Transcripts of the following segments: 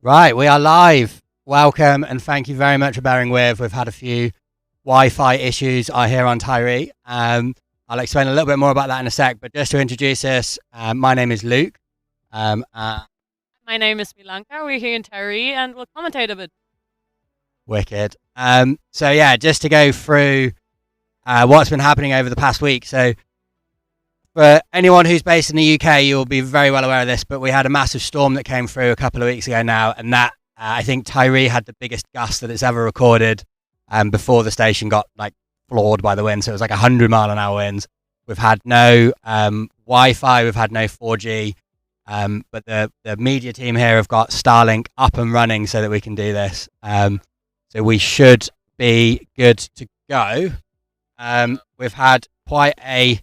Right, we are live. Welcome and thank you very much for bearing with. We've had a few Wi-Fi issues here on Tyrie. I'll explain a little bit more about that in a sec, but just to introduce us, my name is Luke. My name is Milanka. We're here in Tyrie and we'll commentate a bit. Wicked. So yeah, just to go through what's been happening over the past week. So for anyone who's based in the UK, you'll be very well aware of this, but we had a massive storm that came through a couple of weeks ago now, and that I think Tyrie had the biggest gust that it's ever recorded before the station got like floored by the wind. So it was like 100-mile-an-hour winds. We've had no Wi-Fi, we've had no 4G, but the media team here have got Starlink up and running so that we can do this. So we should be good to go. We've had quite a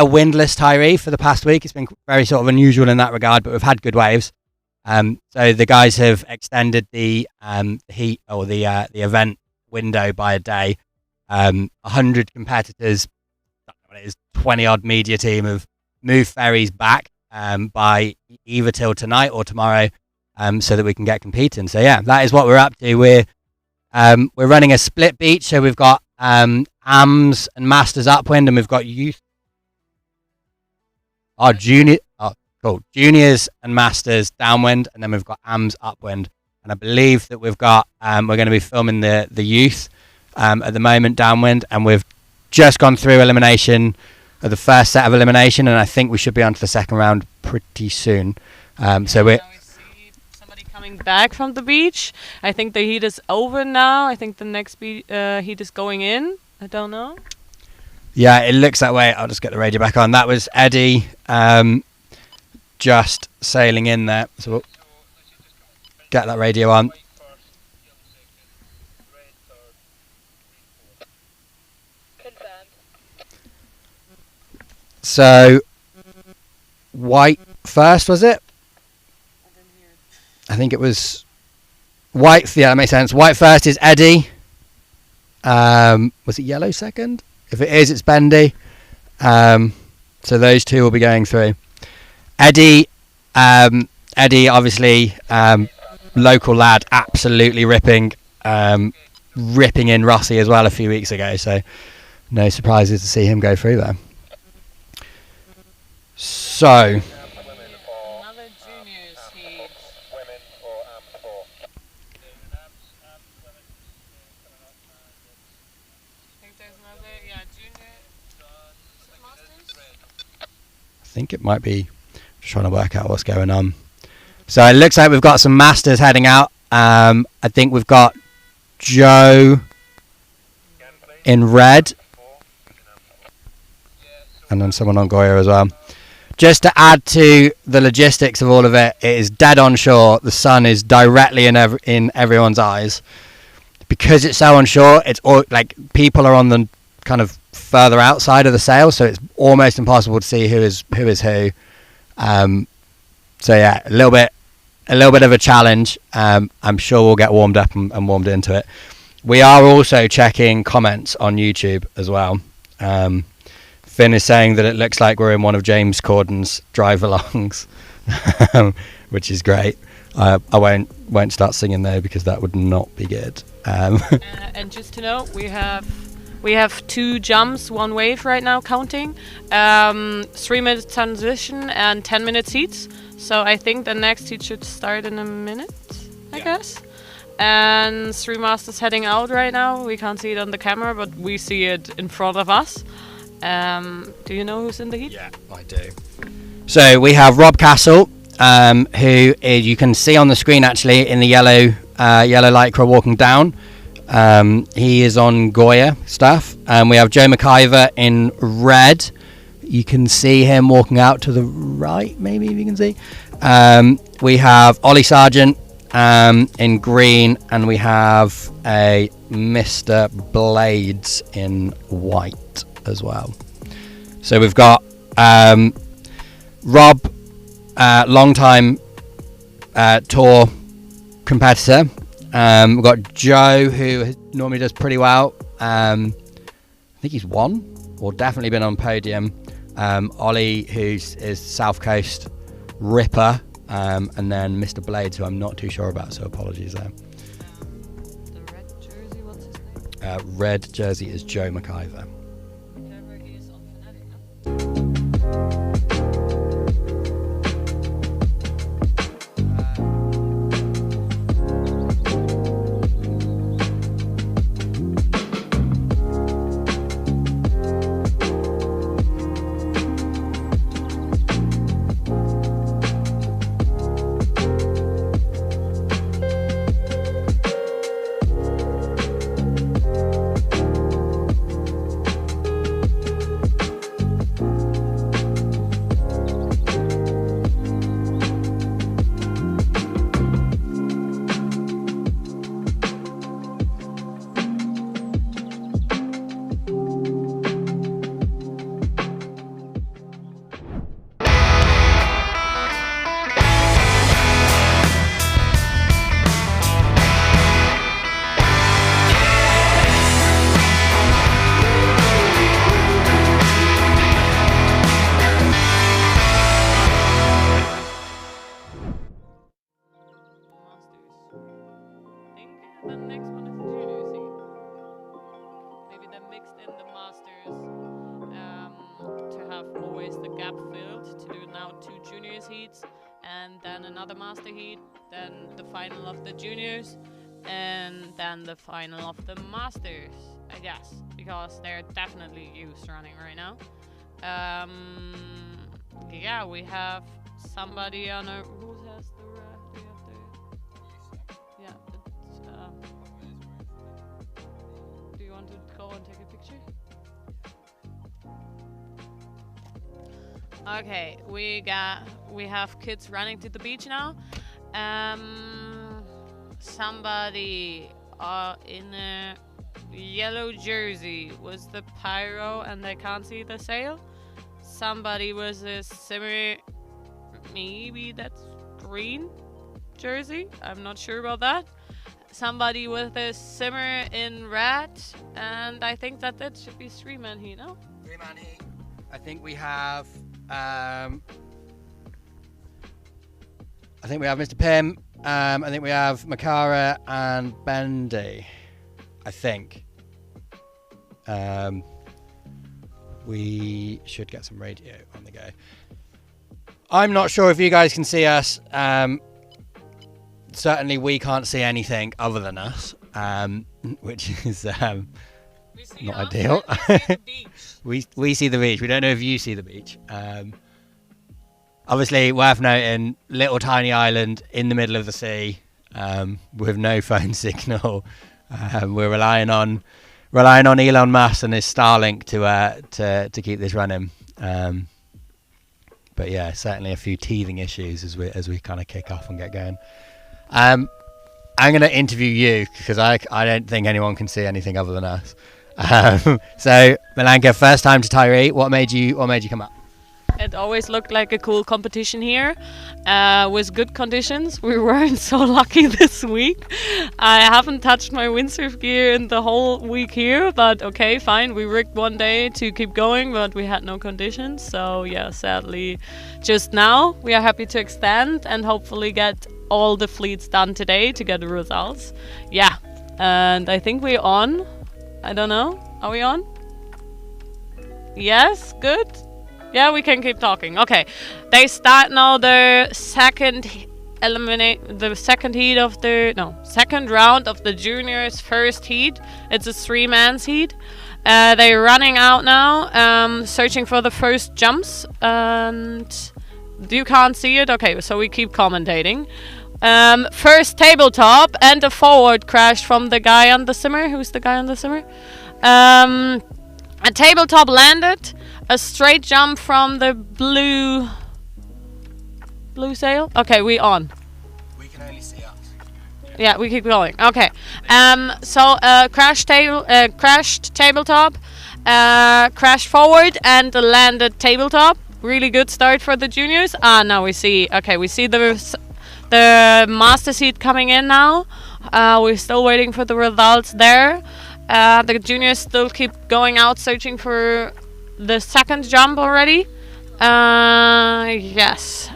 windless Tyrie for the past week. It's been very sort of unusual in that regard, but we've had good waves. So the guys have extended the heat or the event window by a day. 100 competitors, I don't know what it is, 20-odd media team have moved ferries back by either till tonight or tomorrow, so that we can get competing. So yeah, that is what we're up to. We're running a split beach, so we've got AMs and Masters upwind, and we've got youth. Juniors and Masters downwind, and then we've got AMs upwind. And I believe that we've got we're going to be filming the youth at the moment downwind, and we've just gone through elimination of the first set of elimination, and I think we should be on to the second round pretty soon. So we're see somebody coming back from the beach. I think the heat is over now. I think the next heat is going in. I don't know. Yeah, it looks that way. I'll just get the radio back on. That was Eddie just sailing in there. So we'll get that radio on. So, white first, was it? I think it was white. Yeah, that makes sense. White first is Eddie. Was it yellow second? If it is, it's Bendy. So those two will be going through. Eddie, obviously, local lad, absolutely ripping in Rossi as well a few weeks ago. So no surprises to see him go through there. So another juniors heat. I think it might be just trying to work out what's going on. So it looks like we've got some Masters heading out. I think we've got Joe in red, and then someone on Goya as well. Just to add to the logistics of all of it, it is dead on shore. The sun is directly in everyone's eyes. Because it's so onshore, it's all like people are on the kind of further outside of the sail, so it's almost impossible to see who is who. So yeah, a little bit of a challenge. I'm sure we'll get warmed up and warmed into it. We are also checking comments on YouTube as well. Finn is saying that it looks like we're in one of James Corden's drive-alongs, which is great. I won't start singing though, because that would not be good. And just to know, we have 2 jumps, 1 wave right now counting, 3-minute transition and 10-minute heats. So I think the next heat should start in a minute, I guess. And 3 masters heading out right now. We can't see it on the camera, but we see it in front of us. Do you know who's in the heat? Yeah, I do. So we have Rob Castle, who you can see on the screen actually in the yellow lycra walking down. He is on Goya stuff. We have Joe McIver in red. You can see him walking out to the right, maybe, if you can see. We have Ollie Sargent in green, and we have a Mr. Blades in white as well. So we've got Rob, long-time tour competitor. We've got Joe, who normally does pretty well. I think he's won or definitely been on podium. Ollie, who's is South Coast ripper, and then Mr. Blades, who I'm not too sure about, so apologies there. The red jersey, what's his name? Red jersey is Joe McIver. Whatever he is on Fnatic, no? The next one is junior seed. Maybe they mixed in the masters to have always the gap filled, to do now 2 junior heats and then another master heat, then the final of the juniors, and then the final of the masters, I guess, because they're definitely used running right now. Yeah, we have somebody on a... Who has the... do you have the... Yeah, it's, do you want to go and take a picture? Okay, we have kids running to the beach now. Somebody in a yellow jersey was the pyro and they can't see the sail. Somebody was a similar, maybe that's green jersey, I'm not sure about that. Somebody with a simmer in red, and I think that should be 3-man heat, no? 3-man heat. I think we have Mr. Pim, I think we have Makara and Bendy, I think. We should get some radio on the go. I'm not sure if you guys can see us. Certainly we can't see anything other than us, which is not ideal. We see the beach. We don't know if you see the beach. Obviously, worth noting, little tiny island in the middle of the sea with no phone signal. We're relying on Elon Musk and his Starlink to keep this running. But yeah, certainly a few teething issues as we kind of kick off and get going. I'm going to interview you because I don't think anyone can see anything other than us. So Milanka, first time to Tyrie. What made you come up? It always looked like a cool competition here, with good conditions. We weren't so lucky this week. I haven't touched my windsurf gear in the whole week here, but okay, fine. We rigged one day to keep going, but we had no conditions. So yeah, sadly, just now we are happy to extend and hopefully get all the fleets done today to get the results. Yeah, and I think we're on. I don't know. Are we on? Yes, good. Yeah, we can keep talking. Okay, they start now the second round of the juniors' first heat. It's a 3-man heat. They're running out now, searching for the first jumps, and you can't see it. Okay, so we keep commentating. First tabletop and a forward crash from the guy on the simmer. Who's the guy on the simmer? A tabletop landed. A straight jump from the blue sail. Okay, we on. We can only see us. Yeah, we keep going. Okay. So crashed tabletop, crashed forward and landed tabletop. Really good start for the juniors. Now we see. Okay, we see the master seat coming in now. We're still waiting for the results there. The juniors still keep going out searching for the second jump already. Yes.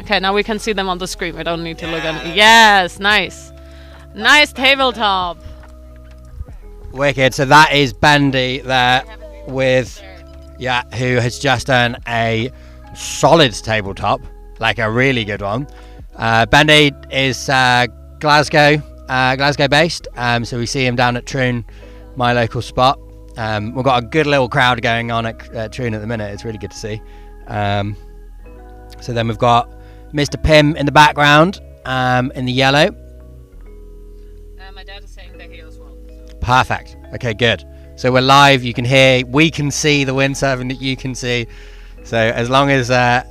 Okay, now we can see them on the screen. We don't need to look at it. Yes, nice. Nice tabletop. Wicked. So that is Bendy there with, who has just done a solid tabletop, like a really good one. Bendy is Glasgow based. So we see him down at Troon, my local spot. We've got a good little crowd going on at Troon at the minute. It's really good to see. So then we've got Mr. Pim in the background, in the yellow. My dad is saying they're here as well. So. Perfect. Okay, good. So we're live. You can hear. We can see the windsurfing that you can see. So as long as the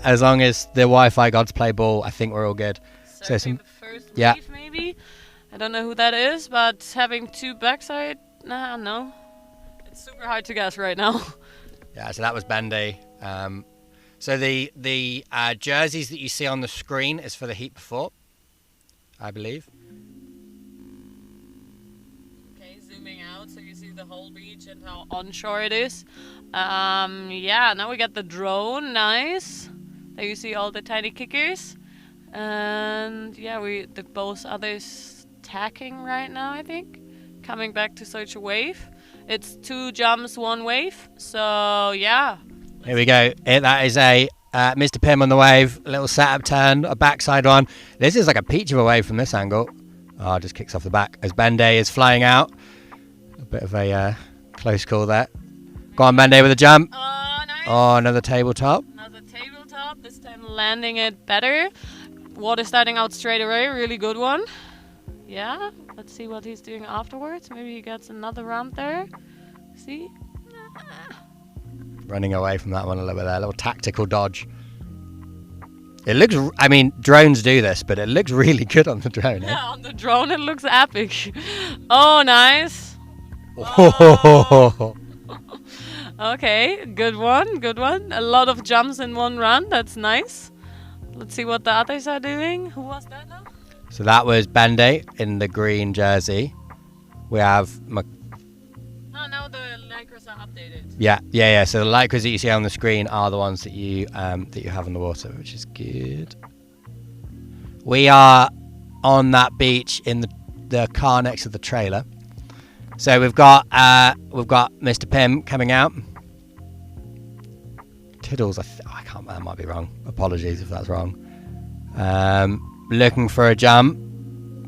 Wi-Fi gods play ball, I think we're all good. So some the first wave maybe. I don't know who that is, but having two backside. No. It's super hard to guess right now. Yeah. So that was Bendy. So the jerseys that you see on the screen is for the heat before, I believe. Okay, zooming out so you see the whole beach and how onshore it is. Now we got the drone, nice. There you see all the tiny kickers. And the both others tacking right now, I think. Coming back to such a wave. It's 2 jumps, 1 wave. So yeah. Here we go. That is a Mr. Pim on the wave, a little setup turn, a backside one. This is like a peach of a wave from this angle. Oh, it just kicks off the back as Bendy is flying out. A bit of a close call there. Go on, Bendy with a jump. Oh, nice. Oh, another tabletop. Another tabletop, this time landing it better. Water starting out straight away, really good one. Yeah, let's see what he's doing afterwards. Maybe he gets another round there. See? Running away from that one a little bit there, a little tactical dodge. It looks, I mean, drones do this, but it looks really good on the drone. Yeah, on the drone it looks epic. Oh, nice. Oh. Okay, good one. A lot of jumps in one run, that's nice. Let's see what the others are doing. Who was that now? So that was Bendy in the green jersey. We have... now the lycras are updated. Yeah. So the lycras that you see on the screen are the ones that you have in the water, which is good. We are on that beach in the car next to the trailer. So we've got Mr. Pim coming out. Tiddles, I can't. That might be wrong. Apologies if that's wrong. Looking for a jump.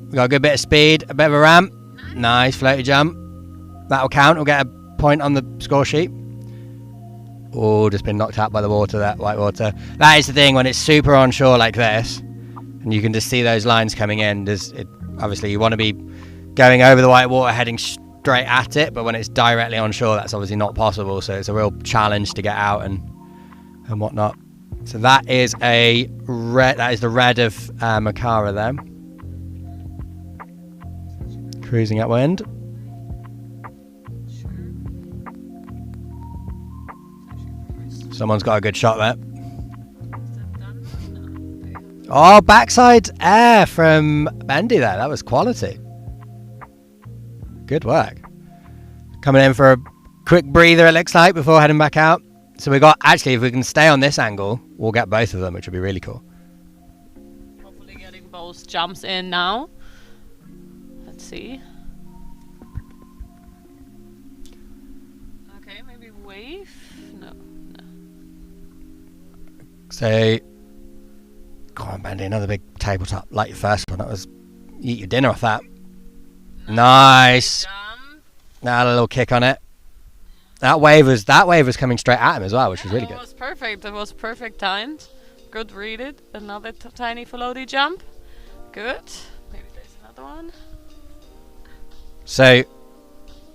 We've got a good bit of speed, a bit of a ramp. Nice floaty jump. That'll count. We'll get a point on the score sheet. Oh, just been knocked out by the water, that white water. That is the thing, when it's super onshore like this, and you can just see those lines coming in, obviously you want to be going over the white water, heading straight at it, but when it's directly onshore, that's obviously not possible, so it's a real challenge to get out and whatnot. So that is the red of Makara there. Cruising upwind. Someone's got a good shot there. Oh, backside air from Bendy there. That was quality. Good work. Coming in for a quick breather, it looks like, before heading back out. So we got, actually, if we can stay on this angle, we'll get both of them, which would be really cool. Hopefully getting both jumps in now. Let's see. Okay, maybe wave? No. So, go on, Bendy, another big tabletop, like your first one. That was, you eat your dinner off that. Nice. Jump. Now a little kick on it. That wave was coming straight at him as well, which was really good. It was perfect. It was perfect timed. Good read it. Another tiny floaty jump. Good. Maybe there's another one. So,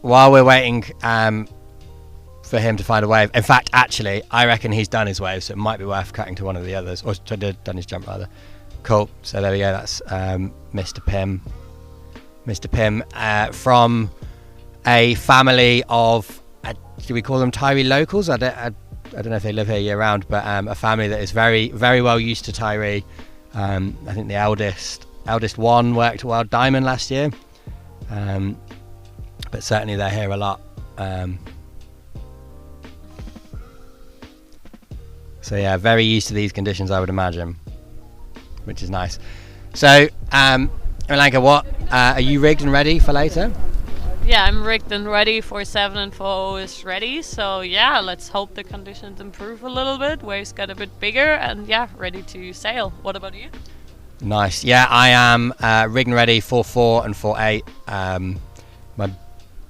while we're waiting for him to find a wave, in fact, actually, I reckon he's done his wave, so it might be worth cutting to one of the others, or done his jump rather. Cool. So there we go. That's Mr. Pim. Mr. Pim from a family of, do we call them Tyrie locals? I don't know if they live here year round, but a family that is very, very well used to Tyrie. I think the eldest one worked at World Diamond last year, but certainly they're here a lot. So yeah, very used to these conditions, I would imagine. which is nice. So, Ilanka, what are you rigged and ready for later? Yeah, I'm rigged and ready. 4.7 and 4.0 is ready. So yeah, let's hope the conditions improve a little bit. Waves get a bit bigger, and yeah, ready to sail. What about you? Nice. Yeah, I am rigged and ready 4.4 and 4.8. My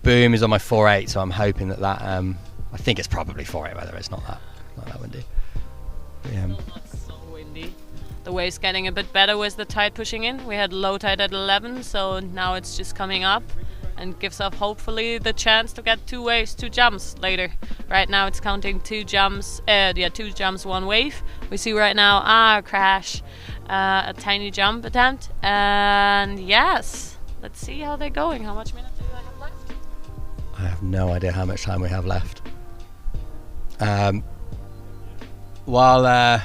boom is on my 4.8, so I'm hoping that I think it's probably 4.8, whether it's not that windy. Yeah. Still not so windy. The wave's getting a bit better with the tide pushing in. We had low tide at 11, so now it's just coming up and gives us hopefully the chance to get 2 waves, 2 jumps later. Right now it's counting 2 jumps, 2 jumps, 1 wave. We see right now, crash, a tiny jump attempt, and yes, let's see how they're going. How much minutes do I have left? I have no idea how much time we have left. While I'm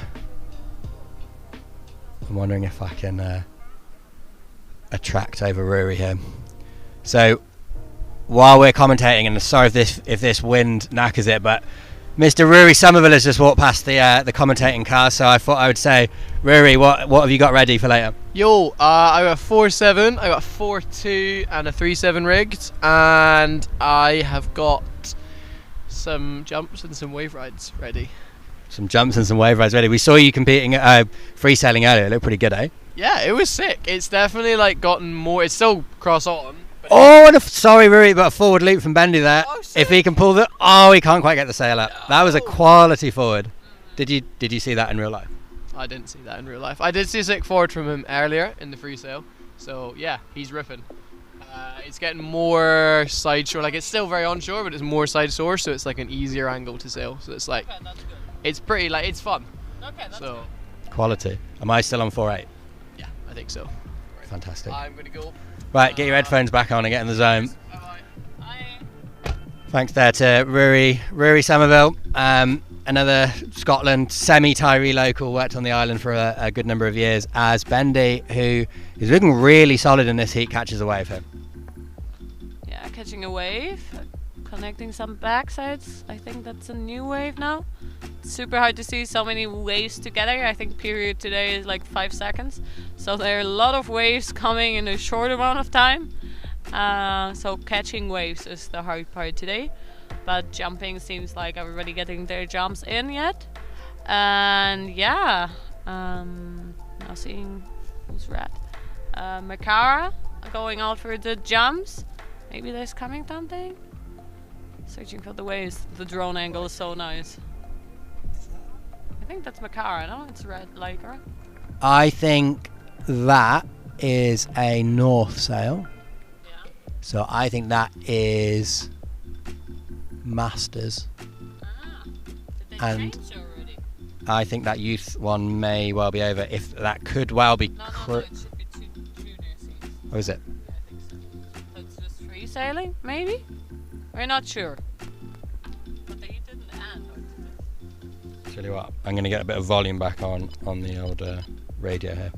wondering if I can attract over Rory here. So while we're commentating, and sorry if this wind knackers it, but Mr. Rory Somerville has just walked past the commentating car, so I thought I would say, Rory, what have you got ready for later? Yo, I got 4.7, I got 4.2 and a 3.7 rigged, and I have got some jumps and some wave rides ready. Some jumps and some wave rides ready. We saw you competing at free sailing earlier. It looked pretty good, eh? Yeah, it was sick. It's definitely like gotten more. It's still cross on. Oh, and sorry, Rory, but a forward loop from Bendy there. Oh, if he can pull he can't quite get the sail up. That was a quality forward. Did you see that in real life? I didn't see that in real life. I did see a sick forward from him earlier in the free sail. So yeah, he's ripping. It's getting more side shore. Like, it's still very onshore, but it's more side shore, so it's like an easier angle to sail. So it's like, Okay, that's good. it's pretty, like, it's fun. Okay, that's So good. Quality. Am I still on 4.8? yeah, I think so. Fantastic. I'm gonna go. Right, get your headphones back on and get in the zone. Bye. Thanks there to Rory Somerville, another Scotland semi-Tyrie local, worked on the island for a good number of years, as Bendy, who is looking really solid in this heat, catches a wave here. Yeah, catching a wave, connecting some backsides. I think that's a new wave now. It's super hard to see so many waves together. I think period today is like 5 seconds. So there are a lot of waves coming in a short amount of time. So catching waves is the hard part today. But jumping seems like everybody getting their jumps in yet. And yeah, now seeing who's red. Makara going out for the jumps. Maybe there's coming something. Searching for the waves. The drone angle is so nice. I think that's Makara, no? It's red Lycra. I think that is a north sail. Yeah. So I think that is Masters. Did they And change already? I think that youth one may well be over. If that could well be. No, it should be two junior seats. Oh, is it? Yeah, I think so. That's just free sailing, maybe? We're not sure. But the heat didn't end, or did it? Tell you what, I'm going to get a bit of volume back on the old radio here.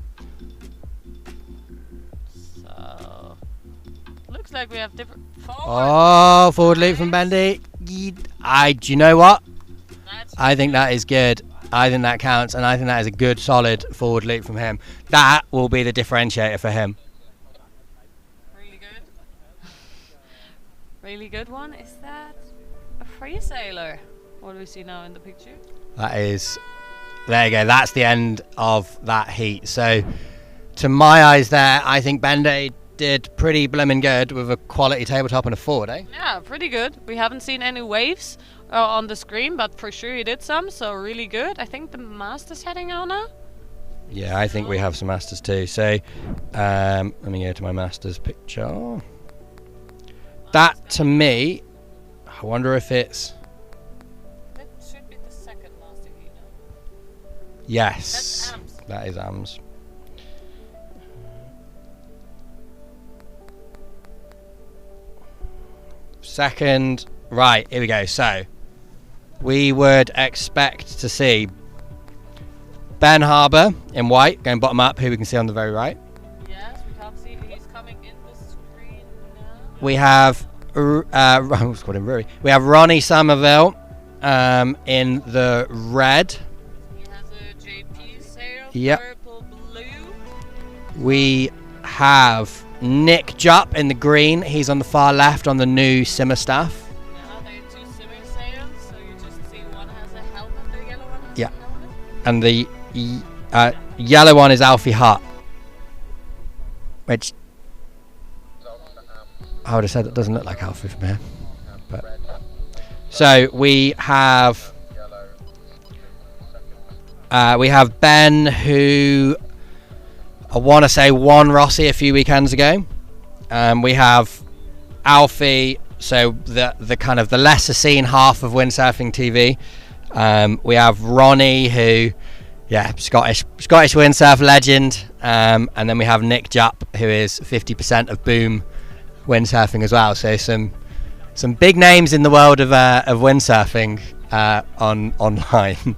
So looks like we have different forward. Oh, forward loop from Bendy. Do you know what? That's I think that is good. I think that counts, and I think that is a good, solid forward loop from him. That will be the differentiator for him. really good. Really good one. Is that a free sailor? What do we see now in the picture? That is, there you go. That's the end of that heat. So, to my eyes, there, I think Bendy did pretty blimmin' good with a quality tabletop and a forward, eh? Yeah, pretty good. We haven't seen any waves on the screen, but for sure he did some, so really good. I think the master's heading out now. Yeah, I think we have some masters too. So, let me go to my masters picture. That, to me, I wonder if it's. That should be the second master heat now. Yes, That's AMS. that is AMS. Second, right, here we go. So, we would expect to see Ben Harbour in white, going bottom up, who we can see on the very right. Yes, we can't see. He's coming in the screen now. We have, what's called him, Rory. We have Ronnie Somerville in the red. He has a JP sail, Yep. purple blue. We have Nick Jupp in the green. He's on the far left on the new simmer staff. Yeah, they have 2 simmer sails, so you just see one has a helmet, the yellow one has Yeah. a helmet. And the yellow one is Alfie Hutt, which I would have said that doesn't look like Alfie from here. But so we have Ben, who I want to say won Rossi a few weekends ago. We have Alfie, so the kind of the lesser seen half of windsurfing TV. We have Ronnie, who, Scottish windsurf legend, and then we have Nick Jupp, who is 50% of Boom windsurfing as well. So some big names in the world of windsurfing online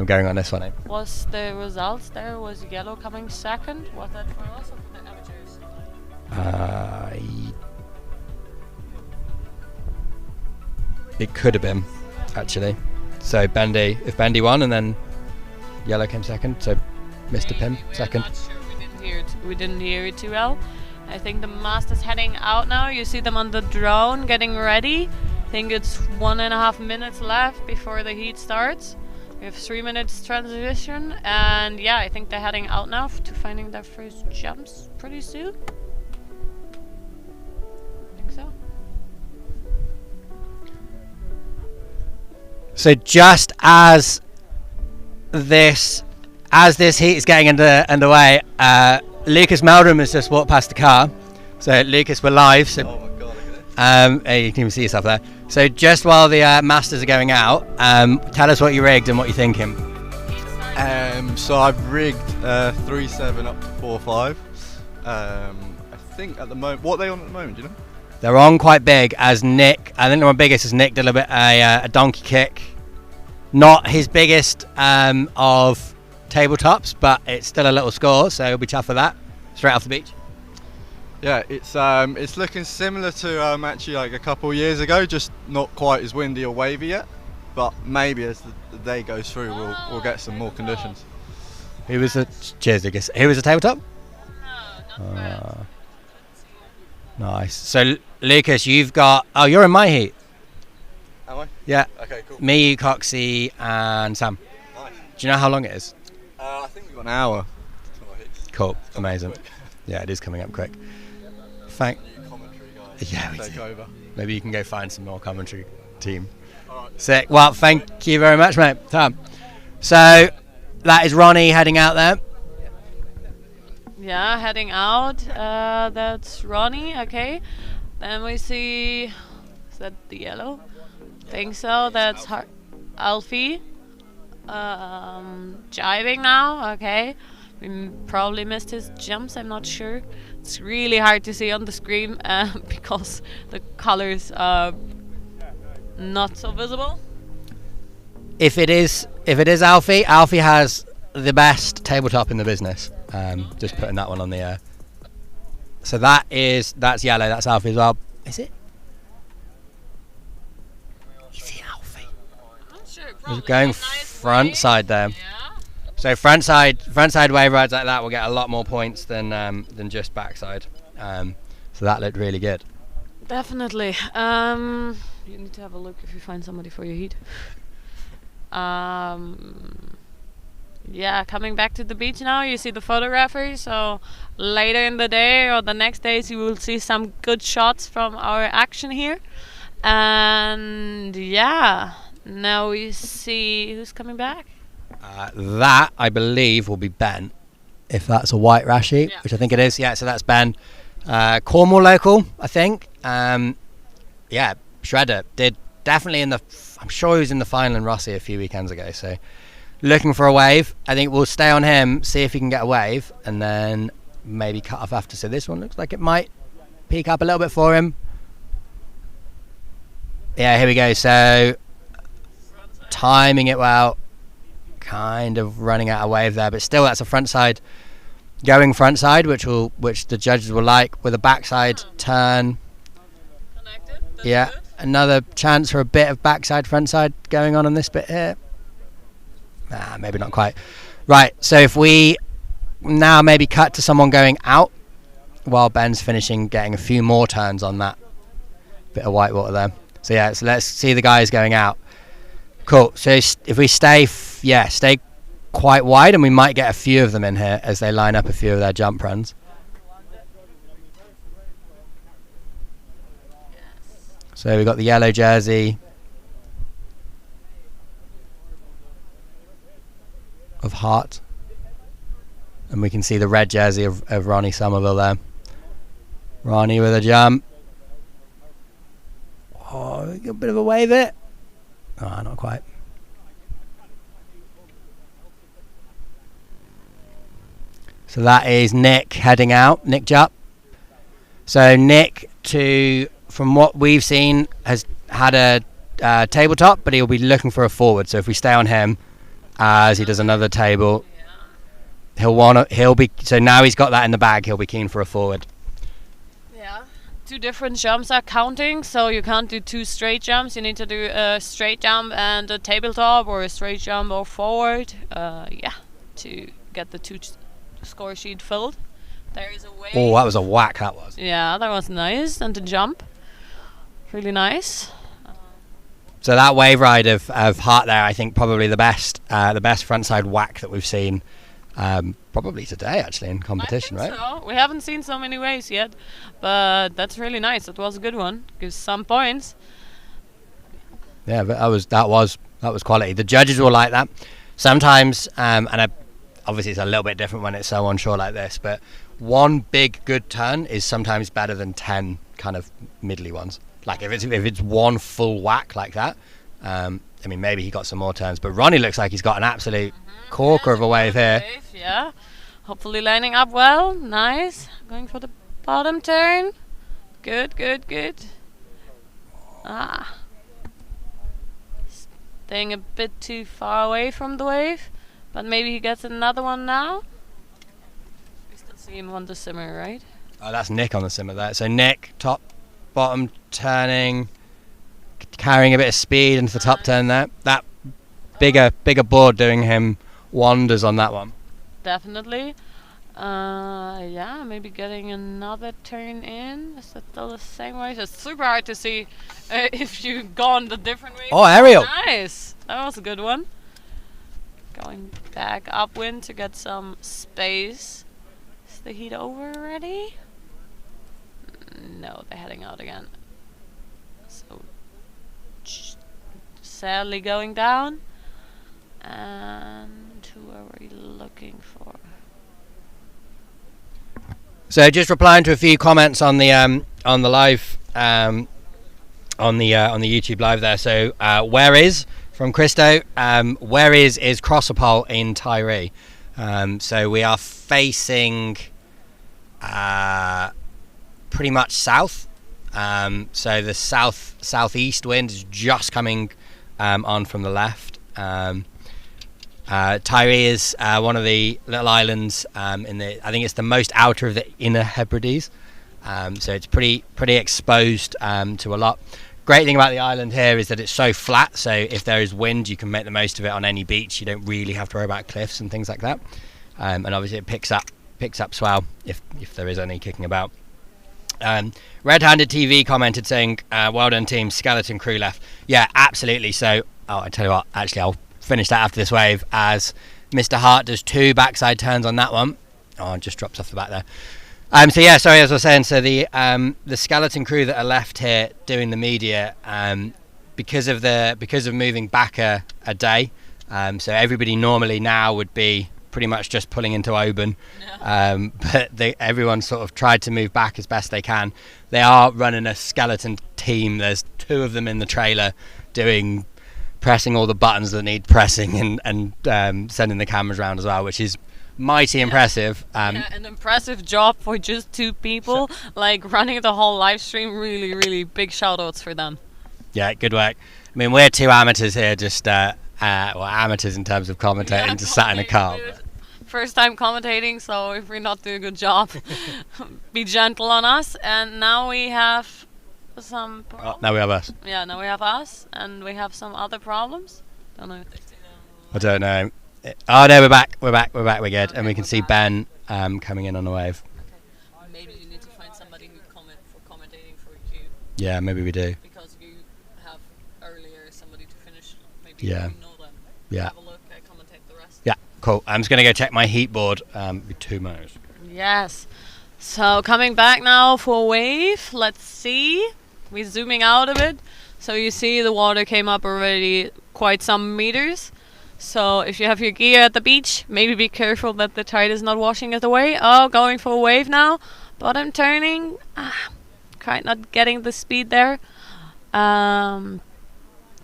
going on this one. Was the results there? Was yellow coming second? Was that for us or for the amateurs? It could have been, actually. So if Bendy won and then yellow came second, so Mr. Pim second. Not sure. We didn't hear it too well. I think the master's heading out now. You see them on the drone getting ready. I think it's 1.5 minutes left before the heat starts. We have 3 minutes transition, and yeah, I think they're heading out now to finding their first jumps pretty soon. I think so. So just as this heat is getting underway, Lucas Meldrum has just walked past the car. So Lucas, we're live. So, oh my god, look at hey, you can even see yourself there. So just while the masters are going out, tell us what you rigged and what you're thinking. So I've rigged 3.7 up to 4.5. I think at the moment, what are they on at the moment? Do you know? They're on quite big, as Nick. I think the one biggest is Nick did a bit a donkey kick. Not his biggest of tabletops, but it's still a little score, so he'll be chuffed for that. Straight off the beach. Yeah, it's looking similar to actually like a couple years ago, just not quite as windy or wavy yet. But maybe as the day goes through, we'll get some more conditions. Who was the cheers, Lucas? Who was the tabletop? No, not Nice. So Lucas, you've got. Oh, you're in my heat. Am I? Yeah. Okay, cool. Me, you, Coxie, and Sam. Nice. Do you know how long it is? I think we've got an hour. Cool. Amazing. Yeah, it is coming up quick. Thank. New commentary guys. Yeah, we take do. over. Maybe you can go find some more commentary team. All right. Sick. Well, thank you very much, mate. Tom. So that is Ronnie heading out there. Yeah, heading out. That's Ronnie. Okay. Then we see. Is that the yellow? Think so. That's Alfie. Jiving now. Okay. We probably missed his jumps. I'm not sure. It's really hard to see on the screen because the colors are not so visible. If it is Alfie has the best tabletop in the business. Just putting that one on the air. So that's yellow. That's Alfie as well. Is it? Is it Alfie? I'm not sure. We're Probably. going Nice front wave. side there. Yeah. So front side wave rides like that will get a lot more points than just backside. So that looked really good. Definitely. You need to have a look if you find somebody for your heat. Yeah, coming back to the beach now, you see the photographer. So later in the day or the next days, you will see some good shots from our action here. And yeah, now we see who's coming back. That I believe will be Ben, if that's a white rashi, Yeah. which I think it is. Yeah, so that's Ben. Cornwall local, I think. Yeah, shredder did definitely I'm sure he was in the final in Rossi a few weekends ago. So looking for a wave. I think we'll stay on him, see if he can get a wave, and then maybe cut off after. So this one looks like it might peak up a little bit for him. Yeah, here we go. So timing it well, kind of running out of wave there, but still that's a front side, going front side, which the judges will like, with a backside turn. Connected. That's Yeah, good. another chance for a bit of backside front side going on this bit here. Maybe not quite. Right, so if we now maybe cut to someone going out while Ben's finishing, getting a few more turns on that bit of white water there. So yeah, so let's see the guys going out. Cool. So if we stay quite wide, and we might get a few of them in here as they line up a few of their jump runs. So we've got the yellow jersey of Hart, and we can see the red jersey of Ronnie Somerville there. Ronnie with a jump. Oh, a bit of a wave it. Oh, not quite. So that is Nick heading out, Nick Jupp. So Nick, from what we've seen, has had a tabletop, but he'll be looking for a forward. So if we stay on him as he does another table, so now he's got that in the bag, he'll be keen for a forward. Yeah. 2 different jumps are counting, so you can't do 2 straight jumps. You need to do a straight jump and a tabletop, or a straight jump or forward. To get the 2 score sheet filled. There is a wave. Oh, that was a whack, that was. Yeah, that was nice. And the jump, really nice. So that wave ride of Hart there, I think probably the best frontside whack that we've seen, probably today actually in competition, I think right? So. We haven't seen so many waves yet, but that's really nice. That was a good one. Gives some points. Yeah, but that was quality. The judges will like that. Sometimes, obviously it's a little bit different when it's so onshore like this, but one big good turn is sometimes better than 10 kind of middly ones. Like if it's one full whack like that, maybe he got some more turns, but Ronnie looks like he's got an absolute corker of a wave here. Yeah, hopefully lining up well. Nice. Going for the bottom turn. Good. Staying a bit too far away from the wave, but maybe he gets another one now. We still see him on the simmer, right? Oh, that's Nick on the simmer there. So Nick, top, bottom turning, carrying a bit of speed into the top turn there. That bigger board doing him wonders on that one. Definitely. Maybe getting another turn in. Is that still the same way? It's super hard to see if you've gone the different way. Oh, aerial. Nice. That was a good one. Going back upwind to get some space. Is the heat over already? No, they're heading out again. So sadly going down. And who are we looking for? So just replying to a few comments on the live on the YouTube live there. So where is from Christo? Where is crosser pole in Tyrie? So we are facing pretty much south. So the southeast wind is just coming on from the left. Tyrie is one of the little islands I think it's the most outer of the inner Hebrides, so it's pretty exposed to a lot. Great thing about the island here is that it's so flat, so if there is wind you can make the most of it on any beach. You don't really have to worry about cliffs and things like that, and obviously it picks up swell if there is any kicking about. Red-handed TV commented saying well done team, skeleton crew left. Yeah, absolutely. So I tell you what, actually I'll finish that after this wave as Mr. Hart does 2 backside turns on that one. Oh, it just drops off the back there. So yeah, sorry, as I was saying, so the skeleton crew that are left here doing the media, because of moving back a day, so everybody normally now would be pretty much just pulling into Oban, but everyone sort of tried to move back as best they can. They are running a skeleton team. There's 2 of them in the trailer pressing all the buttons that need pressing and sending the cameras around as well, which is mighty impressive. An impressive job for just 2 people, like running the whole live stream. Really, really big shout outs for them. Yeah, good work. I mean, we're 2 amateurs here, just amateurs in terms of commentating, just sat in a car. First time commentating, so if we're not doing a good job, be gentle on us. And now we have some problems. Now we have us. Yeah, now we have us, and we have some other problems. Don't know if they see them. I don't know. Oh no, we're back. We're good, okay, and we can see back. coming in on the wave. Okay. Maybe you need to find somebody who commentating for you. Yeah, maybe we do. Because you have earlier somebody to finish. Maybe Yeah. you know them. Yeah. Have a look. I commentate the rest. Yeah, cool. I'm just going to go check my heat board with 2 minutes. Yes. So coming back now for wave. Let's see. We're zooming out a bit. So you see the water came up already quite some meters. So if you have your gear at the beach, maybe be careful that the tide is not washing it away. Oh, going for a wave now. Bottom turning. Quite not getting the speed there.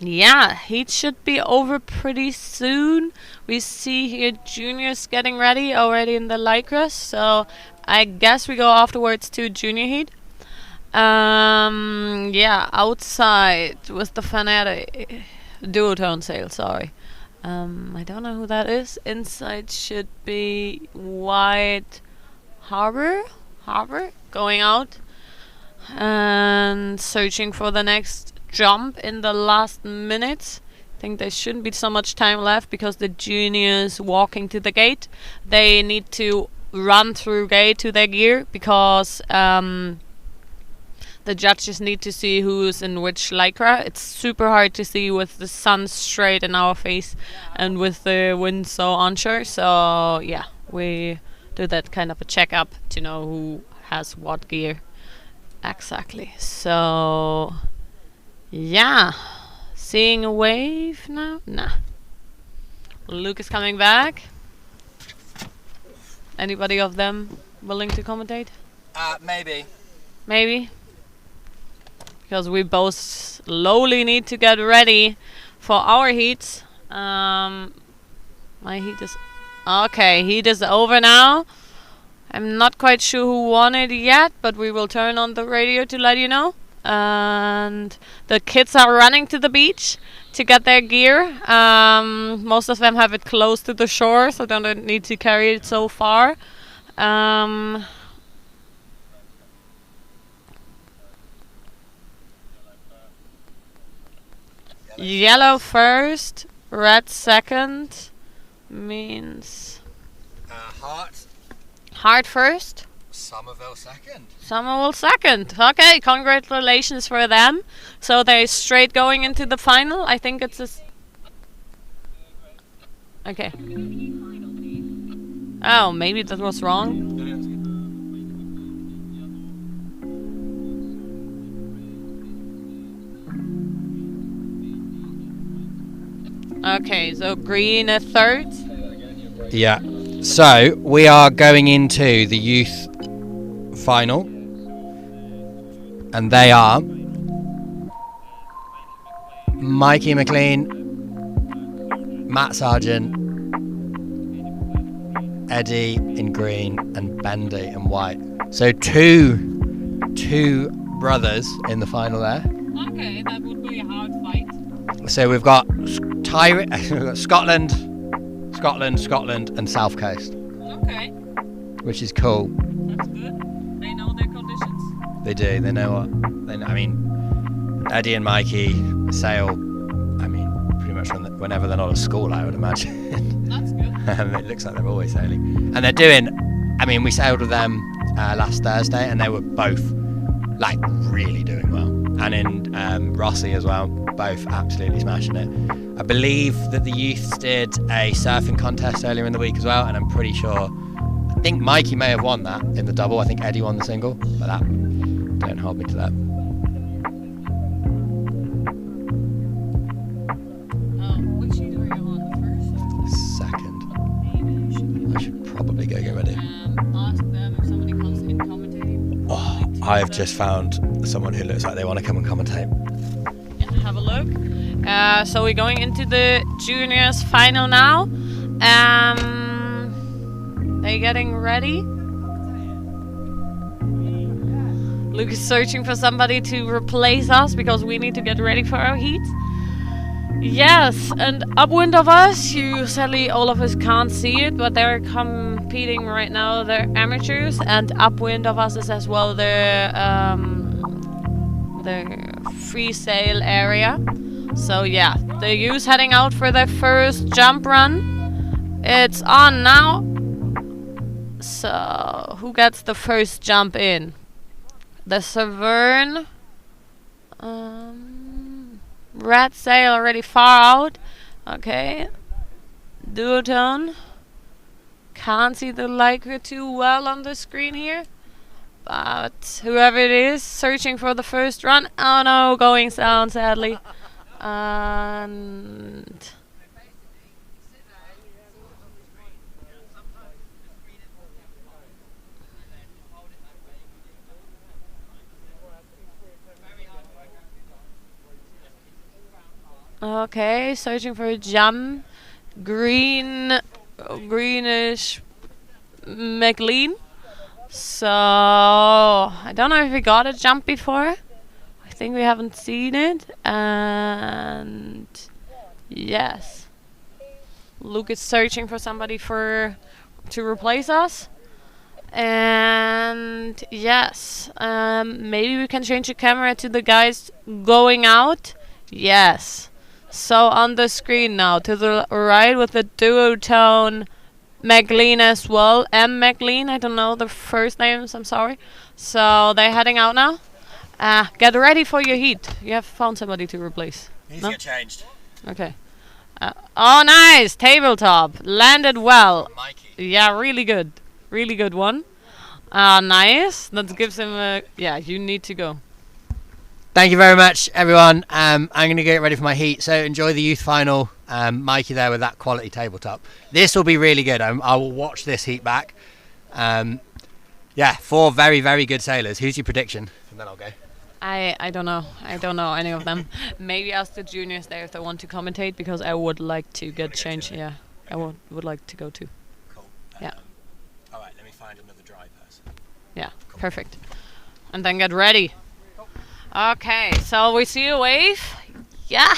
Yeah, heat should be over pretty soon. We see here juniors getting ready already in the lycras. So I guess we go afterwards to junior heat. Yeah, outside with the fanatic duotone sail, sorry. I don't know who that is. Inside should be White Harbor going out and searching for the next jump in the last minutes. I think there shouldn't be so much time left because the juniors walking to the gate. They need to run through gate to their gear because the judges need to see who's in which lycra. It's super hard to see with the sun straight in our face and with the wind so onshore. So yeah, we do that kind of a checkup to know who has what gear exactly. So yeah, seeing a wave now? Nah. Luke is coming back. Anybody of them willing to commentate? Maybe. Maybe. Because we both slowly need to get ready for our heats. My heat is... Okay, heat is over now. I'm not quite sure who won it yet, but we will turn on the radio to let you know. And the kids are running to the beach to get their gear. Most of them have it close to the shore, so they don't need to carry it so far. Yellow first, red second means Heart first. Somerville second. Somerville second. Okay, congratulations for them. So they're straight going into the final. I think it's okay. Oh, maybe that was wrong. Okay, so green a third. Yeah. So we are going into the youth final, and they are Mikey McLean, Matt Sargent, Eddie in green, and Bendy in white. So two brothers in the final there. Okay, that would be a hard fight. So we've got Tyrie, we've got Scotland, and South Coast. Okay, Which is cool. that's good. They know their conditions. They do. They know what. I mean, Eddie and Mikey sail. I mean, pretty much whenever they're not at school, I would imagine. That's good. It looks like they're always sailing, and they're doing. I mean, we sailed with them last Thursday, and they were both like really doing well. And in Rossi as well, both absolutely smashing it. I believe that the youths did a surfing contest earlier in the week as well, and I'm pretty sure. I think Mikey may have won that in the double. I think Eddie won the single, but that don't hold me to that. Which sheet are you on? First? Second. Maybe you should I should probably go get ready. ask them if somebody comes in commentating. Oh, I have just found someone who looks like they want to come and commentate. Yeah, have a look. So we're going into the juniors final now. They're getting ready. Luke is searching for somebody to replace us because we need to get ready for our heat. Yes, and upwind of us, you sadly all of us can't see it, but they're competing right now. They're amateurs, and upwind of us is as well the free sail area. So yeah, the youths heading out for their first jump run. It's on now. So, who gets the first jump in? The Severn. Red sail already far out. Okay. Duotone. Can't see the Lycra too well on the screen here. But whoever it is, searching for the first run. Oh no, going down sadly. And okay, searching for a jump. Greenish McLean. So I don't know if we got a jump before. I think we haven't seen it. And yes, Luke is searching for somebody to replace us. And yes, maybe we can change the camera to the guys going out. Yes. So on the screen now, to the right with the duotone McLean as well. M. McLean, I don't know the first names, I'm sorry. So they're heading out now. Get ready for your heat. You have found somebody to replace. Needs No? to get changed. Okay. Oh, nice! Tabletop. Landed well. Mikey. Yeah, really good. Really good one. Nice. That gives him a... Yeah, you need to go. Thank you very much, everyone. I'm going to get ready for my heat, so enjoy the youth final. Mikey there with that quality tabletop. This will be really good. I will watch this heat back. Yeah, 4 very, very good sailors. Who's your prediction? And then I'll go. I don't know. I don't know any of them. Maybe ask the juniors there if they want to commentate, because I would like to get changed. Yeah, I would like to go too. Cool. Yeah. All right, let me find another dry person. Yeah, perfect. And then get ready. Okay, so we see a wave. Yeah.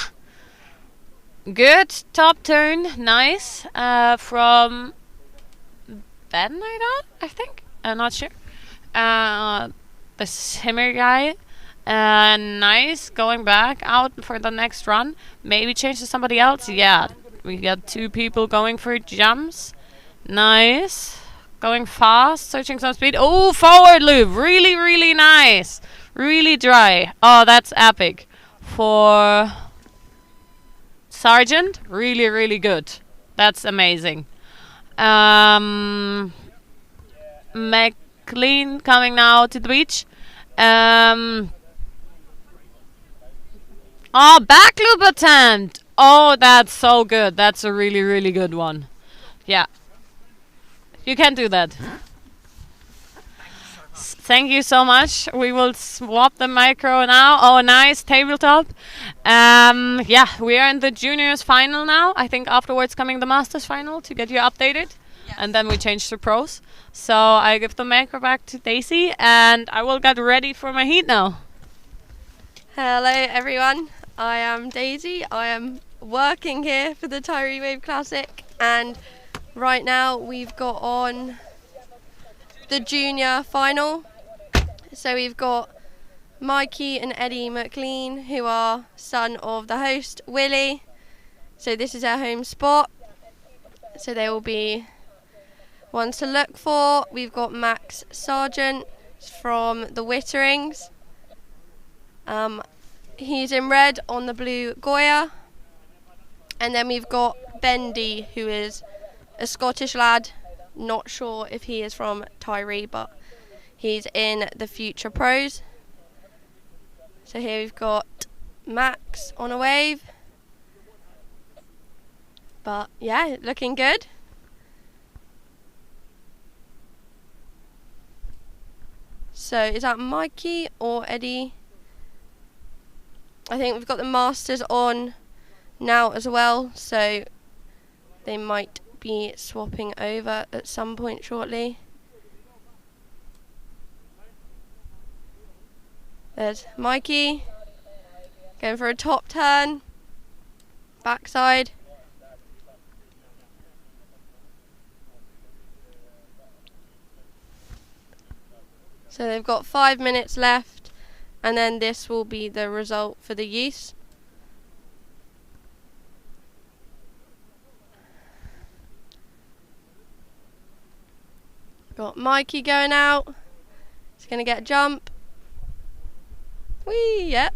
Good top turn. Nice. From Ben, I think. I'm not sure. The Simmer guy. Nice. Going back out for the next run. Maybe change to somebody else. Yeah. We got 2 people going for jumps. Nice. Going fast. Searching some speed. Oh, forward loop. Really, really nice. Really dry. Oh, that's epic. For Sergeant, really, really good. That's amazing. McLean coming now to the beach. Oh, back loop attempt. Oh, that's so good. That's a really, really good one. Yeah. You can do that. Thank you so much. We will swap the micro now. Oh, nice tabletop. Yeah, we are in the juniors final now. I think afterwards coming the masters final to get you updated. Yes. And then we change to pros. So I give the micro back to Daisy and I will get ready for my heat now. Hello everyone, I am Daisy. I am working here for the Tiree Wave Classic, and right now we've got on the junior final. So we've got Mikey and Eddie McLean, who are son of the host, Willie. So this is their home spot. So they will be ones to look for. We've got Max Sargent from the Witterings. He's in red on the blue Goya. And then we've got Bendy, who is a Scottish lad. Not sure if he is from Tyrie, but he's in the future pros. So here we've got Max on a wave. But yeah, looking good. So is that Mikey or Eddie? I think we've got the masters on now as well, so they might be swapping over at some point shortly. There's Mikey going for a top turn, backside. So they've got 5 minutes left, and then this will be the result for the youths. Got Mikey going out. He's going to get a jump. Whee, yep.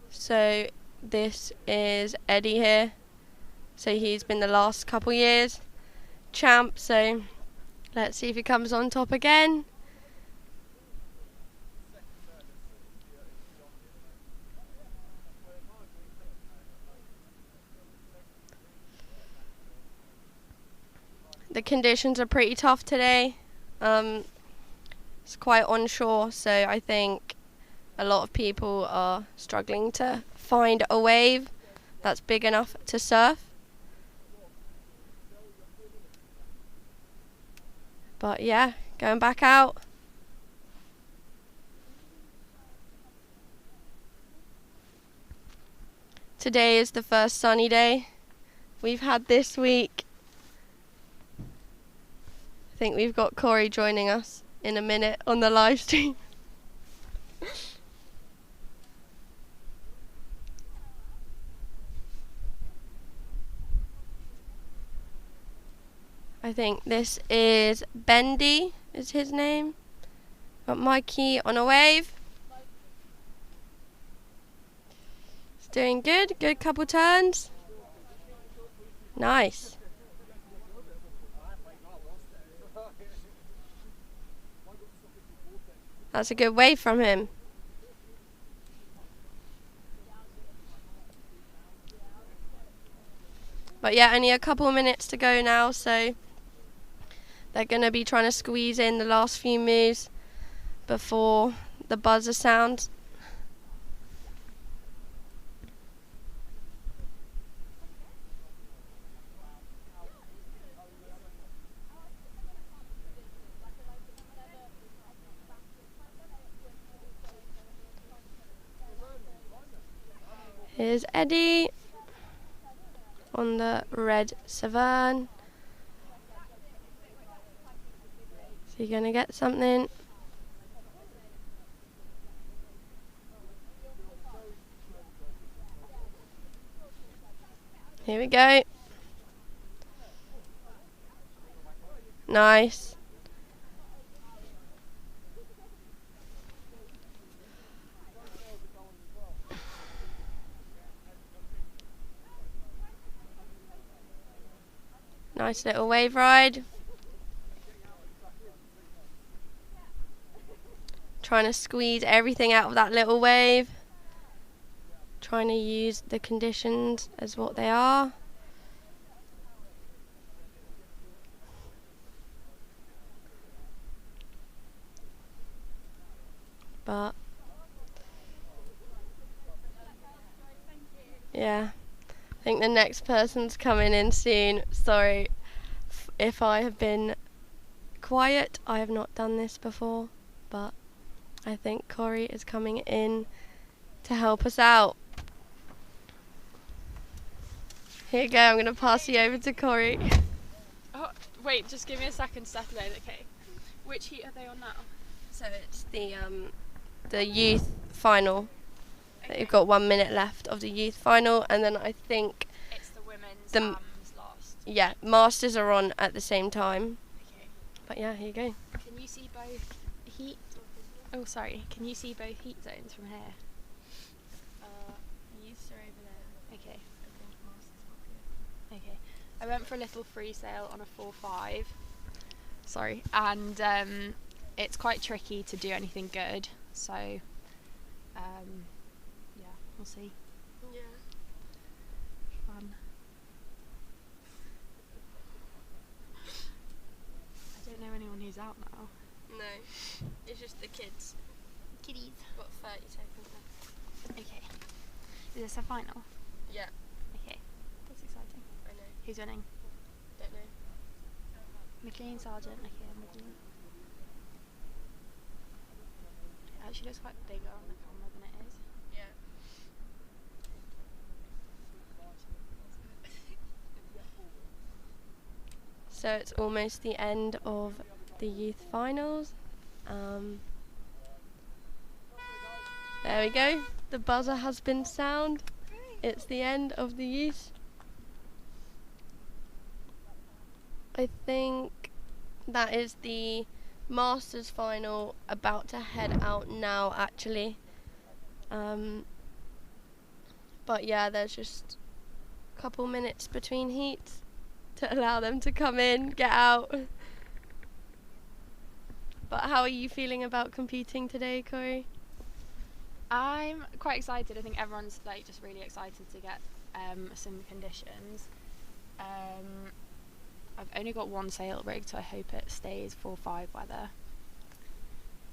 So this is Eddie here. So he's been the last couple years champ. So let's see if he comes on top again. The conditions are pretty tough today. It's quite onshore, so I think a lot of people are struggling to find a wave that's big enough to surf. But yeah, going back out. Today is the first sunny day we've had this week. I think we've got Corey joining us in a minute on the live stream. I think this is Bendy, is his name. Got Mikey on a wave. It's doing good, good couple turns. Nice. That's a good wave from him. But yeah, only a couple of minutes to go now, so they're going to be trying to squeeze in the last few moves before the buzzer sounds. Here's Eddie on the red Savern. Is he going to get something? Here we go. Nice. Nice little wave ride. Trying to squeeze everything out of that little wave. Trying to use the conditions as what they are. But yeah. I think the next person's coming in soon. Sorry if I have been quiet. I have not done this before, but I think Corey is coming in to help us out. Here you go, I'm going to pass you over to Corey. Oh, wait, just give me a second to settle in, okay? Which heat are they on now? So it's the youth final. Okay. You've got 1 minute left of the youth final, and then I think it's the women's last. Yeah, masters are on at the same time. Okay. But yeah, here you go. Can you see both heat? Oh, sorry. Can you see both heat zones from here? Youths are over there. Okay. Okay. I went for a little free sail on a 4.5. Sorry. And it's quite tricky to do anything good. So, yeah, we'll see. Yeah. Fun. I don't know anyone who's out now. No, it's just the kids. Kiddies. Got 30 seconds left. Okay. Is this a final? Yeah. Okay. That's exciting. I know. Who's winning? Don't know. McLean Sargent. Okay, I'm with you. It actually looks quite bigger on the camera than it is. Yeah. So it's almost the end of the youth finals. There we go. the buzzer has been sound. It's the end of the use. I think that is the Masters final, about to head out now actually. But yeah, there's just a couple minutes between heats to allow them to come in, get out. But how are you feeling about competing today, Corey? I'm quite excited. I think everyone's like just really excited to get some conditions. I've only got one sail rigged, so I hope it stays 4-5 weather.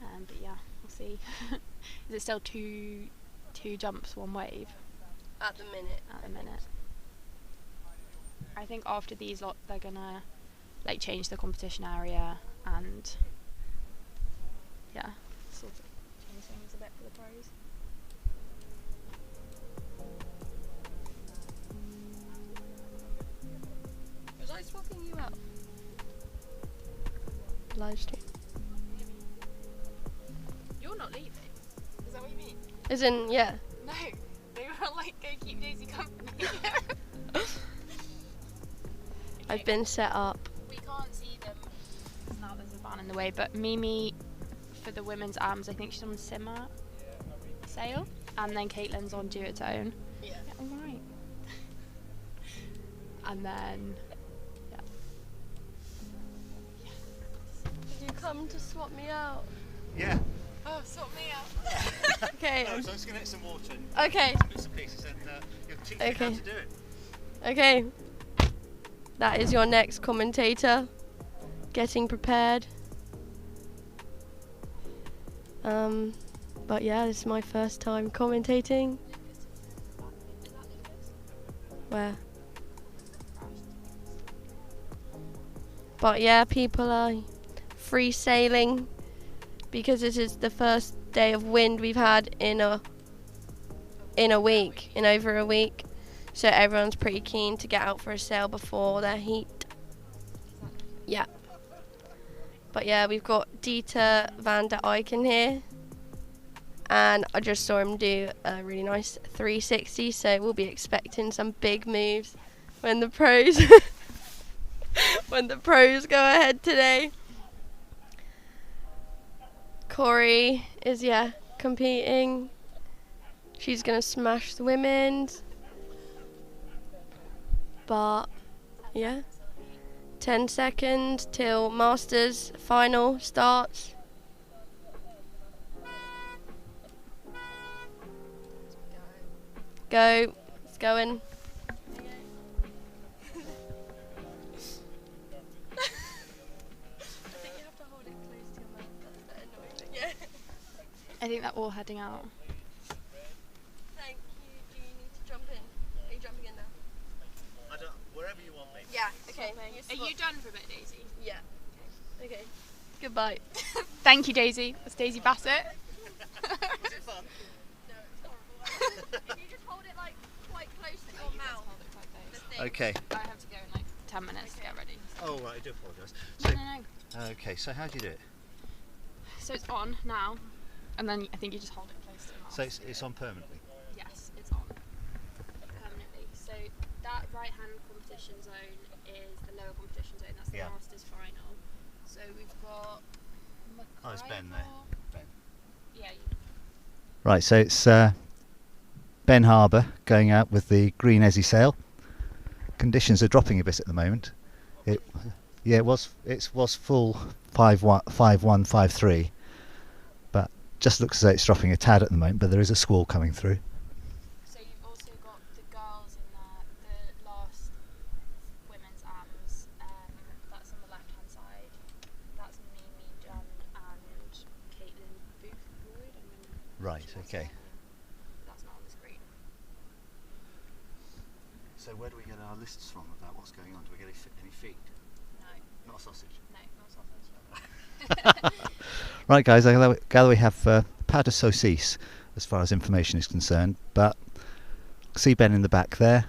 But yeah, we'll see. Is it still two jumps, one wave? At the minute. At the minute. I think after these lot, they're gonna like change the competition area and yeah, sort of change things a bit for the pros. Was I swapping you out? Live stream. You're not leaving. Is that what you mean? As in, yeah. No, they were like, go keep Daisy company. I've been set up. We can't see them now. There's a van in the way, but Mimi for the women's arms, I think she's on simmer sail, and then Caitlin's on duotone. Yeah. All right. And then Did you come to swap me out? Yeah. oh, sort me out. Okay. No, so I was going to get some water and Okay. some bits and pieces, and you'll teach me how Okay. to do it. Okay. That is your next commentator. Getting prepared. But yeah, this is my first time commentating. Where? But yeah, people are free sailing because this is the first day of wind we've had in over a week. So everyone's pretty keen to get out for a sail before their heat. Yeah. But yeah, we've got Dieter van der Eycken here. And I just saw him do a really nice 360, so we'll be expecting some big moves when the pros go ahead today. Corey is competing. She's gonna smash the women's. But yeah, 10 seconds till Masters final starts. Go, it's going. I think they're all heading out. Thank you. Do you need to jump in? Are you jumping in now? Wherever you want me. Yeah. Okay. Are you done for a bit, Daisy? Yeah. Okay. Goodbye. Thank you, Daisy. That's Daisy Bassett. Was it fun? No, it's horrible. If you just hold it like quite close to your mouth. the thing. Okay. I have to go in like 10 minutes to get ready. Oh, right, I do apologise. No. Okay, so how do you do it? So it's on now, and then I think you just hold it close to your mouth. So it's on permanently? Yes, it's on permanently. So that right-hand competition zone is the lower competition zone. That's the Yeah. Masters final. So we've got. Oh, it's Ben there. Ben. Yeah. Right, so it's Ben Harbour going out with the green Essie sail. Conditions are dropping a bit at the moment. It was full 5-1, 5-1, 5-3, but just looks as though it's dropping a tad at the moment. But there is a squall coming through. So you've also got the girls in the last women's AMs. That's on the left-hand side. That's Mimi Dunn and Caitlin Booth-Lloyd. Right, okay. That's not on the screen. So where do we get our lists from about what's going on? Do we get any feed? No, Not a sausage? no, not sausage. Right, guys, I gather we have pas de saucisse as far as information is concerned, but see Ben in the back there.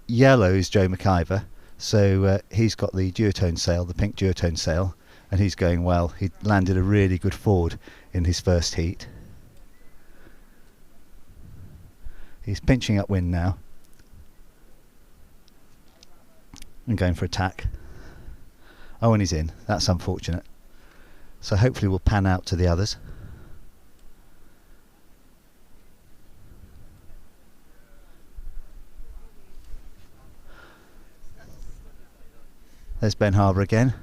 Yellow is Joe McIver, so he's got the duotone sail, the pink duotone sail, and he's going well. He landed a really good forward in his first heat. He's pinching upwind now and going for attack. Oh, and he's in. That's unfortunate. So hopefully we'll pan out to the others. There's Ben Harbour again.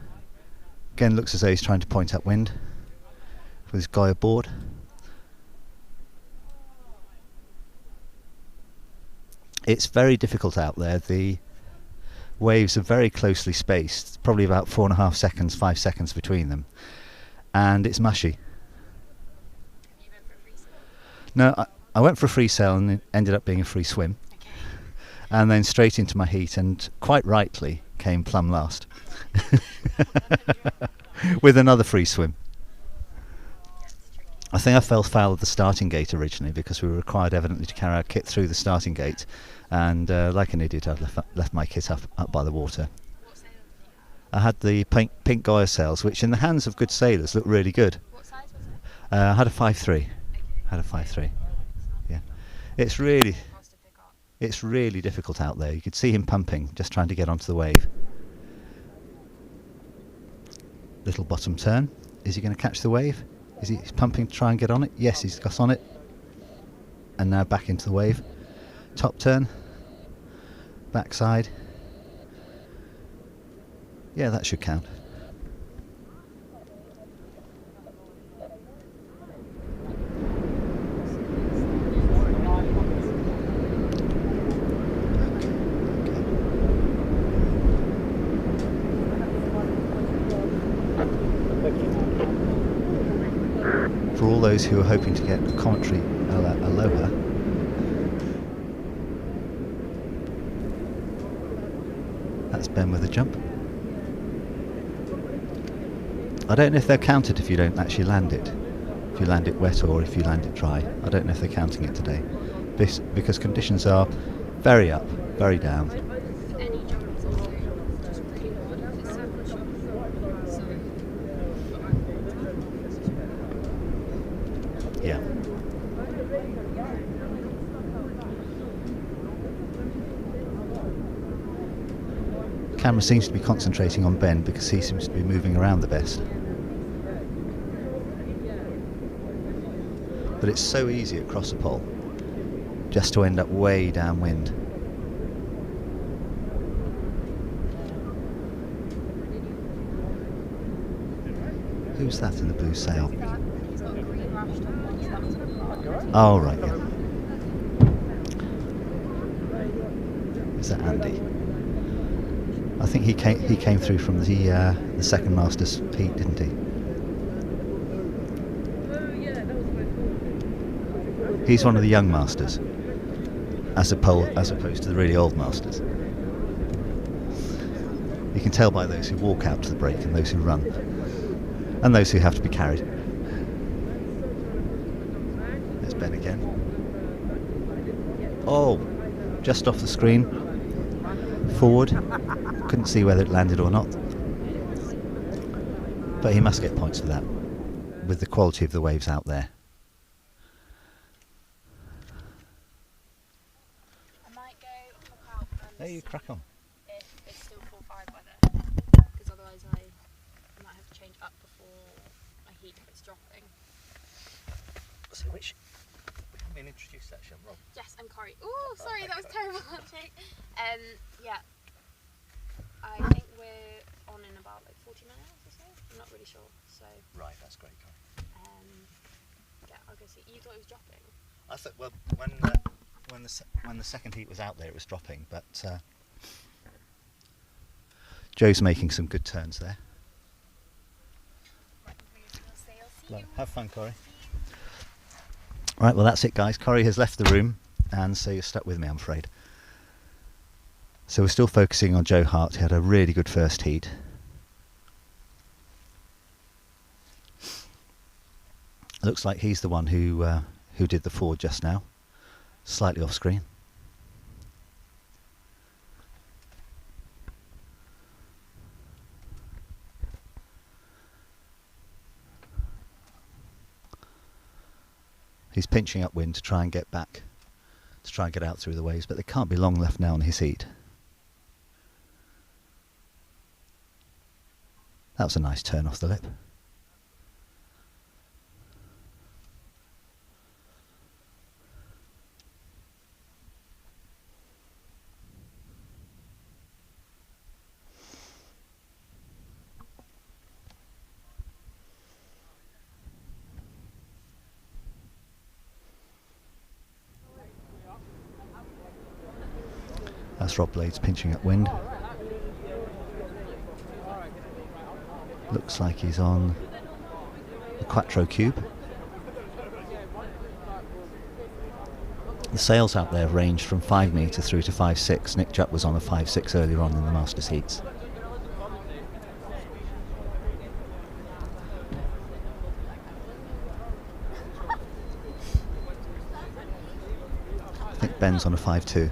Again looks as though he's trying to point upwind with his guy aboard. It's very difficult out there. The waves are very closely spaced, probably about 4.5 seconds, 5 seconds between them, and it's mushy. No, I went for a free sail and it ended up being a free swim. Okay. And then straight into my heat, and quite rightly came plumb last with another free swim. I think I fell foul of the starting gate originally because we were required evidently to carry our kit through the starting gate, and like an idiot I left my kit up by the water. What sail did you I had the pink Goya sails, which in the hands of good sailors look really good. have? What size was it? I had a 5.3. Okay. Had a 5.3. Yeah, it's really Was to pick up. It's really difficult out there. You could see him pumping, just trying to get onto the wave. Little bottom turn. Is he going to catch the wave? Is he pumping to try and get on it? Yes, he's got on it. And now back into the wave. Top turn. Backside. Yeah, that should count. For all those who are hoping to get a commentary aloha, that's Ben with a jump. I don't know if they're counted if you don't actually land it. If you land it wet or if you land it dry. I don't know if they're counting it today. Because conditions are very up, very down. Any jumps are just really hard. It's so much. So Yeah. Camera seems to be concentrating on Ben because he seems to be moving around the best. But it's so easy at Crosser Pole just to end up way downwind. Who's that in the blue sail? he's got a green rash top. He's that. Oh, right, yeah. Is that Andy? I think he came through from the second Masters heat, didn't he? He's one of the young Masters, as opposed to the really old Masters. You can tell by those who walk out to the break and those who run, and those who have to be carried. There's Ben again. Oh, just off the screen, forward. Couldn't see whether it landed or not, but he must get points for that with the quality of the waves out there. I might go look out and Hey, you see crack on. if it's still 4-5 weather, because otherwise I might have to change up before my heat if it's dropping. So we haven't been introduced that, Rob. Yes, I'm Corey. Ooh, sorry, that was terrible handshake. Yeah, I think we're on in about like 40 minutes or so. I'm not really sure. So Right, that's great. yeah, I'll go see. You thought it was dropping? I thought, well, when the second heat was out there, it was dropping, but Joe's making some good turns there. Right, we'll sail. See you. Have fun, Corey. Right, well that's it, guys. Corey has left the room, and so you're stuck with me, I'm afraid. So we're still focusing on Joe Hart, who had a really good first heat. Looks like he's the one who did the forward just now, slightly off screen. He's pinching upwind to try and get back to try and get out through the waves, but there can't be long left now on his heat. That was a nice turn off the lip. That's Rob Blades pinching up wind. Looks like he's on the Quattro Cube. The sails out there ranged from 5 metre through to 5.6. Nick Jupp was on a 5.6 earlier on in the Masters heats. I think Ben's on a 5.2.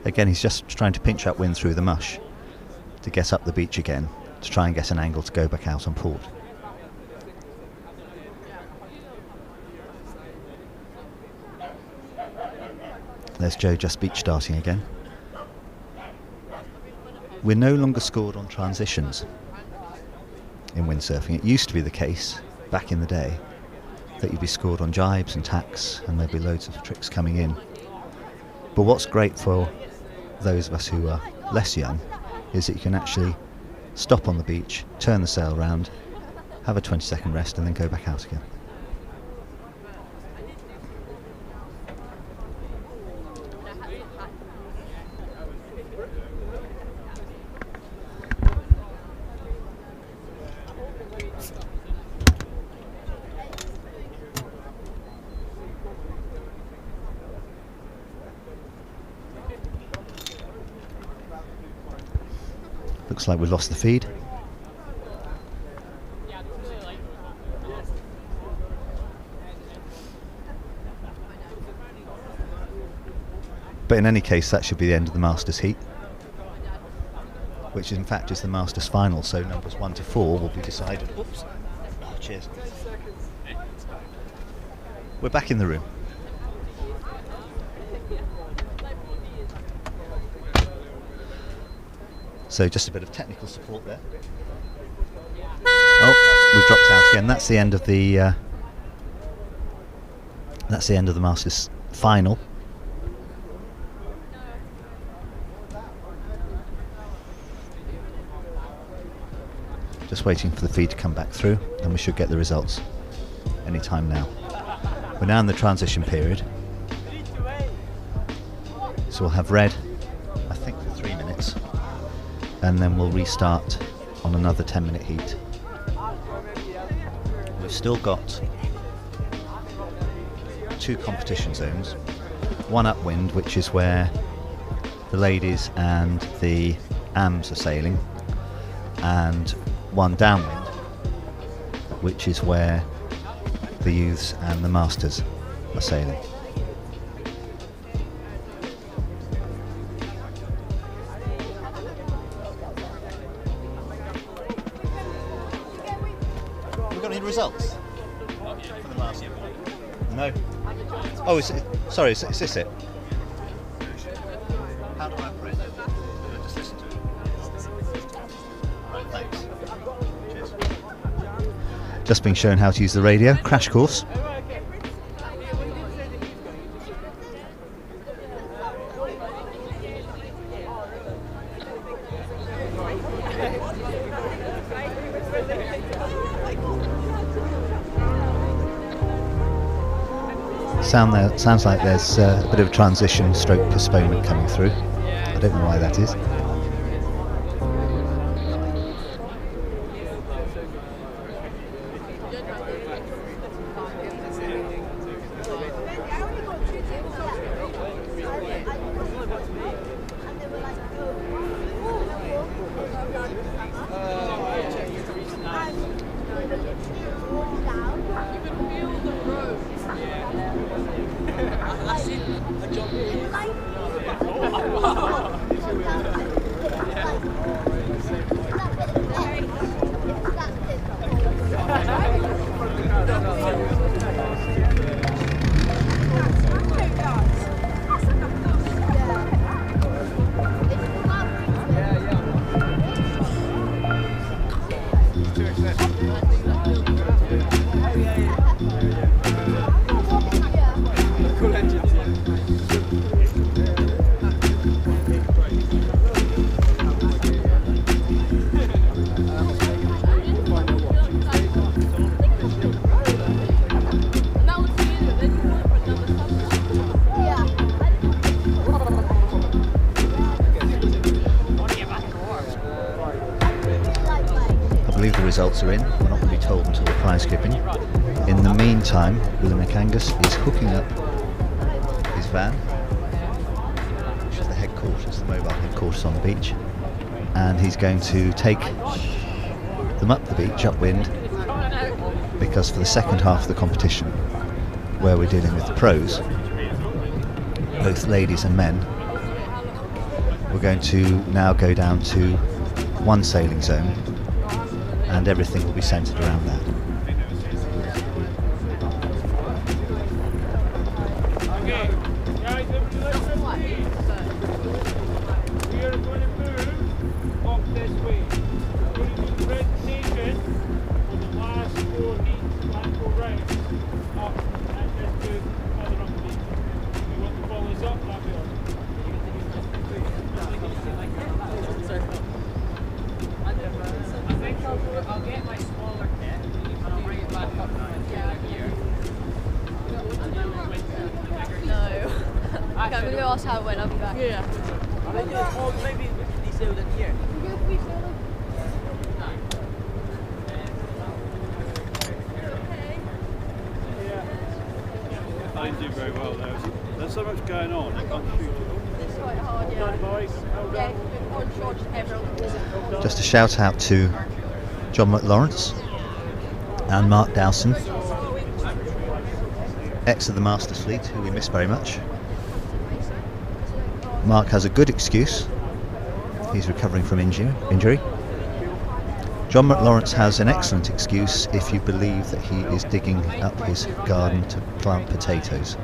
Again, he's just trying to pinch up wind through the mush to get up the beach again, to try and get an angle to go back out on port. There's Joe just beach starting again. We're no longer scored on transitions in windsurfing. It used to be the case, back in the day, that you'd be scored on jibes and tacks and there'd be loads of tricks coming in. But what's great for those of us who are less young is that you can actually stop on the beach, turn the sail round, have a 20-second rest and then go back out again. Looks like we've lost the feed. But in any case, that should be the end of the Masters heat, which in fact is the Masters final, so numbers 1 to 4 will be decided. Oops. Oh, cheers. We're back in the room. So just a bit of technical support there. Oh, we've dropped out again. That's the end of the Masters final. Just waiting for the feed to come back through, and we should get the results any time now. We're now in the transition period, so we'll have red, I think, for 3 minutes. And then we'll restart on another 10-minute heat. We've still got 2 competition zones. One upwind, which is where the ladies and the AMs are sailing, and one downwind, which is where the youths and the masters are sailing. Results for the last year? No. Oh, sorry, is this it? How do I press it? Just listen to it. Right, thanks. Cheers. Just being shown how to use the radio. Crash course. Sounds like there's a bit of a transition stroke postponement coming through. I don't know why that is. results are in. We're not going to be told until the prize giving. In the meantime, William McAngus is hooking up his van, which is the headquarters, the mobile headquarters on the beach, and he's going to take them up the beach upwind, because for the second half of the competition, where we're dealing with the pros, both ladies and men, we're going to now go down to one sailing zone, and everything will be centred around that. I'll get my smaller kit and I'll bring it back up here. No. I'm going to go ask how it went, I'll be back. Yeah. Or maybe we can desail it here. I didn't do very well though. There's so much going on, I can't shoot it. It's quite hard, yeah. Yeah, onshore, just everyone. Just a shout out to John McLawrence and Mark Dowson, ex of the Masters fleet, who we miss very much. Mark has a good excuse. He's recovering from injury. John McLawrence has an excellent excuse if you believe that he is digging up his garden to plant potatoes.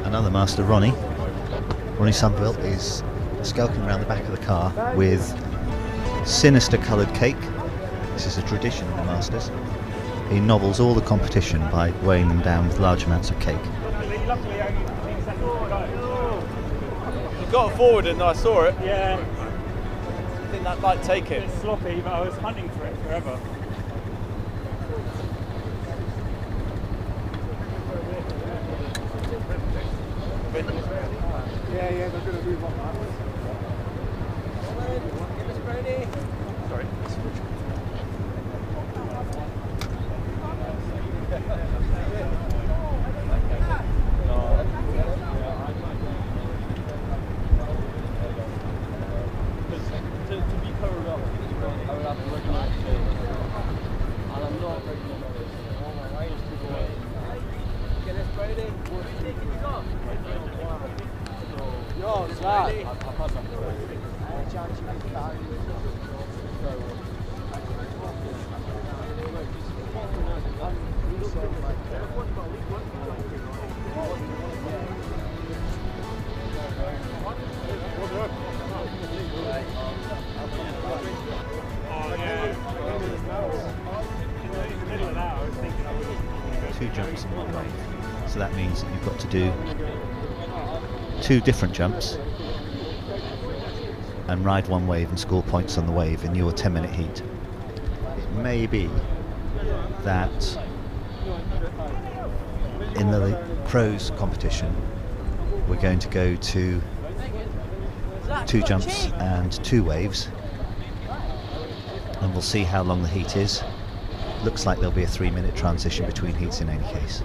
Another master, Ronnie Sunville, is skulking around the back of the car with sinister coloured cake. This is a tradition in the Masters. He nobbles all the competition by weighing them down with large amounts of cake. You got it forward and I saw it. Yeah. I think that might take it. It's sloppy, but I was hunting for it forever. Yeah, they're going to move on that. Sorry. To be covered up, I would have to recognise it. And I'm not recognising it. Oh my right is too away. Get this Brady. Yo, it's that. I've had that before. Chance you make that. Two jumps in one wave. So that means that you've got to do two different jumps and ride one wave and score points on the wave in your 10-minute heat. It may be that in the pros competition we're going to go to two jumps and two waves, and we'll see how long the heat is. Looks like there'll be a 3-minute transition between heats in any case.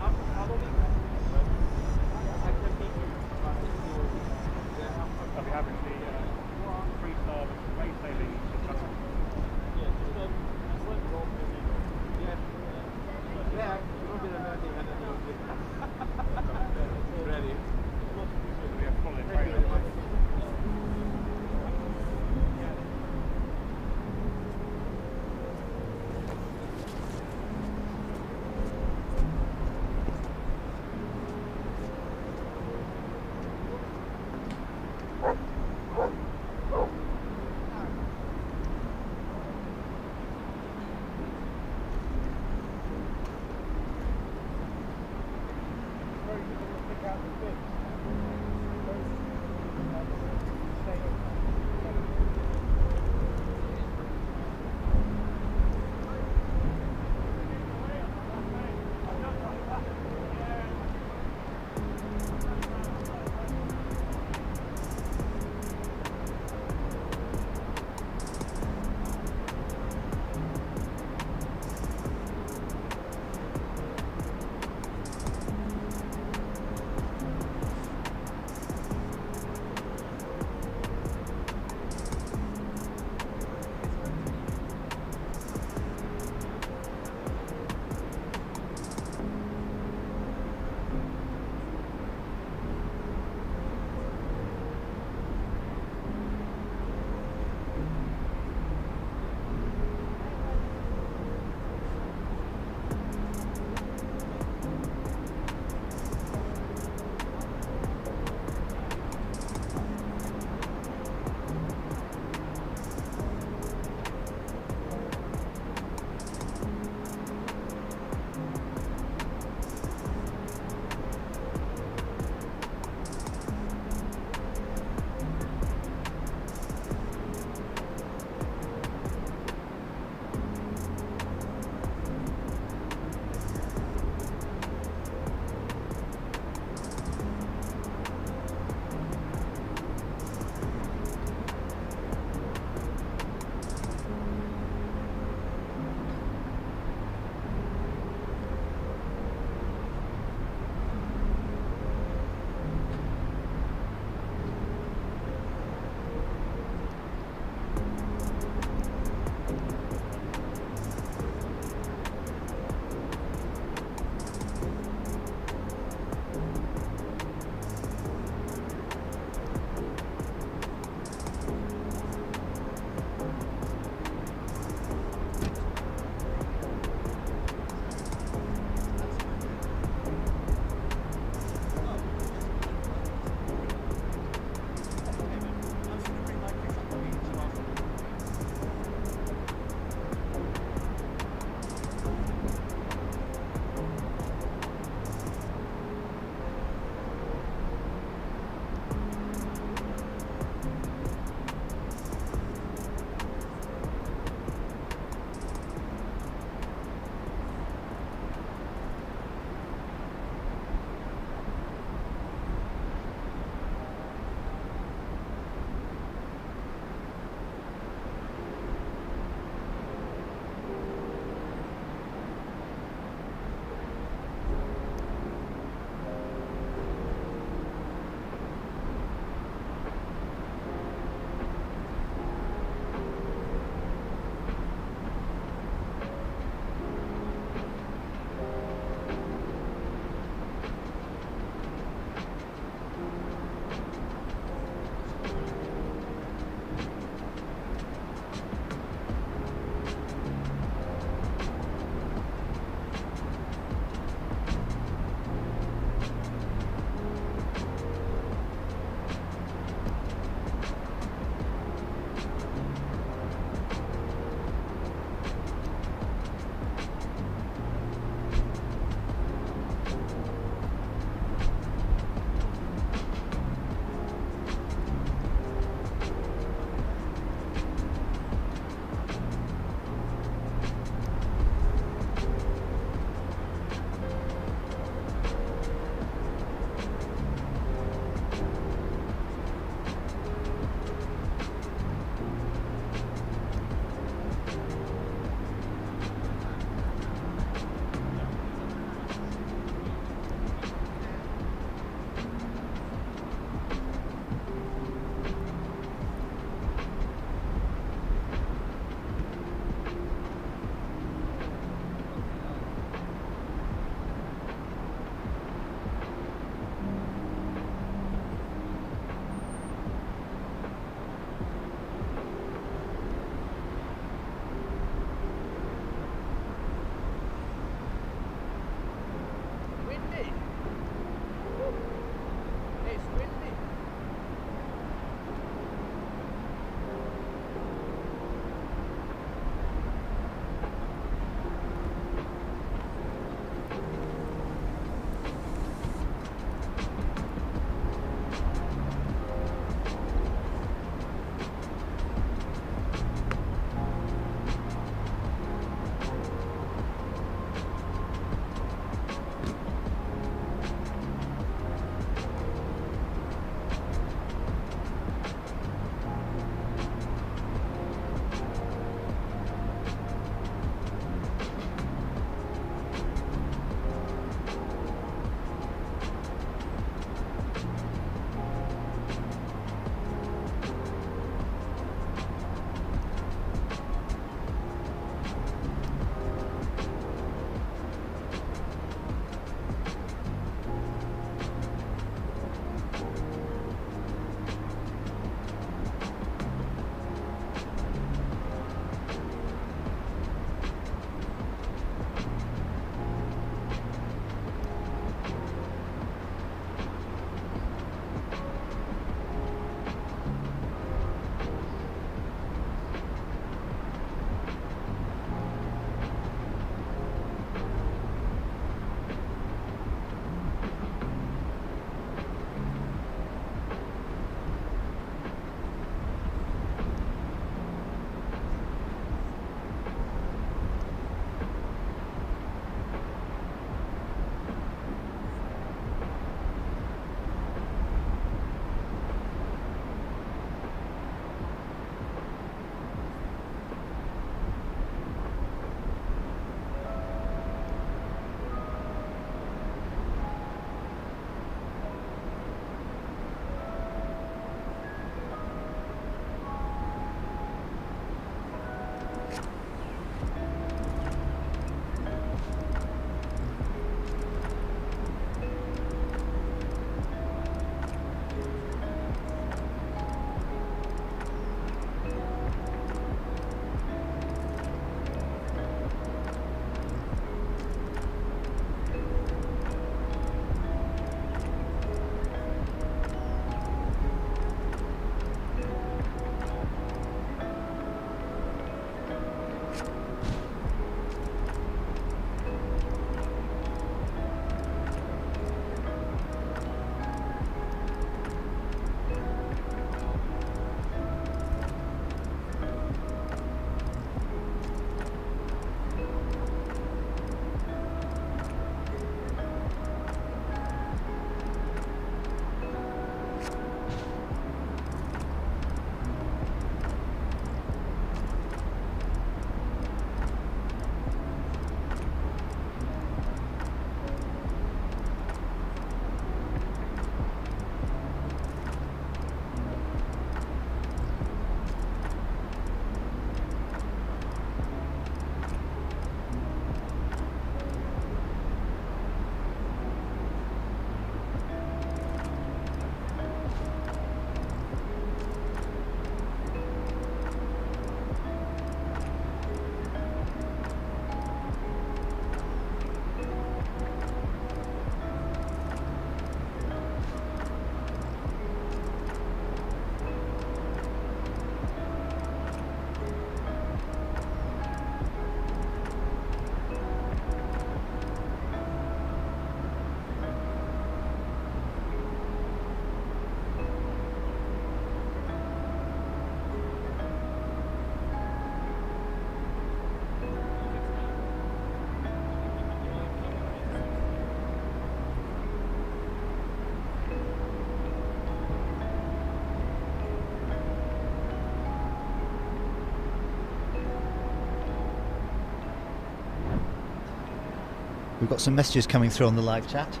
We've got some messages coming through on the live chat.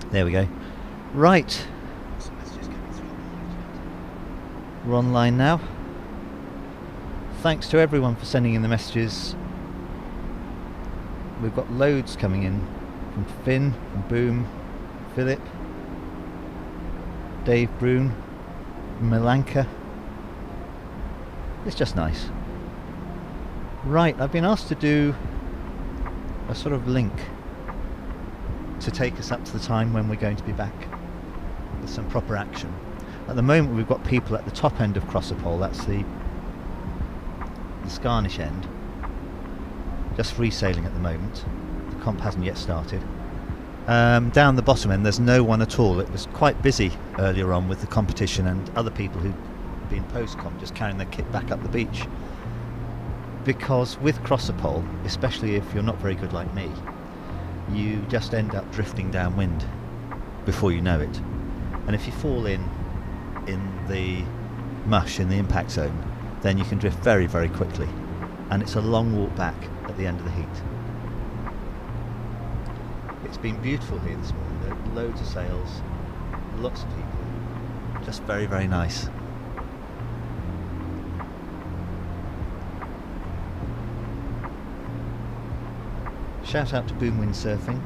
There we go. Right. We're online now. Thanks to everyone for sending in the messages. We've got loads coming in from Finn, from Boom, Philip, Dave Brune, Milanka. It's just nice. Right, I've been asked to do a sort of link to take us up to the time when we're going to be back with some proper action. At the moment we've got people at the top end of Crosser Pole, that's the Scarnish end, just free sailing at the moment. The comp hasn't yet started. Down the bottom end there's no one at all. It was quite busy earlier on with the competition and other people who'd been post-comp just carrying their kit back up the beach. Because with Crosser Pole, especially if you're not very good like me, you just end up drifting downwind before you know it. And if you fall in the mush, in the impact zone, then you can drift very, very quickly. And it's a long walk back at the end of the heat. It's been beautiful here this morning. There are loads of sails, lots of people. Just very, very nice. Shout out to Boom Windsurfing,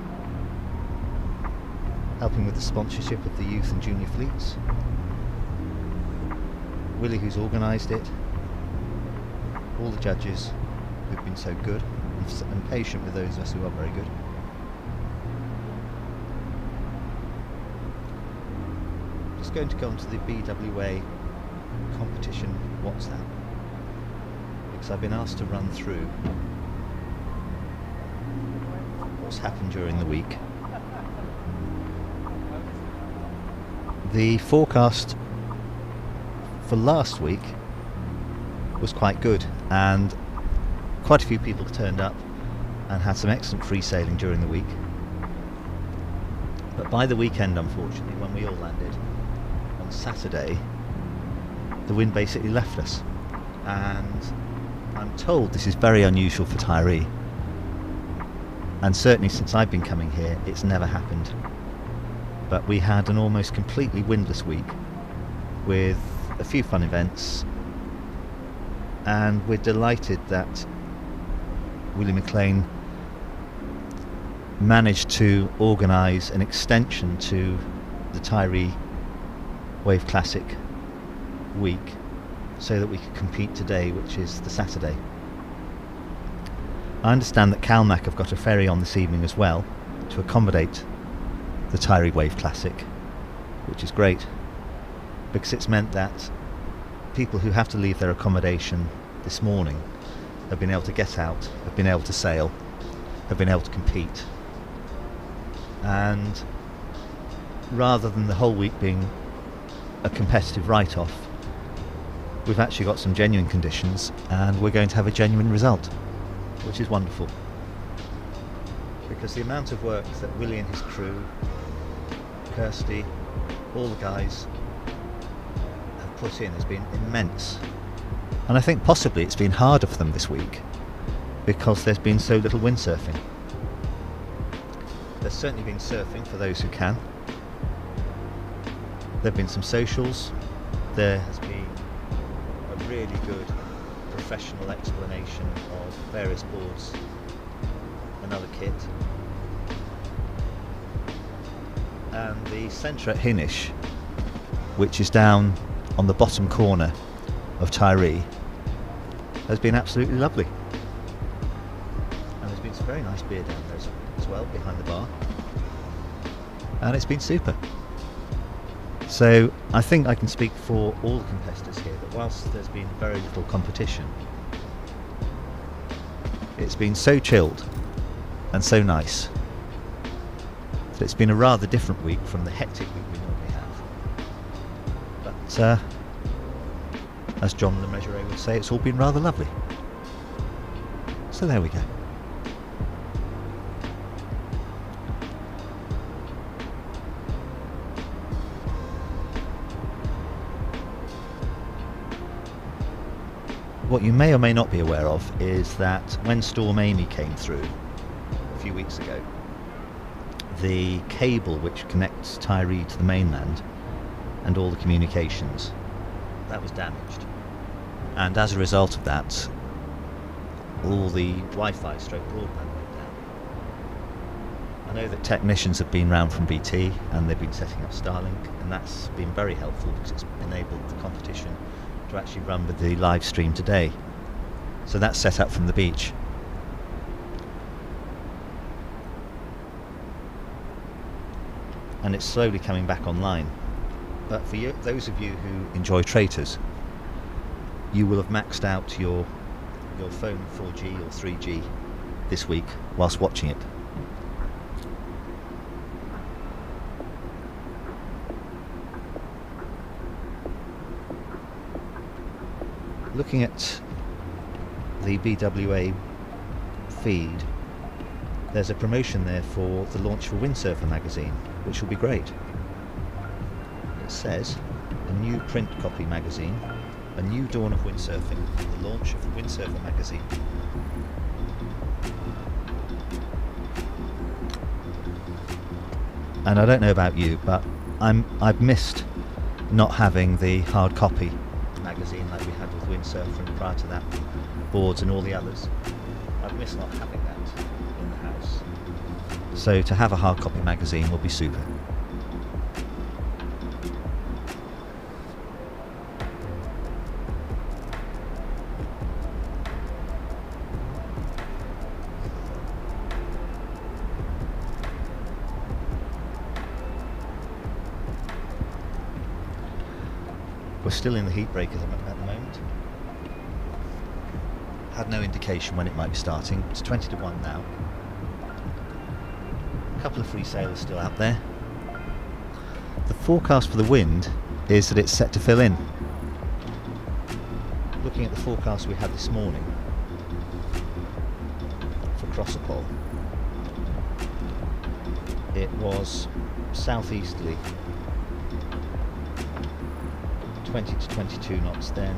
helping with the sponsorship of the youth and junior fleets. Willie, who's organised it. All the judges who've been so good and patient with those of us who are very good. Just going to go onto the BWA competition WhatsApp because I've been asked to run through what's happened during the week. The forecast for last week was quite good and quite a few people turned up and had some excellent free sailing during the week. But by the weekend, unfortunately, when we all landed on Saturday, the wind basically left us. And I'm told this is very unusual for Tyrie. And certainly since I've been coming here, it's never happened. But we had an almost completely windless week with a few fun events, and we're delighted that Willie McLean managed to organise an extension to the Tiree Wave Classic week so that we could compete today, which is the Saturday. I understand that Calmac have got a ferry on this evening as well to accommodate the Tiree Wave Classic, which is great because it's meant that people who have to leave their accommodation this morning have been able to get out, have been able to sail, have been able to compete, and rather than the whole week being a competitive write-off, we've actually got some genuine conditions and we're going to have a genuine result, which is wonderful, because the amount of work that Willie and his crew, Kirsty, all the guys have put in has been immense. And I think possibly it's been harder for them this week because there's been so little windsurfing. There's certainly been surfing for those who can. There have been some socials. There has been a really good professional explanation of various boards and other kit. And the centre at Hinish, which is down on the bottom corner of Tyrie, has been absolutely lovely. And there's been some very nice beer down there as well, behind the bar. And it's been super. So I think I can speak for all the competitors here that whilst there's been very little competition, it's been so chilled and so nice that it's been a rather different week from the hectic week we normally have. But as John Le Mesurier would say, it's all been rather lovely. So there we go. What you may or may not be aware of is that when Storm Amy came through a few weeks ago, the cable which connects Tyrie to the mainland and all the communications, that was damaged. And as a result of that, all the Wi-Fi stroke broadband went down. I know that technicians have been round from BT and they've been setting up Starlink, and that's been very helpful because it's enabled the competition to actually run with the live stream today. So that's set up from the beach. And it's slowly coming back online. But for you, those of you who enjoy traitors, you will have maxed out your phone 4G or 3G this week whilst watching it. Looking at the BWA feed, there's a promotion there for the launch of Windsurfer magazine, which will be great. It says, a new print copy magazine, a new dawn of windsurfing, the launch of the Windsurfer magazine. And I don't know about you, but I've missed not having the hard copy magazine like we had with Windsurfer, and prior to that Boards and all the others. I've missed not having that in the house. So to have a hard copy magazine will be super. We're still in the heat break at the moment. Had no indication when it might be starting. It's 20 to 1 now. A couple of free sailers still out there. The forecast for the wind is that it's set to fill in. Looking at the forecast we had this morning for Crossapole, it was southeasterly 20 to 22 knots, then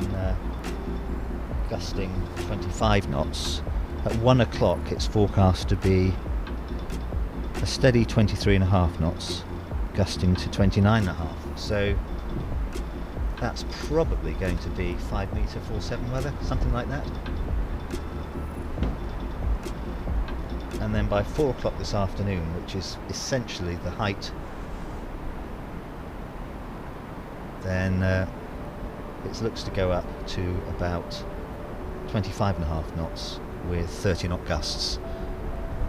gusting 25 knots. At 1 o'clock it's forecast to be a steady 23.5 knots, gusting to 29.5. So that's probably going to be 5 metre 4/7 weather, something like that. And then by 4 o'clock this afternoon, which is essentially the height, then it looks to go up to about 25.5 knots with 30 knot gusts.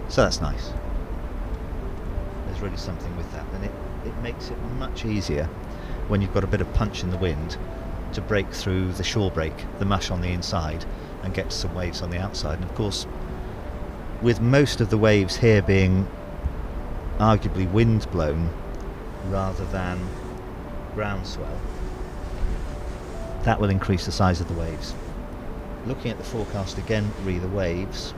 So that's nice. There's really something with that, and it makes it much easier when you've got a bit of punch in the wind to break through the shore break, the mush on the inside, and get some waves on the outside. And of course, with most of the waves here being arguably wind blown rather than groundswell, that will increase the size of the waves. Looking at the forecast again, re the waves,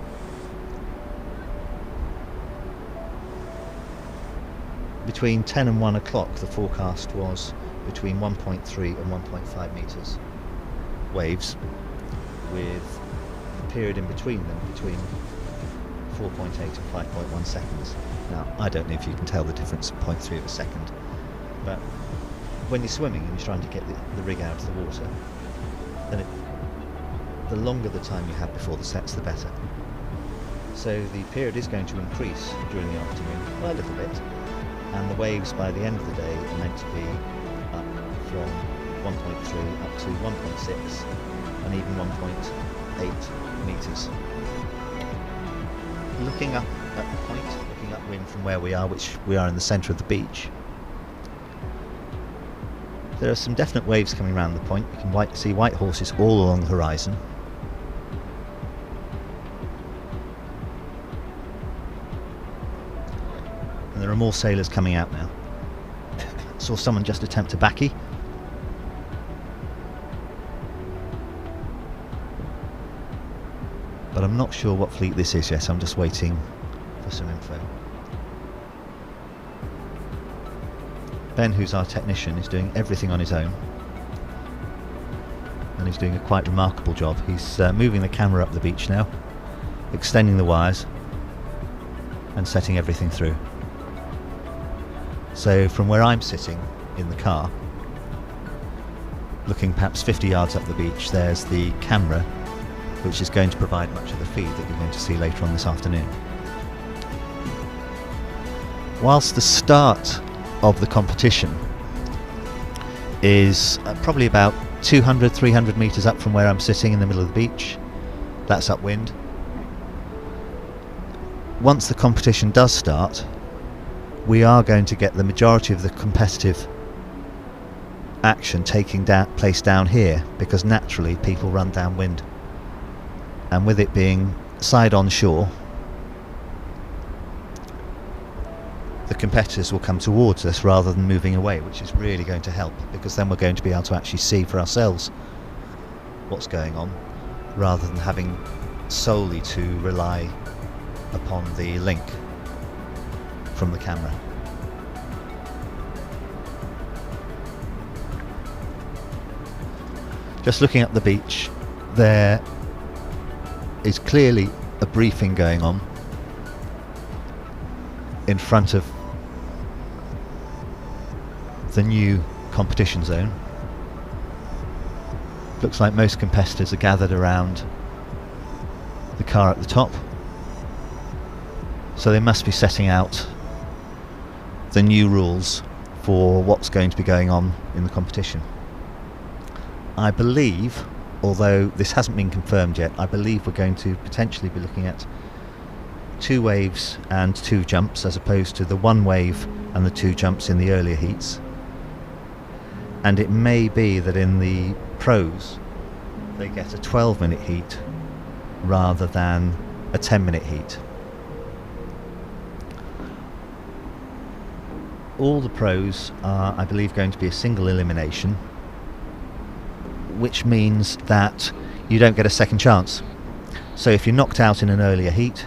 between 10 and 1 o'clock the forecast was between 1.3 and 1.5 metres waves, with a period in between them between 4.8 and 5.1 seconds. Now, I don't know if you can tell the difference of 0.3 of a second, but when you're swimming and you're trying to get the rig out of the water, then the longer the time you have before the sets, the better. So the period is going to increase during the afternoon by a little bit, and the waves by the end of the day are meant to be up from 1.3 up to 1.6 and even 1.8 metres. Looking up at the point, looking upwind from where we are, which we are in the centre of the beach, there are some definite waves coming around the point. You can see white horses all along the horizon. And there are more sailors coming out now. Saw someone just attempt a backie. But I'm not sure what fleet this is yet. I'm just waiting for some info. Ben, who's our technician, is doing everything on his own. and he's doing a quite remarkable job. He's moving the camera up the beach now, extending the wires and setting everything through. So from where I'm sitting in the car, looking perhaps 50 yards up the beach, there's the camera, which is going to provide much of the feed that you're going to see later on this afternoon. Whilst the start of the competition is probably about 200-300 metres up from where I'm sitting in the middle of the beach, that's upwind. Once the competition does start, we are going to get the majority of the competitive action taking place down here, because naturally people run downwind, and with it being side on shore, the competitors will come towards us rather than moving away, which is really going to help, because then we're going to be able to actually see for ourselves what's going on, rather than having solely to rely upon the link from the camera. Just looking at the beach, there is clearly a briefing going on in front of the new competition zone. Looks like most competitors are gathered around the car at the top, so they must be setting out the new rules for what's going to be going on in the competition. I believe, although this hasn't been confirmed yet, I believe we're going to potentially be looking at 2 waves and 2 jumps, as opposed to the 1 wave and the 2 jumps in the earlier heats. And it may be that in the pros they get a 12-minute heat rather than a 10-minute heat. All the pros are, I believe, going to be a single elimination, which means that you don't get a second chance. So if you're knocked out in an earlier heat,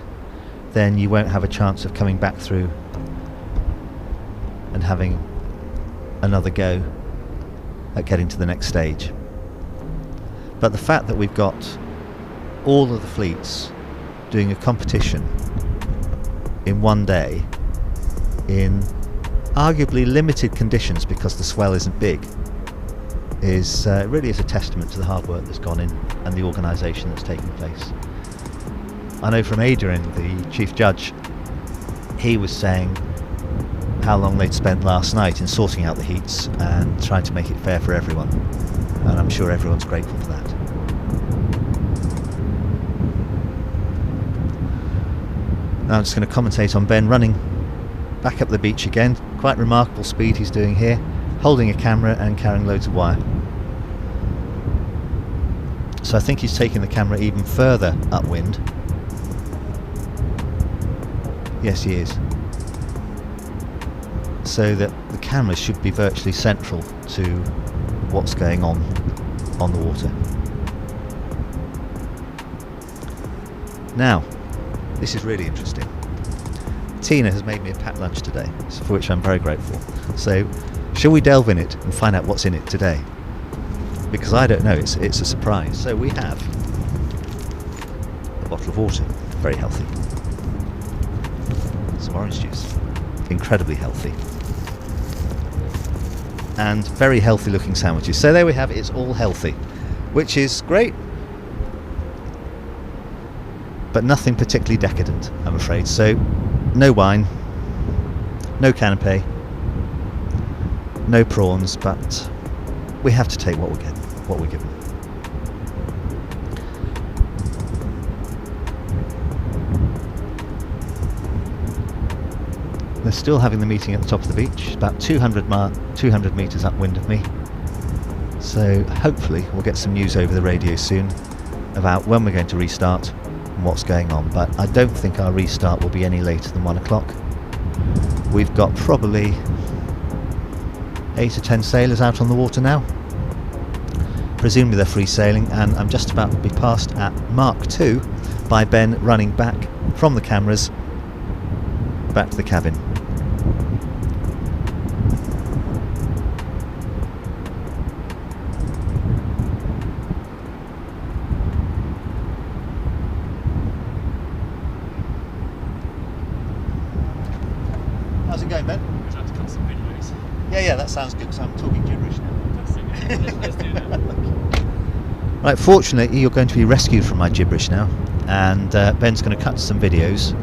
then you won't have a chance of coming back through and having another go at getting to the next stage. But the fact that we've got all of the fleets doing a competition in one day in arguably limited conditions, because the swell isn't big, is really is a testament to the hard work that's gone in and the organisation that's taken place. I know from Adrian, the chief judge, he was saying how long they'd spent last night in sorting out the heats and trying to make it fair for everyone, and I'm sure everyone's grateful for that. Now I'm just going to commentate on Ben running back up the beach again. Quite remarkable speed he's doing here, holding a camera and carrying loads of wire. So I think he's taking the camera even further upwind. Yes, he is. So that the camera should be virtually central to what's going on the water. Now, this is really interesting. Tina has made me a packed lunch today, for which I'm very grateful. So, shall we delve in it and find out what's in it today? Because I don't know, it's a surprise. So we have a bottle of water, very healthy. Some orange juice, incredibly healthy. And very healthy looking sandwiches. So there we have it, it's all healthy, which is great. But nothing particularly decadent, I'm afraid. So no wine, no canapé, no prawns, but we have to take what we get, what we're given. They're still having the meeting at the top of the beach, about 200 metres upwind of me. So hopefully we'll get some news over the radio soon about when we're going to restart and what's going on. But I don't think our restart will be any later than 1 o'clock. We've got probably 8 or 10 sailors out on the water now. Presumably they're free sailing, and I'm just about to be passed at Mark 2 by Ben running back from the cameras back to the cabin. going, Ben? We're trying to cut some videos. Yeah, that sounds good, because I'm talking gibberish now. Let's do that. Right, fortunately you're going to be rescued from my gibberish now, and Ben's going to cut some videos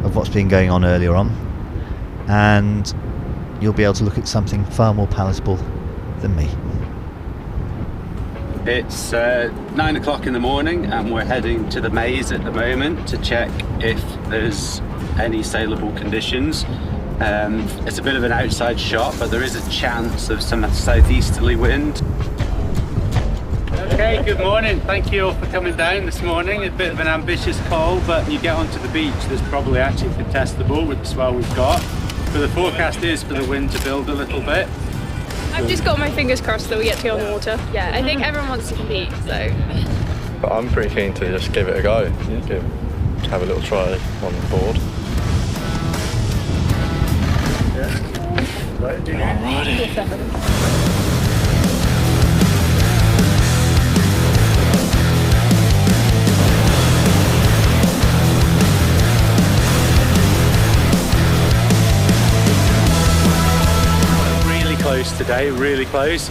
of what's been going on earlier on, and you'll be able to look at something far more palatable than me. It's 9 o'clock in the morning and we're heading to the maze at the moment to check if there's any saleable conditions. It's a bit of an outside shot, but there is a chance of some southeasterly wind. Okay, good morning. Thank you all for coming down this morning. A bit of an ambitious call, but you get onto the beach, there's probably actually contestable with the swell we've got. But the forecast is for the wind to build a little bit. I've just got my fingers crossed that we get to go on the water. Yeah, I think everyone wants to compete, so. But I'm pretty keen to just give it a go. Have a little try on the board. Yeah. Alrighty. Close today, really close.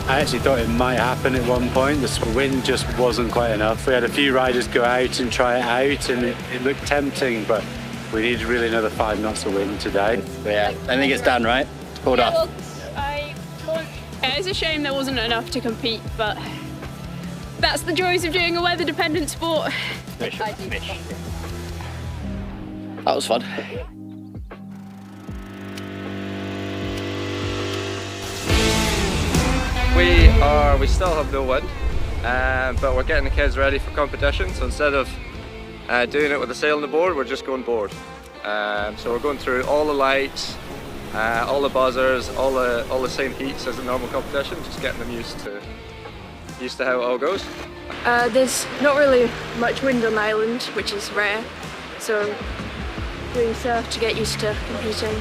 I actually thought it might happen at one point. The wind just wasn't quite enough. We had a few riders go out and try it out, and it looked tempting, but we needed really another 5 knots of wind today. But yeah, I think it's done, right? It's pulled off. Well, it's a shame there wasn't enough to compete, but that's the joys of doing a weather-dependent sport. That was fun. We still have no wind, but we're getting the kids ready for competition. So instead of doing it with a sail on the board, we're just going board. So we're going through all the lights, all the buzzers, all the same heats as a normal competition, just getting them used to how it all goes. There's not really much wind on the island, which is rare, so doing surf to get used to competing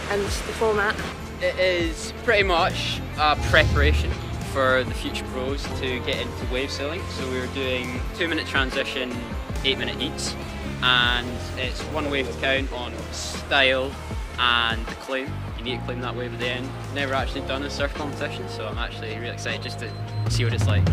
and the format. It is pretty much a preparation for the future pros to get into wave sailing. So we were doing 2-minute transition, 8-minute heats, and it's one wave to count on style and the claim. You need to claim that wave at the end. Never actually done a surf competition, so I'm actually really excited just to see what it's like.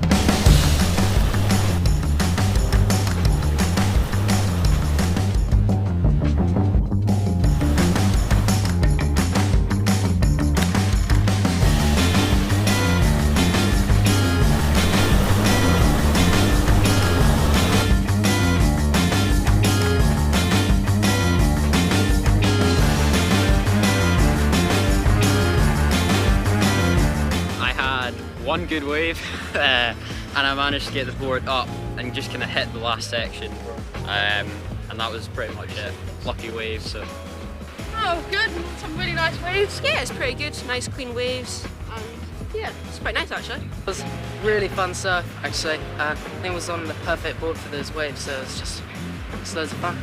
One good wave and I managed to get the board up and just kind of hit the last section, and that was pretty much it. Lucky wave. So. Oh, good. Some really nice waves. Yeah, it's pretty good. Nice clean waves. Yeah, it's quite nice actually. It was really fun surf actually. I think it was on the perfect board for those waves, so it's just loads of fun.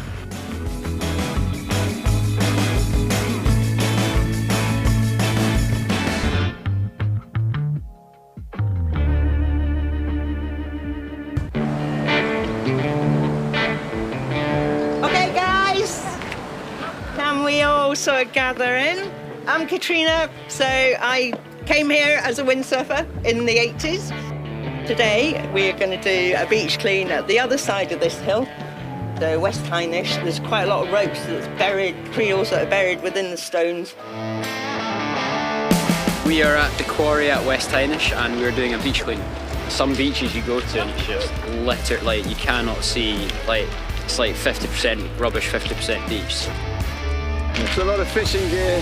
Sort of gathering. I'm Katrina, so I came here as a windsurfer in the 80s. Today we're going to do a beach clean at the other side of this hill, the West Tynish. There's quite a lot of ropes that's buried, creels that are buried within the stones. We are at the quarry at West Tynish and we're doing a beach clean. Some beaches you go to and it's just literally, you cannot see, it's like 50% rubbish, 50% beach. It's a lot of fishing gear,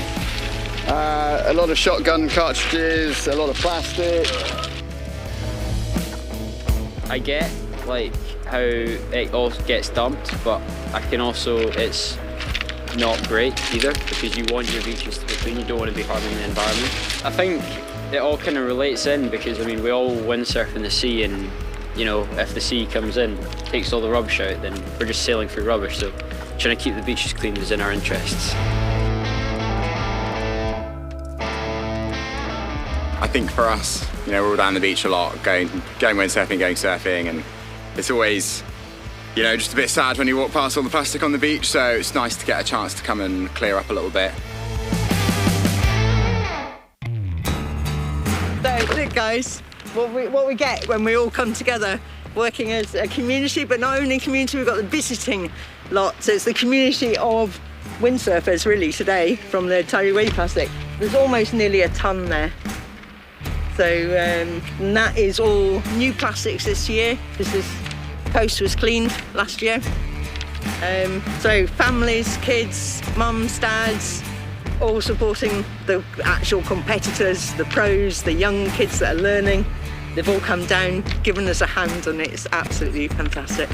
a lot of shotgun cartridges, a lot of plastic. I get how it all gets dumped, but I can also, it's not great either because you want your beaches to be clean, you don't want to be harming the environment. I think it all kind of relates in because I mean we all windsurf in the sea and you know if the sea comes in, takes all the rubbish out, then we're just sailing through rubbish. So trying to keep the beaches clean is in our interests. I think for us, you know, we're all down the beach a lot, going windsurfing, going surfing, and it's always, you know, just a bit sad when you walk past all the plastic on the beach, so it's nice to get a chance to come and clear up a little bit. it, guys. What we get when we all come together, working as a community, but not only community, we've got the visiting lot. So it's the community of windsurfers really today from the Tiree Wave Classic. There's almost nearly a ton there. So and that is all new plastics this year, because this coast was cleaned last year. So families, kids, mums, dads, all supporting the actual competitors, the pros, the young kids that are learning. They've all come down, given us a hand, and it's absolutely fantastic.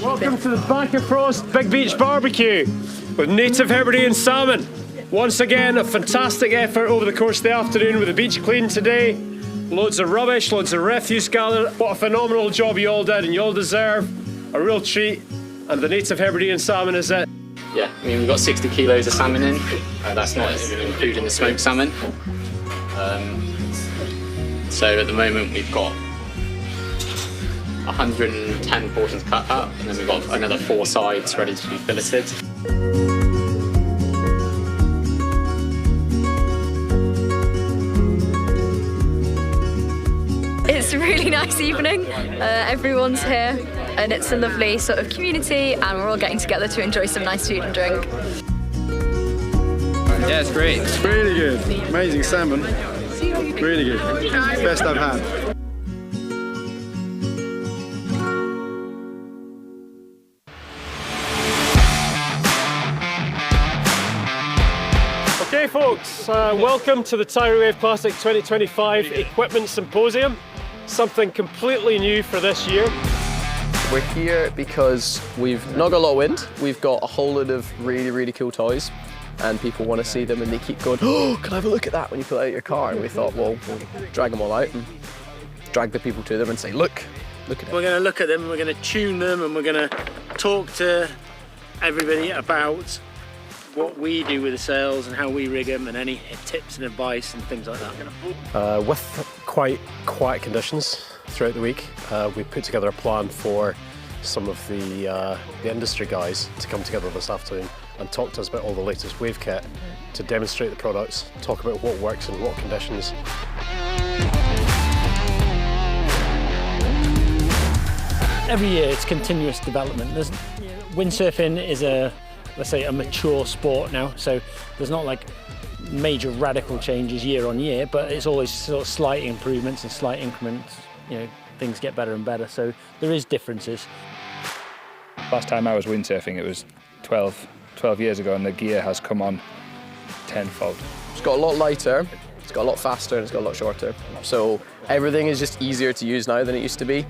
Welcome to the Back Across Big Beach Barbecue with native Hebridean salmon. Once again, a fantastic effort over the course of the afternoon with the beach clean today. Loads of rubbish, loads of refuse gathered. What a phenomenal job you all did, and you all deserve a real treat. And the native Hebridean salmon is it. Yeah, I mean, we've got 60 kilos of salmon in. That's not including the smoked salmon. So at the moment we've got 110 portions cut up, and then we've got another 4 sides ready to be filleted. It's a really nice evening. Everyone's here and it's a lovely sort of community, and we're all getting together to enjoy some nice food and drink. Yeah, it's great. Really good. Amazing salmon. Really good. Best I've had. Okay folks, welcome to the Tiree Wave Classic 2025 Equipment Symposium. Something completely new for this year. We're here because we've not got a lot of wind, we've got a whole lot of really cool toys, and people want to see them and they keep going, oh, can I have a look at that when you pull it out of your car? And we thought, well, we'll drag them all out and drag the people to them and say, look at it. We're going to look at them, we're going to tune them, and we're going to talk to everybody about what we do with the sails and how we rig them, and any tips and advice and things like that. With quite quiet conditions throughout the week, we put together a plan for some of the industry guys to come together this afternoon and talk to us about all the latest wave kit, to demonstrate the products, talk about what works in what conditions. Every year it's continuous development. Windsurfing is let's say a mature sport now, so there's not like major radical changes year on year, but it's always sort of slight improvements and slight increments. You know, things get better and better, so there is differences. Last time I was windsurfing, it was 12 years ago, and the gear has come on tenfold. It's got a lot lighter, it's got a lot faster, and it's got a lot shorter. So everything is just easier to use now than it used to be.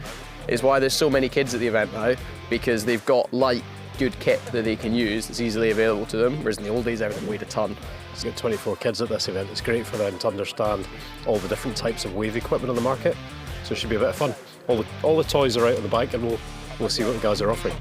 It's why there's so many kids at the event now, because they've got light, good kit that they can use that's easily available to them, whereas in the old days everything weighed a ton. There's got 24 kids at this event. It's great for them to understand all the different types of wave equipment on the market, so it should be a bit of fun. All the toys are out on the bike, and we'll see what the guys are offering.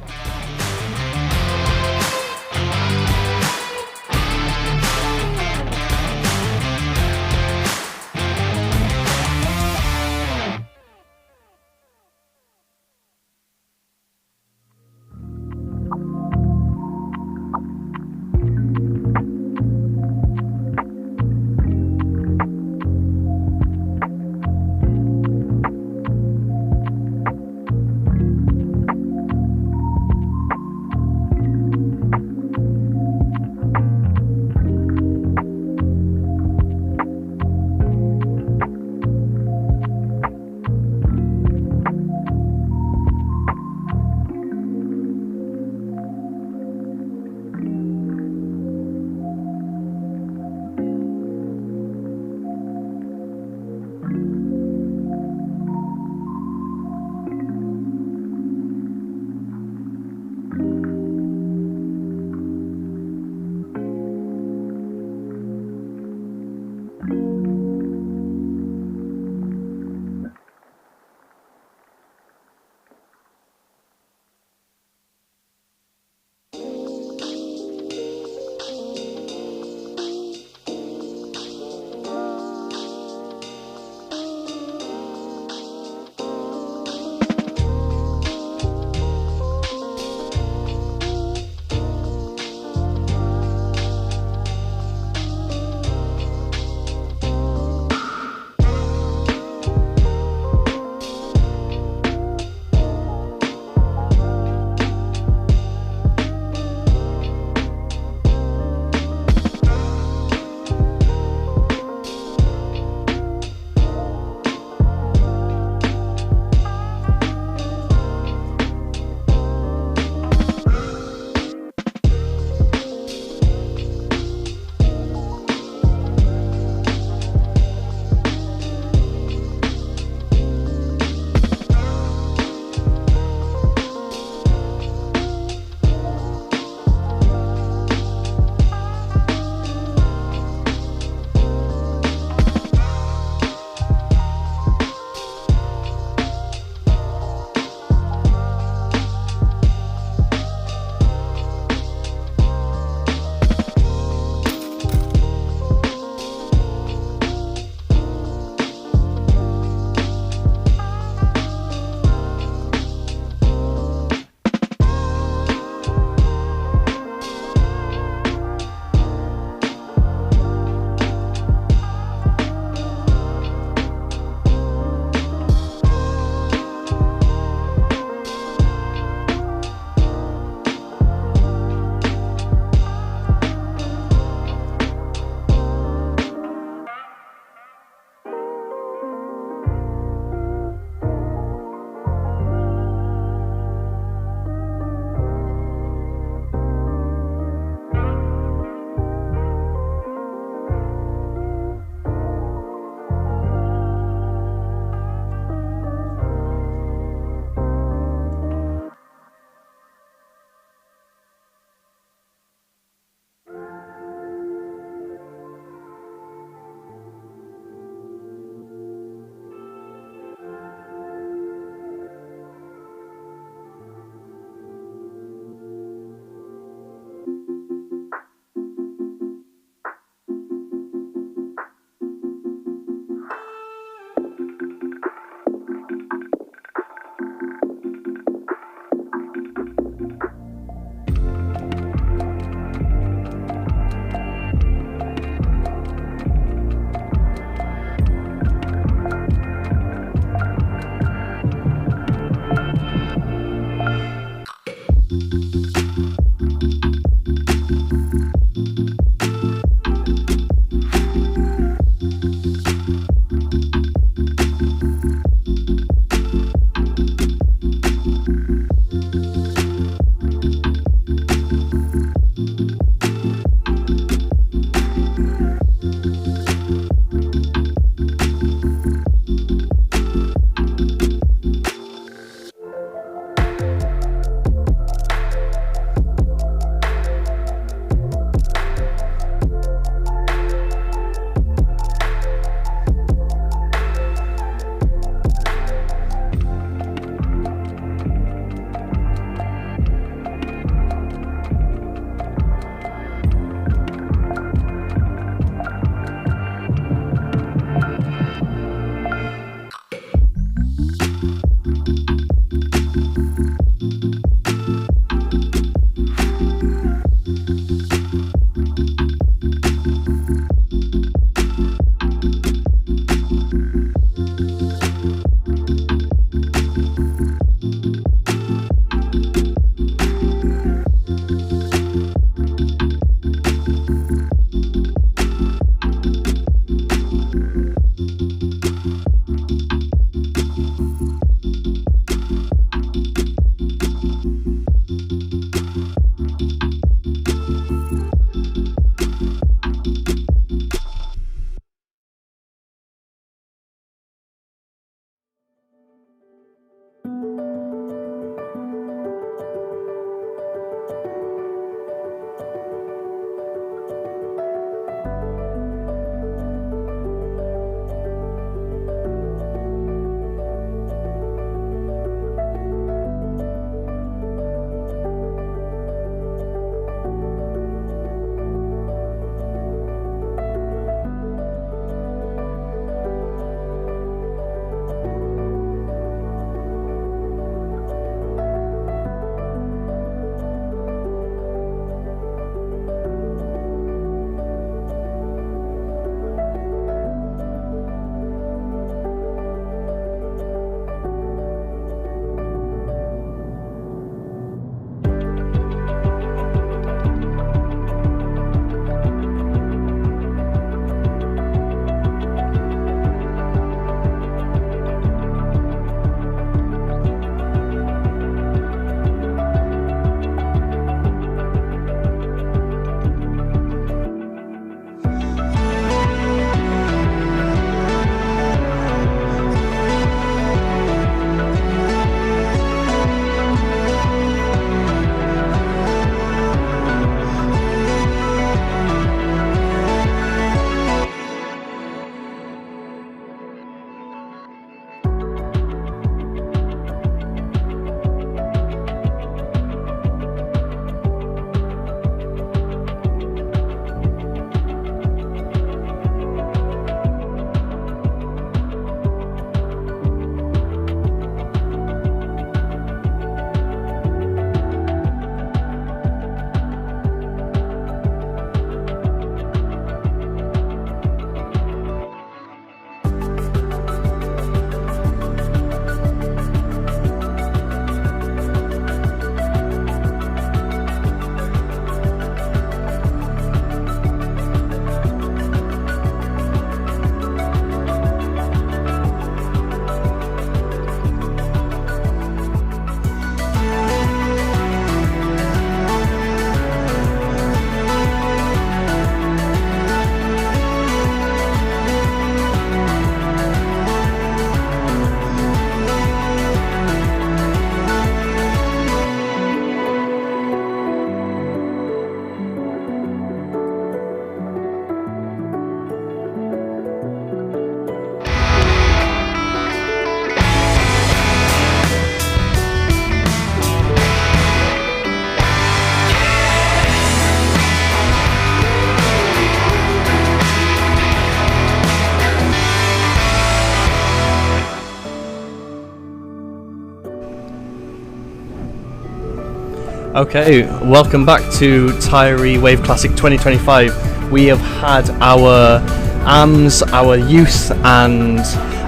Okay, welcome back to Tiree Wave Classic 2025. We have had our AMs, our youth and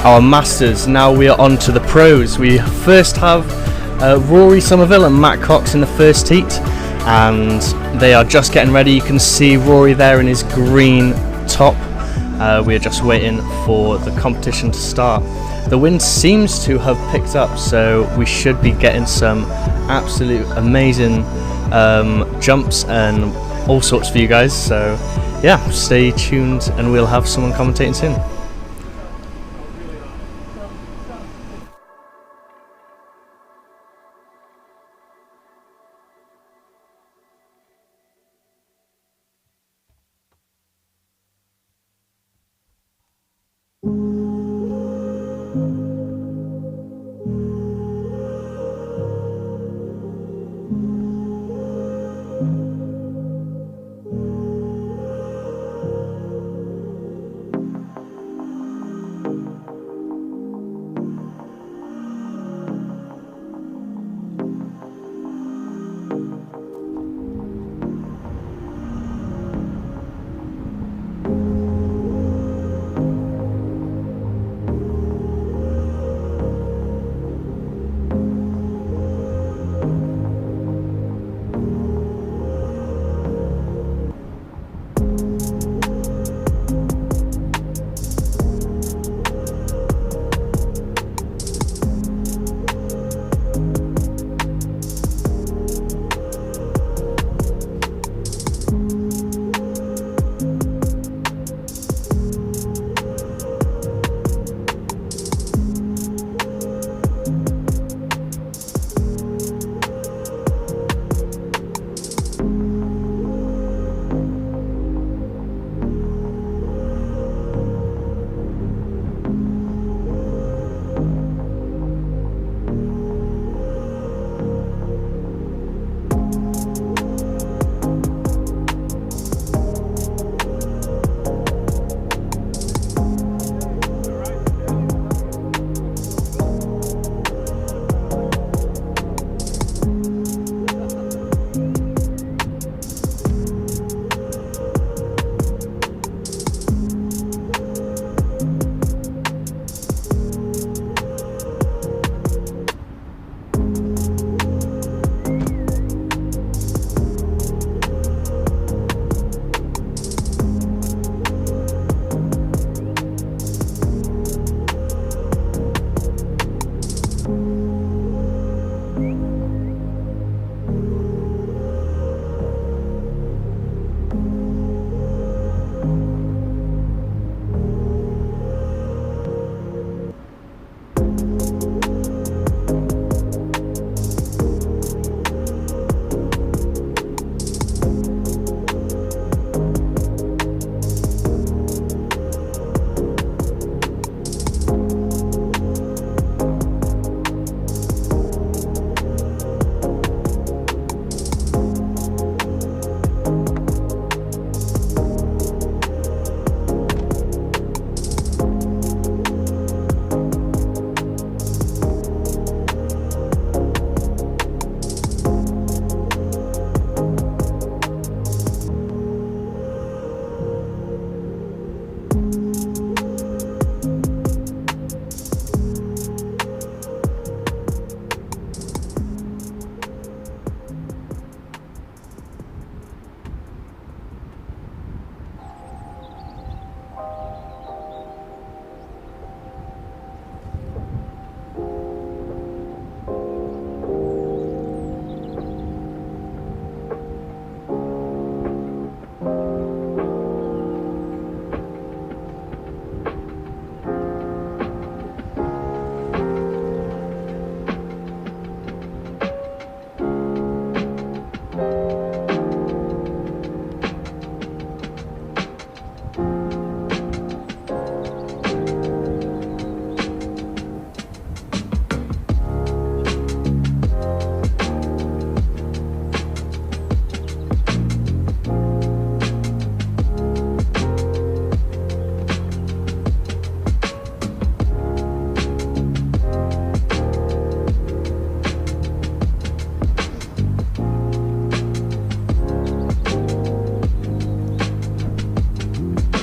our masters. Now we are on to the pros. We first have Rory Somerville and Matt Cox in the first heat, and they are just getting ready. You can see Rory there in his green top. We are just waiting for the competition to start. The wind seems to have picked up, so we should be getting some absolute amazing jumps and all sorts for you guys. So yeah, stay tuned and we'll have someone commentating soon.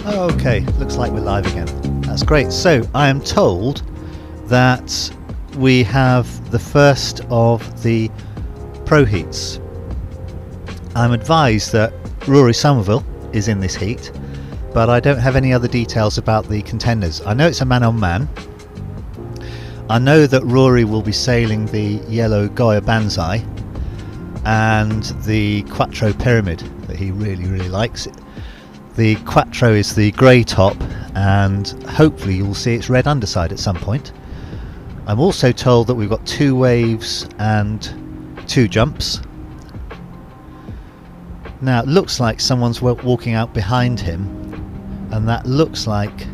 Okay, looks like we're live again. That's great. So I am told that we have the first of the pro heats. I'm advised that Rory Somerville is in this heat, but I don't have any other details about the contenders. I know it's a man-on-man. I know that Rory will be sailing the yellow Goya Banzai and the Quattro Pyramid that he really likes. The Quattro is the grey top, and hopefully you'll see its red underside at some point. I'm also told that we've got 2 waves and 2 jumps. Now it looks like someone's walking out behind him, and that looks like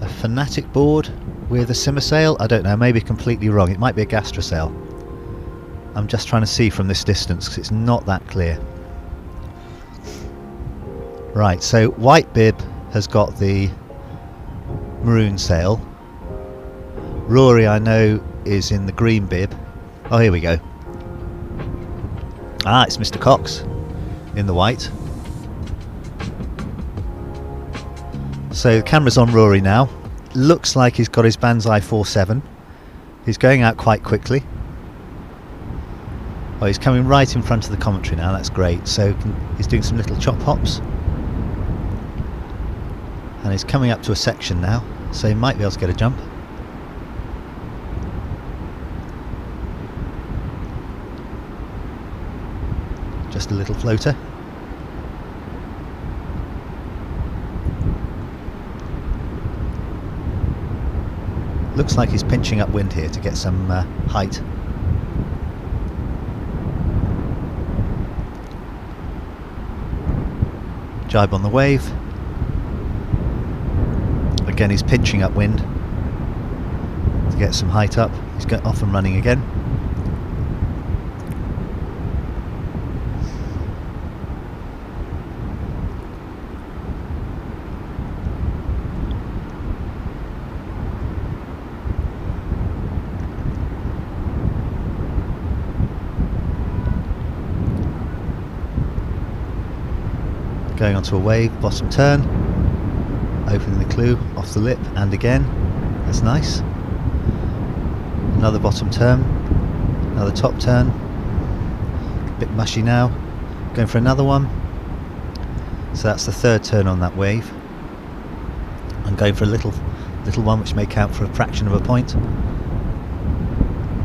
a Fanatic board with a simmer sail. I don't know, maybe completely wrong. It might be a Gastra sail. I'm just trying to see from this distance because it's not that clear. Right, so white bib has got the maroon sail. Rory, I know, is in the green bib. Oh, here we go. Ah, it's Mr. Cox in the white. So the camera's on Rory now. Looks like he's got his Banzai 4.7. He's going out quite quickly. Oh, he's coming right in front of the commentary now. That's great. So he's doing some little chop hops. And he's coming up to a section now, so he might be able to get a jump. Just a little floater. Looks like he's pinching up wind here to get some height. Jibe on the wave. Again, he's pinching up wind to get some height up. He's got off and running again. Going onto a wave, bottom turn. Opening the clue off the lip and again. That's nice. Another bottom turn, another top turn. A bit mushy now. Going for another one. So that's the 3rd turn on that wave. I'm going for a little one which may count for a fraction of a point.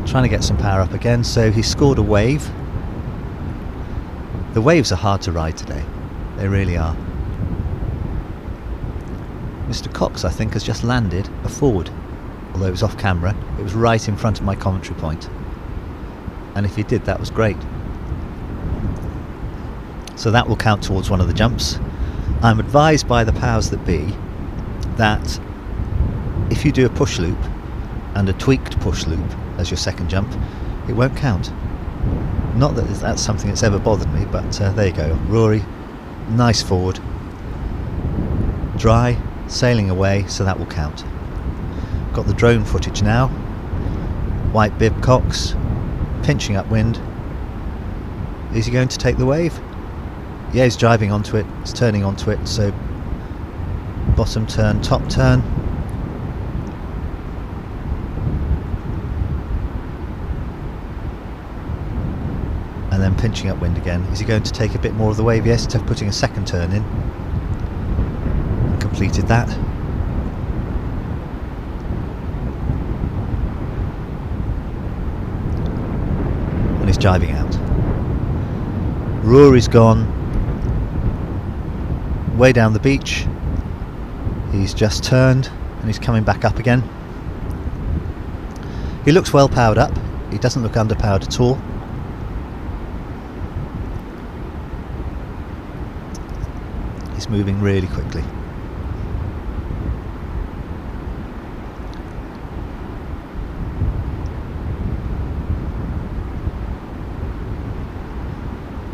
Trying to get some power up again. So he scored a wave. The waves are hard to ride today. They really are. Mr. Cox, I think, has just landed a forward, although it was off camera. It was right in front of my commentary point, and if he did, that was great. So that will count towards one of the jumps. I'm advised by the powers that be that if you do a push loop and a tweaked push loop as your second jump, it won't count. Not that that's something that's ever bothered me, but there you go. Rory, nice forward, dry, sailing away, so that will count. Got the drone footage now. White bib Cox, pinching up wind. Is he going to take the wave? Yeah, he's driving onto it, he's turning onto it, so bottom turn, top turn. And then pinching up wind again. Is he going to take a bit more of the wave? Yes, putting a second turn in. Completed that. And he's jibing out. Rory's gone way down the beach. He's just turned and he's coming back up again. He looks well powered up. He doesn't look underpowered at all. He's moving really quickly.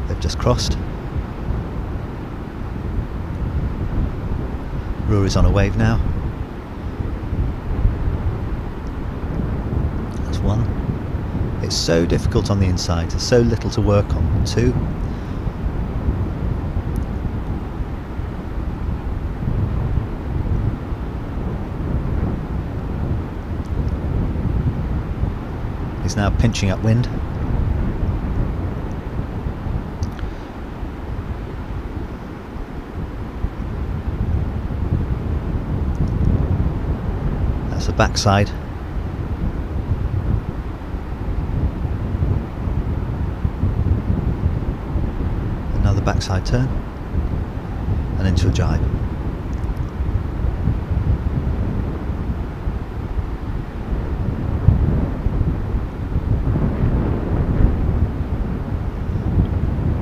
They've just crossed. Rory's on a wave now. That's one. It's so difficult on the inside. There's so little to work on. Two. Rory's now pinching upwind. That's the backside. Another backside turn and into a jibe.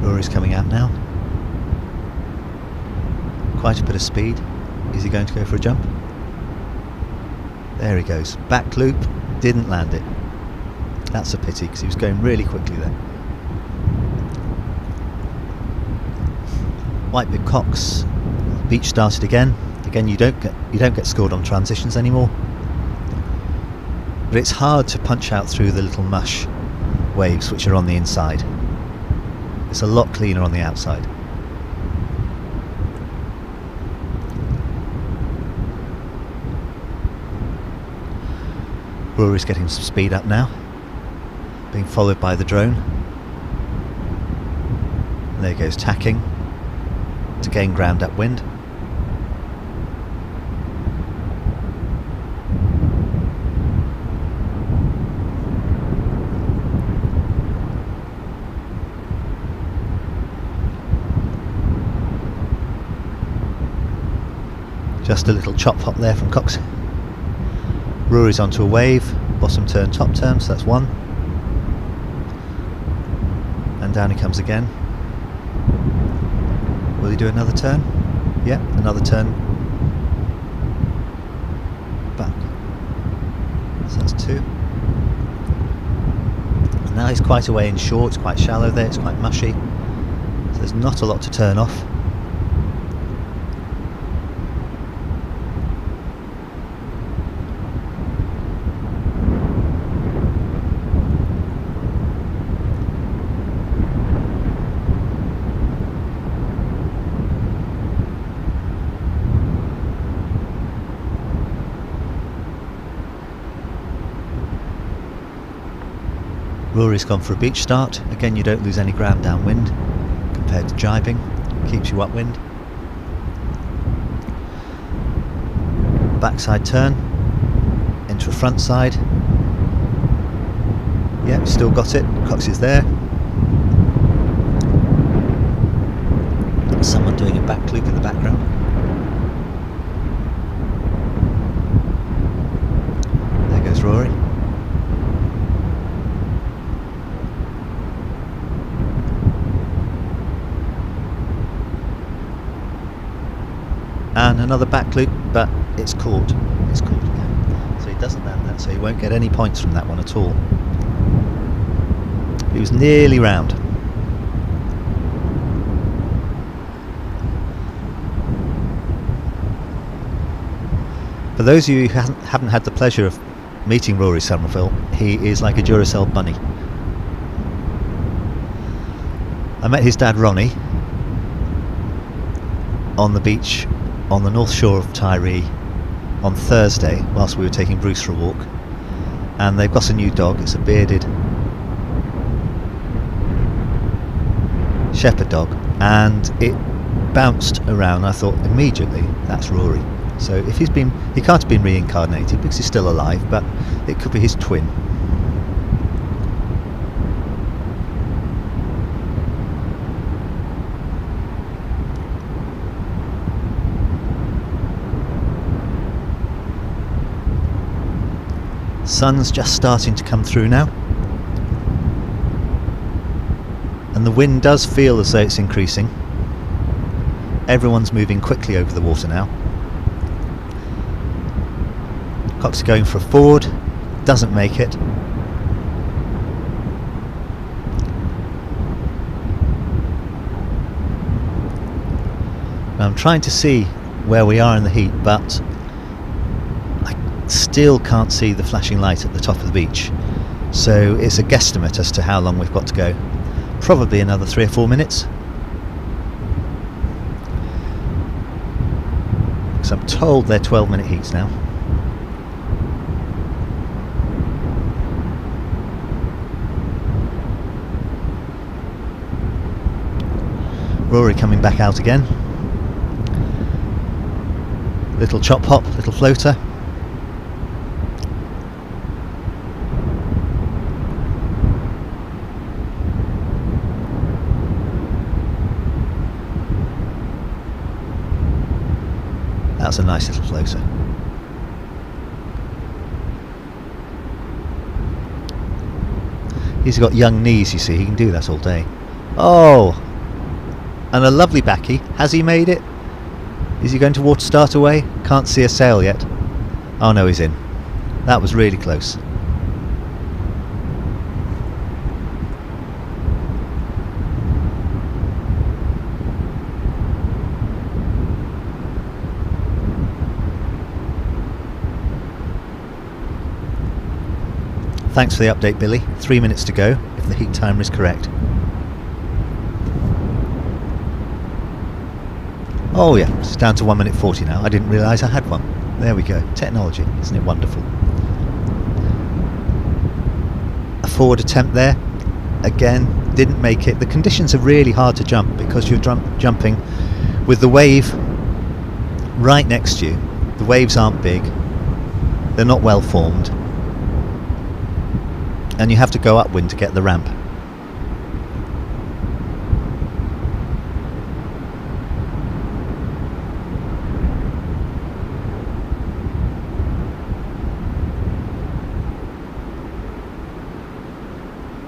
Rory's coming out now. Quite a bit of speed. Is he going to go for a jump? There he goes. Back loop, didn't land it. That's a pity because he was going really quickly there. White-bib Cox, beach started again. Again, you don't get scored on transitions anymore. But it's hard to punch out through the little mush waves which are on the inside. It's a lot cleaner on the outside. Rory's getting some speed up now, being followed by the drone. And there goes tacking to gain ground upwind. Just a little chop hop there from Cox. Rory's onto a wave, bottom turn, top turn, so that's one. And down he comes again. Will he do another turn? Yeah, another turn. Back. So that's two. And now he's quite away in shore, it's quite shallow there, it's quite mushy. So there's not a lot to turn off. Rory's gone for a beach start. Again, you don't lose any ground downwind compared to jibing. Keeps you upwind. Backside turn into a front side. Yep, still got it. Cox is there. Someone doing a back loop in the background. There goes Rory. And another back loop, but it's caught. It's caught again. So he doesn't land that, so he won't get any points from that one at all. He was nearly round. For those of you who haven't had the pleasure of meeting Rory Somerville, he is like a Duracell bunny. I met his dad Ronnie on the beach on the north shore of Tyrie on Thursday whilst we were taking Bruce for a walk, and they've got a new dog. It's a bearded shepherd dog, and it bounced around. I thought immediately that's Rory. So if he can't have been reincarnated because he's still alive, but it could be his twin. Sun's just starting to come through now, and the wind does feel as though it's increasing. Everyone's moving quickly over the water now. Cox going for a forward, doesn't make it. Now I'm trying to see where we are in the heat, but still can't see the flashing light at the top of the beach, so it's a guesstimate as to how long we've got to go. Probably another 3 or 4 minutes, because I'm told they're 12-minute heats now. Rory coming back out again. Little chop hop, little floater. That's a nice little floater. He's got young knees, you see, he can do that all day. Oh! And a lovely backie. Has he made it? Is he going to water start away? Can't see a sail yet. Oh no, he's in. That was really close. Thanks for the update, Billy. 3 minutes to go, if the heat timer is correct. Oh yeah, it's down to 1 minute 40 now. I didn't realise I had one. There we go. Technology, isn't it wonderful? A forward attempt there. Again, didn't make it. The conditions are really hard to jump because you're jumping with the wave right next to you. The waves aren't big. They're not well formed. And you have to go upwind to get the ramp.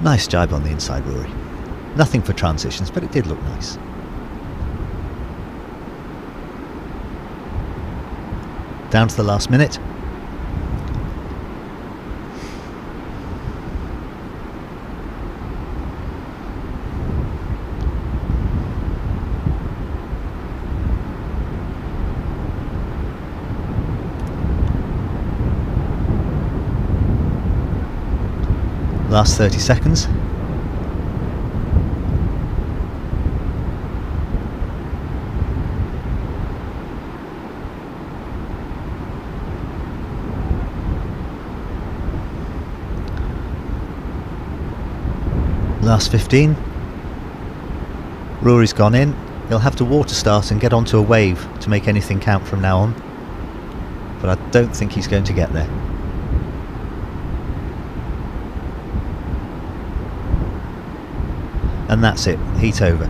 Nice jibe on the inside, Rory. Nothing for transitions, but it did look nice. Down to the last minute. Last 30 seconds. Last 15. Rory's gone in. He'll have to water start and get onto a wave to make anything count from now on. But I don't think he's going to get there. And that's it, heat over.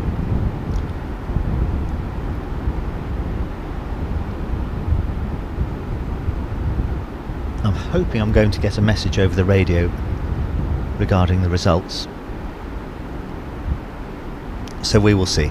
I'm hoping I'm going to get a message over the radio regarding the results. So we will see.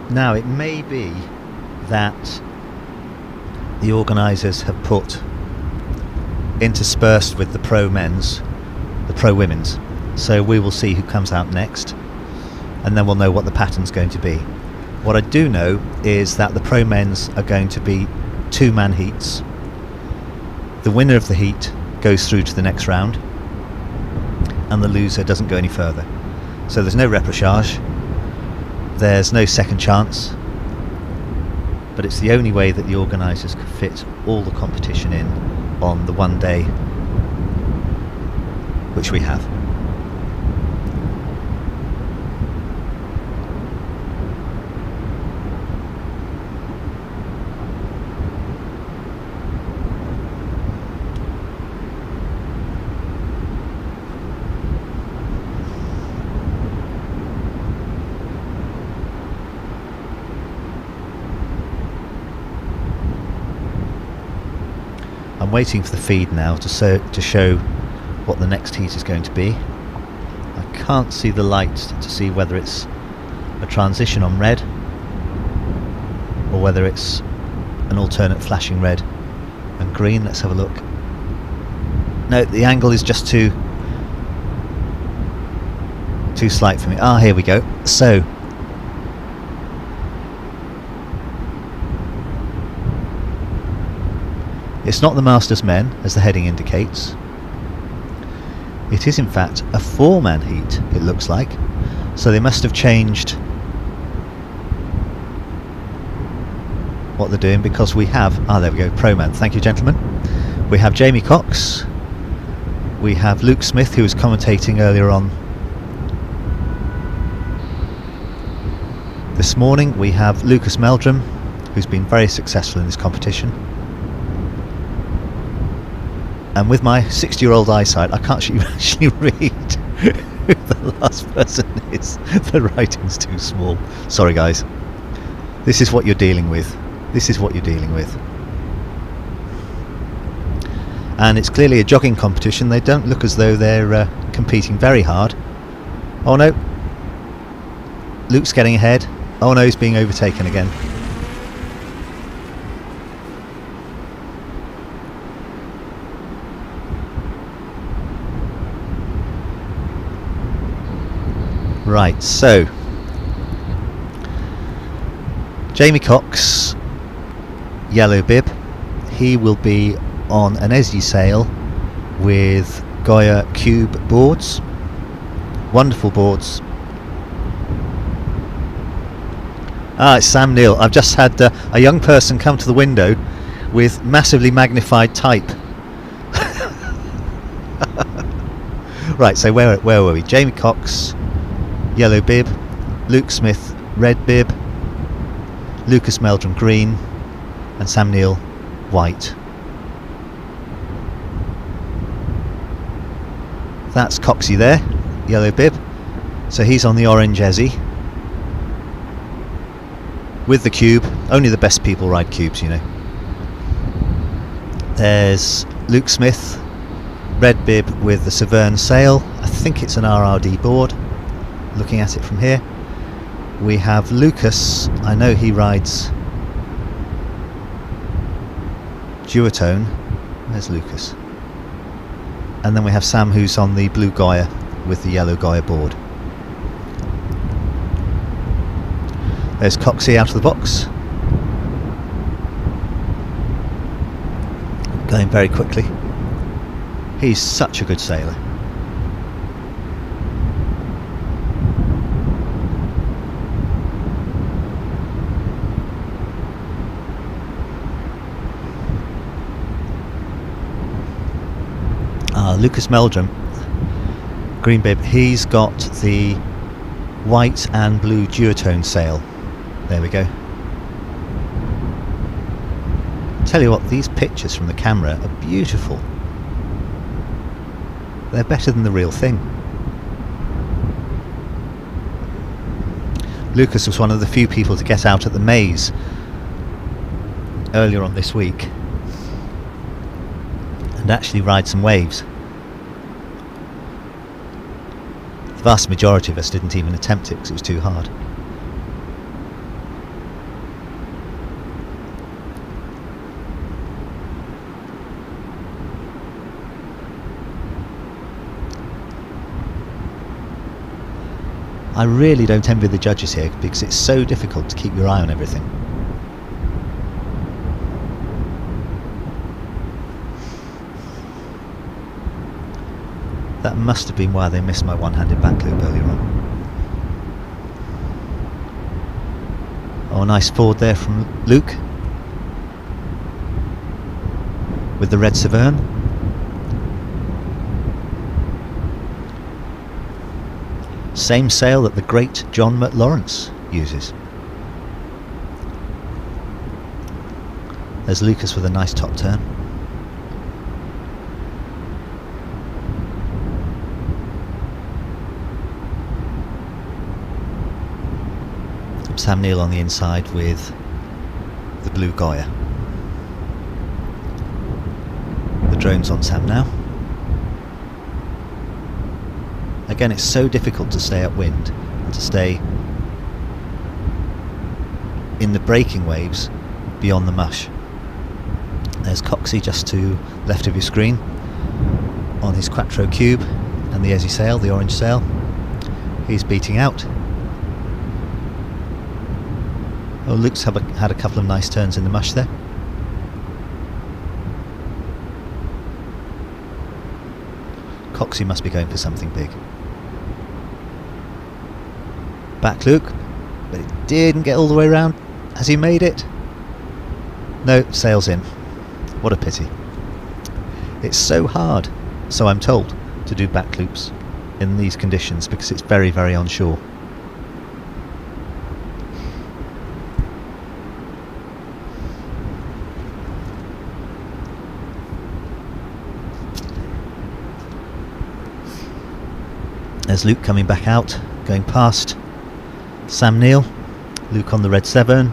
Now, it may be that the organisers have put interspersed with the pro men's, the pro women's. So we will see who comes out next, and then we'll know what the pattern's going to be. What I do know is that the pro men's are going to be two-man heats. The winner of the heat goes through to the next round, and the loser doesn't go any further. So there's no repechage. There's no second chance, but it's the only way that the organisers could fit all the competition in on the one day which we have. I'm waiting for the feed now to show what the next heat is going to be. I can't see the light to see whether it's a transition on red or whether it's an alternate flashing red and green. Let's have a look. No, the angle is just too slight for me. Ah, here we go. So it's not the Masters men, as the heading indicates. It is in fact a four-man heat, it looks like. So they must have changed what they're doing, because we have, there we go, Pro Man. Thank you, gentlemen. We have Jamie Cox, we have Luke Smith, who was commentating earlier on this morning. We have Lucas Meldrum, who's been very successful in this competition. And with my 60-year-old eyesight, I can't actually read who the last person is. The writing's too small. Sorry, guys. This is what you're dealing with. This is what you're dealing with. And it's clearly a jogging competition. They don't look as though they're competing very hard. Oh no. Luke's getting ahead. Oh no, he's being overtaken again. Right, so Jamie Cox, yellow bib, he will be on an Essie sail with Goya Cube boards, wonderful boards. It's Sam Neill. I've just had a young person come to the window with massively magnified type. Right, so where were we? Jamie Cox, yellow bib, Luke Smith, red bib, Lucas Meldrum, green, and Sam Neill, white. That's Coxie there, yellow bib, so he's on the orange Essie with the cube. Only the best people ride cubes, you know. There's Luke Smith, red bib with the Severn sail. I think it's an RRD board, looking at it from here. We have Lucas, I know he rides duotone. Where's Lucas? And then we have Sam, who's on the blue Goya with the yellow Goya board. There's Coxie out of the box, going very quickly. He's such a good sailor. Lucas Meldrum, green bib, he's got the white and blue duotone sail. There we go. Tell you what, these pictures from the camera are beautiful. They're better than the real thing. Lucas was one of the few people to get out at the maze earlier on this week and actually ride some waves. The vast majority of us didn't even attempt it because it was too hard. I really don't envy the judges here because it's so difficult to keep your eye on everything. That must have been why they missed my one-handed back loop earlier on. Oh, nice forward there from Luke with the red Severn. Same sail that the great John McLawrence uses. There's Lucas with a nice top turn. Sam Neill on the inside with the blue Goya. The drone's on Sam now. Again, it's so difficult to stay upwind and to stay in the breaking waves beyond the mush. There's Coxie just to left of your screen on his Quattro Cube and the Essie sail, the orange sail. He's beating out. Oh, Luke's had a couple of nice turns in the mush there. Coxie must be going for something big. Back Luke, but it didn't get all the way around. Has he made it? No, sails in. What a pity. It's so hard, so I'm told, to do back loops in these conditions because it's very, very onshore. There's Luke coming back out, going past Sam Neill. Luke on the red 7.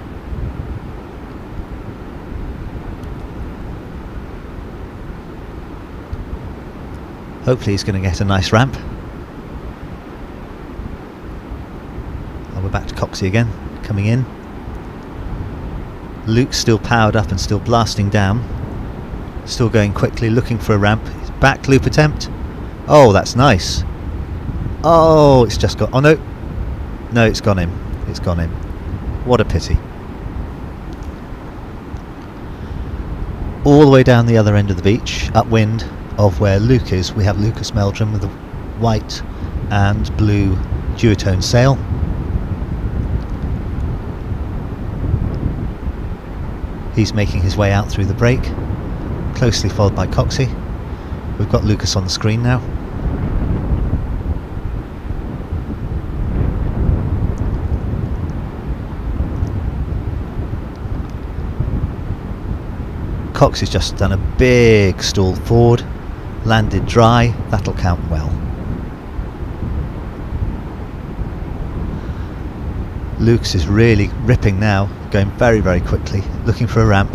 Hopefully he's going to get a nice ramp. And we're back to Coxey again, coming in. Luke's still powered up and still blasting down. Still going quickly, looking for a ramp. Back loop attempt. Oh, that's nice. Oh, it's just got... Oh, no. No, it's gone in. It's gone in. What a pity. All the way down the other end of the beach, upwind of where Luke is, we have Lucas Meldrum with a white and blue duotone sail. He's making his way out through the break, closely followed by Coxey. We've got Lucas on the screen now. Cox has just done a big stall forward, landed dry, that'll count well. Lucas is really ripping now, going very, very quickly, looking for a ramp.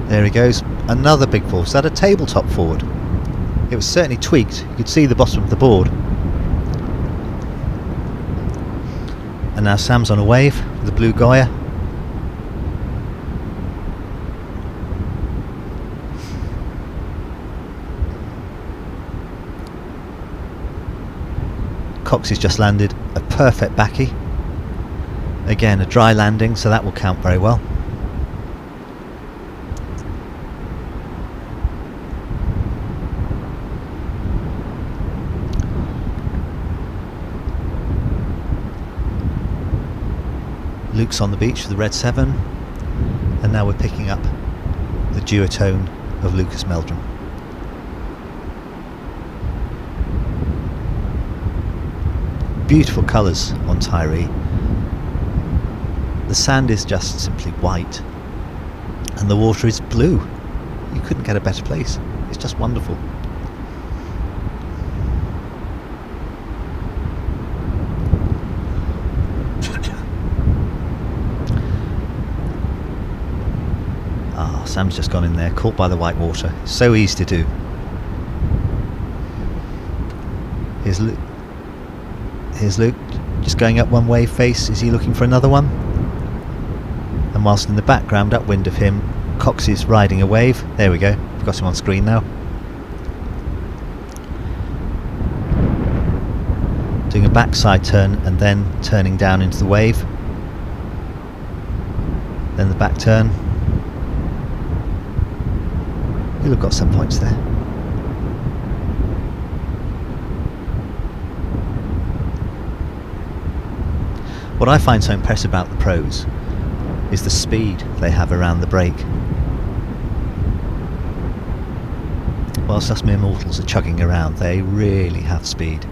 There he goes, another big forward. Is that a tabletop forward? It was certainly tweaked, you could see the bottom of the board. And now Sam's on a wave with a blue Goya. Cox has just landed a perfect backy. Again, a dry landing, so that will count very well. Luke's on the beach with the red 7, and now we're picking up the duotone of Lucas Meldrum. Beautiful colours on Tyrie. The sand is just simply white and the water is blue. You couldn't get a better place. It's just wonderful. Sam's just gone in there, caught by the white water. So easy to do. Here's Luke, just going up one wave face. Is he looking for another one? And whilst in the background, upwind of him, Cox is riding a wave. There we go, we've got him on screen now. Doing a backside turn and then turning down into the wave. Then the back turn. He'll have got some points there. What I find so impressive about the pros is the speed they have around the break. Whilst us mere mortals are chugging around, they really have speed.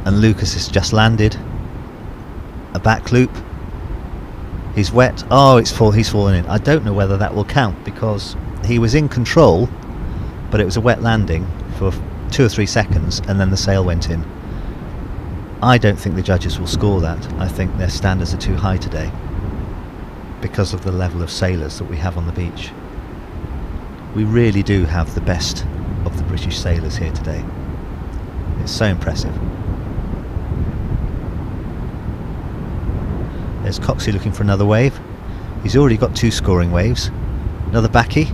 And Lucas has just landed a back loop. He's wet. Oh, he's fallen in. I don't know whether that will count because he was in control, but it was a wet landing for 2 or 3 seconds and then the sail went in. I don't think the judges will score that. I think their standards are too high today because of the level of sailors that we have on the beach. We really do have the best of the British sailors here today. It's so impressive. There's Coxey looking for another wave. He's already got 2 scoring waves. Another backy.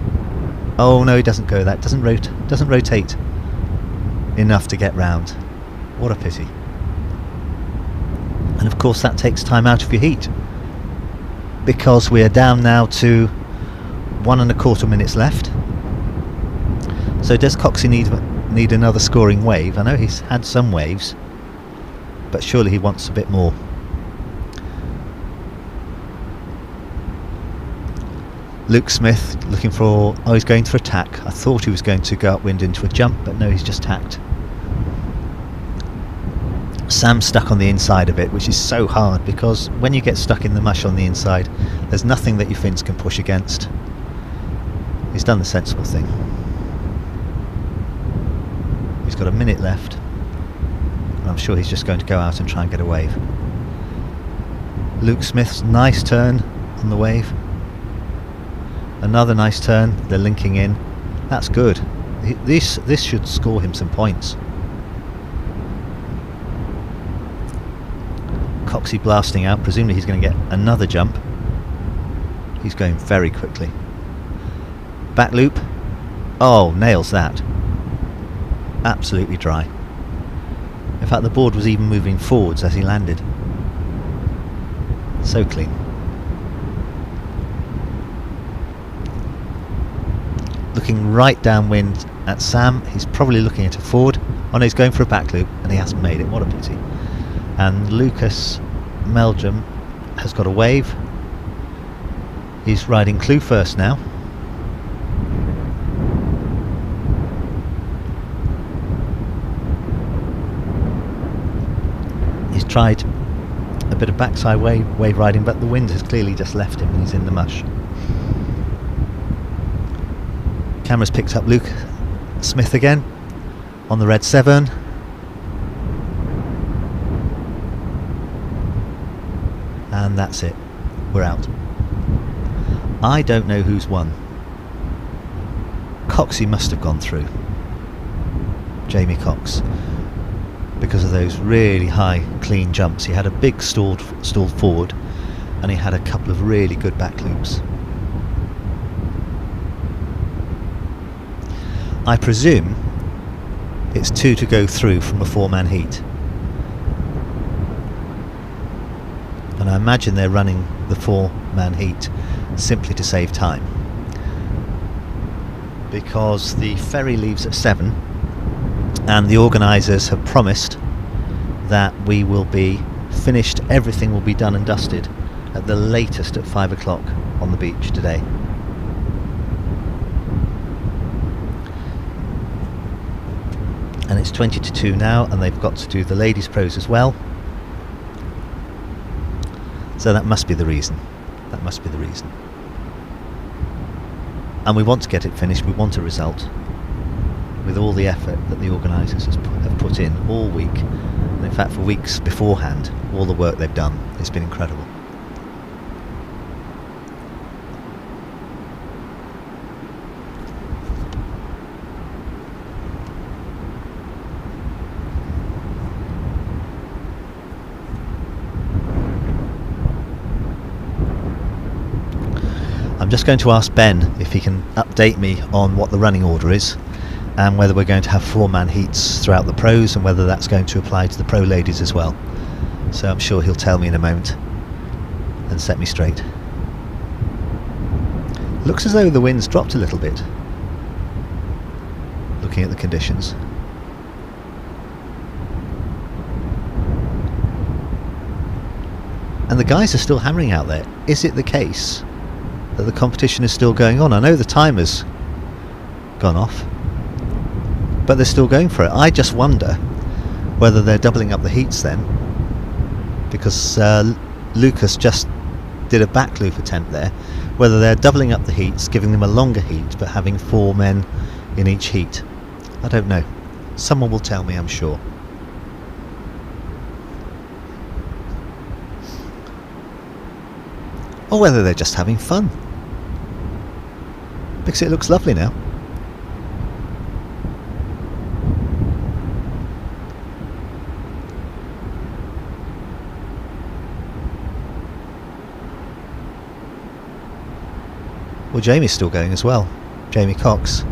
Oh no, he doesn't go that. Doesn't rotate enough to get round. What a pity. And of course that takes time out of your heat, because we are down now to 1 1/4 minutes left. So does Coxey need need another scoring wave. I know he's had some waves, but surely he wants a bit more. Luke Smith looking for, oh, he's going for a tack. I thought he was going to go upwind into a jump, but no, he's just tacked. Sam's stuck on the inside of it, which is so hard, because when you get stuck in the mush on the inside, there's nothing that your fins can push against. He's done the sensible thing. He's got a minute left, and I'm sure he's just going to go out and try and get a wave. Luke Smith's nice turn on the wave. Another nice turn, they're linking in. That's good. This should score him some points. Coxey blasting out, presumably he's going to get another jump. He's going very quickly. Back loop. Oh, nails that. Absolutely dry. In fact, the board was even moving forwards as he landed. So clean. Looking right downwind at Sam. He's probably looking at a forward. Oh no, he's going for a back loop and he hasn't made it. What a pity. And Lucas Meldrum has got a wave. He's riding Clue first now. He's tried a bit of backside wave riding, but the wind has clearly just left him and he's in the mush. Camera's picked up Luke Smith again on the red 7. And that's it. We're out. I don't know who's won. Coxey must have gone through. Jamie Cox. Because of those really high, clean jumps. He had a big stalled forward, and he had a couple of really good back loops. I presume it's 2 to go through from a 4-man heat. And I imagine they're running the 4-man heat simply to save time, because the ferry leaves at 7 and the organisers have promised that we will be finished, everything will be done and dusted at the latest at 5 o'clock on the beach today. And it's 20 to 2 now, and they've got to do the ladies' pros as well. So that must be the reason. That must be the reason. And we want to get it finished, we want a result, with all the effort that the organisers have put in all week. And in fact, for weeks beforehand, all the work they've done, it's been incredible. I'm just going to ask Ben if he can update me on what the running order is, and whether we're going to have 4-man heats throughout the pros, and whether that's going to apply to the pro ladies as well. So I'm sure he'll tell me in a moment and set me straight. Looks as though the wind's dropped a little bit, looking at the conditions. And the guys are still hammering out there. Is it the case that the competition is still going on? I know the timer's gone off, but they're still going for it. I just wonder whether they're doubling up the heats then, because Lucas just did a back loop attempt there, whether they're doubling up the heats, giving them a longer heat, but having 4 men in each heat. I don't know. Someone will tell me, I'm sure. Or whether they're just having fun, because it looks lovely now. Well, Jamie's still going as well, Jamie Cox.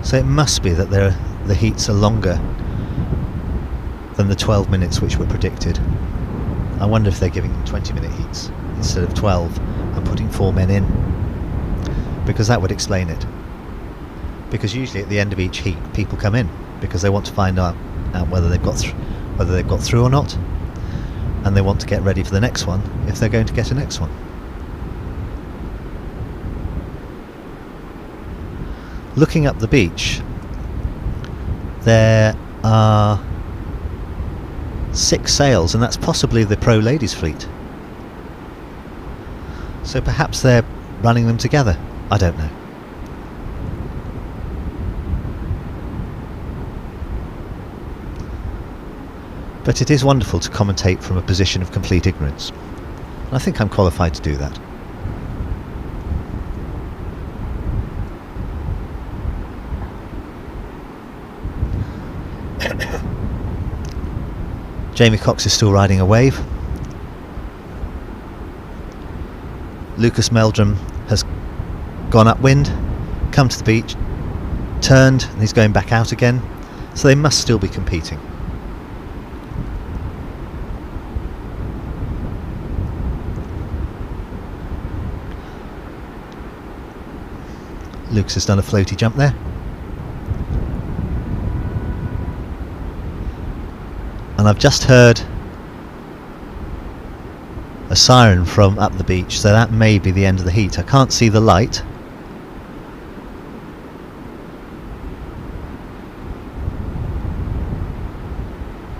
So it must be that the heats are longer than the 12 minutes which were predicted. I wonder if they're giving them 20-minute heats instead of 12 and putting 4 men in, because that would explain it. Because usually at the end of each heat people come in. because they want to find out whether they've got through or not, and they want to get ready for the next one if they're going to get a next one. Looking up the beach, there are 6 sails, and that's possibly the pro ladies fleet. So perhaps they're running them together. I don't know. But it is wonderful to commentate from a position of complete ignorance. I think I'm qualified to do that. Jamie Cox is still riding a wave. Lucas Meldrum has gone upwind, come to the beach, turned, and he's going back out again. So they must still be competing. Lucas has done a floaty jump there. And I've just heard a siren from up the beach, so that may be the end of the heat. I can't see the light.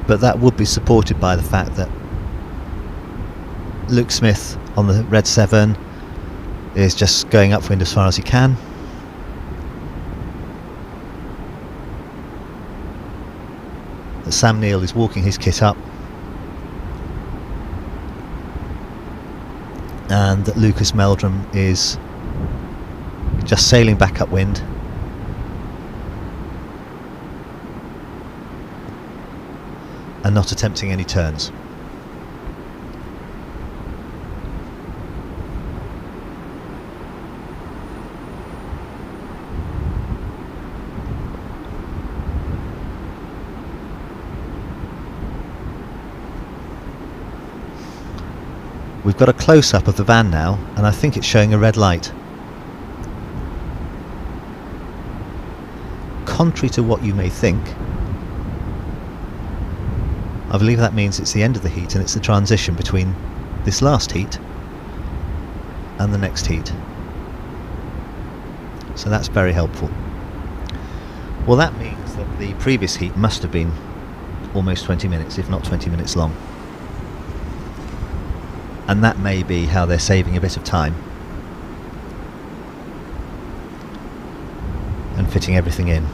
But that would be supported by the fact that Luke Smith on the Red 7 is just going upwind as far as he can. Sam Neill is walking his kit up, and that Lucas Meldrum is just sailing back upwind. And not attempting any turns. We've got a close-up of the van now, and I think it's showing a red light. Contrary to what you may think, I believe that means it's the end of the heat and it's the transition between this last heat and the next heat. So that's very helpful. Well, that means that the previous heat must have been almost 20 minutes, if not 20 minutes long. And that may be how they're saving a bit of time and fitting everything in.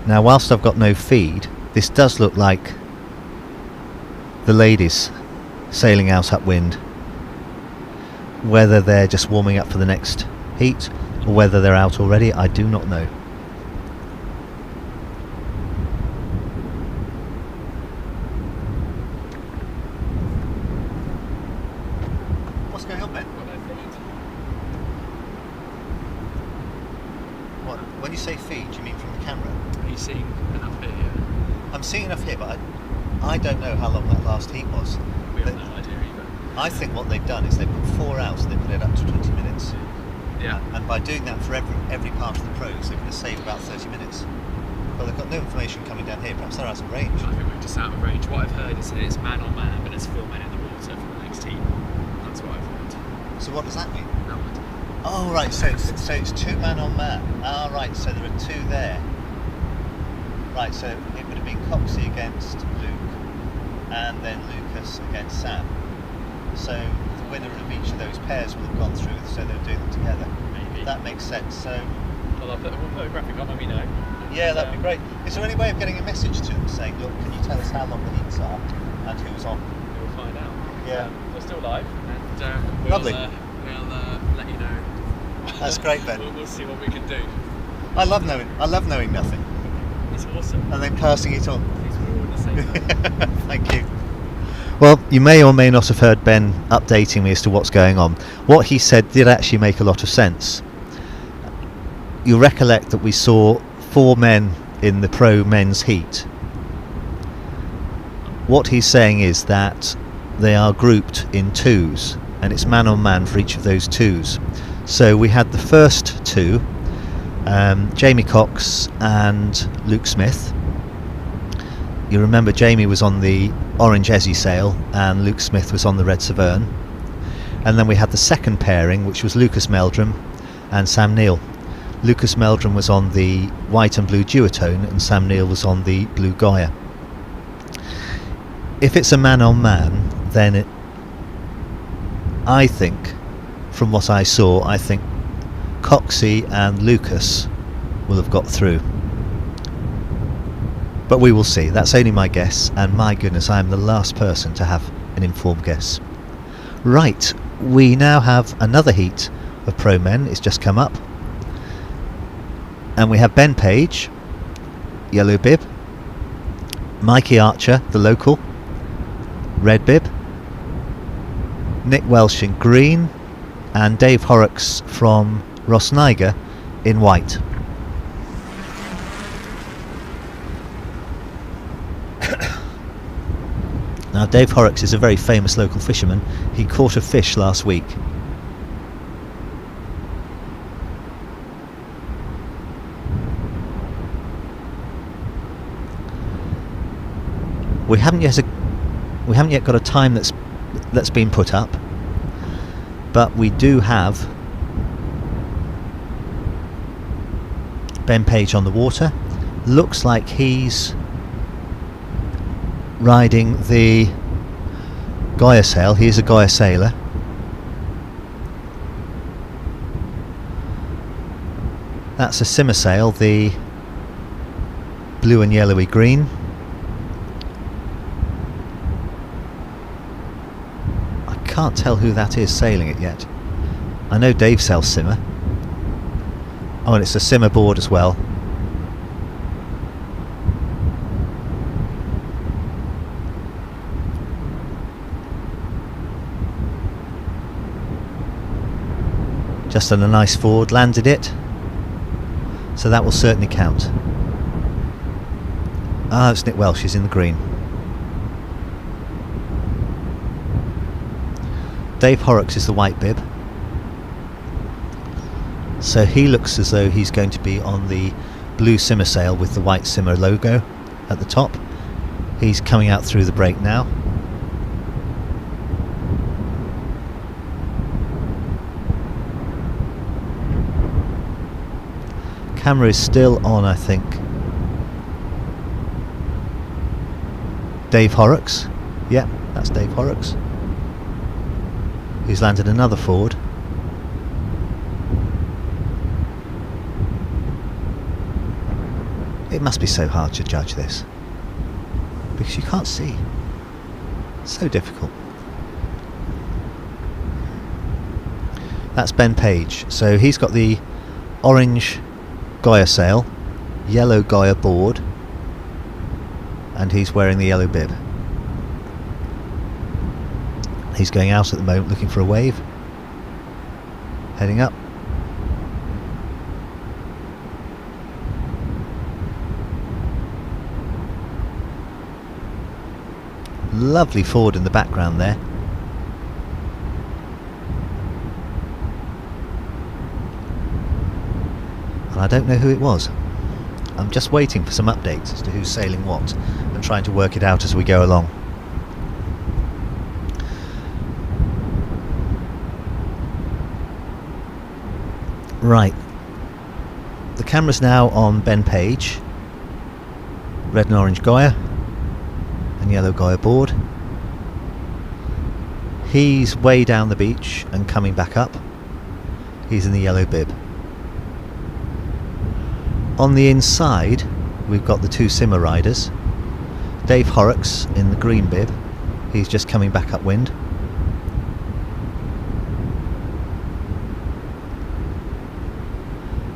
Now, whilst I've got no feed, this does look like the ladies sailing out upwind. Whether they're just warming up for the next heat or whether they're out already, I do not know. What's going on, Ben? What? When you say feed, do you mean from the camera? Are you seeing enough here? I'm seeing enough here, but I don't know how long that last heat was. We have no idea either. I think what they've done is they've put 4 out and they put it up to 20 minutes. Yeah. And by doing that for every part of the pros, they're going to save about 30 minutes. But they've got no information coming down here. Perhaps they're out of range. I think we're just out of range. What I've heard is that it's man on man, but it's 4 men in the water for the next heat. That's what I've heard. So what does that mean? No idea. Oh right, so it's 2 man on man. Ah right, so there are 2 there. Right, so it would have been Coxey against Luke, and then Lucas against Sam. So the winner of each of those pairs will have gone through, so they're doing them together. Maybe. That makes sense. So Well, we'll put a graphic on when we know. yeah, that'd be great. Is there any way of getting a message to them saying, look, can you tell us how long the heats are and who's on? We'll find out. Yeah. We're still live, and we'll, Lovely. We'll let you know. That's great, Ben. We'll see what we can do. I love knowing nothing. It's awesome. And then passing it on. At least we're all in the same boat. Thank you. Well, you may or may not have heard Ben updating me as to what's going on. What he said did actually make a lot of sense. You recollect that we saw 4 men in the pro men's heat. What he's saying is that they are grouped in 2s, and it's man on man for each of those 2s. So we had the first 2 Jamie Cox and Luke Smith. You remember Jamie was on the orange Ezzy sail and Luke Smith was on the red Severn. And then we had the second pairing, which was Lucas Meldrum and Sam Neill. Lucas Meldrum was on the white and blue duotone and Sam Neill was on the blue Gaia. If it's a man-on-man, then I think, from what I saw, I think Coxey and Lucas will have got through. But we will see. That's only my guess, and my goodness, I am the last person to have an informed guess. Right, we now have another heat of pro men. It's just come up. And we have Ben Page, yellow bib, Mikey Archer, the local, red bib, Nick Welsh in green, and Dave Horrocks from Ross Niger in white. Now Dave Horrocks is a very famous local fisherman. He caught a fish last week. We haven't yet got a time that's been put up, but we do have Ben Page on the water. Looks like he's riding the Gaia sail. He is a Gaia sailor. That's a simmer sail, the blue and yellowy green. Can't tell who that is sailing it yet. I know Dave sells simmer. Oh, and it's a simmer board as well. Just on a nice forward, landed it. So that will certainly count. Ah, it's Nick Welsh, he's in the green. Dave Horrocks is the white bib, so he looks as though he's going to be on the blue simmer sail with the white simmer logo at the top. He's coming out through the break now. Camera is still on, I think. Dave Horrocks, yeah, that's Dave Horrocks. He's landed another forward. It must be so hard to judge this because you can't see. So difficult. That's Ben Page. So he's got the orange Gaia sail, yellow Gaia board, and he's wearing the yellow bib. He's going out at the moment looking for a wave. Heading up. Lovely forward in the background there. And I don't know who it was. I'm just waiting for some updates as to who's sailing what and trying to work it out as we go along. Right, the camera's now on Ben Page, red and orange Gaia and yellow Gaia board. He's way down the beach and coming back up. He's in the yellow bib. On the inside we've got the two simmer riders. Dave Horrocks in the green bib, he's just coming back upwind.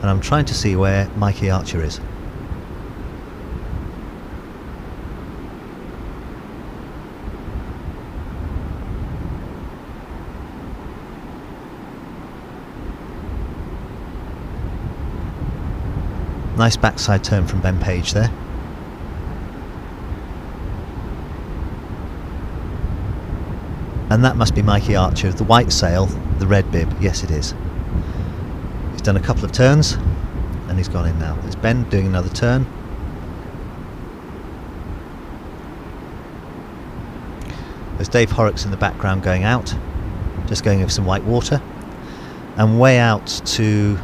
And I'm trying to see where Mikey Archer is. Nice backside turn from Ben Page there. And that must be Mikey Archer, the white sail, the red bib. Yes, it is. Done a couple of turns and he's gone in now. There's Ben doing another turn. There's Dave Horrocks in the background going out, just going over some white water. And way out to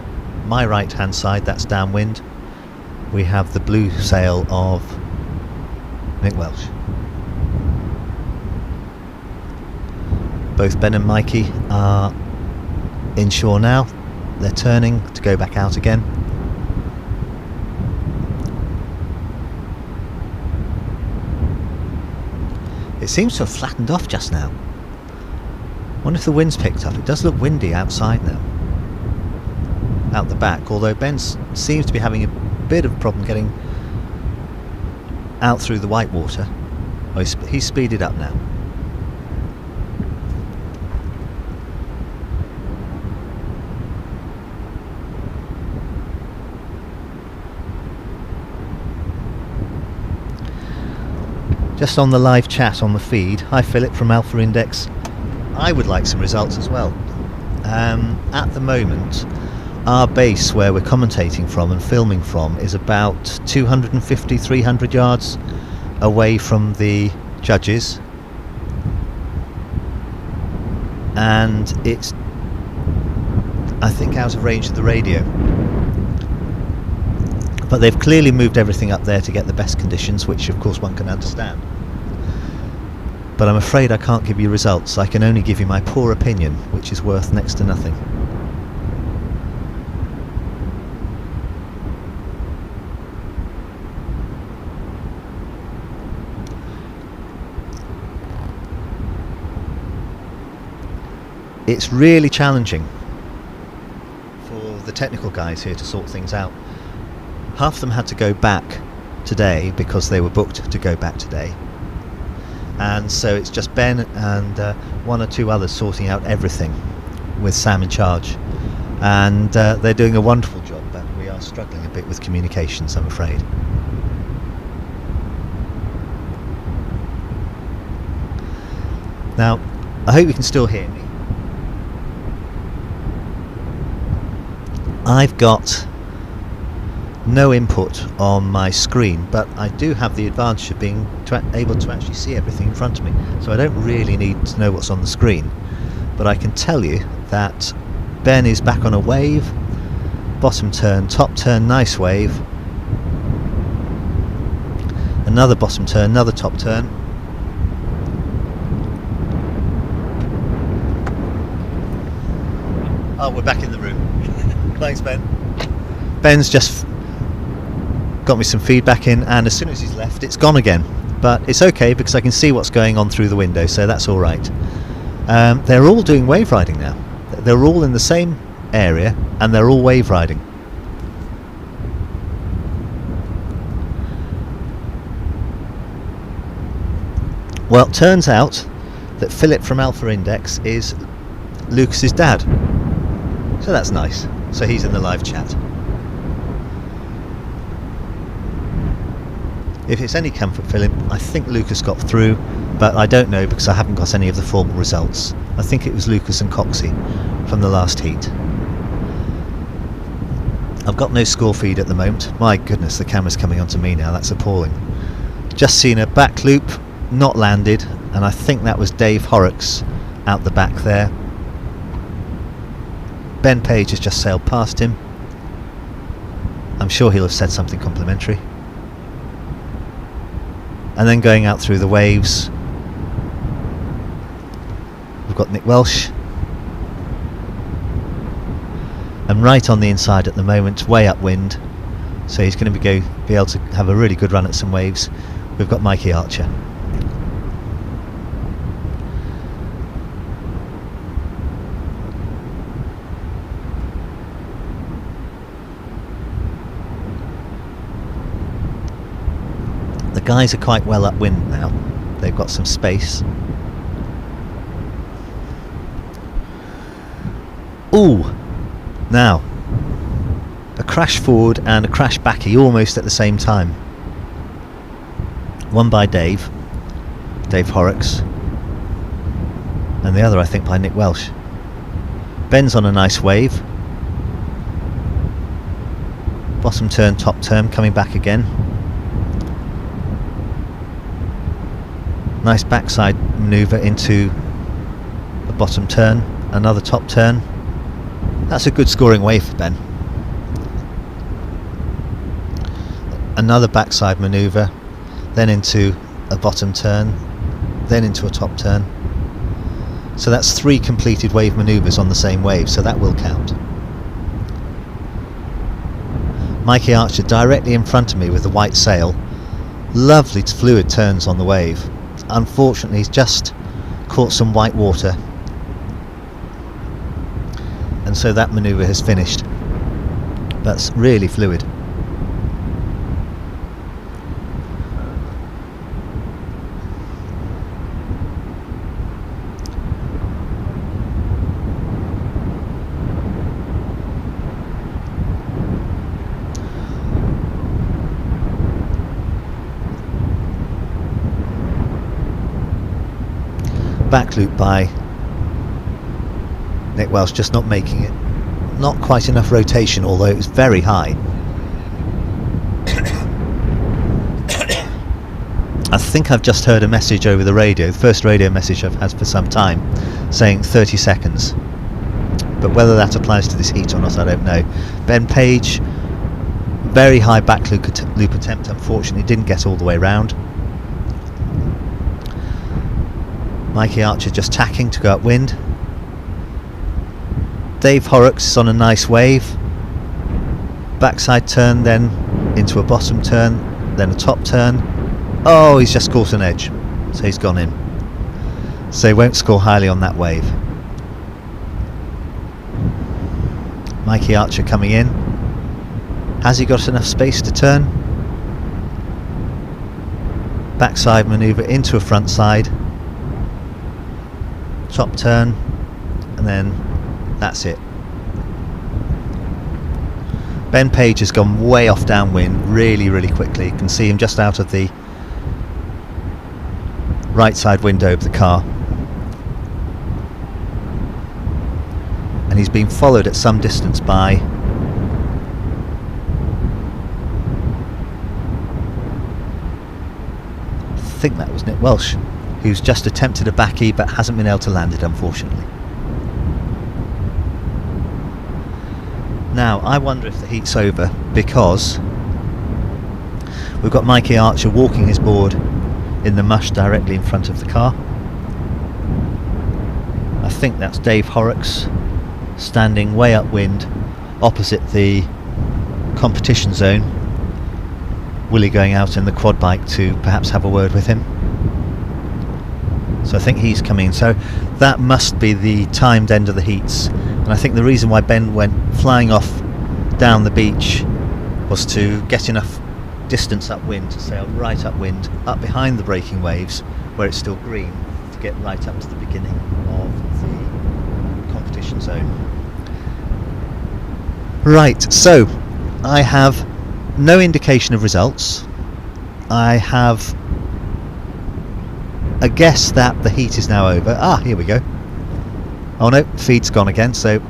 my right hand side, that's downwind, we have the blue sail of Nick Welsh. Both Ben and Mikey are inshore now. They're turning to go back out again. It seems to have flattened off just now. I wonder if the wind's picked up. It does look windy outside now, out the back, although Ben seems to be having a bit of a problem getting out through the white water. Oh, he's speeded up now. Just on the live chat on the feed, hi Philip from Alpha Index, I would like some results as well. At the moment, our base where we're commentating from and filming from is about 250-300 yards away from the judges, and it's, I think, out of range of the radio. But they've clearly moved everything up there to get the best conditions, which of course one can understand. But I'm afraid I can't give you results. I can only give you my poor opinion, which is worth next to nothing. It's really challenging for the technical guys here to sort things out. Half of them had to go back today because they were booked to go back today, and so it's just Ben and one or two others sorting out everything with Sam in charge, and they're doing a wonderful job, but we are struggling a bit with communications, I'm afraid. Now, I hope you can still hear me. I've got no input on my screen, but I do have the advantage of being able to actually see everything in front of me, so I don't really need to know what's on the screen. But I can tell you that Ben is back on a wave, bottom turn, top turn, nice wave, another bottom turn, another top turn, oh, we're back in the room. Thanks, Ben. Ben's just got me some feedback in, and as soon as he's left, it's gone again. But it's okay because I can see what's going on through the window, so that's all right. They're all doing wave riding now. They're all in the same area, and they're all wave riding. Well, it turns out that Philip from Alpha Index is Lucas's dad, so that's nice. So he's in the live chat. If it's any comfort, Philip, I think Lucas got through, but I don't know because I haven't got any of the formal results. I think it was Lucas and Coxey from the last heat. I've got no score feed at the moment. My goodness, the camera's coming onto me now. That's appalling. Just seen a back loop, not landed, and I think that was Dave Horrocks out the back there. Ben Page has just sailed past him. I'm sure he'll have said something complimentary. And then going out through the waves, we've got Nick Welsh. And right on the inside at the moment, way upwind, so he's going to be able to have a really good run at some waves. We've got Mikey Archer. The guys are quite well upwind now. They've got some space. Ooh! Now, a crash forward and a crash backy almost at the same time. One by Dave Horrocks, and the other I think by Nick Welsh. Ben's on a nice wave. bottom turn, top turn, coming back again. Nice backside manoeuvre into a bottom turn, another top turn. That's a good scoring wave for Ben. Another backside manoeuvre, then into a bottom turn, then into a top turn. So that's 3 completed wave manoeuvres on the same wave, so that will count. Mikey Archer directly in front of me with the white sail. Lovely fluid turns on the wave. Unfortunately, he's just caught some white water, and so that manoeuvre has finished. That's really fluid. Back loop by Nick Welsh, just not making it. Not quite enough rotation, although it was very high. I think I've just heard a message over the radio, the first radio message I've had for some time, saying 30 seconds. But whether that applies to this heat or not, I don't know. Ben Page, very high back loop attempt, unfortunately didn't get all the way round. Mikey Archer just tacking to go upwind. Dave Horrocks is on a nice wave. Backside turn, then into a bottom turn, then a top turn. Oh, he's just caught an edge, so he's gone in. So he won't score highly on that wave. Mikey Archer coming in. Has he got enough space to turn? Backside manoeuvre into a front side. Top turn, and then that's it. Ben Page has gone way off downwind really quickly. You can see him just out of the right side window of the car, and he's been followed at some distance by I think that was Nick Welsh, who's just attempted a backie but hasn't been able to land it, unfortunately. Now, I wonder if the heat's over, because we've got Mikey Archer walking his board in the mush directly in front of the car. I think that's Dave Horrocks standing way upwind opposite the competition zone. Willie going out in the quad bike to perhaps have a word with him. So I think he's coming, so that must be the timed end of the heats. And I think the reason why Ben went flying off down the beach was to get enough distance upwind to sail right upwind, up behind the breaking waves where it's still green, to get right up to the beginning of the competition zone. Right, so I have no indication of results. I have a guess that the heat is now over. Ah, here we go. Oh no, feed's gone again, so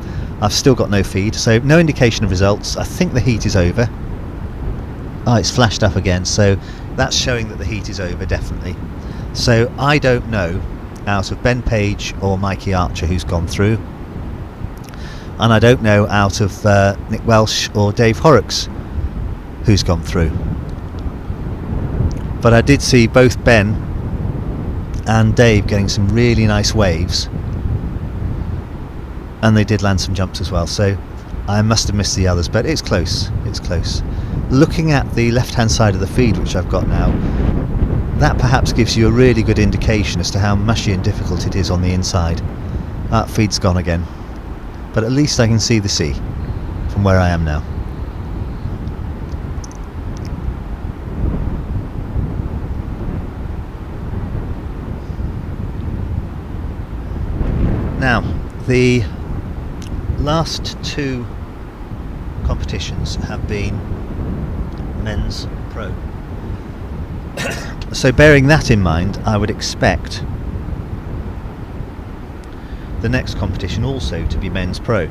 I've still got no feed, so no indication of results. I think the heat is over. Oh, it's flashed up again, so that's showing that the heat is over, definitely. So I don't know out of Ben Page or Mikey Archer who's gone through, and I don't know out of Nick Welsh or Dave Horrocks who's gone through. But I did see both Ben and Dave getting some really nice waves, and they did land some jumps as well, so I must have missed the others, but it's close, it's close. Looking at the left hand side of the feed which I've got now, that perhaps gives you a really good indication as to how mushy and difficult it is on the inside. That feed's gone again, but at least I can see the sea from where I am now. Now, the last 2 competitions have been men's pro. So bearing that in mind, I would expect the next competition also to be men's pro.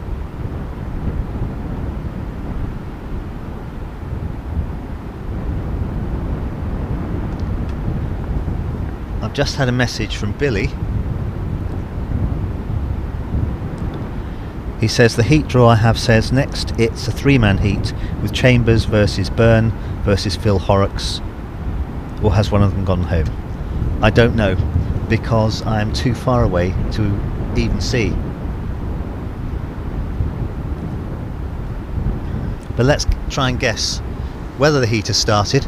I've just had a message from Billy. He says the heat draw I have says next it's a 3-man heat with Chambers versus Byrne versus Phil Horrocks, or has one of them gone home? I don't know, because I am too far away to even see. But let's try and guess whether the heat has started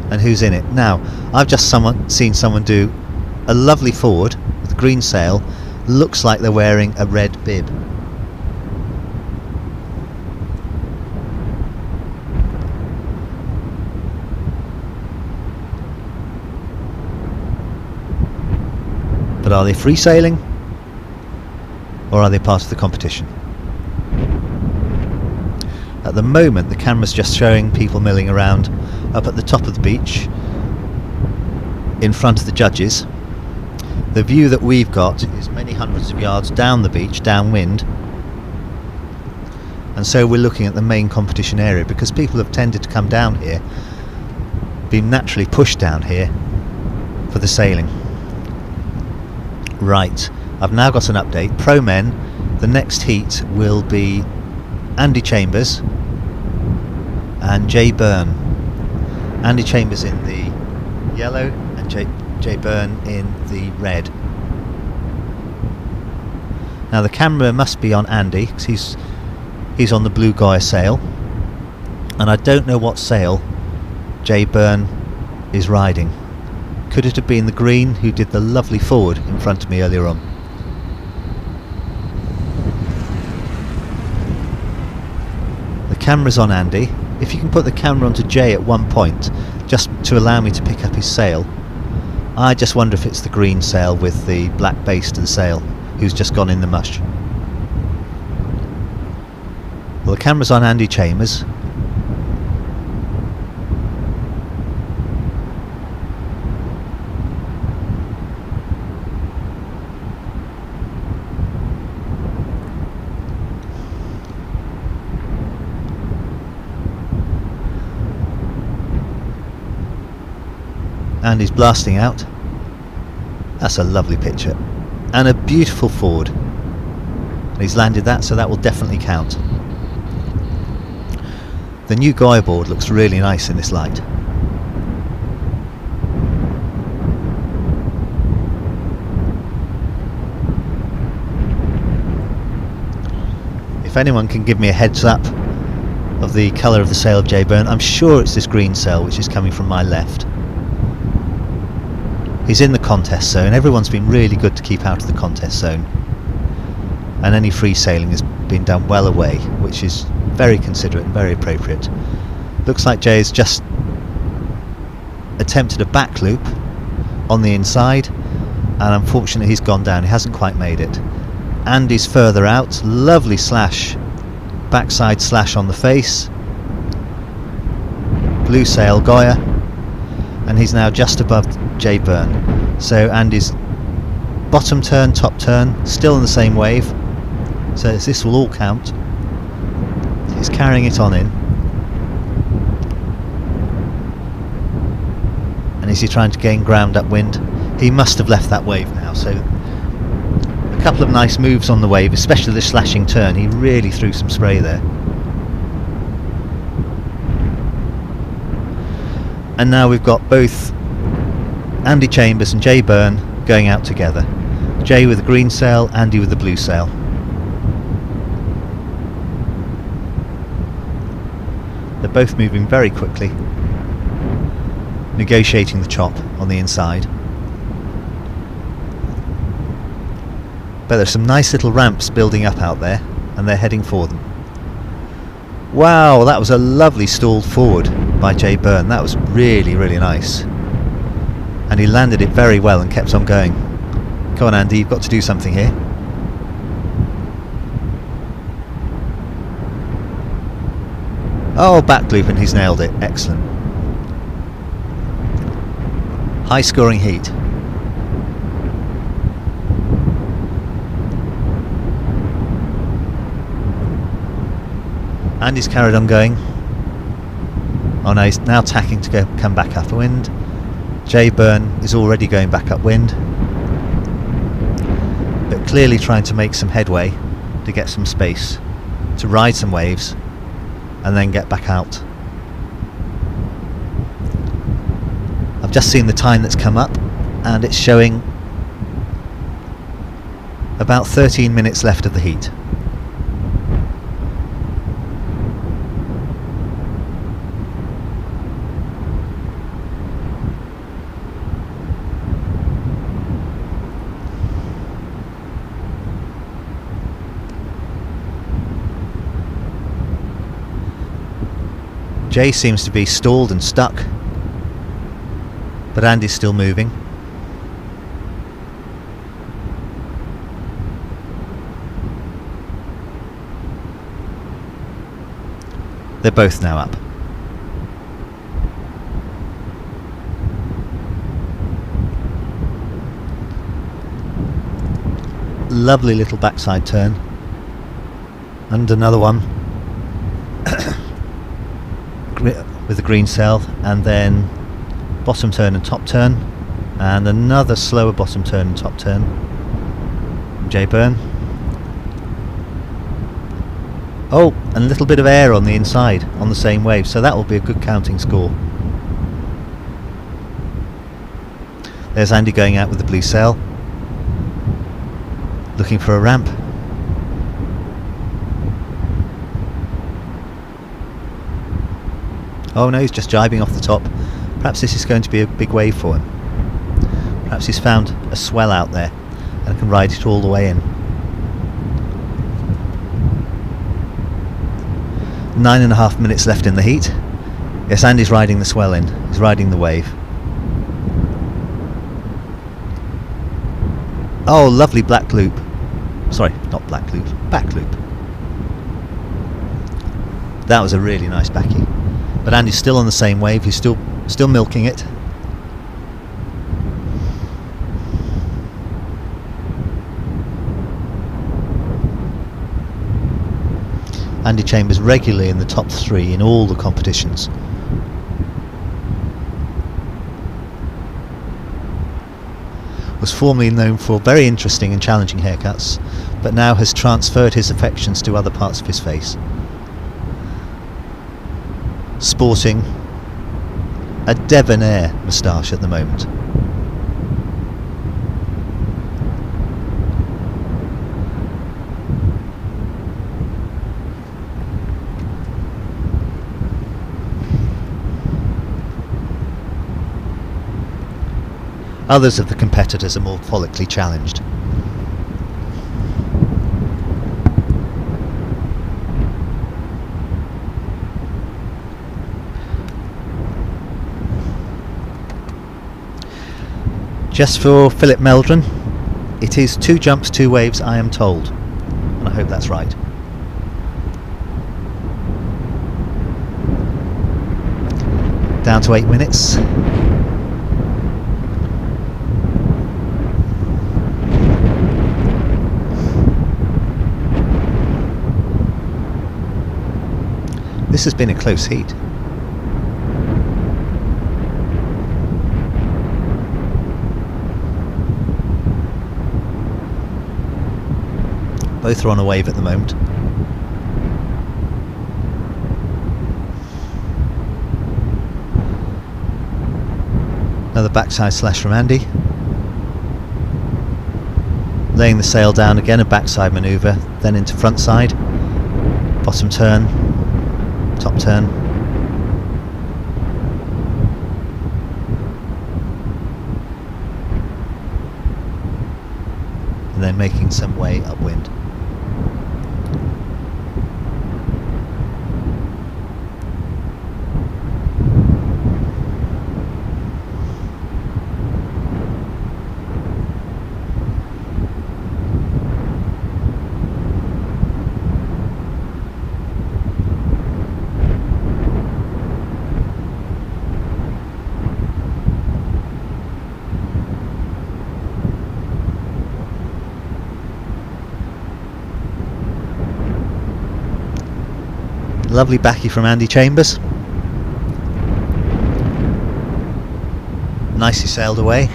and who's in it. Now, I've just seen someone do a lovely forward with a green sail. Looks like they're wearing a red bib. But are they free sailing, or are they part of the competition? At the moment the camera's just showing people milling around up at the top of the beach in front of the judges. The view that we've got is many hundreds of yards down the beach, downwind, and so we're looking at the main competition area because people have tended to come down here, been naturally pushed down here for the sailing. Right, I've now got an update. Pro men, the next heat will be Andy Chambers and Jay Byrne. Andy Chambers in the yellow and Jay Byrne in the red. Now the camera must be on Andy because he's on the blue Gaia sail, and I don't know what sail Jay Byrne is riding. Could it have been the green who did the lovely forward in front of me earlier on? The camera's on Andy. If you can put the camera onto Jay at one point just to allow me to pick up his sail. I just wonder if it's the green sail with the black base to the sail who's just gone in the mush. Well, the camera's on Andy Chambers. And he's blasting out. That's a lovely picture and a beautiful forward, and he's landed that, so that will definitely count. The new Gaia board looks really nice in this light. If anyone can give me a heads up of the colour of the sail of Jay Byrne, I'm sure it's this green sail which is coming from my left. He's in the contest zone. Everyone's been really good to keep out of the contest zone, and any free sailing has been done well away, which is very considerate and very appropriate. Looks like Jay's just attempted a back loop on the inside, and unfortunately he's gone down. He hasn't quite made it. Andy's further out. Lovely slash, backside slash on the face. Blue sail Gaia, and he's now just above Jay Byrne. So Andy's bottom turn, top turn, still in the same wave, so this will all count. He's carrying it on in, and is he trying to gain ground upwind? He must have left that wave now, so a couple of nice moves on the wave, especially the slashing turn. He really threw some spray there. And now we've got both Andy Chambers and Jay Byrne going out together. Jay with the green sail, Andy with the blue sail. They're both moving very quickly, negotiating the chop on the inside. But there's some nice little ramps building up out there, and they're heading for them. Wow, that was a lovely stalled forward by Jay Byrne. That was really, really nice. And he landed it very well and kept on going. Come on Andy, you've got to do something here. Oh, back loop, and he's nailed it. Excellent. High scoring heat. Andy's carried on going. Oh no, he's now tacking to come back upwind. Jay Byrne is already going back upwind, but clearly trying to make some headway to get some space, to ride some waves and then get back out. I've just seen the time that's come up and it's showing about 13 minutes left of the heat. Jay seems to be stalled and stuck, but Andy's still moving. They're both now up. Lovely little backside turn. And another one with the green sail, and then bottom turn and top turn, and another slower bottom turn and top turn. Jay Byrne. Oh, and a little bit of air on the inside on the same wave, so that will be a good counting score. There's Andy going out with the blue sail, looking for a ramp. Oh no, he's just jibing off the top. Perhaps this is going to be a big wave for him. Perhaps he's found a swell out there and can ride it all the way in. 9.5 minutes left in the heat. Yes, Andy's riding the swell in. He's riding the wave. Oh, lovely black loop. Sorry, not black loop, back loop. That was a really nice backie. But Andy's still on the same wave. He's still milking it. Andy Chambers regularly in the top 3 in all the competitions. Was formerly known for very interesting and challenging haircuts, but now has transferred his affections to other parts of his face. Sporting a debonair moustache at the moment. Others of the competitors are more follically challenged. Just for Philip Meldron, it is 2 jumps, 2 waves, I am told, and I hope that's right. Down to 8 minutes. This has been a close heat. Both are on a wave at the moment. Another backside slash from Andy. Laying the sail down again, a backside manoeuvre, then into front side. Bottom turn, top turn. And then making some way upwind. Lovely backie from Andy Chambers. nicely sailed away.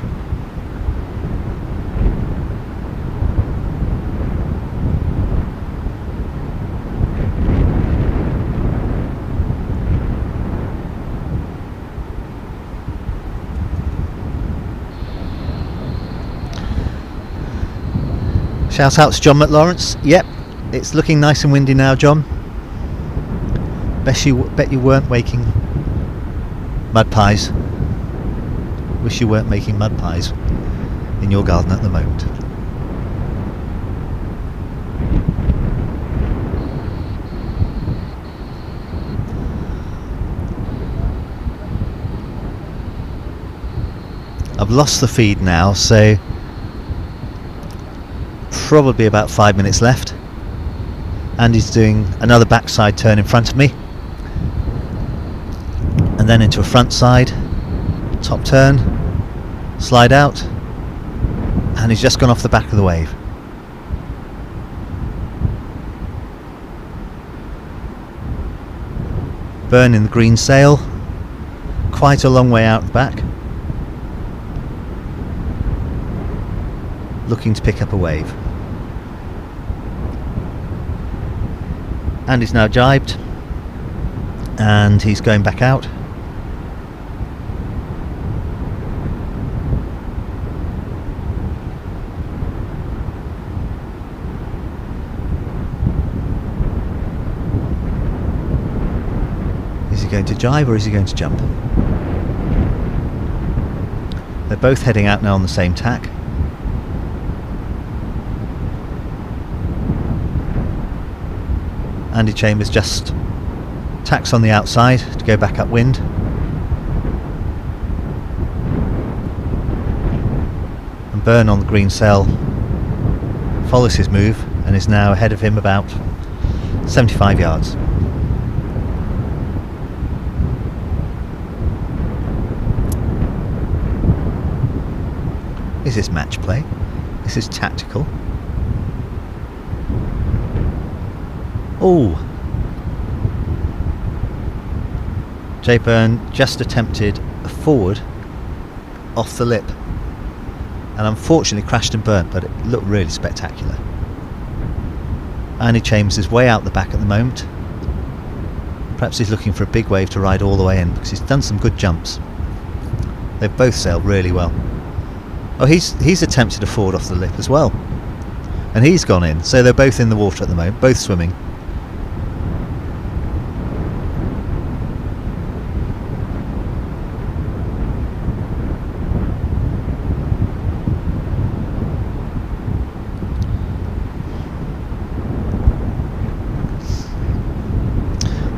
Shout out to John McLawrence. Yep, it's looking nice and windy now, John. Bet you weren't making mud pies. Wish you weren't making mud pies in your garden at the moment. I've lost the feed now, so probably about 5 minutes left. Andy's doing another backside turn in front of me, and then into a front side, top turn, slide out, and he's just gone off the back of the wave. Burn in the green sail, quite a long way out the back, looking to pick up a wave. And he's now jibed, and he's going back out. Is he going to jibe or is he going to jump? They're both heading out now on the same tack. Andy Chambers just tacks on the outside to go back upwind. And Byrne on the green sail follows his move and is now ahead of him about 75 yards. Is this match play? Is this tactical? Oh! Jay Byrne just attempted a forward off the lip and unfortunately crashed and burnt, but it looked really spectacular. Andy Chambers is way out the back at the moment. Perhaps he's looking for a big wave to ride all the way in, because he's done some good jumps. They've both sailed really well. Oh, he's attempted a forward off the lip as well, and he's gone in, so they're both in the water at the moment, both swimming.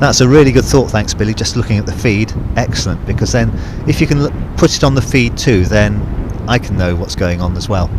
That's a really good thought, thanks Billy, just looking at the feed. Excellent, because then if you can put it on the feed too, then I can know what's going on as well.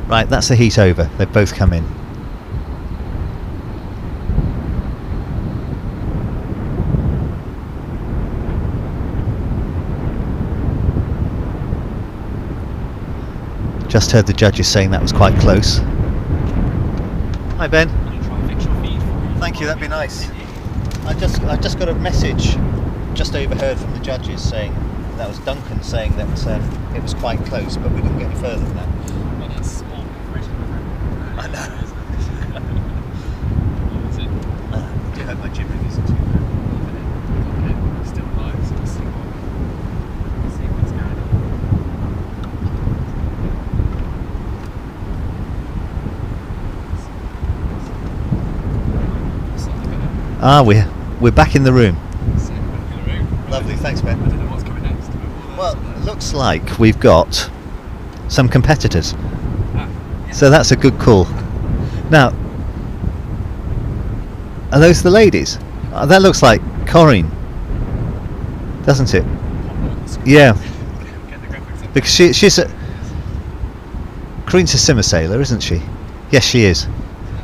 Right, that's the heat over. They've both come in. Just heard the judges saying that was quite close. Hi Ben. Thank you, that'd be nice. I just got a message, just overheard from the judges saying, that was Duncan saying that it was quite close, but we didn't get any further than that. I know. I do hope my gym ring isn't too bad. Still alive, so we'll see what's going on. Ah, we're back in the room. Lovely, thanks Ben. I don't know what's coming next. Well, it looks like we've got some competitors. So that's a good call. Now, are those the ladies? That looks like Corinne, doesn't it? Yeah. Because she's a... Corinne's a simmer sailor, isn't she? Yes, she is.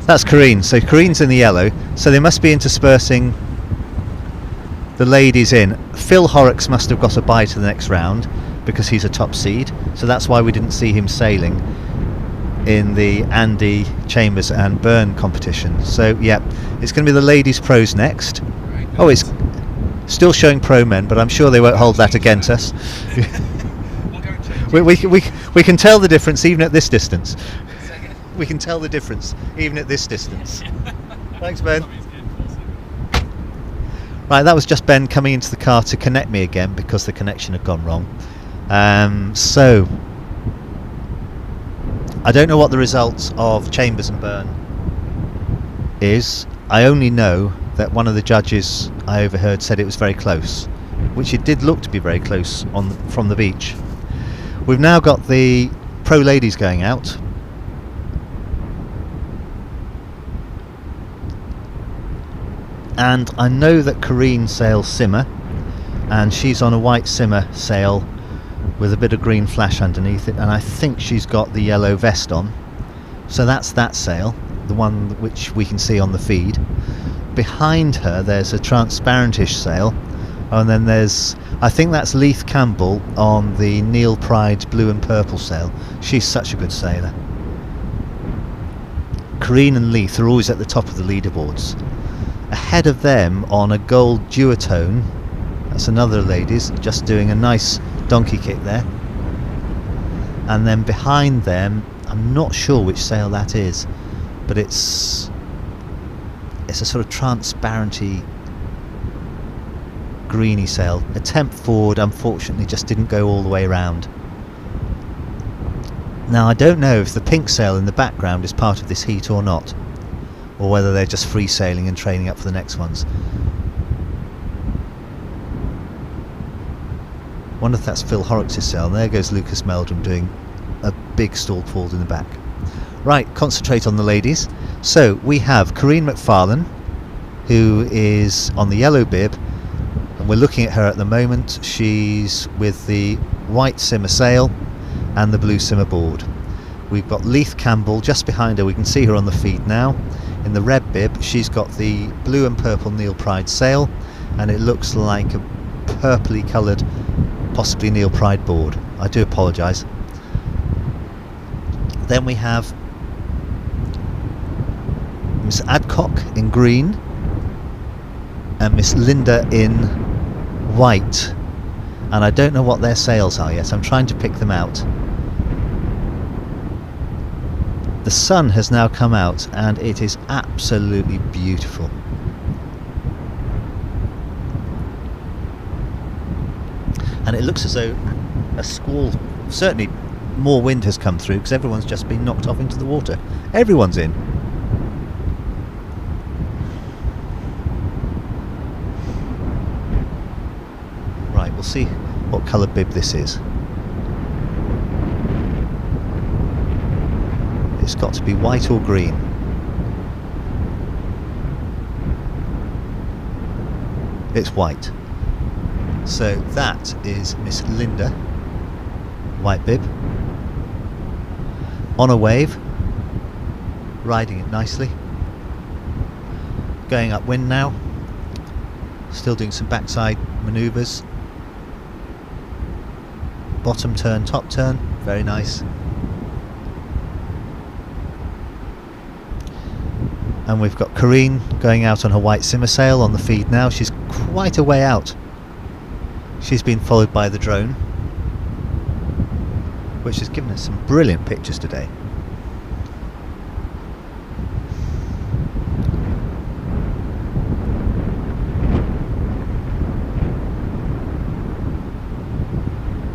That's Kareen. So Kareen's in the yellow. So they must be interspersing the ladies in. Phil Horrocks must have got a bye to the next round because he's a top seed. So that's why we didn't see him sailing in the Andy, Chambers and Byrne competition. So yeah, it's going to be the ladies pros next. Oh, it's still showing pro men, but I'm sure they won't hold that against us. we can tell the difference even at this distance. We can tell the difference even at this distance. Thanks, Ben. Right, that was just Ben coming into the car to connect me again because the connection had gone wrong. So I don't know what the results of Chambers and Byrne is. I only know that one of the judges I overheard said it was very close, which it did look to be very close from the beach. We've now got the pro ladies going out. And I know that Kareen sails simmer, and she's on a white simmer sail with a bit of green flash underneath it, and I think she's got the yellow vest on. So that's that sail, the one which we can see on the feed. Behind her there's a transparentish sail, and then there's, I think that's Leith Campbell on the Neil Pride blue and purple sail. She's such a good sailor. Kareen and Leith are always at the top of the leaderboards. Ahead of them on a gold duotone, that's another ladies, just doing a nice donkey kick there. And then behind them, I'm not sure which sail that is, but it's a sort of transparenty greeny sail. Attempt forward, unfortunately, just didn't go all the way around. Now I don't know if the pink sail in the background is part of this heat or not, or whether they're just free sailing and training up for the next ones. Wonder if that's Phil Horrocks' sail. And there goes Lucas Meldrum doing a big stall pulled in the back. Right, concentrate on the ladies. So we have Kareen McFarlane, who is on the yellow bib, and we're looking at her at the moment. She's with the white simmer sail and the blue simmer board. We've got Leith Campbell just behind her. We can see her on the feed now. In the red bib, she's got the blue and purple Neil Pride sail, and it looks like a purpley coloured, possibly Neil Pride board. I do apologise. Then we have Miss Adcock in green and Miss Linda in white, and I don't know what their sails are yet. I'm trying to pick them out. The sun has now come out and it is absolutely beautiful. And it looks as though a squall, certainly more wind has come through because everyone's just been knocked off into the water. Everyone's in. Right, we'll see what colour bib this is. It's got to be white or green. It's white. So that is Miss Linda, white bib, on a wave, riding it nicely, going upwind now, still doing some backside manoeuvres, bottom turn, top turn, very nice. And we've got Kareen going out on her white simmer sail on the feed now. She's quite a way out. She's been followed by the drone, which has given us some brilliant pictures today.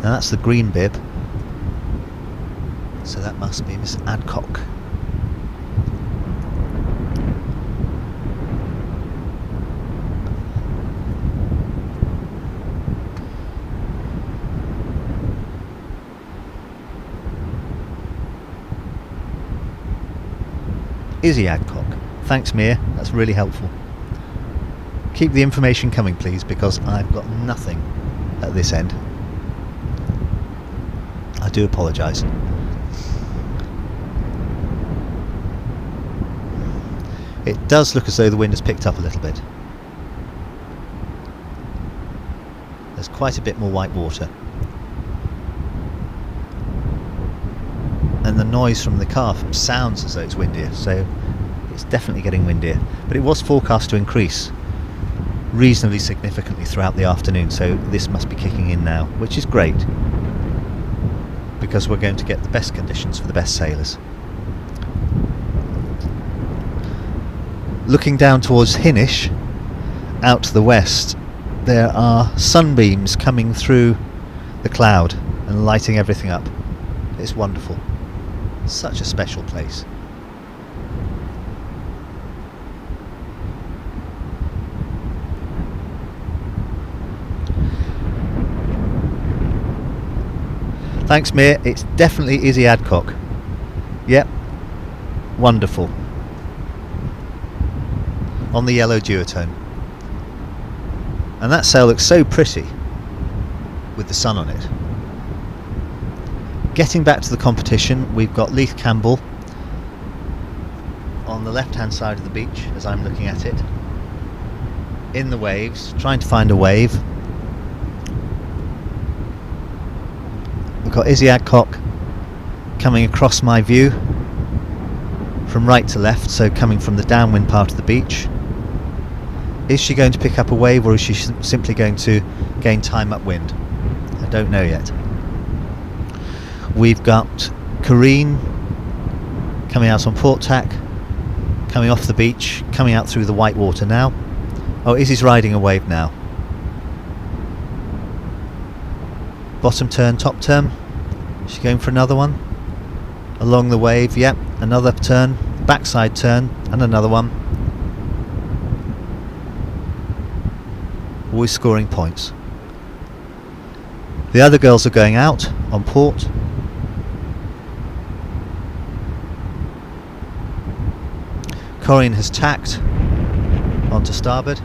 Now that's the green bib, so that must be Miss Adcock. Izzy Adcock. Thanks, Mia, that's really helpful. Keep the information coming, please, because I've got nothing at this end. I do apologise. It does look as though the wind has picked up a little bit. There's quite a bit more white water. And the noise from the car sounds as though it's windier, so it's definitely getting windier. But it was forecast to increase reasonably significantly throughout the afternoon, so this must be kicking in now, which is great, because we're going to get the best conditions for the best sailors. Looking down towards Hinnish, out to the west, there are sunbeams coming through the cloud and lighting everything up. It's wonderful. Such a special place. Thanks, Mir. It's definitely Izzy Adcock. Yep. Wonderful. On the yellow duotone. And that sail looks so pretty with the sun on it. Getting back to the competition, we've got Leith Campbell on the left hand side of the beach as I'm looking at it, in the waves, trying to find a wave. We've got Izzy Adcock coming across my view from right to left, so coming from the downwind part of the beach. Is she going to pick up a wave, or is she simply going to gain time upwind? I don't know yet. We've got Kareen coming out on port tack, coming off the beach, coming out through the white water now. Oh, Izzy's riding a wave now. Bottom turn, top turn. Is she going for another one? Along the wave, yep, another turn, backside turn, and another one. Always scoring points. The other girls are going out on port. Corinne has tacked onto starboard,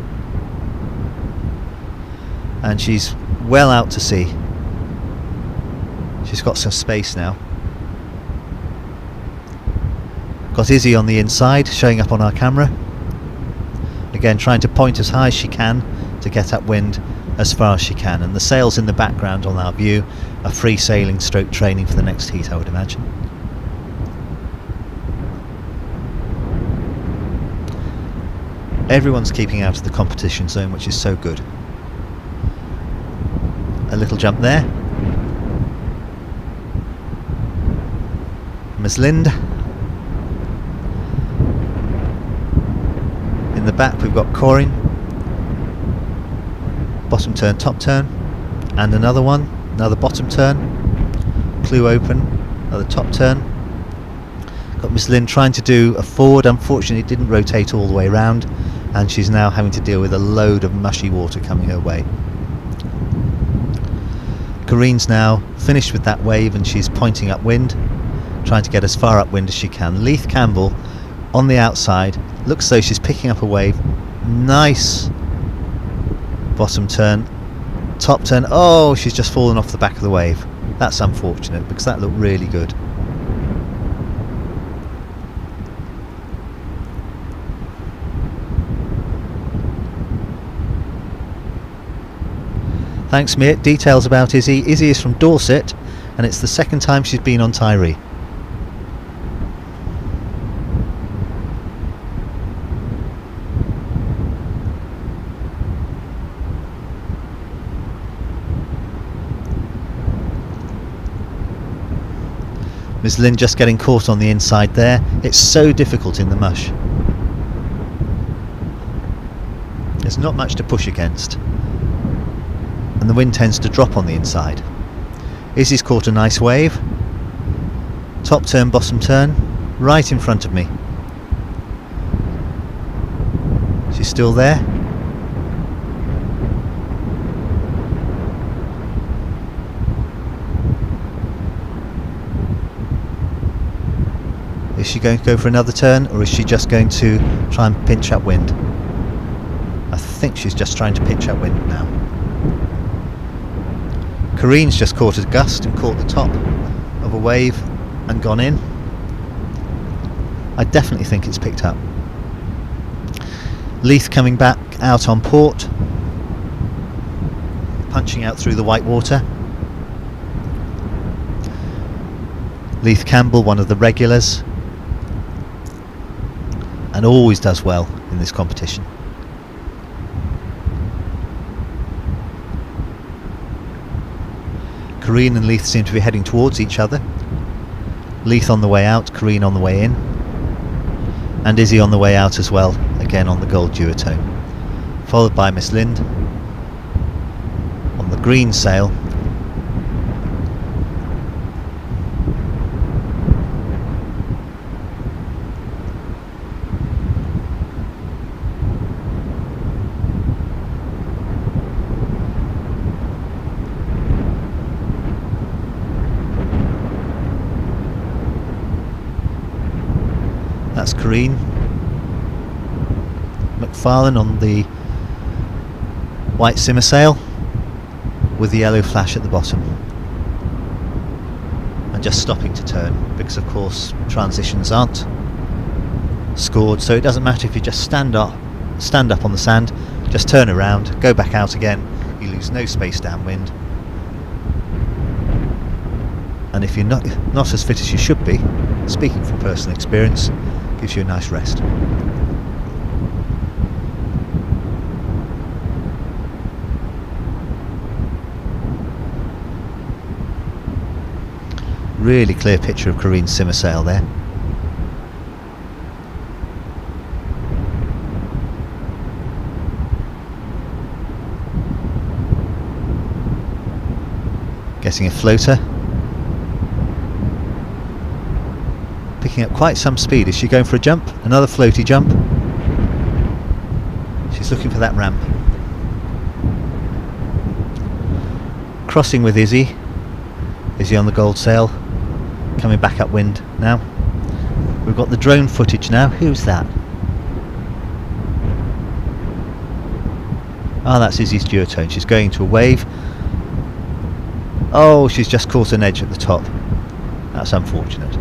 and she's well out to sea. She's got some space now. Got Izzy on the inside, showing up on our camera. Again, trying to point as high as she can to get upwind as far as she can. And the sails in the background on our view are free sailing stroke training for the next heat, I would imagine. Everyone's keeping out of the competition zone, which is so good. A little jump there. Ms. Lind. In the back we've got Corinne. Bottom turn, top turn, and another one, another bottom turn, clue open, another top turn. Got Miss Lynn trying to do a forward, unfortunately it didn't rotate all the way around, and she's now having to deal with a load of mushy water coming her way. Kareen's now finished with that wave and she's pointing upwind, trying to get as far upwind as she can. Leith Campbell on the outside, looks as though she's picking up a wave. Nice bottom turn, top turn. Oh, she's just fallen off the back of the wave. That's unfortunate because that looked really good. Thanks, Miet. Details about Izzy. Izzy is from Dorset and it's the second time she's been on Tyrie. Ms. Lynn just getting caught on the inside there. It's so difficult in the mush. There's not much to push against, and the wind tends to drop on the inside. Izzy's caught a nice wave. Top turn, bottom turn, right in front of me. She's still there. Is she going to go for another turn, or is she just going to try and pinch upwind? I think she's just trying to pinch upwind now. Kareen's just caught a gust and caught the top of a wave and gone in. I definitely think it's picked up. Leith coming back out on port, punching out through the white water. Leith Campbell, one of the regulars, and always does well in this competition. Kareen and Leith seem to be heading towards each other. Leith on the way out, Kareen on the way in, and Izzy on the way out as well, again on the gold duotone. Followed by Miss Lind on the green sail. That's Kareen. McFarlane on the white simmer sail with the yellow flash at the bottom, and just stopping to turn because of course transitions aren't scored, so it doesn't matter if you just stand up on the sand, just turn around, go back out again, you lose no space downwind. And if you're not as fit as you should be, speaking from personal experience, gives you a nice rest. Really clear picture of Kareen's simmer sail there. Getting a floater. Picking up quite some speed. Is she going for a jump? Another floaty jump. She's looking for that ramp. Crossing with Izzy. Izzy on the gold sail. Coming back upwind now. We've got the drone footage now. Who's that? Ah, that's Izzy's duotone. She's going to a wave. Oh, she's just caught an edge at the top. That's unfortunate.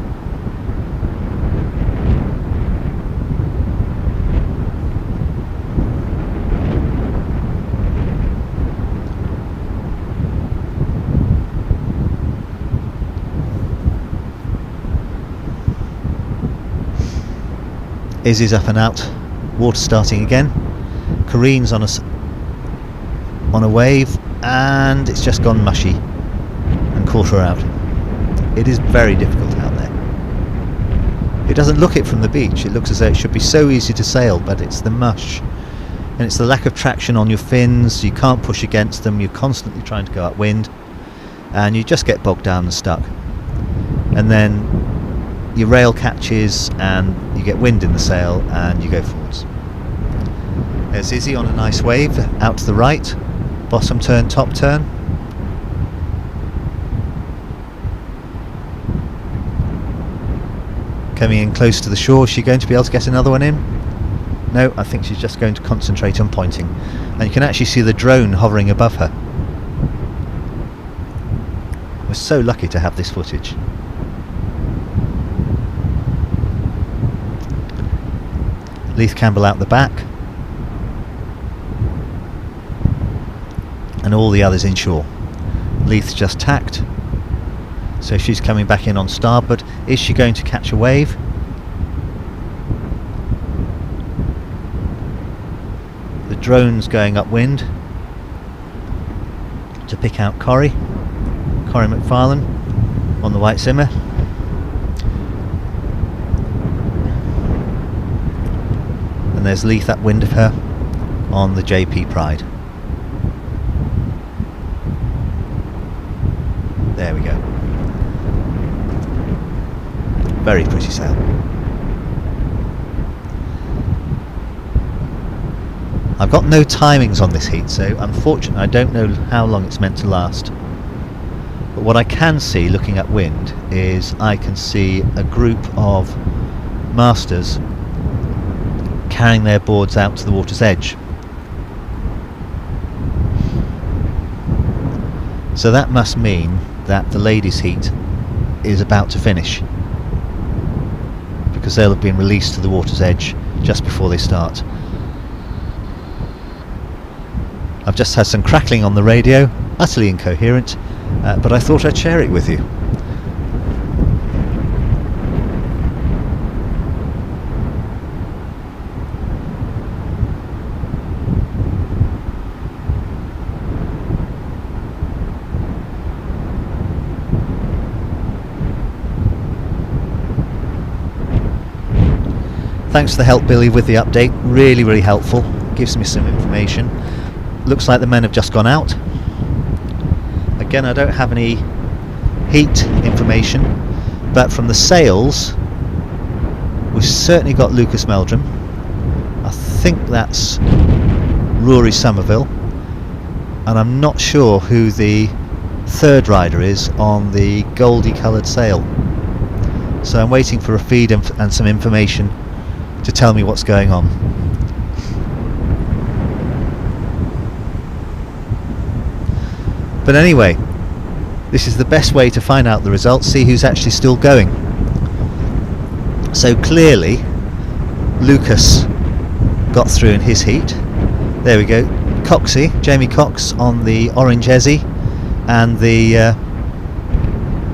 Izzy's up and out, water starting again. Kareen's on a wave, and it's just gone mushy and caught her out. It is very difficult out there. It doesn't look it from the beach. It looks as though it should be so easy to sail, but it's the mush and it's the lack of traction on your fins. You can't push against them. You're constantly trying to go upwind, and you just get bogged down and stuck. And then your rail catches and you get wind in the sail and you go forwards. There's Izzy on a nice wave out to the right, bottom turn, top turn. Coming in close to the shore. Is she going to be able to get another one in? No, I think she's just going to concentrate on pointing, and you can actually see the drone hovering above her. We're so lucky to have this footage. Leith Campbell out the back, and all the others inshore. Leith's just tacked, so she's coming back in on starboard. Is she going to catch a wave? The drone's going upwind to pick out Corrie McFarlane on the white simmer. And there's Leith upwind of her on the JP Pride. There we go. Very pretty sail. I've got no timings on this heat, so unfortunately I don't know how long it's meant to last. But what I can see looking upwind is I can see a group of masters carrying their boards out to the water's edge. So that must mean that the ladies' heat is about to finish, because they'll have been released to the water's edge just before they start. I've just had some crackling on the radio, utterly incoherent, but I thought I'd share it with you. Thanks for the help, Billy, with the update. Really, really helpful. Gives me some information. Looks like the men have just gone out. Again, I don't have any heat information, but from the sails, we've certainly got Lucas Meldrum. I think that's Rory Somerville, and I'm not sure who the third rider is on the goldy coloured sail. So I'm waiting for a feed and some information to tell me what's going on. But anyway, this is the best way to find out the results, see who's actually still going. So clearly Lucas got through in his heat. There we go. Coxey, Jamie Cox on the orange Ezzy and the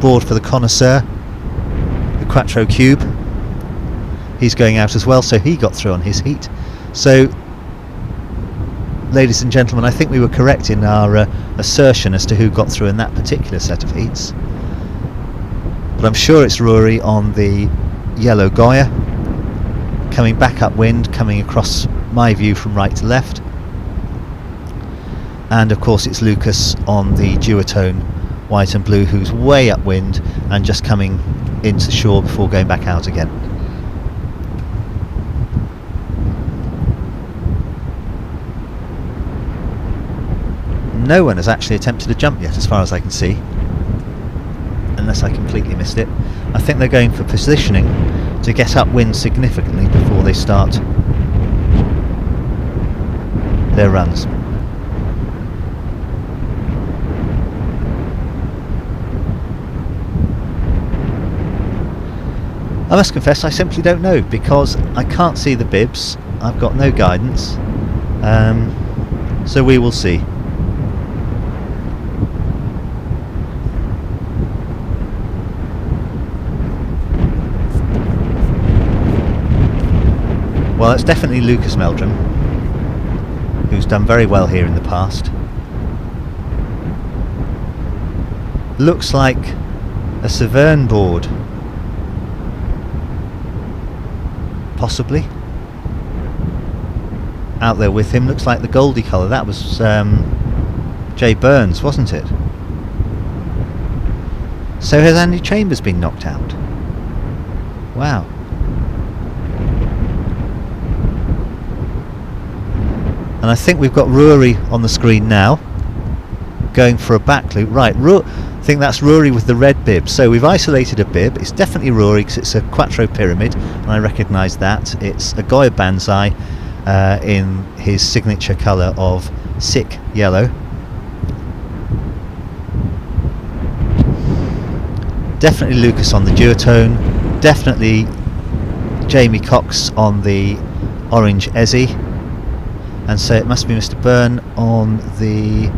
board for the connoisseur, the Quattro Cube. He's going out as well, so he got through on his heat. So, ladies and gentlemen, I think we were correct in our assertion as to who got through in that particular set of heats. But I'm sure it's Rory on the yellow Goya, coming back upwind, coming across my view from right to left. And of course it's Lucas on the duotone white and blue, who's way upwind and just coming into shore before going back out again. No one has actually attempted a jump yet, as far as I can see, unless I completely missed it. I think they're going for positioning to get upwind significantly before they start their runs. I must confess I simply don't know, because I can't see the bibs. I've got no guidance, so we will see. Well, it's definitely Lucas Meldrum, who's done very well here in the past. Looks like a Severn board, possibly, out there with him. Looks like the Goldie colour. That was Jay Burns, wasn't it? So has Andy Chambers been knocked out? Wow. And I think we've got Rory on the screen now, going for a back loop. Right, I think that's Rory with the red bib. So we've isolated a bib. It's definitely Rory because it's a Quattro Pyramid, and I recognise that. It's a Goya Banzai in his signature colour of sick yellow. Definitely Lucas on the duotone. Definitely Jamie Cox on the orange Ezzy. And so it must be Mr. Byrne on the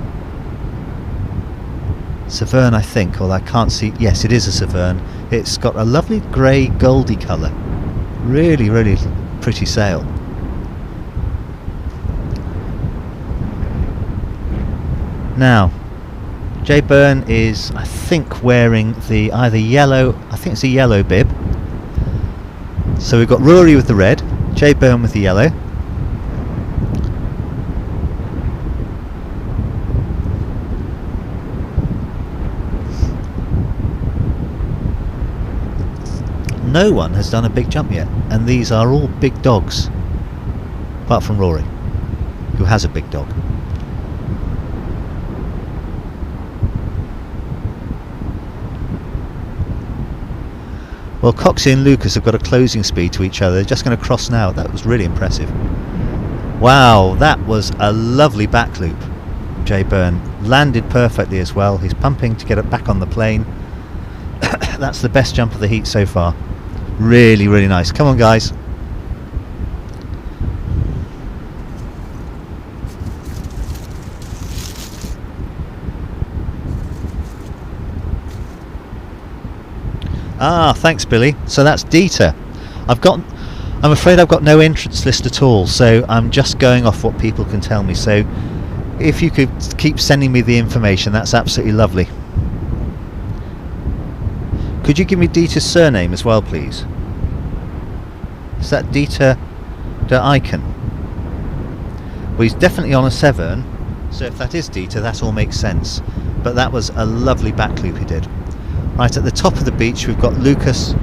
Severn, I think, although I can't see. Yes, it is a Severn. It's got a lovely grey goldy colour. Really, really pretty sail. Now, Jay Byrne is, I think, wearing the either yellow, I think it's a yellow bib. So we've got Rory with the red, Jay Byrne with the yellow. No one has done a big jump yet, and these are all big dogs, apart from Rory, who has a big dog. Well, Coxey and Lucas have got a closing speed to each other. They're just going to cross now. That was really impressive. Wow, that was a lovely back loop. Jay Byrne landed perfectly as well. He's pumping to get it back on the plane. That's the best jump of the heat so far. Really, really nice. Come on, guys. Ah, thanks, Billy. So that's Dieter. I'm afraid I've got no entrance list at all, so I'm just going off what people can tell me. So if you could keep sending me the information, that's absolutely lovely. Could you give me Dieter's surname as well, please? Is that Dieter de Icon? Well, he's definitely on a 7, so if that is Dieter, that all makes sense. But that was a lovely back loop he did. Right at the top of the beach, we've got Lucas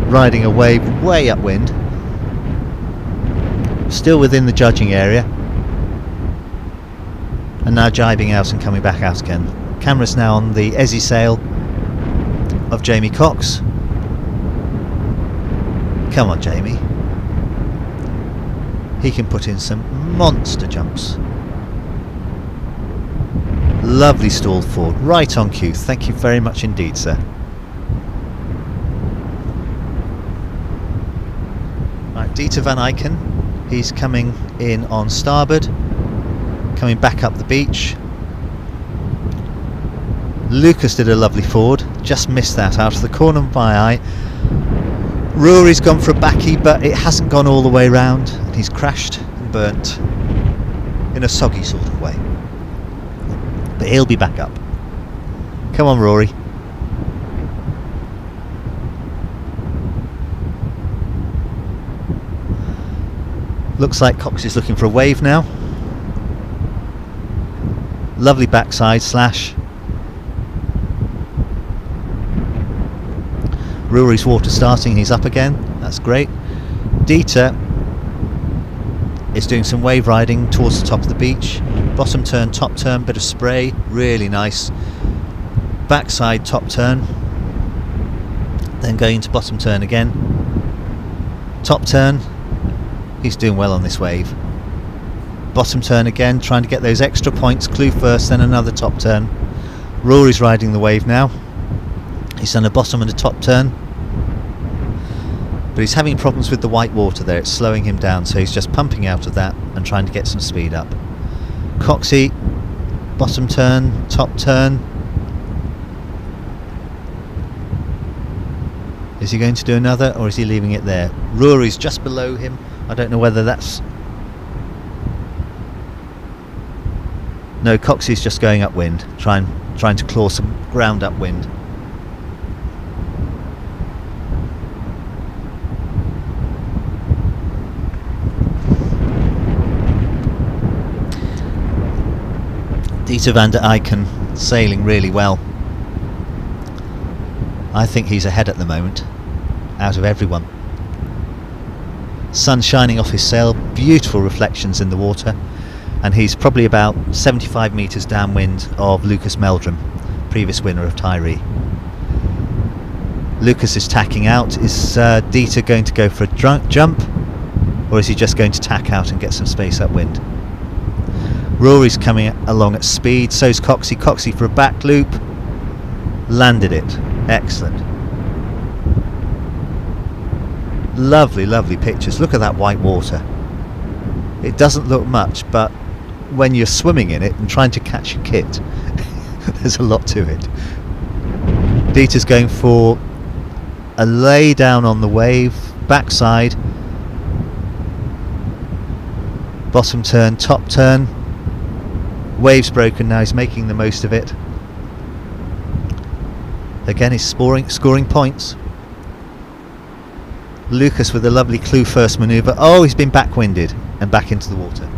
riding a wave way upwind, still within the judging area, and now jibing out and coming back out again. Camera's now on the Ezzy sail of Jamie Cox. Come on, Jamie. He can put in some monster jumps. Lovely stalled forward, right on cue. Thank you very much indeed, sir. Right, Dieter van Eycken, he's coming in on starboard, coming back up the beach. Lucas did a lovely forward, just missed that out of the corner of my eye. Rory's gone for a backie, but it hasn't gone all the way round, and he's crashed and burnt in a soggy sort of way. But he'll be back up. Come on, Rory. Looks like Cox is looking for a wave now. Lovely backside slash. Rory's water starting, he's up again. That's great. Dieter is doing some wave riding towards the top of the beach. Bottom turn, top turn, bit of spray, really nice. Backside, top turn, then going into bottom turn again. Top turn, he's doing well on this wave. Bottom turn again, trying to get those extra points. Clue first, then another top turn. Rory's riding the wave now. He's done a bottom and a top turn, but he's having problems with the white water there. It's slowing him down, so he's just pumping out of that and trying to get some speed up. Coxie, bottom turn, top turn. Is he going to do another, or is he leaving it there? Rory's just below him. I don't know whether that's... No, Coxie's just going upwind, trying to claw some ground upwind. Dieter van der Eycken sailing really well. I think he's ahead at the moment, out of everyone. Sun shining off his sail, beautiful reflections in the water, and he's probably about 75 metres downwind of Lucas Meldrum, previous winner of Tyrie. Lucas is tacking out. Is Dieter going to go for a jump, or is he just going to tack out and get some space upwind? Rory's coming along at speed, so's Coxie. Coxie for a back loop, landed it. Excellent. Lovely, lovely pictures. Look at that white water. It doesn't look much, but when you're swimming in it and trying to catch your kit, there's a lot to it. Dieter's going for a lay down on the wave, backside, bottom turn, top turn. Wave's broken now, he's making the most of it. Again, he's scoring points. Lucas with a lovely clue first manoeuvre. Oh, he's been backwinded and back into the water.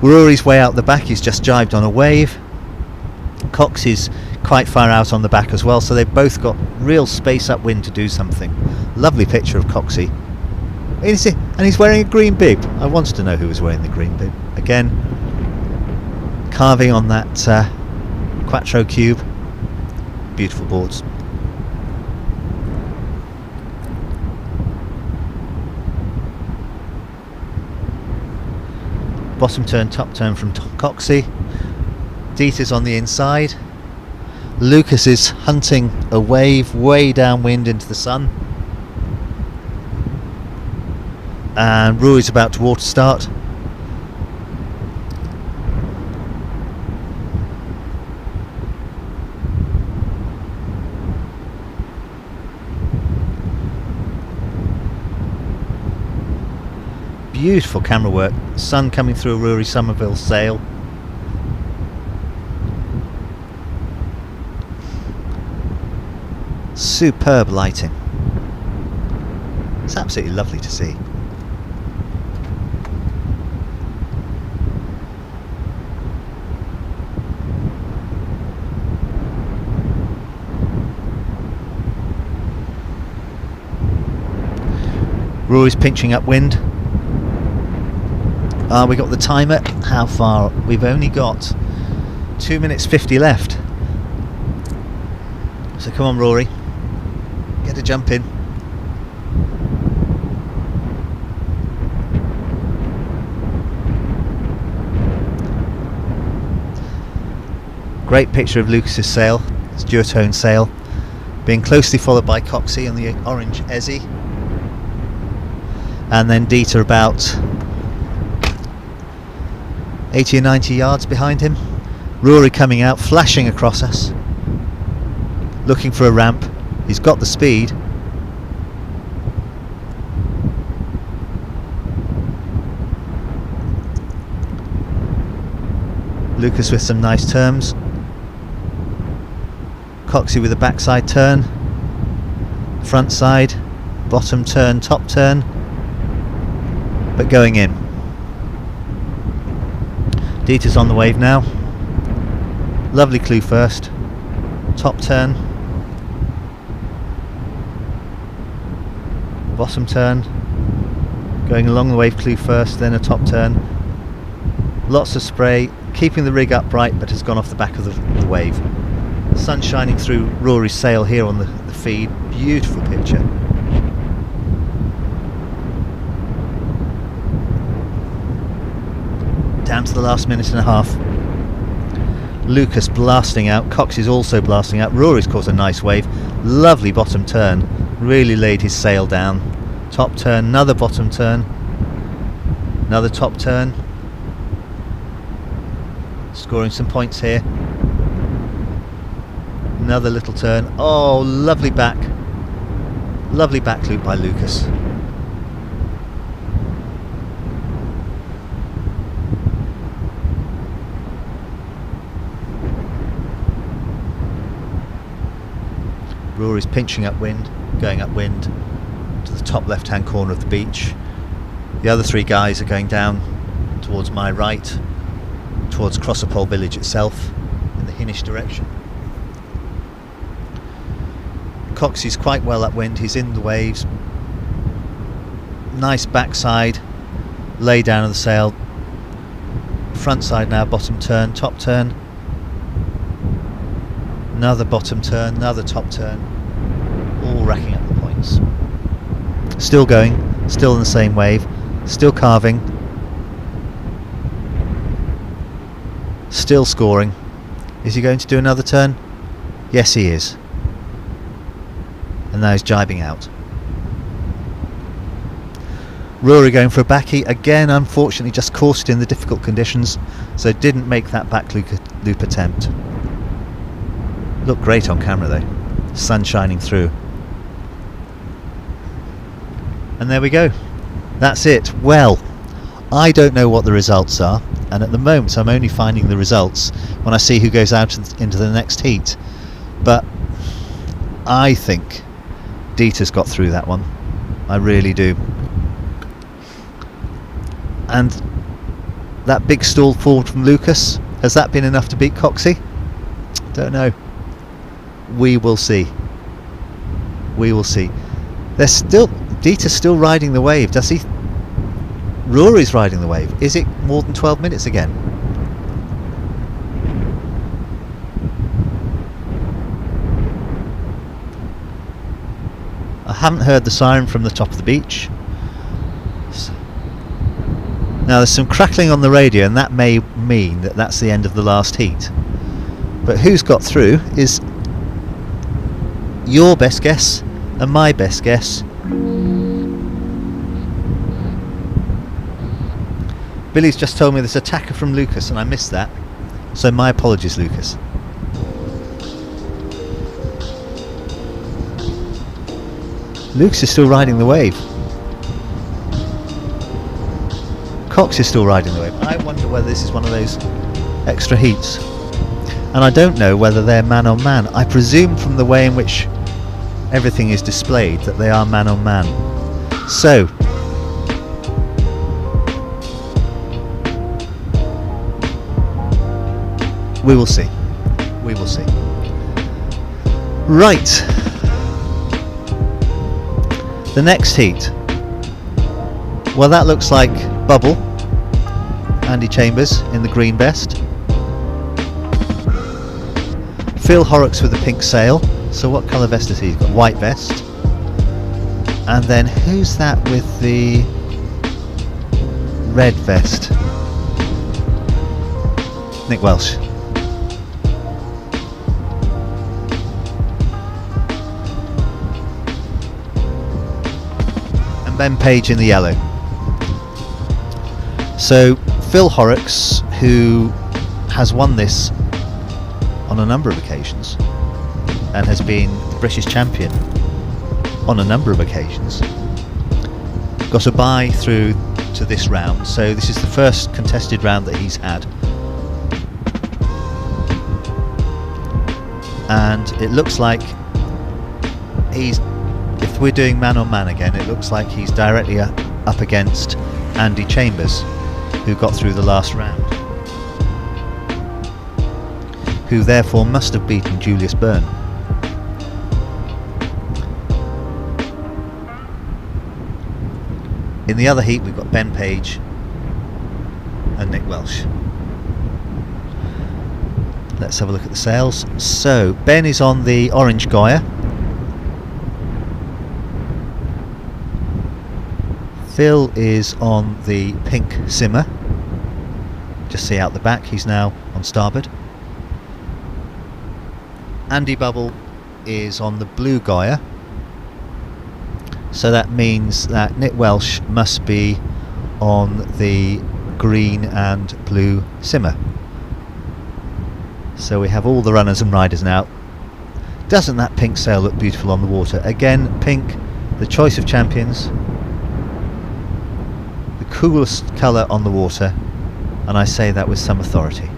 Rory's way out the back, he's just jibed on a wave. Cox is quite far out on the back as well, so they've both got real space upwind to do something. Lovely picture of Coxie. And he's wearing a green bib. I wanted to know who was wearing the green bib. Again, carving on that Quattro cube. Beautiful boards. Bottom turn, top turn from Coxie. Dieter's on the inside. Lucas is hunting a wave way downwind into the sun. And Rory's about to water start. Beautiful camera work. Sun coming through a Rory Somerville sail. Superb lighting. It's absolutely lovely to see. Rory's pinching upwind. We got the timer. How far? We've only got 2 minutes 50 left. So come on, Rory. Get a jump in. Great picture of Lucas's sail. It's duotone sail. Being closely followed by Coxie and the orange Ezzy. And then Dieter about 80 or 90 yards behind him. Rory coming out, flashing across us, looking for a ramp. He's got the speed. Lucas with some nice turns. Coxie with a backside turn, front side, bottom turn, top turn, but going in. Dieter's on the wave now. Lovely clue first, top turn, bottom turn, going along the wave clue first, then a top turn. Lots of spray, keeping the rig upright, but has gone off the back of the wave. Sun shining through Rory's sail here on the feed. Beautiful picture. Down to the last minute and a half. Lucas blasting out. Cox is also blasting out. Rory's caught a nice wave. Lovely bottom turn. Really laid his sail down. Top turn, another bottom turn. Another top turn. Scoring some points here. Another little turn. Oh, lovely back loop by Lucas. Rory's pinching upwind, going upwind to the top left hand corner of the beach. The other three guys are going down towards my right, towards Crossapole village itself, in the Hinnish direction. Coxie's quite well upwind, he's in the waves. Nice backside, lay down of the sail. Front side now, bottom turn, top turn. Another bottom turn, another top turn. All racking up the points. Still going, still in the same wave, still carving. Still scoring. Is he going to do another turn? Yes, he is. And now he's jibing out. Rory going for a backie again, unfortunately just caught it in the difficult conditions, so didn't make that back loop attempt. Looked great on camera though, sun shining through. And there we go, that's it. Well, I don't know what the results are, and at the moment I'm only finding the results when I see who goes out into the next heat, but I think Dieter's got through that one. I really do. And that big stall forward from Lucas, has that been enough to beat Coxie? Don't know. We will see. We will see. Dieter's still riding the wave, does he? Rory's riding the wave. Is it more than 12 minutes again? I haven't heard the siren from the top of the beach. Now there's some crackling on the radio, and that may mean that that's the end of the last heat. But who's got through is your best guess and my best guess. Billy's just told me there's a tacker from Lucas and I missed that, so my apologies, Lucas. Lucas is still riding the wave. Cox is still riding the wave. I wonder whether this is one of those extra heats. And I don't know whether they're man on man. I presume from the way in which everything is displayed that they are man on man. So, we will see. We will see. Right. The next heat. Well, that looks like Bubble, Andy Chambers in the green vest. Phil Horrocks with the pink sail. So what colour vest has he? He's got white vest. And then who's that with the red vest? Nick Welsh. And Ben Page in the yellow. So Phil Horrocks, who has won this on a number of occasions and has been the British champion on a number of occasions, got a bye through to this round, so this is the first contested round that he's had, and it looks like he's, if we're doing man on man again, it looks like he's directly up against Andy Chambers, who got through the last round, who therefore must have beaten Julius Byrne. In the other heat we've got Ben Page and Nick Welsh. Let's have a look at the sails. So Ben is on the orange Goya. Phil is on the pink Simmer. Just see out the back, he's now on starboard. Andy Bubble is on the blue Goya. So that means that Nick Welsh must be on the green and blue Simmer. So we have all the runners and riders now. Doesn't that pink sail look beautiful on the water? Again, pink, the choice of champions. The coolest colour on the water, and I say that with some authority.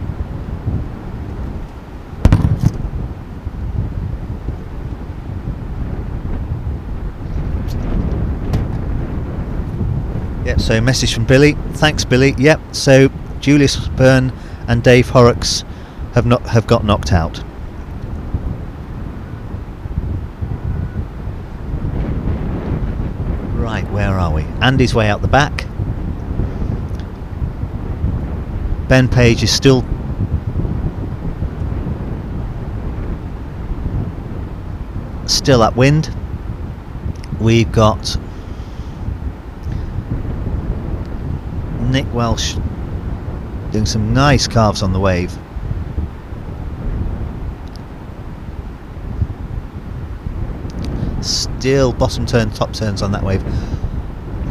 Yep, so message from Billy. Thanks, Billy. Yep, so Julius Byrne and Dave Horrocks have got knocked out. Right, where are we? Andy's way out the back. Ben Page is still upwind. We've got Nick Welsh doing some nice carves on the wave. Still bottom turn, top turns on that wave.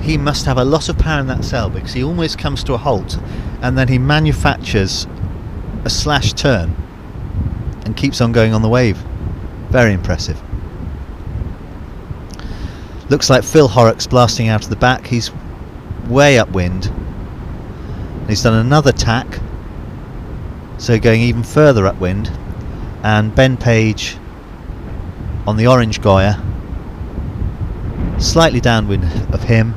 He must have a lot of power in that sail because he almost comes to a halt and then he manufactures a slash turn and keeps on going on the wave. Very impressive. Looks like Phil Horrocks blasting out of the back. He's way upwind. He's done another tack, so going even further upwind, and Ben Page on the orange Goya, slightly downwind of him,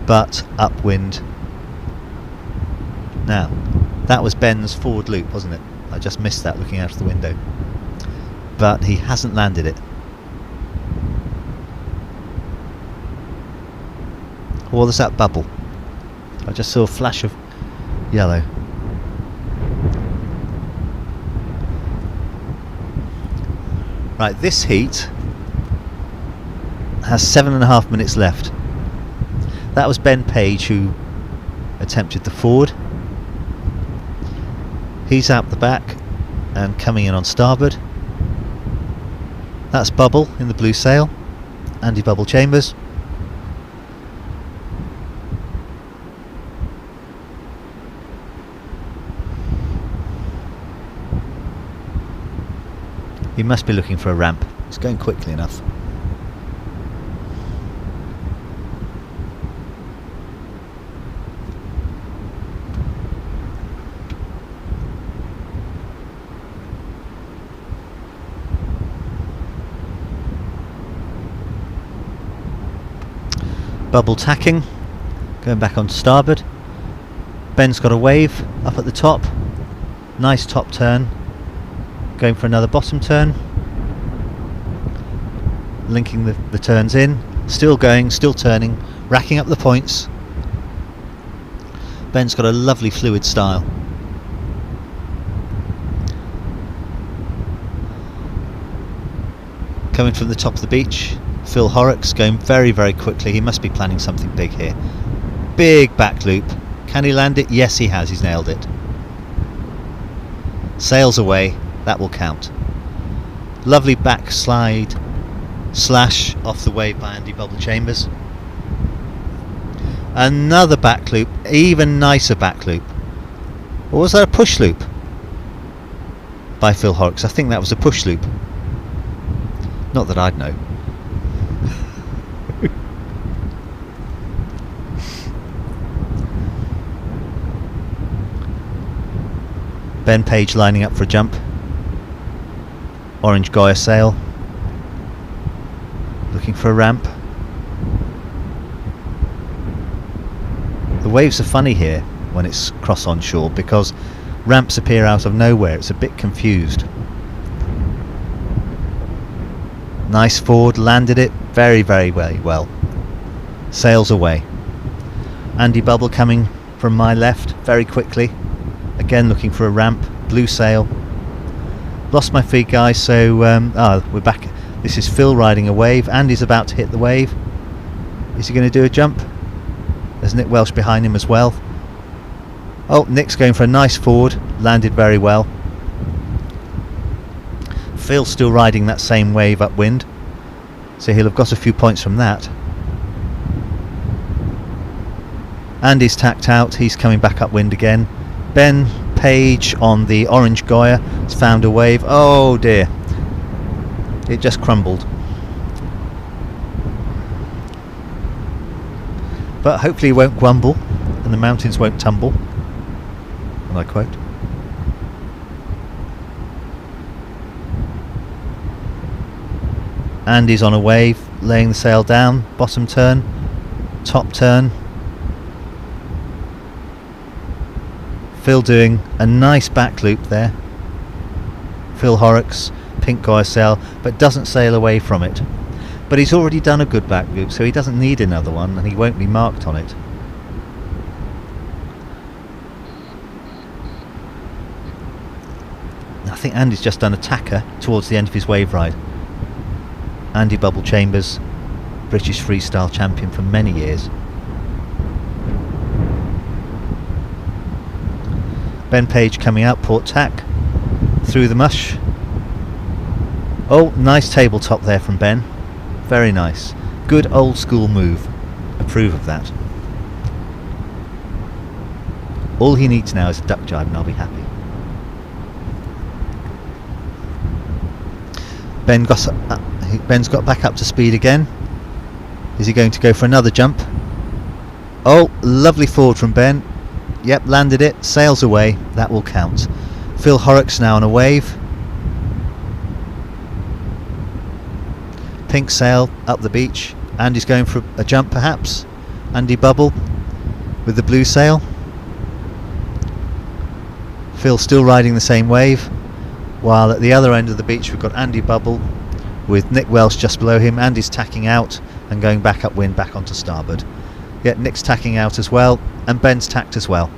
but upwind. Now, that was Ben's forward loop, wasn't it? I just missed that looking out of the window, but he hasn't landed it. Or was that Bubble? I just saw a flash of yellow. Right, this heat has 7.5 minutes left. That was Ben Page who attempted the forward. He's out the back and coming in on starboard. That's Bubble in the blue sail, Andy Bubble Chambers. He must be looking for a ramp. It's going quickly enough. Bubble tacking, going back onto starboard. Ben's got a wave up at the top, nice top turn, going for another bottom turn, linking the turns in, still going, still turning, racking up the points. Ben's got a lovely fluid style. Coming from the top of the beach, Phil Horrocks going very, very quickly. He must be planning something big here. Big back loop. Can he land it? Yes, he has. He's nailed it. Sails away. That will count. Lovely backslide slash off the wave by Andy Bubble Chambers. Another back loop. Even nicer back loop. Or was that a push loop? By Phil Horrocks. I think that was a push loop. Not that I'd know. Ben Page lining up for a jump. Orange Goya sail. Looking for a ramp. The waves are funny here when it's cross on shore because ramps appear out of nowhere. It's a bit confused. Nice forward, landed it very, very well. Sails away. Andy Bubble coming from my left very quickly. Again looking for a ramp, blue sail. Lost my feed, guys, so we're back. This is Phil riding a wave. Andy's about to hit the wave. Is he going to do a jump? There's Nick Welsh behind him as well. Oh, Nick's going for a nice forward, landed very well. Phil's still riding that same wave upwind, so he'll have got a few points from that. Andy's tacked out, he's coming back upwind again. Ben Page on the Orange Goya has found a wave. Oh dear, it just crumbled. But hopefully it won't grumble and the mountains won't tumble, and I quote. Andy's on a wave, laying the sail down, bottom turn, top turn. Phil doing a nice back loop there. Phil Horrocks, pink Goya sail, but doesn't sail away from it. But he's already done a good back loop, so he doesn't need another one, and he won't be marked on it. I think Andy's just done a tacker towards the end of his wave ride. Andy Bubble Chambers, British freestyle champion for many years. Ben Page coming out, port tack, through the mush. Oh, nice tabletop there from Ben. Very nice. Good old school move. Approve of that. All he needs now is a duck jibe and I'll be happy. Ben's got back up to speed again. Is he going to go for another jump? Oh, lovely forward from Ben. Yep, landed it, sails away, that will count. Phil Horrocks now on a wave. Pink sail up the beach. Andy's going for a jump perhaps. Andy Bubble with the blue sail. Phil still riding the same wave, while at the other end of the beach we've got Andy Bubble with Nick Welsh just below him. Andy's tacking out and going back upwind, back onto starboard. Yet Nick's tacking out as well, and Ben's tacked as well.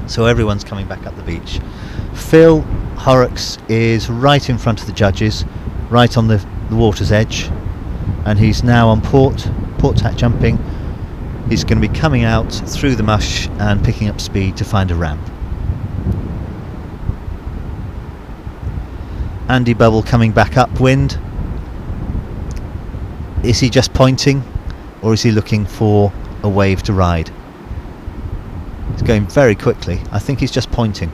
So everyone's coming back up the beach. Phil Horrocks is right in front of the judges, right on the water's edge, and he's now on port tack jumping. He's going to be coming out through the mush and picking up speed to find a ramp. Andy Bubble coming back upwind. Is he just pointing, or is he looking for a wave to ride? He's going very quickly. I think he's just pointing.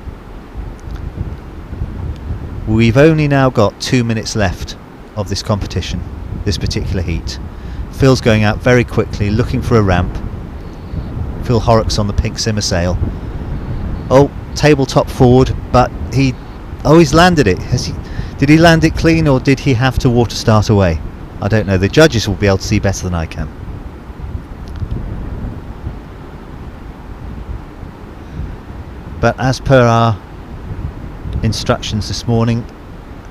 We've only now got 2 minutes left of this competition, this particular heat. Phil's going out very quickly, looking for a ramp. Phil Horrocks on the pink simmer sail. Oh, tabletop forward, but he's landed it. Did he land it clean, or did he have to water start away? I don't know. The judges will be able to see better than I can. But as per our instructions this morning,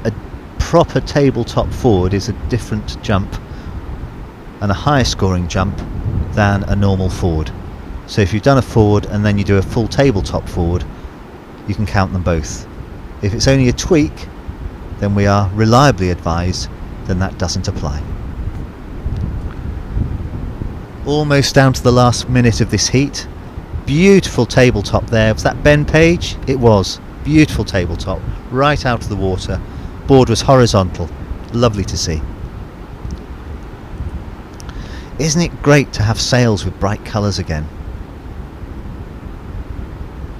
a proper tabletop forward is a different jump and a higher scoring jump than a normal forward. So if you've done a forward and then you do a full tabletop forward, you can count them both. If it's only a tweak, then we are reliably advised then that doesn't apply. Almost down to the last minute of this heat. Beautiful tabletop there. Was that Ben Page? It was. Beautiful tabletop, right out of the water. Board was horizontal. Lovely to see. Isn't it great to have sails with bright colours again?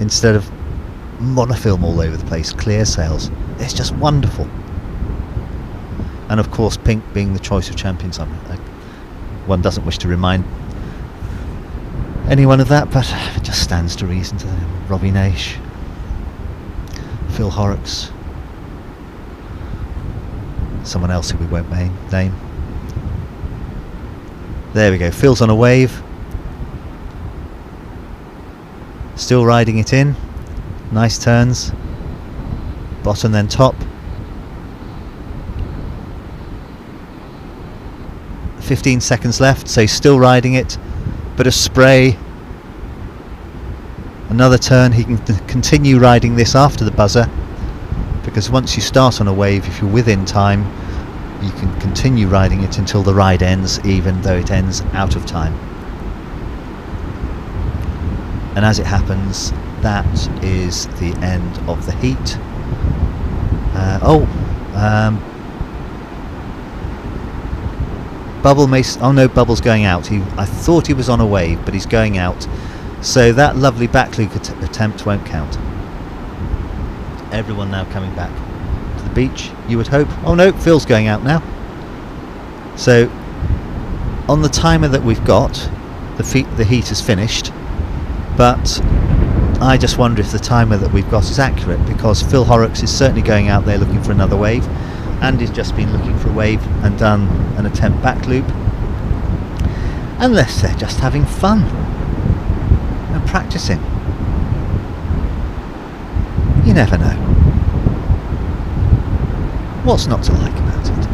Instead of monofilm all over the place, clear sails. It's just wonderful. And of course pink being the choice of champions. One doesn't wish to remind anyone of that, but it just stands to reason to them. Robbie Naish, Phil Horrocks, someone else who we won't name. There we go, Phil's on a wave, still riding it in, nice turns, bottom then top. 15 seconds left, so still riding it. Bit of spray, another turn. He can continue riding this after the buzzer, because once you start on a wave, if you're within time, you can continue riding it until the ride ends, even though it ends out of time. And as it happens, that is the end of the heat. Bubble may... oh no, Bubble's going out. I thought he was on a wave, but he's going out. So that lovely back loop attempt won't count. Everyone now coming back to the beach, you would hope. Oh no, Phil's going out now. So on the timer that we've got, the heat is finished. But I just wonder if the timer that we've got is accurate, because Phil Horrocks is certainly going out there looking for another wave. Andy's just been looking for a wave and done an attempt back loop. Unless they're just having fun and practicing. You never know. What's not to like about it?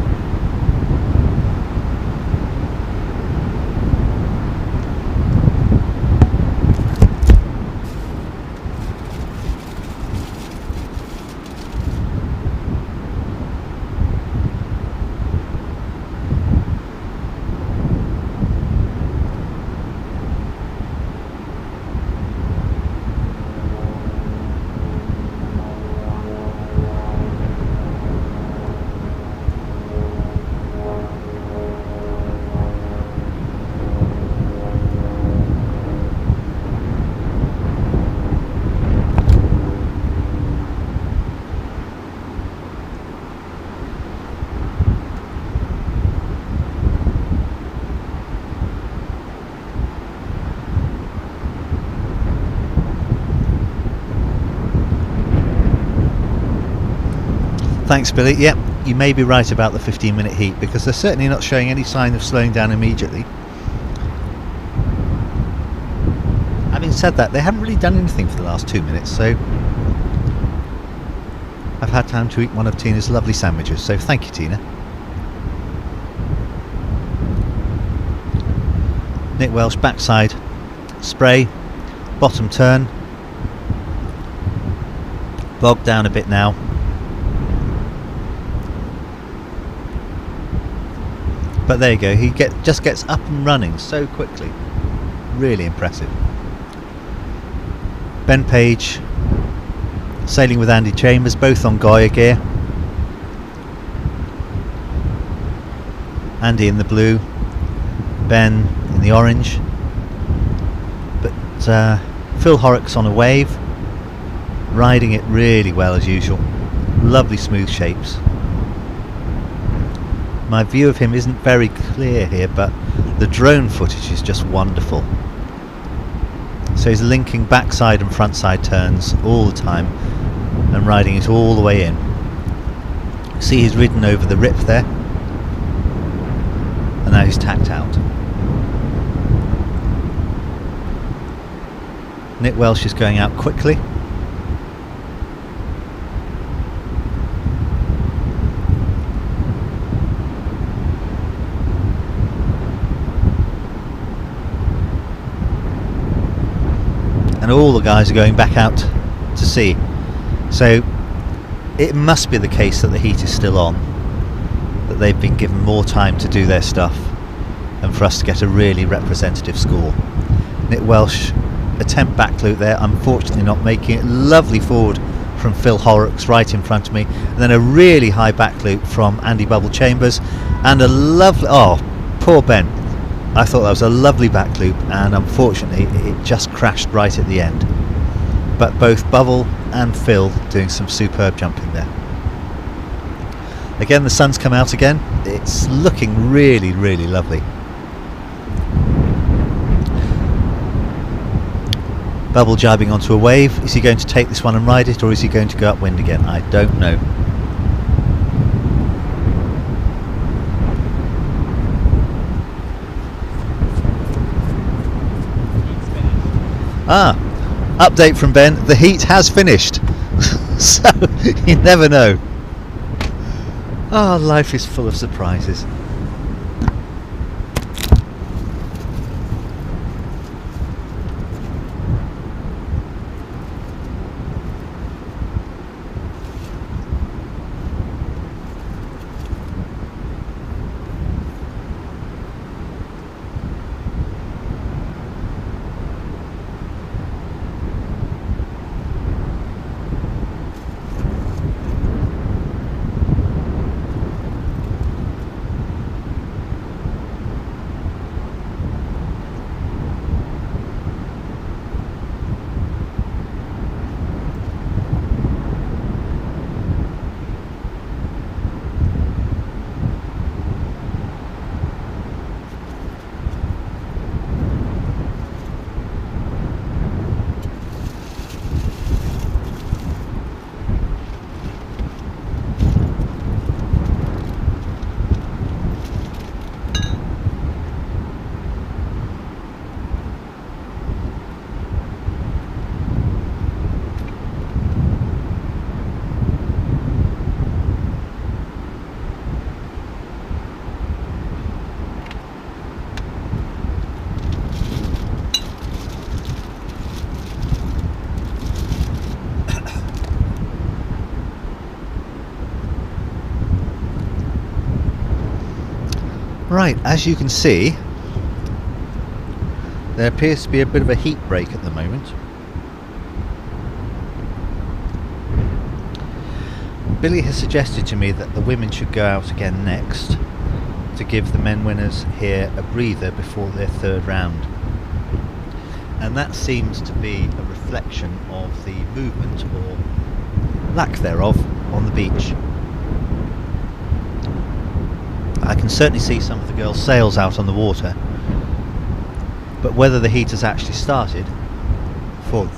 Thanks, Billy. Yep, you may be right about the 15-minute heat, because they're certainly not showing any sign of slowing down immediately. Having said that, they haven't really done anything for the last 2 minutes, so I've had time to eat one of Tina's lovely sandwiches, so thank you, Tina. Nick Welsh backside spray, bottom turn, bogged down a bit now. But there you go, he just gets up and running so quickly. Really impressive. Ben Page sailing with Andy Chambers, both on Goya gear. Andy in the blue, Ben in the orange. But Phil Horrocks on a wave, riding it really well as usual. Lovely smooth shapes. My view of him isn't very clear here, but the drone footage is just wonderful. So he's linking backside and frontside turns all the time and riding it all the way in. See, he's ridden over the rip there, and now he's tacked out. Nick Welsh is going out quickly. all the guys are going back out to sea. So it must be the case that the heat is still on, that they've been given more time to do their stuff, and for us to get a really representative score. Nick Welsh, attempt back loop there, unfortunately not making it. Lovely forward from Phil Horrocks right in front of me, and then a really high back loop from Andy Bubble Chambers, and a lovely, oh poor Ben, I thought that was a lovely back loop, and unfortunately it just crashed right at the end. But both Bubble and Phil doing some superb jumping there. Again, the sun's come out again, it's looking really, really lovely. Bubble jibing onto a wave. Is he going to take this one and ride it, or is he going to go upwind again? I don't know. Update from Ben, the heat has finished. So you never know. Life is full of surprises. Right, as you can see, there appears to be a bit of a heat break at the moment. Billy has suggested to me that the women should go out again next to give the men winners here a breather before their third round. And that seems to be a reflection of the movement, or lack thereof, on the beach. I can certainly see some of the girls' sails out on the water, but whether the heat has actually started for...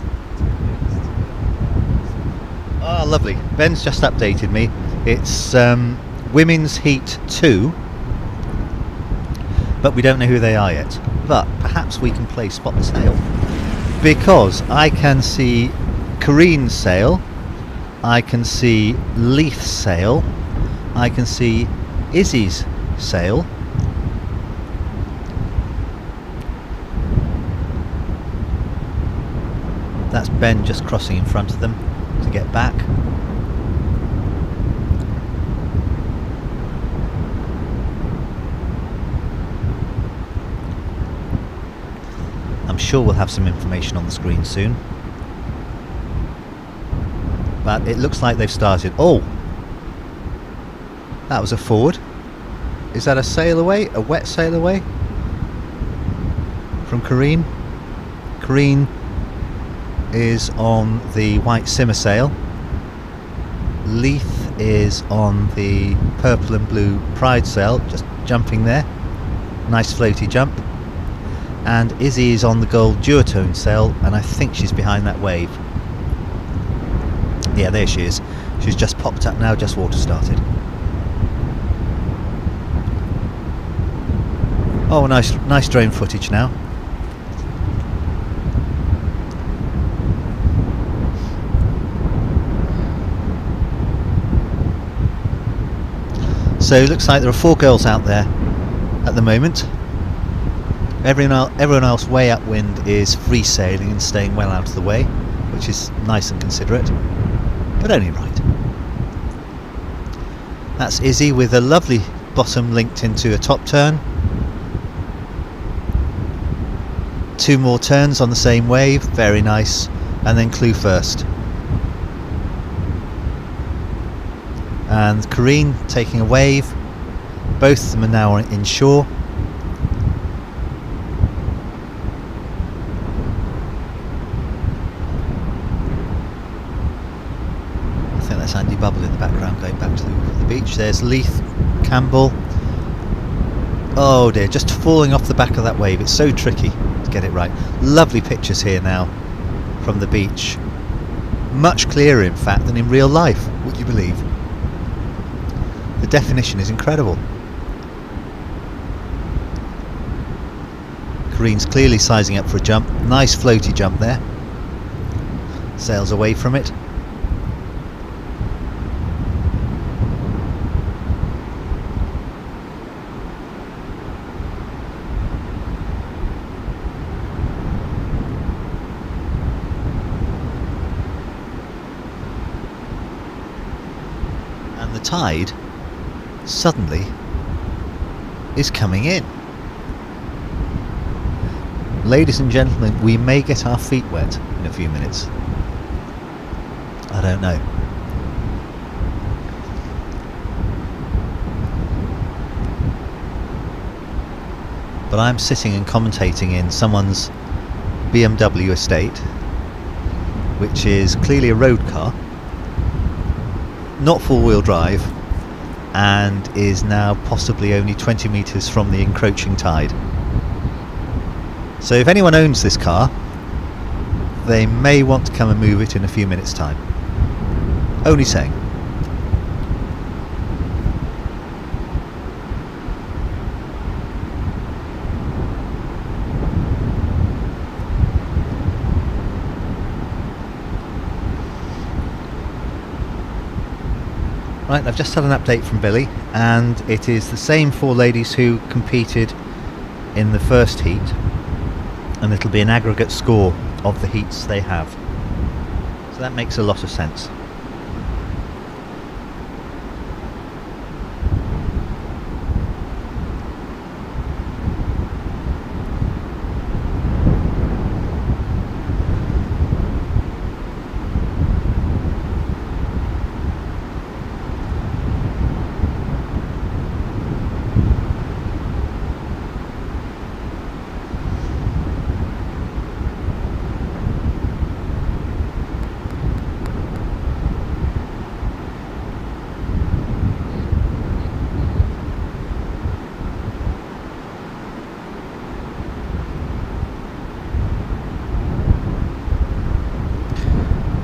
lovely. Ben's just updated me. It's Women's Heat 2, but we don't know who they are yet. But perhaps we can play Spot the Sail, because I can see Kareen's sail, I can see Leith's sail, I can see Izzy's sail, that's Ben just crossing in front of them to get back. I'm sure we'll have some information on the screen soon, but it looks like they've started. Oh, that was a forward. Is that a sail away? A wet sail away? From Kareen? Kareen is on the white simmer sail. Leith is on the purple and blue pride sail, just jumping there. Nice floaty jump. And Izzy is on the gold duotone sail, and I think she's behind that wave. Yeah, there she is. She's just popped up now, just water started. Oh, nice drone footage now. So it looks like there are 4 girls out there at the moment. Everyone else way upwind is free sailing and staying well out of the way, which is nice and considerate, but only right. That's Izzy with a lovely bottom linked into a top turn. 2 more turns on the same wave, very nice, and then clue first. And Kareen taking a wave, both of them are now inshore. I think that's Andy Bubble in the background going back to the beach. There's Leith Campbell. Oh dear, just falling off the back of that wave. It's so tricky to get it right. Lovely pictures here now from the beach. Much clearer in fact than in real life, would you believe? The definition is incredible. Kareen's clearly sizing up for a jump. Nice floaty jump there. Sails away from it. And the tide suddenly is coming in. Ladies and gentlemen, we may get our feet wet in a few minutes. I don't know. But I'm sitting and commentating in someone's BMW estate, which is clearly a road car, not four-wheel drive, and is now possibly only 20 metres from the encroaching tide. So if anyone owns this car, they may want to come and move it in a few minutes' time. Only saying. Right, I've just had an update from Billy, and it is the same 4 ladies who competed in the first heat, and it'll be an aggregate score of the heats they have. So that makes a lot of sense.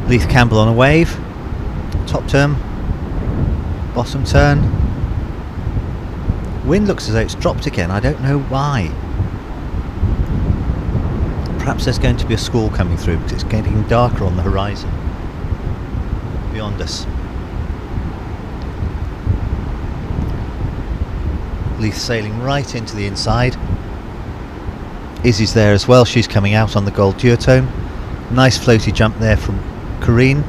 Leith Campbell on a wave, top turn, bottom turn. Wind looks as though it's dropped again, I don't know why. Perhaps there's going to be a squall coming through because it's getting darker on the horizon beyond us. Leith sailing right into the inside. Izzy's there as well, she's coming out on the gold duotone. Nice floaty jump there from Kareen.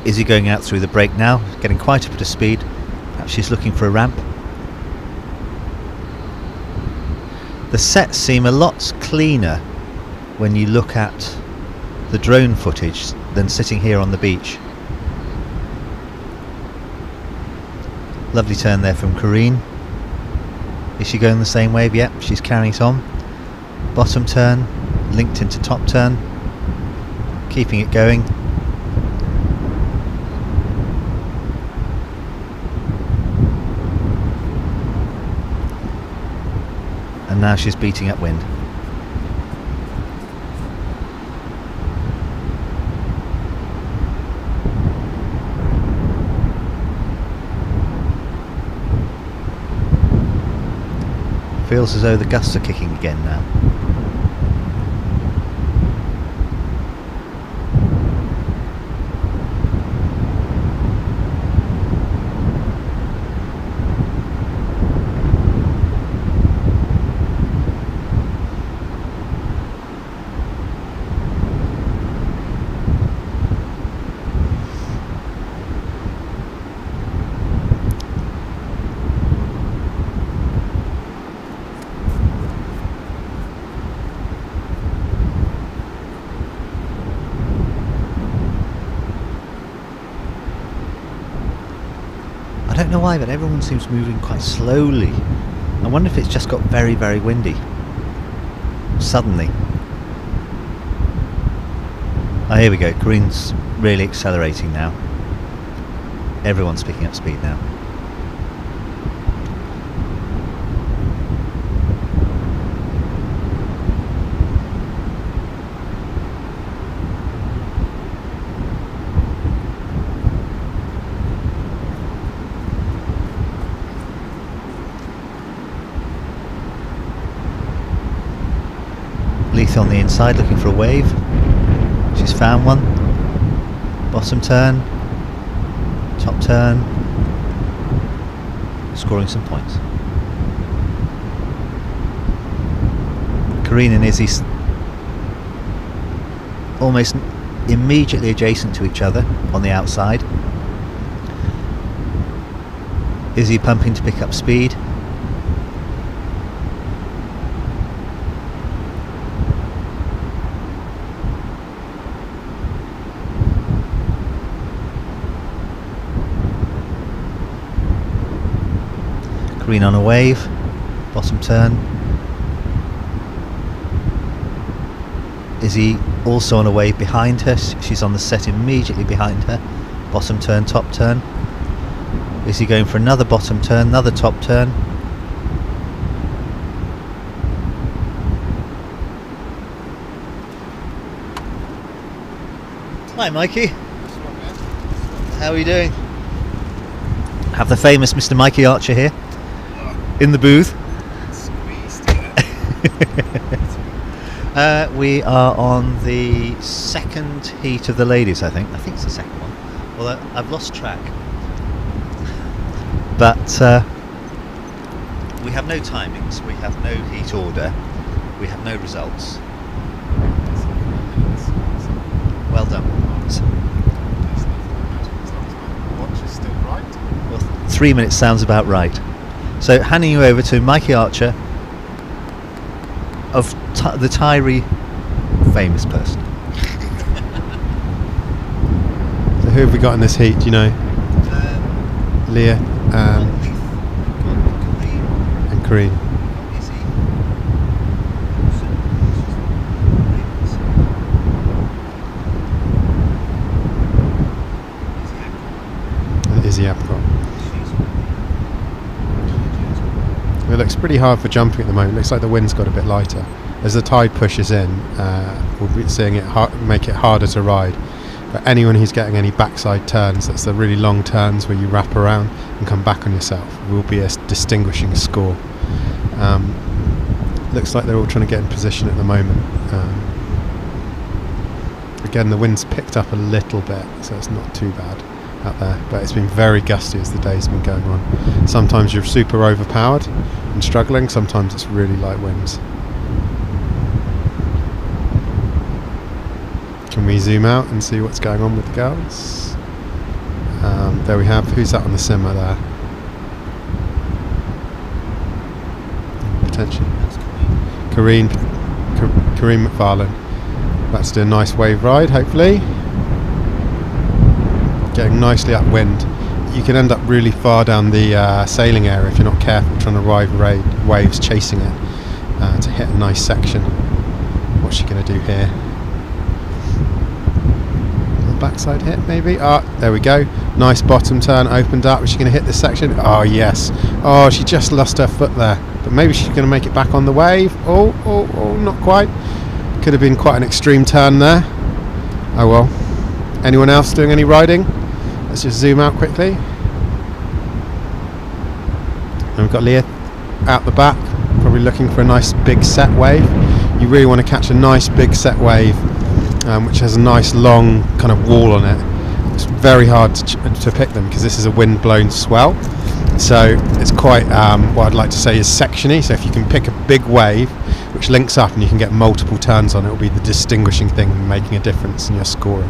Izzy going out through the break now, getting quite a bit of speed. Perhaps she's looking for a ramp. The sets seem a lot cleaner when you look at the drone footage than sitting here on the beach. Lovely turn there from Kareen. Is she going the same wave? Yep, she's carrying it on. Bottom turn, linked into top turn, keeping it going. And now she's beating up wind. Feels as though the gusts are kicking again now. I don't know why, but everyone seems moving quite slowly. I wonder if it's just got very, very windy. Suddenly. Oh, here we go. Green's really accelerating now. Everyone's picking up speed now. Leith on the inside looking for a wave. She's found one. Bottom turn. Top turn. Scoring some points. Karine and Izzy almost immediately adjacent to each other on the outside. Izzy pumping to pick up speed. Green on a wave, bottom turn. Izzy also on a wave behind her, she's on the set immediately behind her. Bottom turn, top turn. Izzy going for another bottom turn, another top turn. Hi Mikey. How are you doing? Have the famous Mr. Mikey Archer here. In the booth. We are on the second heat of the ladies, I think. I think it's the second one. Although I've lost track. But we have no timings, we have no heat order, we have no results. Well done. Watch is still right. Well, 3 minutes sounds about right. So handing you over to Mikey Archer of the Tyrie famous person. So who have we got in this heat, do you know? Leah and Karine. And Izzy Apricot. It looks pretty hard for jumping at the moment. Looks like the wind's got a bit lighter. As the tide pushes in, we'll be seeing it make it harder to ride. But anyone who's getting any backside turns, that's the really long turns where you wrap around and come back on yourself, will be a distinguishing score. Looks like they're all trying to get in position at the moment. Again, the wind's picked up a little bit, so it's not too bad out there, but it's been very gusty as the day's been going on. Sometimes you're super overpowered and struggling, sometimes it's really light winds. Can we zoom out and see what's going on with the girls? There we have, who's that on the simmer there? Potentially. Karine McFarlane. About to do a nice wave ride, hopefully. Getting nicely upwind. You can end up really far down the sailing area if you're not careful, trying to ride waves, chasing it to hit a nice section. What's she going to do here? Backside hit maybe. There we go. Nice bottom turn, opened up. Is she going to hit this section? Oh yes. Oh, she just lost her foot there, but maybe she's going to make it back on the wave. Oh, not quite. Could have been quite an extreme turn there. Oh well. Anyone else doing any riding? Let's just zoom out quickly. And we've got Leah out the back. probably looking for a nice big set wave. You really want to catch a nice big set wave, which has a nice long kind of wall on it. It's very hard to pick them because this is a wind-blown swell. So it's quite, what I'd like to say is sectiony. So if you can pick a big wave which links up and you can get multiple turns on it, will be the distinguishing thing and making a difference in your scoring.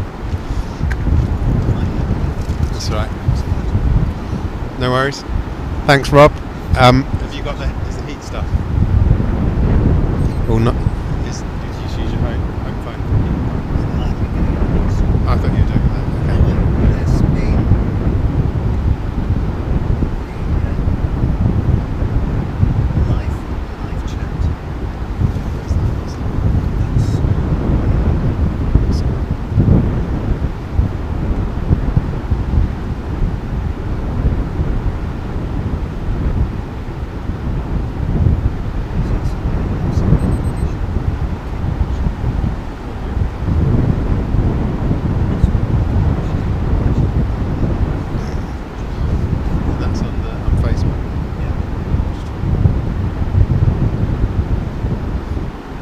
That's right. No worries. Thanks, Rob. Have you got the heat stuff? Or not? Did you just use your home phone? I thought you were doing that.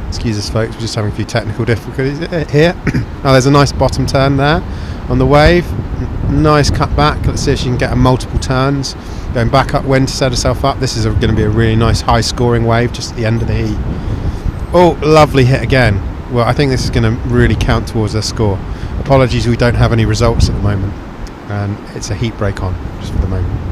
Excuse us folks, we're just having a few technical difficulties here. Now there's a nice bottom turn there on the wave, nice cut back. Let's see if she can get a multiple turns, going back upwind to set herself up. This is going to be a really nice high scoring wave just at the end of the heat. Oh, lovely hit again. Well, I think this is going to really count towards her score. Apologies, we don't have any results at the moment, and it's a heat break on just for the moment.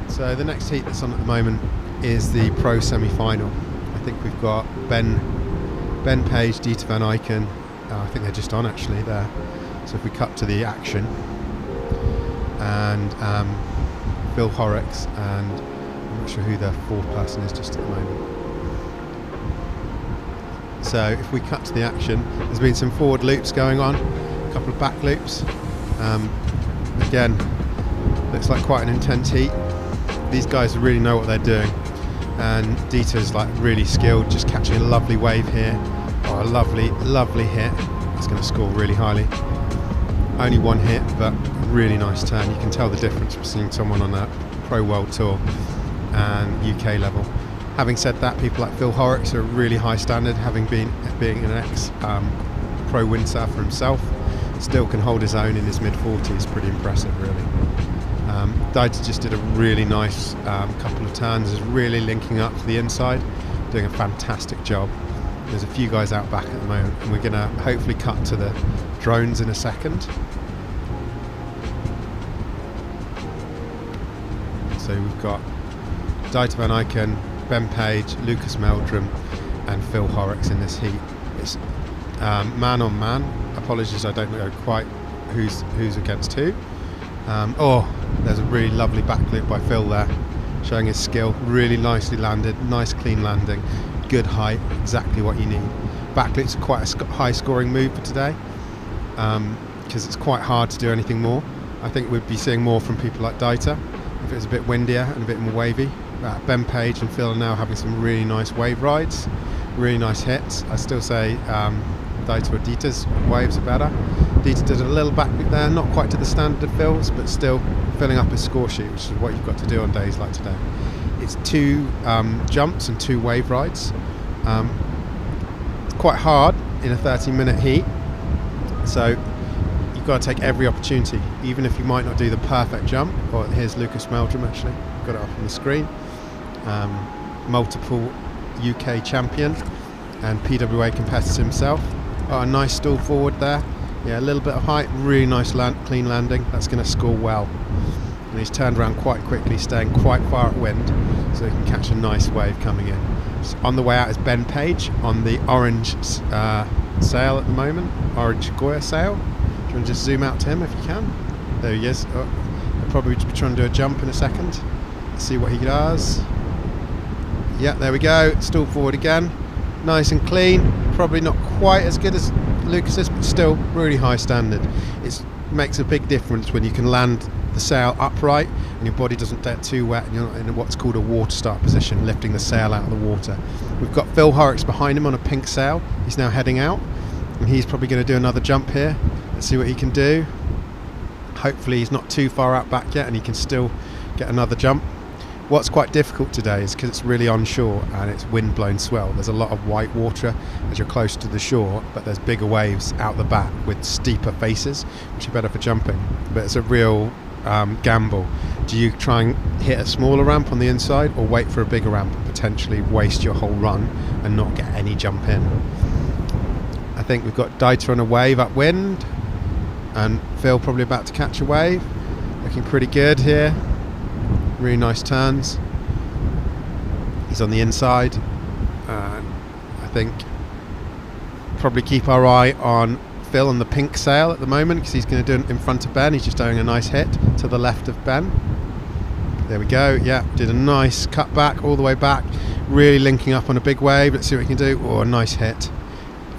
So the next heat that's on at the moment is the pro semi-final. I think we've got Ben Page, Dieter Van Eycken. I think they're just on actually there. So if we cut to the action, and Phil Horrocks, and I'm not sure who the fourth person is just at the moment. So if we cut to the action, there's been some forward loops going on, a couple of back loops. Again, looks like quite an intense heat. These guys really know what they're doing, and Dieter's like really skilled, just catching a lovely wave here. Oh, a lovely hit. It's going to score really highly. Only one hit, but really nice turn. You can tell the difference between someone on a Pro World Tour and UK level. Having said that, people like Phil Horrocks are a really high standard, being an ex-pro windsurfer himself, still can hold his own in his mid-40s. Pretty impressive, really. Dieter just did a really nice couple of turns, is really linking up to the inside, doing a fantastic job. There's a few guys out back at the moment, and we're going to hopefully cut to the drones in a second. So we've got Dieter van Eycken, Ben Page, Lucas Meldrum and Phil Horrocks in this heat. It's man on man. Apologies, I don't know quite who's against who. There's a really lovely backflip by Phil there, showing his skill. Really nicely landed, nice clean landing, good height, exactly what you need. Backflips are quite a high scoring move for today, because it's quite hard to do anything more. I think we'd be seeing more from people like Dieter if it was a bit windier and a bit more wavy. Ben Page and Phil are now having some really nice wave rides, really nice hits. I still say Dieter or Dieter's waves are better. Dieter did a little backflip there, not quite to the standard of Phil's, but still filling up his score sheet, which is what you've got to do on days like today. It's 2 jumps and 2 wave rides. It's quite hard in a 30-minute heat, so you've got to take every opportunity, even if you might not do the perfect jump. Or here's Lucas Meldrum, actually, got it up on the screen. Multiple UK champion and PWA competitor himself. Oh, a nice stall forward there. Yeah, a little bit of height, really nice clean landing. That's going to score well. And he's turned around quite quickly, staying quite far at wind, so he can catch a nice wave coming in. So on the way out is Ben Page on the orange sail at the moment, orange Goya sail. Do you want to just zoom out to him if you can? There he is. Oh, he'll probably be trying to do a jump in a second. Let's see what he does. Yeah, there we go. Stall forward again. Nice and clean. Probably not quite as good as Lucas's, but still really high standard. It makes a big difference when you can land the sail upright and your body doesn't get too wet and you're not in what's called a water start position, lifting the sail out of the water. We've got Phil Horrocks behind him on a pink sail. He's now heading out, and he's probably going to do another jump here. Let's see what he can do. Hopefully he's not too far out back yet and he can still get another jump. What's quite difficult today is because it's really onshore and it's wind-blown swell. There's a lot of white water as you're close to the shore, but there's bigger waves out the back with steeper faces, which are better for jumping. But it's a real gamble. Do you try and hit a smaller ramp on the inside, or wait for a bigger ramp and potentially waste your whole run and not get any jump in? I think we've got Dieter on a wave upwind, and Phil probably about to catch a wave. Looking pretty good here. Really nice turns. He's on the inside. I think probably keep our eye on Phil on the pink sail at the moment, because he's going to do it in front of Ben. He's just doing a nice hit to the left of Ben. There we go. Yeah, did a nice cut back all the way back, really linking up on a big wave. Let's see what he can do. Oh, a nice hit.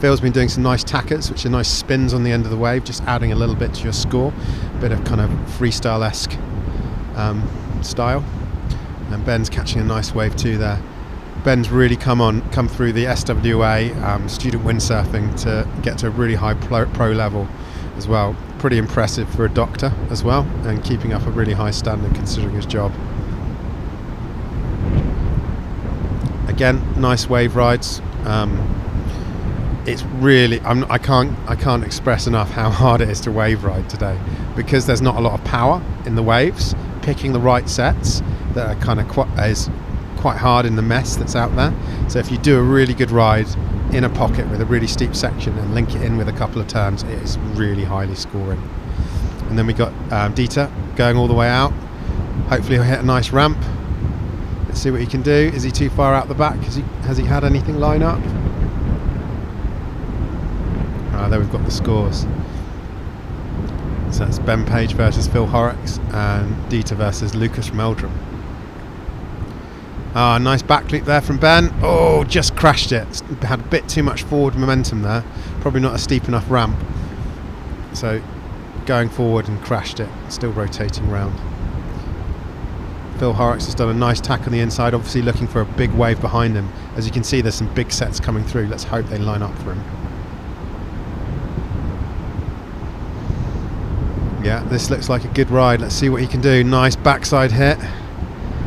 Phil's been doing some nice tackers, which are nice spins on the end of the wave, just adding a little bit to your score. A bit of kind of freestyle-esque style. And Ben's catching a nice wave too there. Ben's really come through the SWA student windsurfing to get to a really high pro level as well. Pretty impressive for a doctor as well, and keeping up a really high standard considering his job. Again, nice wave rides. It's really, I can't express enough how hard it is to wave ride today, because there's not a lot of power in the waves. Picking the right sets that are kind of quite hard in the mess that's out there. So if you do a really good ride in a pocket with a really steep section and link it in with a couple of turns, it is really highly scoring. And then we got Dieter going all the way out. Hopefully he'll hit a nice ramp. Let's see what he can do. Is he too far out the back? Has he had anything line up? There we've got the scores. So that's Ben Page versus Phil Horrocks and Dieter versus Lucas Meldrum. Ah, nice back loop there from Ben. Oh, just crashed it. Had a bit too much forward momentum there. Probably not a steep enough ramp. So going forward and crashed it. Still rotating round. Phil Horrocks has done a nice tack on the inside, obviously looking for a big wave behind him. As you can see, there's some big sets coming through. Let's hope they line up for him. Yeah, this looks like a good ride. Let's see what he can do. Nice backside hit.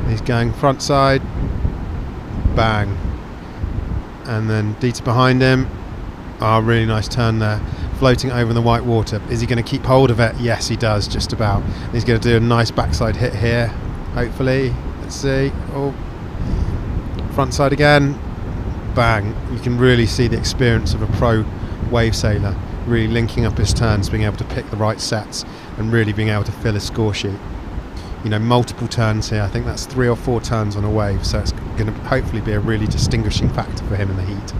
He's going front side, bang, and then Dieter behind him. Ah, really nice turn there, floating over the white water. Is he going to keep hold of it? Yes, he does, just about. He's going to do a nice backside hit here, hopefully. Let's see. Oh, front side again, bang. You can really see the experience of a pro wave sailor, really linking up his turns, being able to pick the right sets, and really being able to fill his score sheet. You know, multiple turns here. I think that's 3 or 4 turns on a wave, so it's going to hopefully be a really distinguishing factor for him in the heat.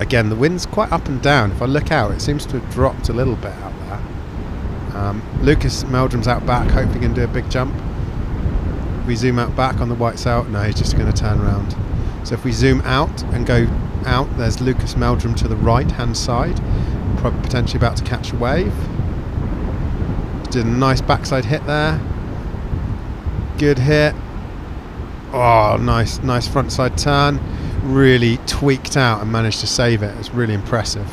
Again, the wind's quite up and down. If I look out, it seems to have dropped a little bit out there. Lucas Meldrum's out back, hoping he can do a big jump. If we zoom out back on the white sail, no, he's just going to turn around. So if we zoom out and go out, there's Lucas Meldrum to the right hand side, potentially about to catch a wave. Did a nice backside hit there. Good hit. Oh, nice front side turn. Really tweaked out and managed to save it. It's really impressive.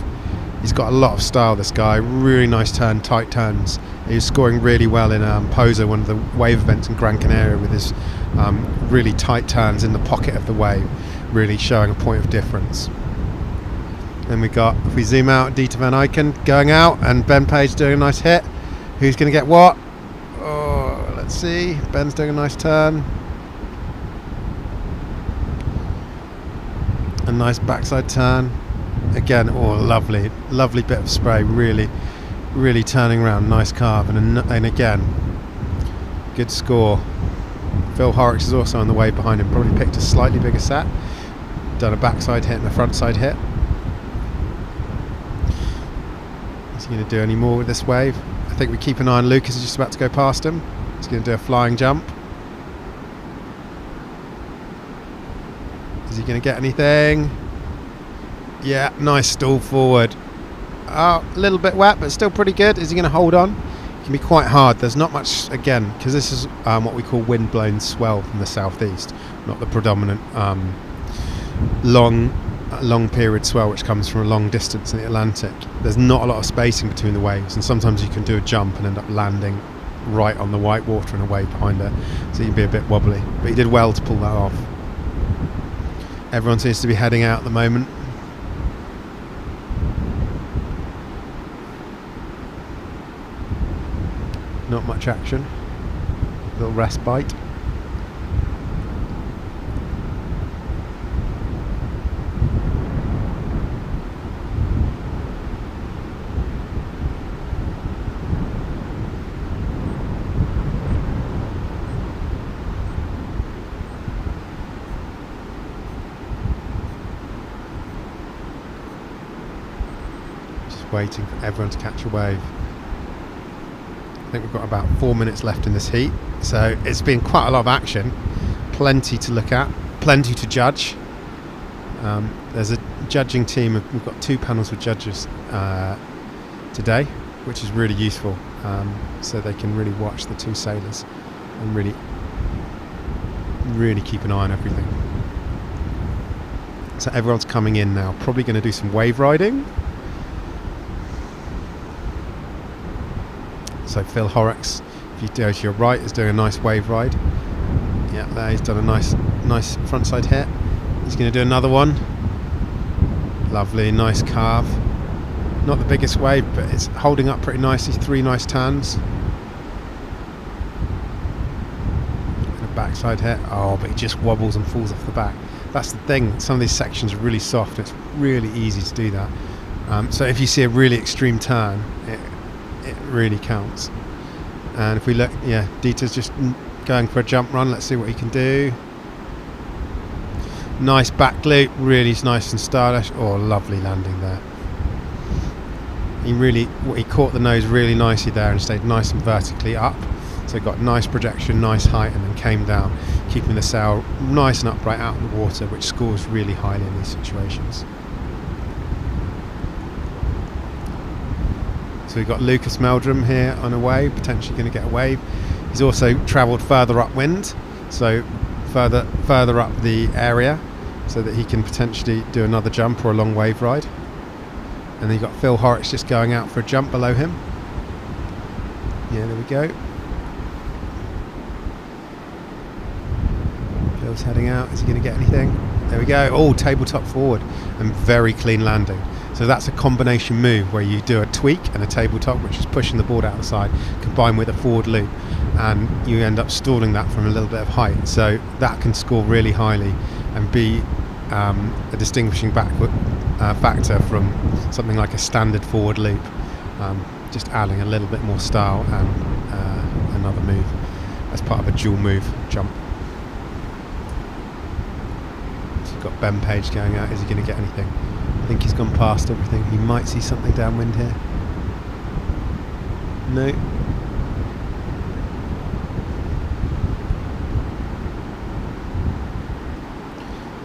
He's got a lot of style, this guy. Really nice turn, tight turns. He was scoring really well in Pozo, one of the wave events in Gran Canaria, with his really tight turns in the pocket of the wave, really showing a point of difference. Then we got, if we zoom out, Dieter van Eycken going out, and Ben Page doing a nice hit. Who's going to get what? Oh, let's see. Ben's doing a nice turn. A nice backside turn. Again, oh, lovely bit of spray. Really turning around. Nice carve. And again, good score. Phil Horrocks is also on the way behind him. Probably picked a slightly bigger set. Done a backside hit and a front side hit. Is he going to do any more with this wave? I think we keep an eye on Lucas. Is just about to go past him. He's going to do a flying jump. Is he going to get anything? Yeah, nice stall forward. Oh, a little bit wet, but still pretty good. Is he going to hold on? It can be quite hard. There's not much, again, because this is what we call wind-blown swell from the southeast, not the predominant long period swell which comes from a long distance in the Atlantic. There's not a lot of spacing between the waves, and sometimes you can do a jump and end up landing right on the white water and a wave behind it, so you can be a bit wobbly, but he did well to pull that off. Everyone seems to be heading out at the moment. Not much action. Little respite. Waiting for everyone to catch a wave. I think we've got about 4 minutes left in this heat, so it's been quite a lot of action, plenty to look at, plenty to judge. There's a judging team. We've got 2 panels with judges today, which is really useful, so they can really watch the 2 sailors and really keep an eye on everything. So everyone's coming in now, probably going to do some wave riding. So Phil Horrocks, if you go to your right, is doing a nice wave ride. Yeah, there he's done a nice frontside hit. He's going to do another one. Lovely, nice carve. Not the biggest wave, but it's holding up pretty nicely. 3 nice turns. And a backside hit. Oh, but he just wobbles and falls off the back. That's the thing. Some of these sections are really soft. It's really easy to do that. So if you see a really extreme turn, it really counts. And if we look, yeah, Dieter's just going for a jump run. Let's see what he can do. Nice back loop, really nice and stylish. Oh, lovely landing there. He caught the nose really nicely there and stayed nice and vertically up. So got nice projection, nice height, and then came down, keeping the sail nice and upright out in the water, which scores really highly in these situations. So we've got Lucas Meldrum here on a wave, potentially going to get a wave. He's also travelled further upwind, so further up the area, so that he can potentially do another jump or a long wave ride. And then you've got Phil Horrocks just going out for a jump below him. Yeah, there we go. Phil's heading out. Is he going to get anything? There we go. Oh, tabletop forward and very clean landing. So that's a combination move where you do a tweak and a tabletop, which is pushing the board out the side, combined with a forward loop, and you end up stalling that from a little bit of height. So that can score really highly and be a distinguishing factor from something like a standard forward loop, just adding a little bit more style and another move as part of a dual move jump. So you've got Ben Page going out. Is he going to get anything? I think he's gone past everything. He might see something downwind here. No.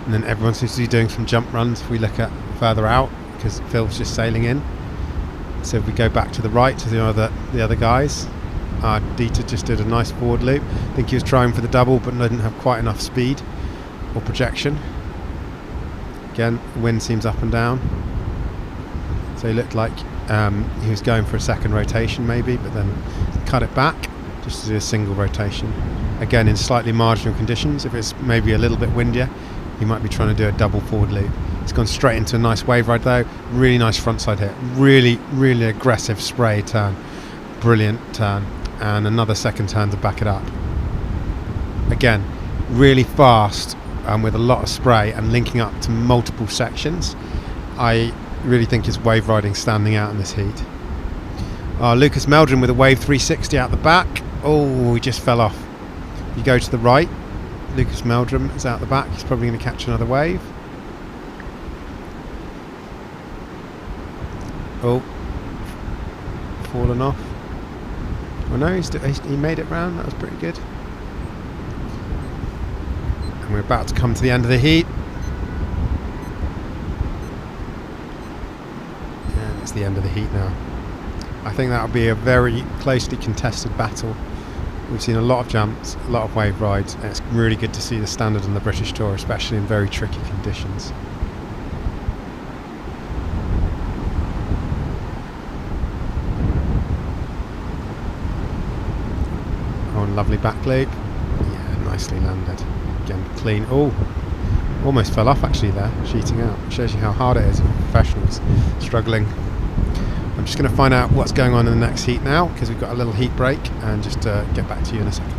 And then everyone seems to be doing some jump runs if we look at further out, because Phil's just sailing in. So if we go back to the right to the other guys, Dieter just did a nice forward loop. I think he was trying for the double but didn't have quite enough speed or projection. Again, the wind seems up and down. So he looked like he was going for a second rotation maybe, but then cut it back just to do a single rotation. Again, in slightly marginal conditions, if it's maybe a little bit windier, he might be trying to do a double forward loop. He's gone straight into a nice wave ride though. Really nice frontside hit. Really, really aggressive spray turn. Brilliant turn. And another second turn to back it up. Again, really fast with a lot of spray and linking up to multiple sections. I really think his wave riding standing out in this heat. Lucas Meldrum with a wave 360 out the back. Oh, he just fell off. You go to the right. Lucas Meldrum is out the back. He's probably going to catch another wave. Oh, fallen off. Oh no, he made it round. That was pretty good. And we're about to come to the end of the heat. And it's the end of the heat now. I think that'll be a very closely contested battle. We've seen a lot of jumps, a lot of wave rides, and it's really good to see the standard on the British Tour, especially in very tricky conditions. Oh, and lovely back loop. Yeah, nicely landed. Again, clean. Oh, almost fell off actually there, sheeting out. It shows you how hard it is for professionals struggling. I'm just going to find out what's going on in the next heat now, because we've got a little heat break, and just get back to you in a second.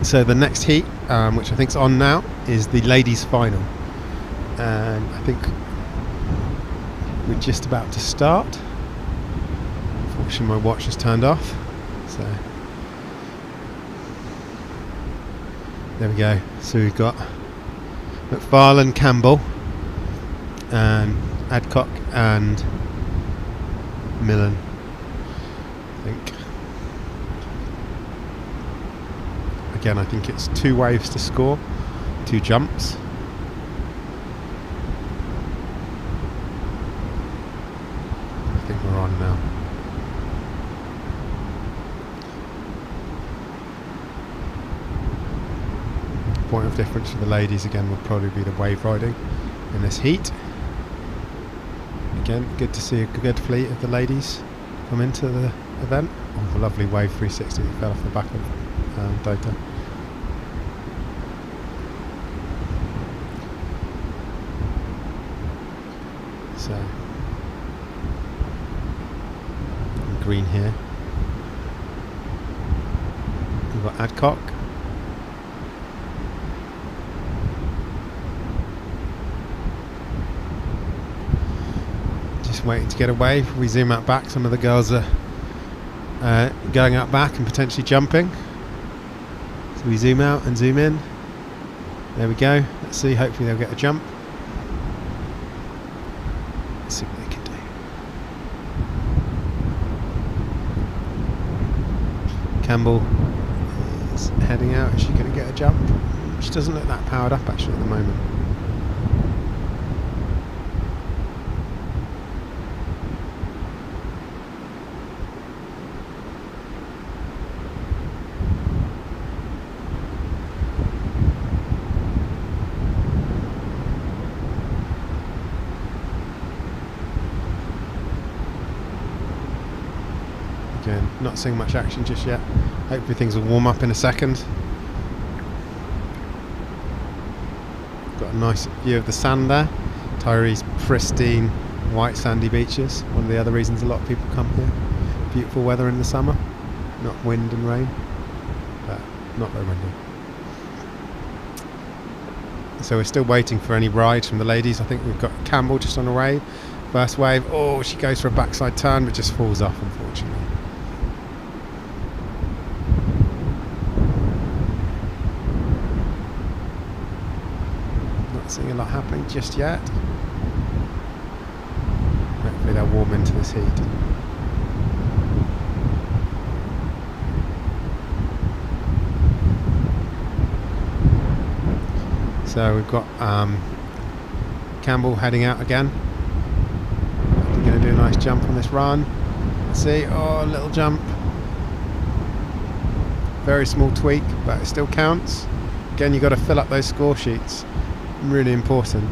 So the next heat, which I think is on now, is the ladies' final, and I think we're just about to start. Unfortunately, my watch has turned off, so there we go. So we've got McFarlane, Campbell, and Adcock and Millen, I think. Again, I think it's 2 waves to score, 2 jumps. I think we're on now. Point of difference for the ladies again would probably be the wave riding in this heat. Again, good to see a good fleet of the ladies come into the event. Oh, a lovely wave 360 that fell off the back of Dota. So, green here. We've got Adcock. Just waiting to get a wave. If we zoom out back, some of the girls are going out back and potentially jumping. So we zoom out and zoom in. There we go. Let's see, hopefully they'll get a jump. Let's see what they can do. Campbell is heading out. Is she going to get a jump? She doesn't look that powered up actually at the moment. Again, not seeing much action just yet. Hopefully things will warm up in a second. Got a nice view of the sand there. Tyrie's pristine white sandy beaches. One of the other reasons a lot of people come here. Beautiful weather in the summer. Not wind and rain, but not very windy. So we're still waiting for any rides from the ladies. I think we've got Campbell just on a wave. First wave. Oh, she goes for a backside turn but just falls off unfortunately. Seeing a lot happening just yet. Hopefully they'll warm into this heat. So we've got Campbell heading out again. They're going to do a nice jump on this run. Let's see, oh, a little jump. Very small tweak, but it still counts. Again, you've got to fill up those score sheets. Really important.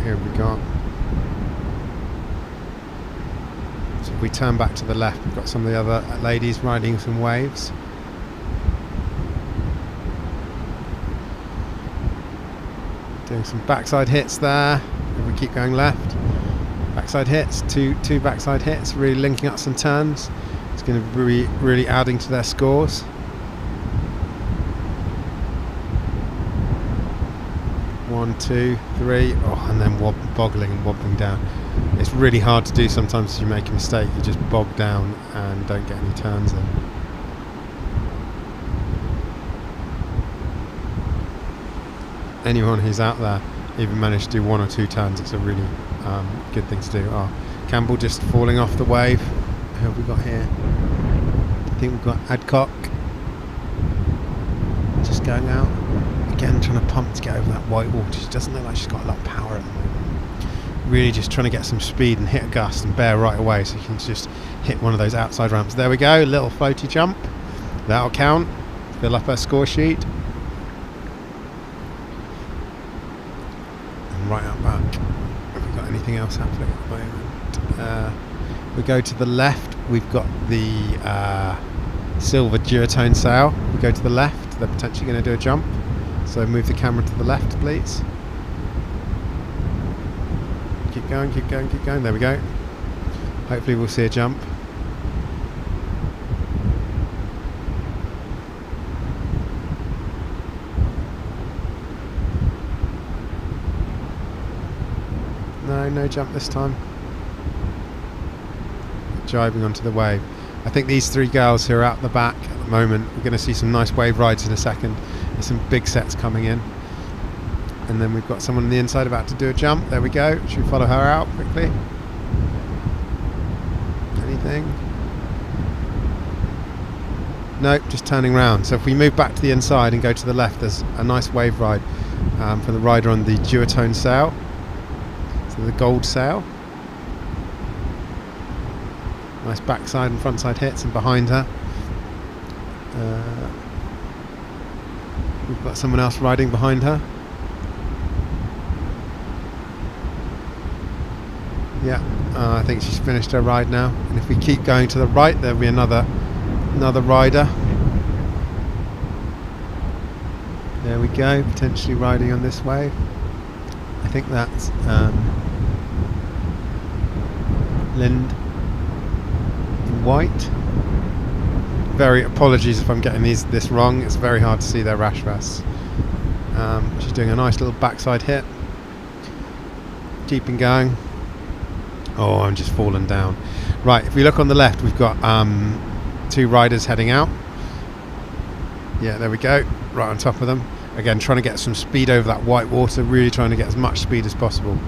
Here we go. So if we turn back to the left, we've got some of the other ladies riding some waves. Doing some backside hits there. If we keep going left, backside hits, two backside hits, really linking up some turns. It's going to be really adding to their scores. One, two, three, oh, and then boggling and wobbling down. It's really hard to do sometimes if you make a mistake. You just bog down and don't get any turns in. Anyone who's out there even managed to do 1 or 2 turns, it's a really good thing to do. Oh, Campbell just falling off the wave. Who have we got here? I think we've got Adcock just going out. Again, trying to pump to get over that white water. She doesn't look like she's got a lot of power at the moment. Really just trying to get some speed and hit a gust and bear right away so you can just hit one of those outside ramps. There we go, little floaty jump. That'll count. Fill up her score sheet. And right out back. Have we got anything else happening at the moment? We go to the left. We've got the silver duotone sail. We go to the left. They're potentially going to do a jump. So move the camera to the left, please. Keep going, keep going, keep going. There we go. Hopefully we'll see a jump. No, no jump this time. Jibing onto the wave. I think these three girls who are out the back at the moment, we're going to see some nice wave rides in a second. There's some big sets coming in. And then we've got someone on the inside about to do a jump. There we go. Should we follow her out quickly? Anything? Nope, just turning round. So if we move back to the inside and go to the left, there's a nice wave ride for the rider on the duotone sail. So the gold sail. Nice backside and frontside hits, and behind her we've got someone else riding behind her. Yeah, I think she's finished her ride now. And if we keep going to the right, there'll be another rider. There we go, potentially riding on this wave. I think that's Lind in white. Very apologies if I'm getting this wrong. It's very hard to see their rash vests. She's doing a nice little backside hit. Keeping going. Oh, I'm just falling down. Right, if we look on the left, we've got two riders heading out. Yeah, there we go, right on top of them. Again, trying to get some speed over that white water, really trying to get as much speed as possible.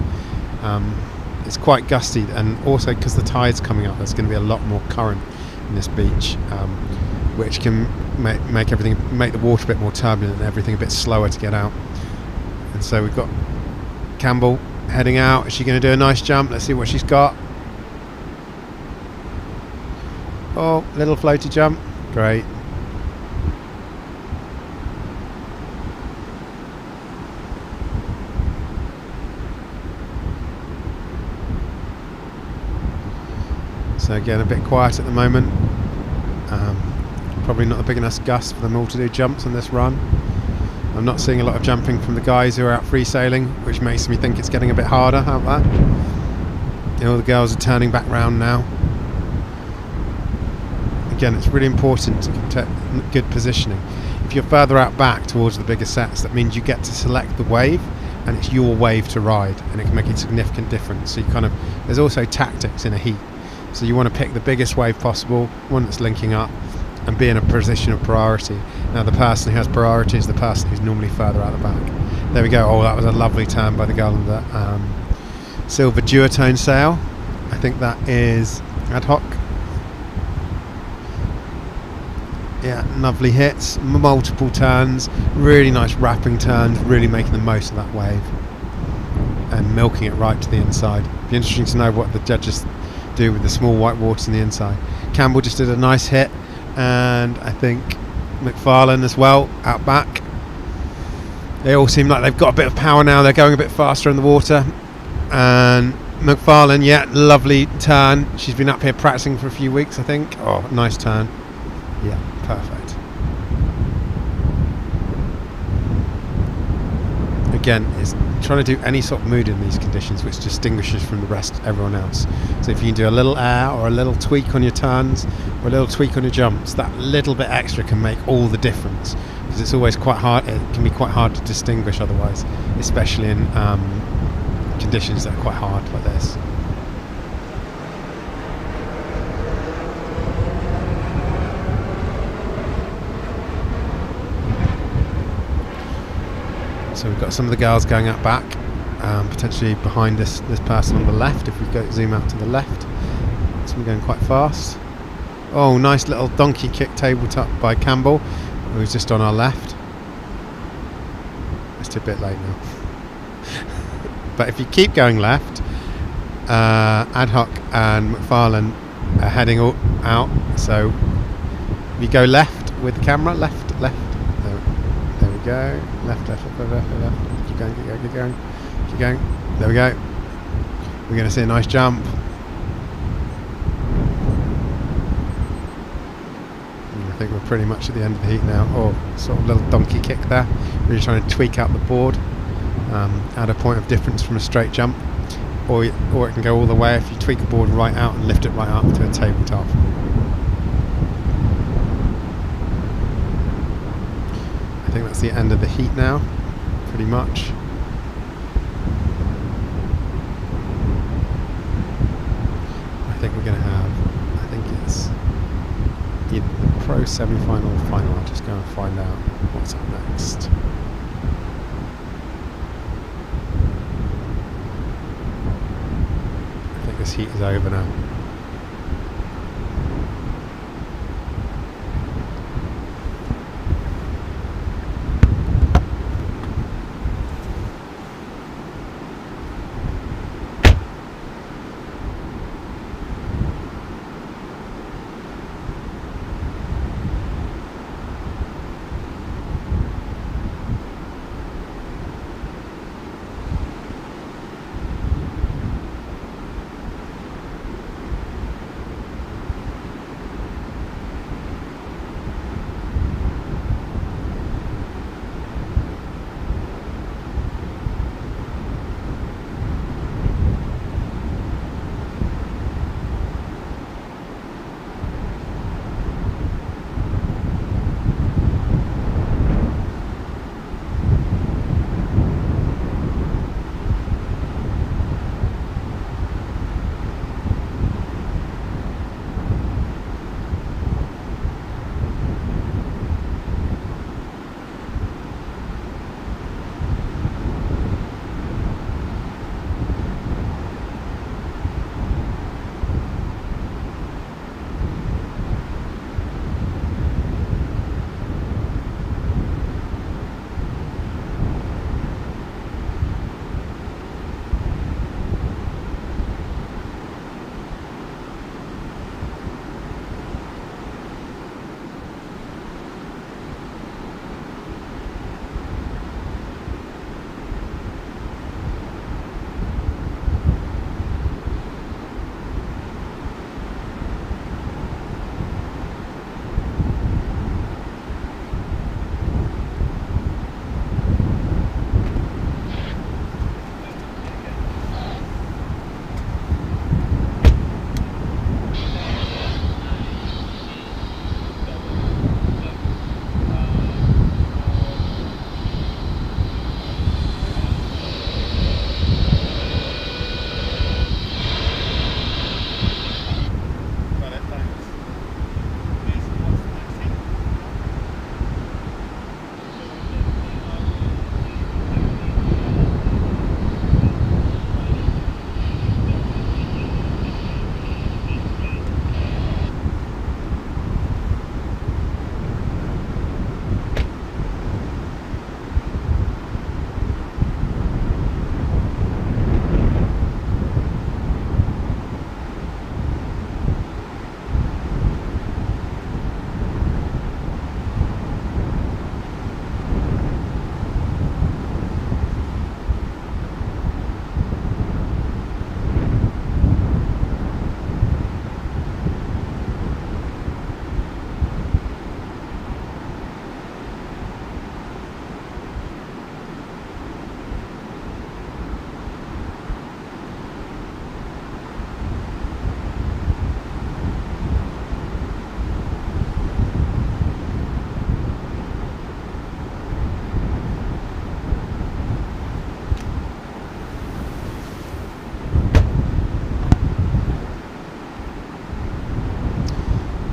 It's quite gusty, and also because the tide's coming up, there's going to be a lot more current in this beach, which can make the water a bit more turbulent and everything a bit slower to get out. And so we've got Campbell heading out. Is she going to do a nice jump? Let's see what she's got. Oh, little floaty jump. Great. So again, a bit quiet at the moment. Probably not a big enough gust for them all to do jumps on this run. I'm not seeing a lot of jumping from the guys who are out free sailing, which makes me think it's getting a bit harder out there. All the girls are turning back round now. Again, it's really important to get good positioning. If you're further out back towards the bigger sets, that means you get to select the wave, and it's your wave to ride, and it can make a significant difference. So there's also tactics in a heat. So you want to pick the biggest wave possible, one that's linking up, and be in a position of priority. Now the person who has priority is the person who's normally further out the back. There we go. Oh, that was a lovely turn by the girl on the silver duotone sail. I think that is Ad Hoc. Yeah, lovely hits, multiple turns, really nice wrapping turns, really making the most of that wave and milking it right to the inside. Be interesting to know what the judges do with the small white waters on the inside. Campbell just did a nice hit, and I think McFarlane as well out back. They all seem like they've got a bit of power now. They're going a bit faster in the water. And McFarlane, yeah, lovely turn. She's been up here practicing for a few weeks, I think. Oh, nice turn. Yeah, perfect. Again, it's trying to do any sort of mood in these conditions which distinguishes from the rest, everyone else. So if you can do a little air or a little tweak on your turns or a little tweak on your jumps, that little bit extra can make all the difference, because it's always quite hard. It can be quite hard to distinguish otherwise, especially in conditions that are quite hard like this. So we've got some of the girls going up back, potentially behind this person on the left. If we zoom out to the left, so we're going quite fast. Oh, nice little donkey kick tabletop by Campbell, who's just on our left. It's a bit late now. But if you keep going left, Ad Hoc and McFarlane are heading out. So you go left with the camera, left. There we go. Left. Keep going. There we go. We're going to see a nice jump. And I think we're pretty much at the end of the heat now. Oh, sort of little donkey kick there. Really trying to tweak out the board. Add a point of difference from a straight jump. Or it can go all the way if you tweak a board right out and lift it right up to a tabletop. I think that's the end of the heat now, pretty much. think we're going to have, I think it's either the pro semi-final or final. I'll just go and find out what's up next. I think this heat is over now.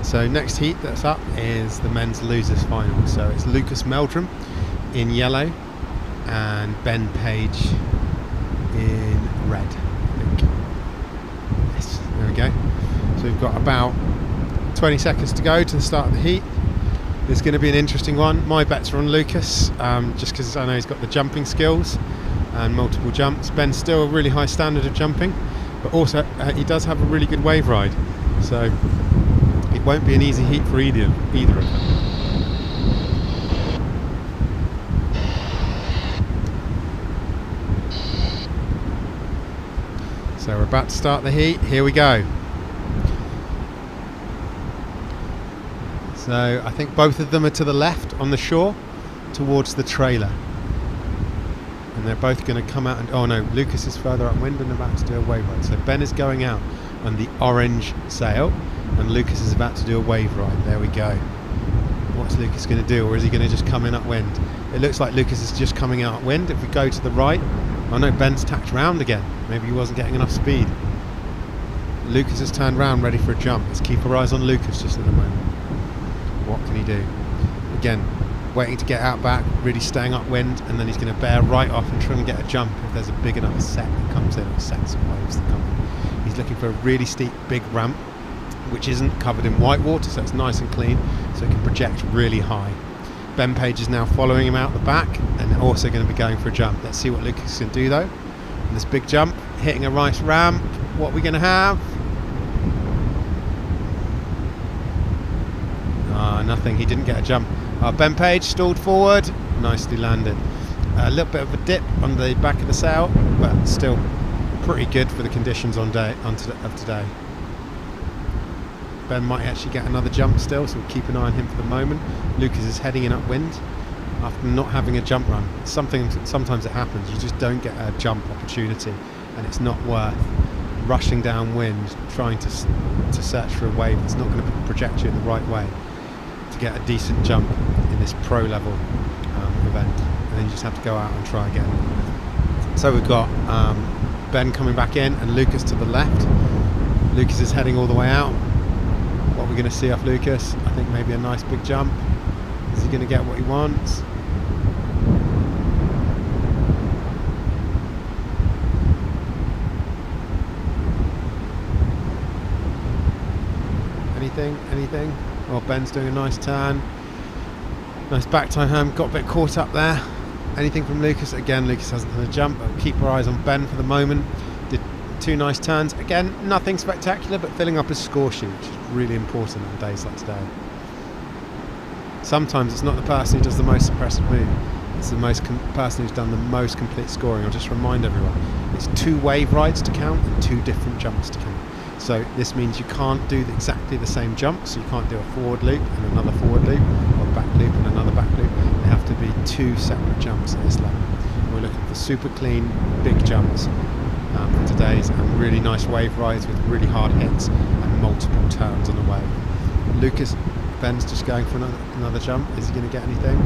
So next heat that's up is the men's losers final. So it's Lucas Meldrum in yellow and Ben Page in red, I think. Yes, there we go. So we've got about 20 seconds to go to the start of the heat. It's going to be an interesting one. My bets are on Lucas, just because I know he's got the jumping skills and multiple jumps. Ben's still a really high standard of jumping, but also he does have a really good wave ride. So it won't be an easy heat for either of them. So we're about to start the heat. Here we go. So I think both of them are to the left on the shore towards the trailer. And they're both going to come out and... Oh no, Lucas is further upwind and about to do a wave ride. So Ben is going out on the orange sail and Lucas is about to do a wave ride. There we go. What's Lucas going to do, or is he going to just come in upwind? It looks like Lucas is just coming out upwind. If we go to the right... Oh no, Ben's tacked round again. Maybe he wasn't getting enough speed. Lucas has turned round ready for a jump. Let's keep our eyes on Lucas just at the moment. What can he do? Again, waiting to get out back, really staying upwind, and then he's going to bear right off and try and get a jump if there's a big enough set that comes in, or sets of waves that come in. He's looking for a really steep big ramp which isn't covered in white water, so it's nice and clean, so it can project really high. Ben Page is now following him out the back and also going to be going for a jump. Let's see what Lucas can do though. And this big jump, hitting a nice ramp. What are we going to have? Nothing. He didn't get a jump. Ben Page stalled forward, nicely landed. A little bit of a dip on the back of the sail, but still pretty good for the conditions of today. Ben might actually get another jump still, so we'll keep an eye on him for the moment. Lucas is heading in upwind after not having a jump run. Sometimes it happens, you just don't get a jump opportunity, and it's not worth rushing downwind trying to search for a wave that's not going to project you in the right way to get a decent jump in this pro level event, and then you just have to go out and try again. So we've got Ben coming back in and Lucas to the left. Lucas is heading all the way out. What are we going to see off Lucas? I think maybe a nice big jump. Is he going to get what he wants? Anything? Oh, Ben's doing a nice turn. Nice back time home. Got a bit caught up there. Anything from Lucas? Again, Lucas hasn't done a jump, but keep our eyes on Ben for the moment. Did 2 nice turns. Again, nothing spectacular, but filling up his score sheet, which is really important on days like today. Sometimes it's not the person who does the most impressive move, it's the person who's done the most complete scoring. I'll just remind everyone, it's 2 wave rides to count and 2 different jumps to count. So this means you can't do exactly the same jump, so you can't do a forward loop and another forward loop, or a back loop and another back loop. They have to be 2 separate jumps at this level. We're looking for super clean, big jumps for today's, and really nice wave rides with really hard hits and multiple turns on the wave. Lucas, Ben's just going for another jump. Is he going to get anything?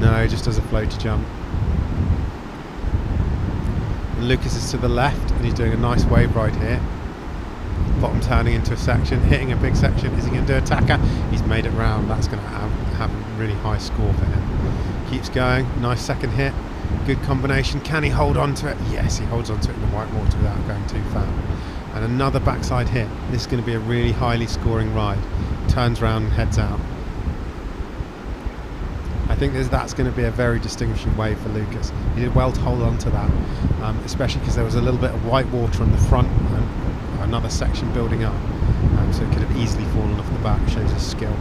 No, he just does a floaty jump. And Lucas is to the left and he's doing a nice wave ride here. Bottom turning into a section, hitting a big section. Is he going to do a tacker? He's made it round. That's going to have a really high score for him. Keeps going. Nice second hit. Good combination. Can he hold on to it? Yes, he holds on to it in the white water without going too far. And another backside hit. This is going to be a really highly scoring ride. Turns round and heads out. I think that's going to be a very distinguishing wave for Lucas. He did well to hold on to that, especially because there was a little bit of white water on the front and another section building up, so it could have easily fallen off the back. Shows his skill.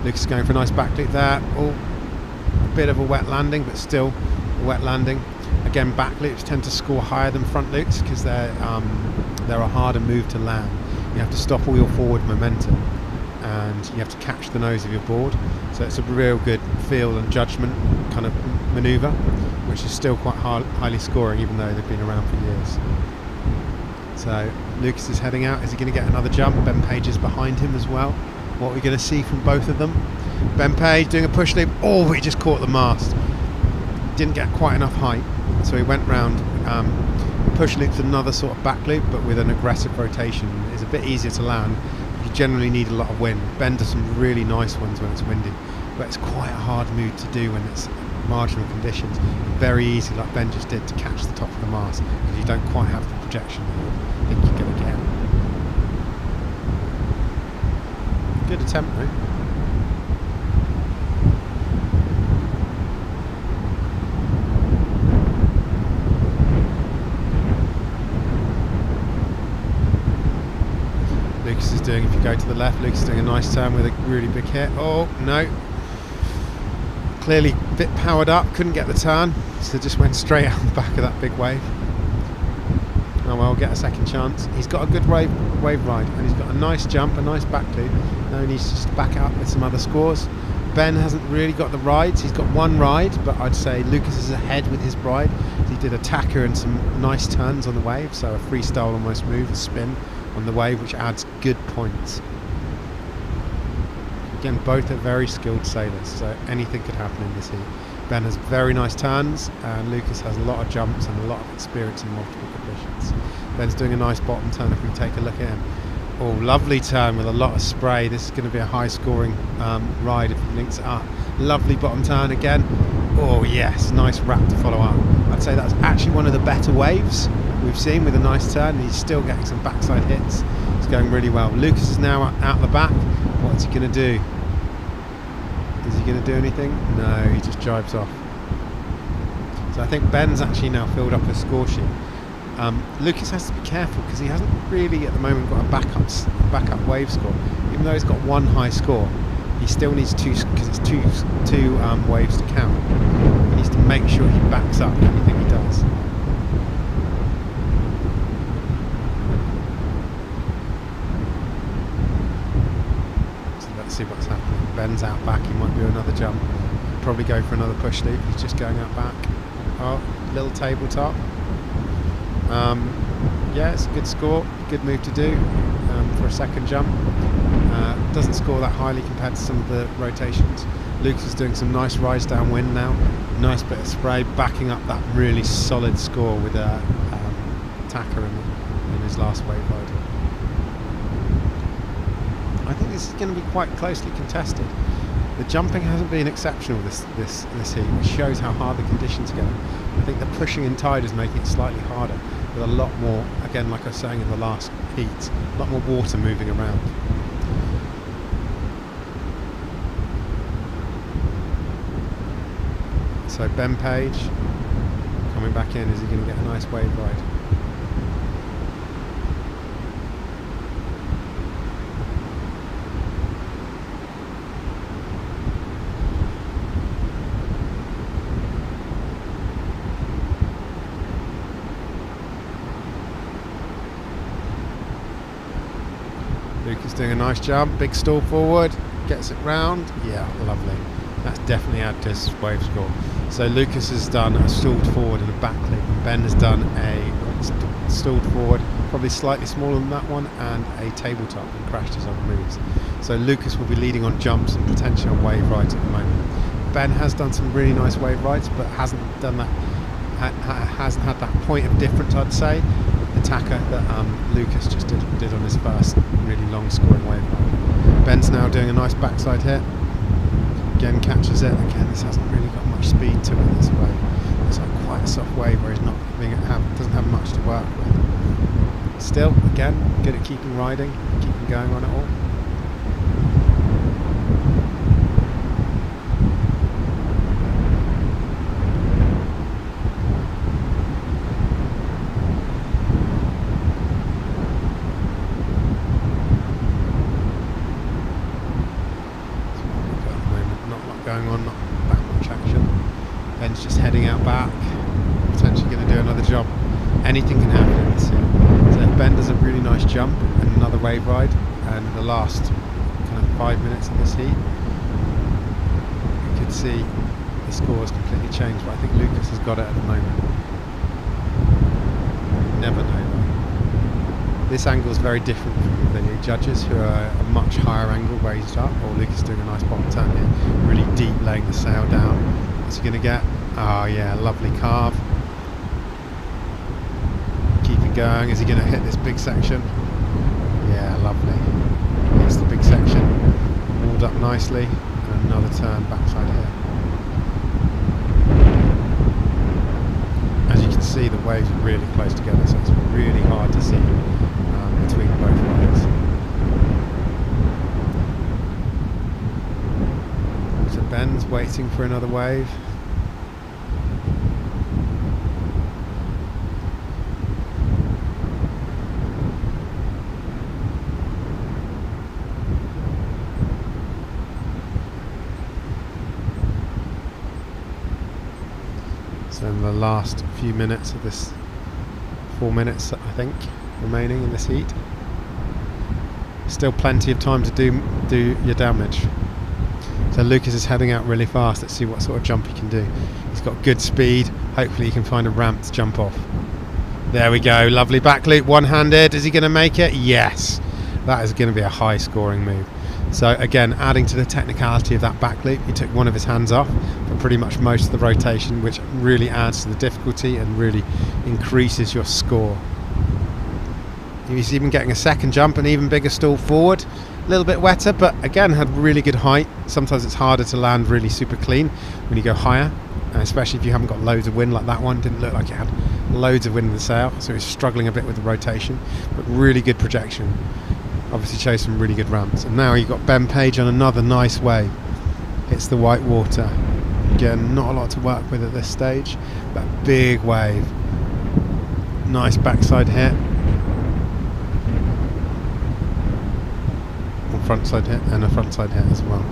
Lucas is going for a nice back loop there. Oh, a bit of a wet landing, but still a wet landing. Again, back loops tend to score higher than front loops because they're a harder move to land. You have to stop all your forward momentum, and you have to catch the nose of your board, so it's a real good feel and judgment kind of manoeuvre, which is still quite highly scoring even though they've been around for years. So Lucas is heading out. Is he going to get another jump? Ben Page is behind him as well. What are we going to see from both of them? Ben Page doing a push loop. Oh, he just caught the mast, didn't get quite enough height, so he went round. Push loop's another sort of back loop, but with an aggressive rotation. It's a bit easier to land. You generally need a lot of wind. Ben does some really nice ones when it's windy, but it's quite a hard move to do when it's marginal conditions. Very easy, like Ben just did, to catch the top of the mast because you don't quite have the projection that you think you're going to get. Good attempt though. Lucas is doing, if you go to the left, Lucas is doing a nice turn with a really big hit. Oh, no. Clearly a bit powered up, couldn't get the turn, so just went straight out the back of that big wave. Oh well, get a second chance. He's got a good wave ride, and he's got a nice jump, a nice back loop. Now he needs to just back it up with some other scores. Ben hasn't really got the rides. He's got one ride, but I'd say Lucas is ahead with his ride. He did a tacker and some nice turns on the wave, so a freestyle almost move, a spin on the wave, which adds good points. Again, both are very skilled sailors, so anything could happen in this heat. Ben has very nice turns, and Lucas has a lot of jumps and a lot of experience in multiple conditions. Ben's doing a nice bottom turn if we take a look at him. Oh, lovely turn with a lot of spray. This is going to be a high scoring ride if he links it up. Lovely bottom turn again. Oh yes, nice wrap to follow up. I'd say that's actually one of the better waves we've seen with a nice turn. He's still getting some backside hits. It's going really well. Lucas is now out the back. What's he going to do? Is he going to do anything? No, he just drives off. So I think Ben's actually now filled up his score sheet. Lucas has to be careful because he hasn't really at the moment got a backup wave score. Even though he's got one high score, he still needs two, because it's two waves to count. He needs to make sure he backs up anything he does. So let's see what's happening. Ben's out back, he might do another jump. Probably go for another push loop. He's just going out back. Oh, little tabletop. Yeah, it's a good score, good move to do for a second jump. Doesn't score that highly compared to some of the rotations. Lucas is doing some nice rides downwind now. Nice bit of spray, backing up that really solid score with a tacker in his last wave ride. I think this is going to be quite closely contested. The jumping hasn't been exceptional this heat, which shows how hard the conditions are getting. I think the pushing and tide is making it slightly harder, with a lot more, again, like I was saying in the last heat, a lot more water moving around. So Ben Page coming back in. Is he going to get a nice wave ride? Lucas doing a nice jump, big stall forward, gets it round. Yeah, lovely. That's definitely added to his wave score. So Lucas has done a stalled forward and a back clip, and Ben has done a stalled forward, probably slightly smaller than that one, and a tabletop, and crashed his other moves. So Lucas will be leading on jumps and potentially on wave rides at the moment. Ben has done some really nice wave rides, but hasn't done that. Hasn't had that point of difference, I'd say. The tacker that Lucas just did on his first really long scoring wave ride. Ben's now doing a nice backside hit. Again, catches it. Again, this hasn't really got much speed to it, this wave. It's like quite a soft wave where he's not doesn't have much to work with. Still, again, good at keeping riding, keeping going on it all. Going on, not that much action. Ben's just heading out back, potentially going to do another job. Anything can happen in this scene. So if Ben does a really nice jump and another wave ride, and the last kind of 5 minutes of this heat, you could see the score has completely changed, but I think Lucas has got it at the moment. You never know. This angle is very different from the judges, who are a much higher angle raised up. Or Lucas doing a nice bottom turn here, really deep, laying the sail down. What's he going to get? Oh yeah, lovely carve. Keep it going. Is he going to hit this big section? Yeah, lovely. Hits the big section, walled up nicely, and another turn backside here. As you can see, the waves are really close together, so it's really hard to see between both rides. So Ben's waiting for another wave. So in the last few minutes of this, 4 minutes I think remaining in this heat, still plenty of time to do your damage. So Lucas is heading out really fast. Let's see what sort of jump he can do. He's got good speed. Hopefully he can find a ramp to jump off. There we go, lovely back loop, one-handed. Is he going to make it? Yes, that is going to be a high scoring move. So again, adding to the technicality of that back loop, he took one of his hands off for pretty much most of the rotation, which really adds to the difficulty and really increases your score. He's even getting a second jump, an even bigger stall forward. A little bit wetter, but again had really good height. Sometimes it's harder to land really super clean when you go higher, especially if you haven't got loads of wind like that one. Didn't look like it had loads of wind in the sail, so he's struggling a bit with the rotation, but really good projection. Obviously chose some really good ramps. And now you've got Ben Page on another nice wave. Hits the white water. Again, not a lot to work with at this stage, but big wave. Nice backside hit. Frontside hit and a frontside hit as well.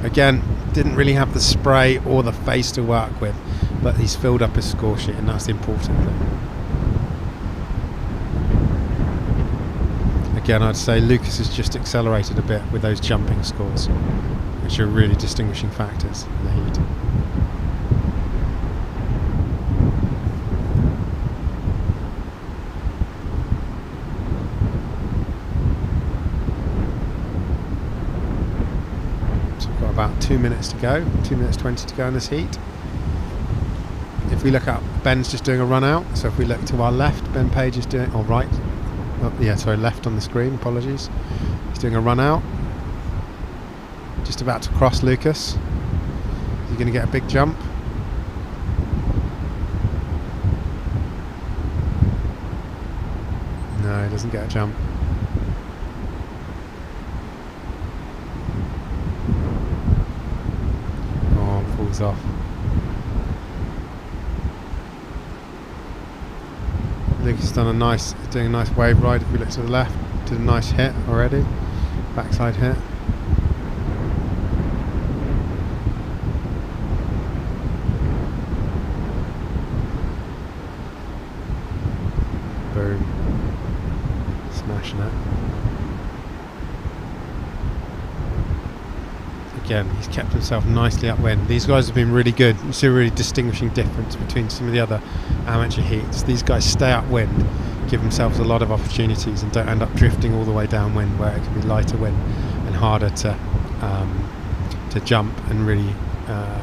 Again, didn't really have the spray or the face to work with, but he's filled up his score sheet, and that's the important thing. Again, I'd say Lucas has just accelerated a bit with those jumping scores, which are really distinguishing factors in the heat. About 2 minutes to go, 2 minutes 20 to go in this heat. If we look up, Ben's just doing a run out, so if we look to our left, Ben Page is doing, or right, sorry, left on the screen, apologies. He's doing a run out, just about to cross Lucas. Is he going to get a big jump? No, he doesn't get a jump. Off. Lucas has done doing a nice wave ride. If we look to the left, did a nice hit already, backside hit. Boom, smashing it. Again, he's kept himself nicely upwind. These guys have been really good. You see a really distinguishing difference between some of the other amateur heats. These guys stay upwind, give themselves a lot of opportunities, and don't end up drifting all the way downwind, where it can be lighter wind and harder to jump and really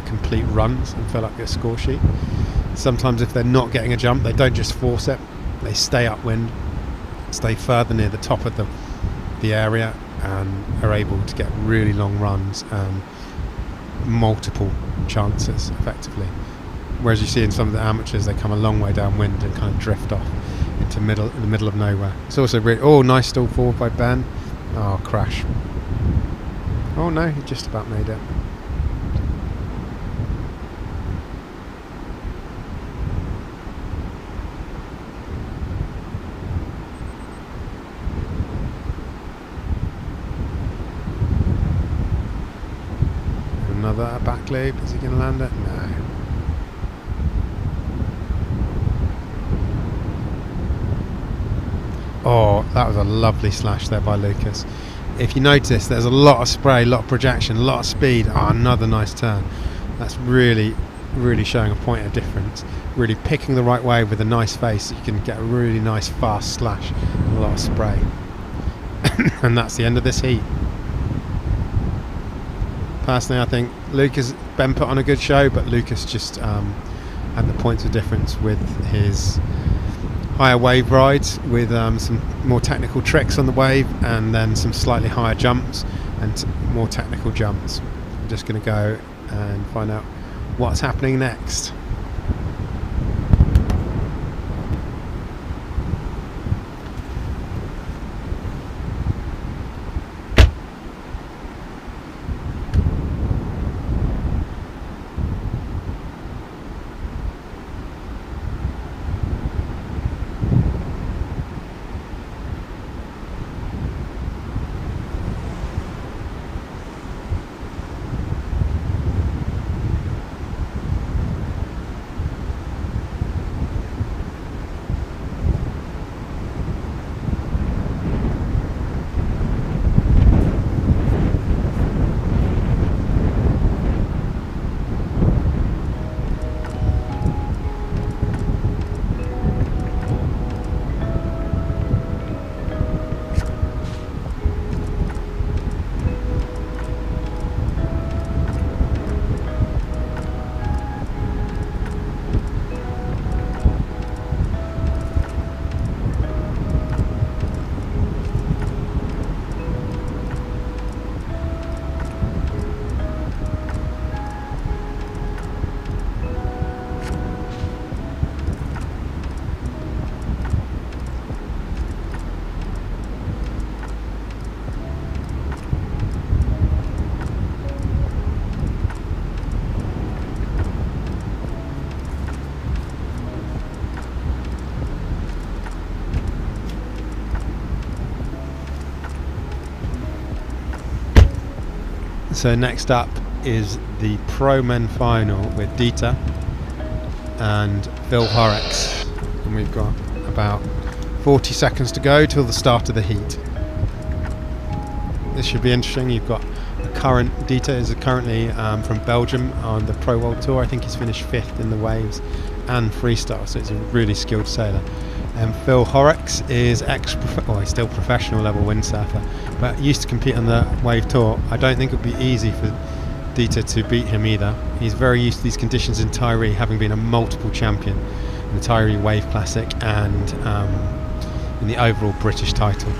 complete runs and fill up your score sheet. Sometimes if they're not getting a jump, they don't just force it. They stay upwind, stay further near the top of the area, and are able to get really long runs and multiple chances effectively. Whereas you see in some of the amateurs, they come a long way downwind and kind of drift off into the middle of nowhere. It's also really, nice stall forward by Ben. Oh, crash. Oh no, he just about made it. Another back loop. Is he going to land it? No. Oh, that was a lovely slash there by Lucas. If you notice, there's a lot of spray, a lot of projection, a lot of speed. Oh, another nice turn. That's really, really showing a point of difference. Really picking the right wave with a nice face. You can get a really nice fast slash and a lot of spray. And that's the end of this heat. Personally, I think Ben put on a good show, but Lucas just had the points of difference with his higher wave rides, with some more technical tricks on the wave, and then some slightly higher jumps and more technical jumps. I'm just going to go and find out what's happening next. So next up is the Pro Men final with Dieter and Phil Horrocks, and we've got about 40 seconds to go till the start of the heat. This should be interesting. You've got Dieter is currently from Belgium on the Pro World Tour. I think he's finished 5th in the waves and freestyle, so it's a really skilled sailor. And Phil Horrocks is he's still professional level windsurfer, but used to compete on the wave tour. I don't think it would be easy for Dieter to beat him either. He's very used to these conditions in Tyrie, having been a multiple champion in the Tiree Wave Classic and in the overall British title.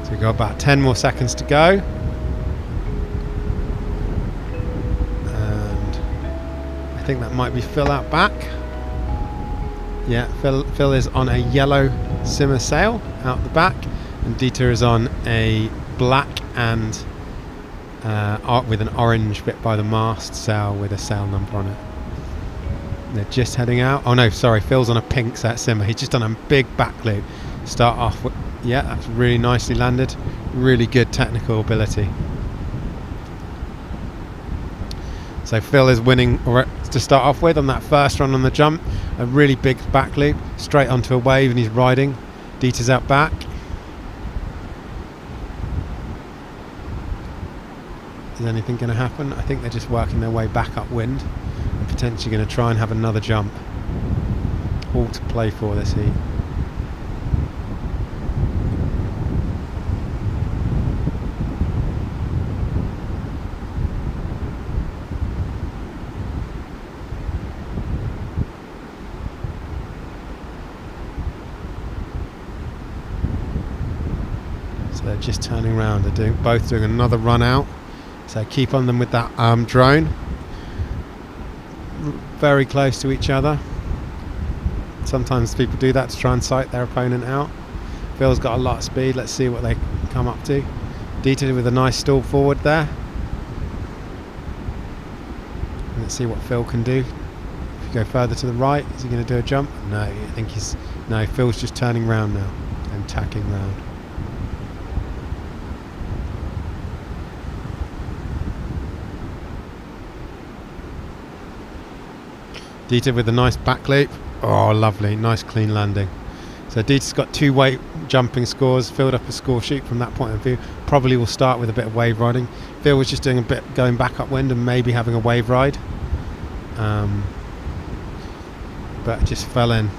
So we've got about 10 more seconds to go. And I think that might be Phil out back. Yeah, Phil is on a yellow simmer sail out the back, and Dieter is on a black and with an orange bit by the mast sail with a sail number on it. They're just heading out. Oh no, sorry, Phil's on a pink set simmer. He's just done a big back loop. Start off with, yeah, that's really nicely landed. Really good technical ability. So Phil is winning to start off with on that first run on the jump. A really big back loop, straight onto a wave, and he's riding. Dieter's out back. Is anything going to happen? I think they're just working their way back upwind and potentially going to try and have another jump. All to play for this heat. So they're just turning around. They're both doing another run out. So keep on them with that drone. Very close to each other. Sometimes people do that to try and sight their opponent out. Phil's got a lot of speed. Let's see what they come up to. Dieter with a nice stall forward there. Let's see what Phil can do. If you go further to the right, is he going to do a jump? No, I think no, Phil's just turning round now and tacking round. Dieter with a nice back loop. Oh, lovely, nice clean landing. So Dieter's got 2 wave jumping scores, filled up a score sheet from that point of view. Probably will start with a bit of wave riding. Phil was just doing a bit going back upwind and maybe having a wave ride, but just fell in.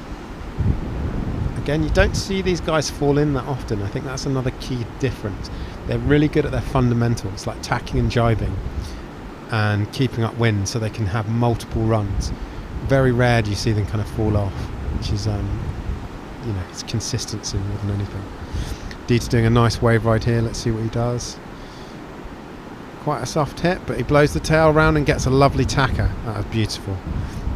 Again, you don't see these guys fall in that often. I think that's another key difference. They're really good at their fundamentals, like tacking and jibing and keeping up wind, so they can have multiple runs. Very rare do you see them kind of fall off, which is, it's consistency more than anything. Dieter doing a nice wave ride here. Let's see what he does. Quite a soft hit, but he blows the tail around and gets a lovely tacker. That is beautiful.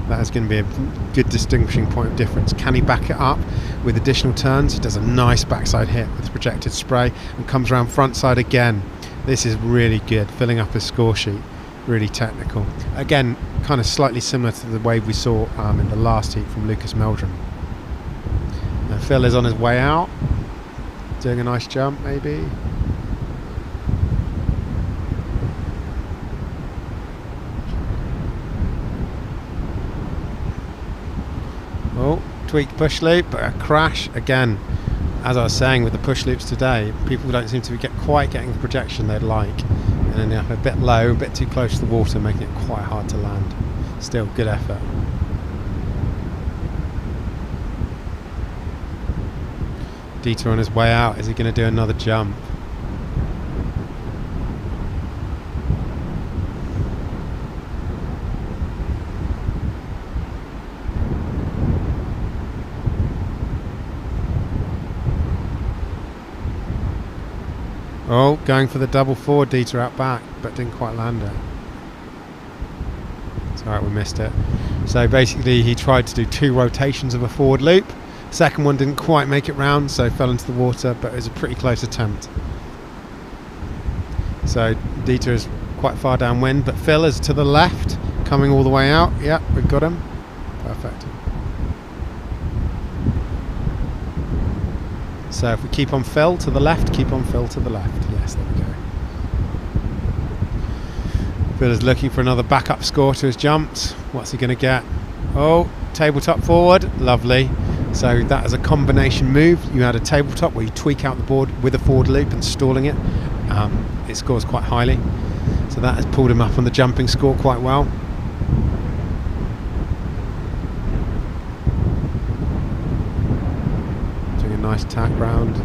That is going to be a good distinguishing point of difference. Can he back it up with additional turns? He does a nice backside hit with projected spray and comes around front side again. This is really good, filling up his score sheet. Really technical. Again, kind of slightly similar to the wave we saw in the last heat from Lucas Meldrum. And Phil is on his way out, doing a nice jump maybe. Oh, tweaked push loop, but a crash again. As I was saying with the push loops today, people don't seem to be quite getting the projection they'd like. And then a bit low, a bit too close to the water, making it quite hard to land. Still, good effort. Dieter on his way out. Is he going to do another jump? Oh, going for the double forward, Dieter out back, but didn't quite land it. It's alright, we missed it. So basically he tried to do 2 rotations of a forward loop. Second one didn't quite make it round, so fell into the water, but it was a pretty close attempt. So Dieter is quite far downwind, but Phil is to the left, coming all the way out. Yep, we've got him. Perfect. So if we keep on Phil to the left, keep on Phil to the left. Yes, there we go. Phil is looking for another backup score to his jumps. What's he going to get? Oh, tabletop forward. Lovely. So that is a combination move. You add a tabletop where you tweak out the board with a forward loop and stalling it. It scores quite highly. So that has pulled him up on the jumping score quite well. Doing a nice tack round.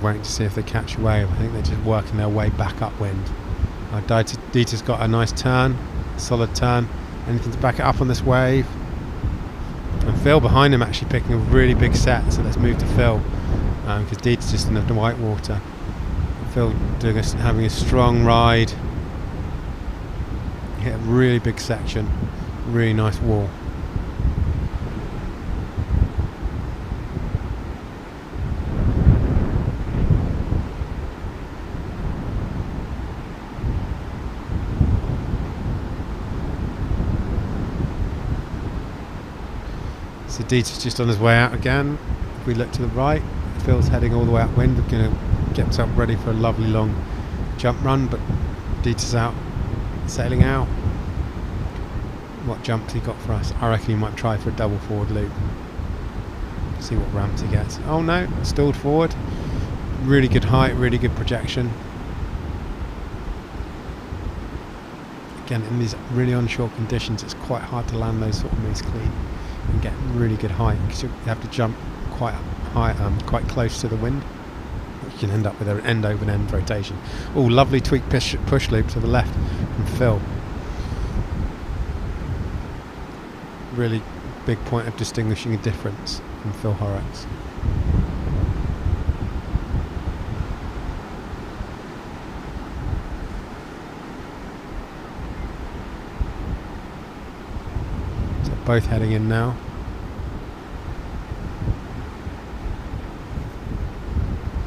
Waiting to see if they catch a wave. I think they're just working their way back upwind. Dieter's got a nice turn, solid turn. Anything to back it up on this wave. And Phil behind him actually picking a really big set. So let's move to Phil because Dieter's just in the white water. Phil having a strong ride. Hit a really big section. Really nice wall. So Dieter's just on his way out again. If we look to the right, Phil's heading all the way upwind. We're going to get himself ready for a lovely long jump run, but Dieter's out, sailing out. What jumps he got for us? I reckon he might try for a double forward loop. See what ramps he gets. Oh no, stalled forward. Really good height, really good projection. Again, in these really onshore conditions, it's quite hard to land those sort of moves clean and get really good height because you have to jump quite high, quite close to the wind. You can end up with an end over end rotation. Oh, lovely tweak push loop to the left from Phil. Really big point of distinguishing a difference from Phil Horrocks. Both heading in now.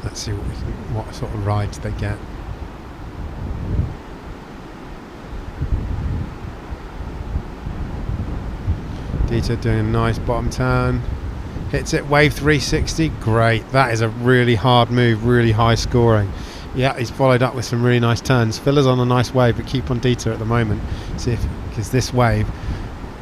Let's see what sort of rides they get. Dieter doing a nice bottom turn. Hits it, wave 360. Great. That is a really hard move, really high scoring. Yeah, he's followed up with some really nice turns. Phil's on a nice wave, but keep on Dieter at the moment. See if, because this wave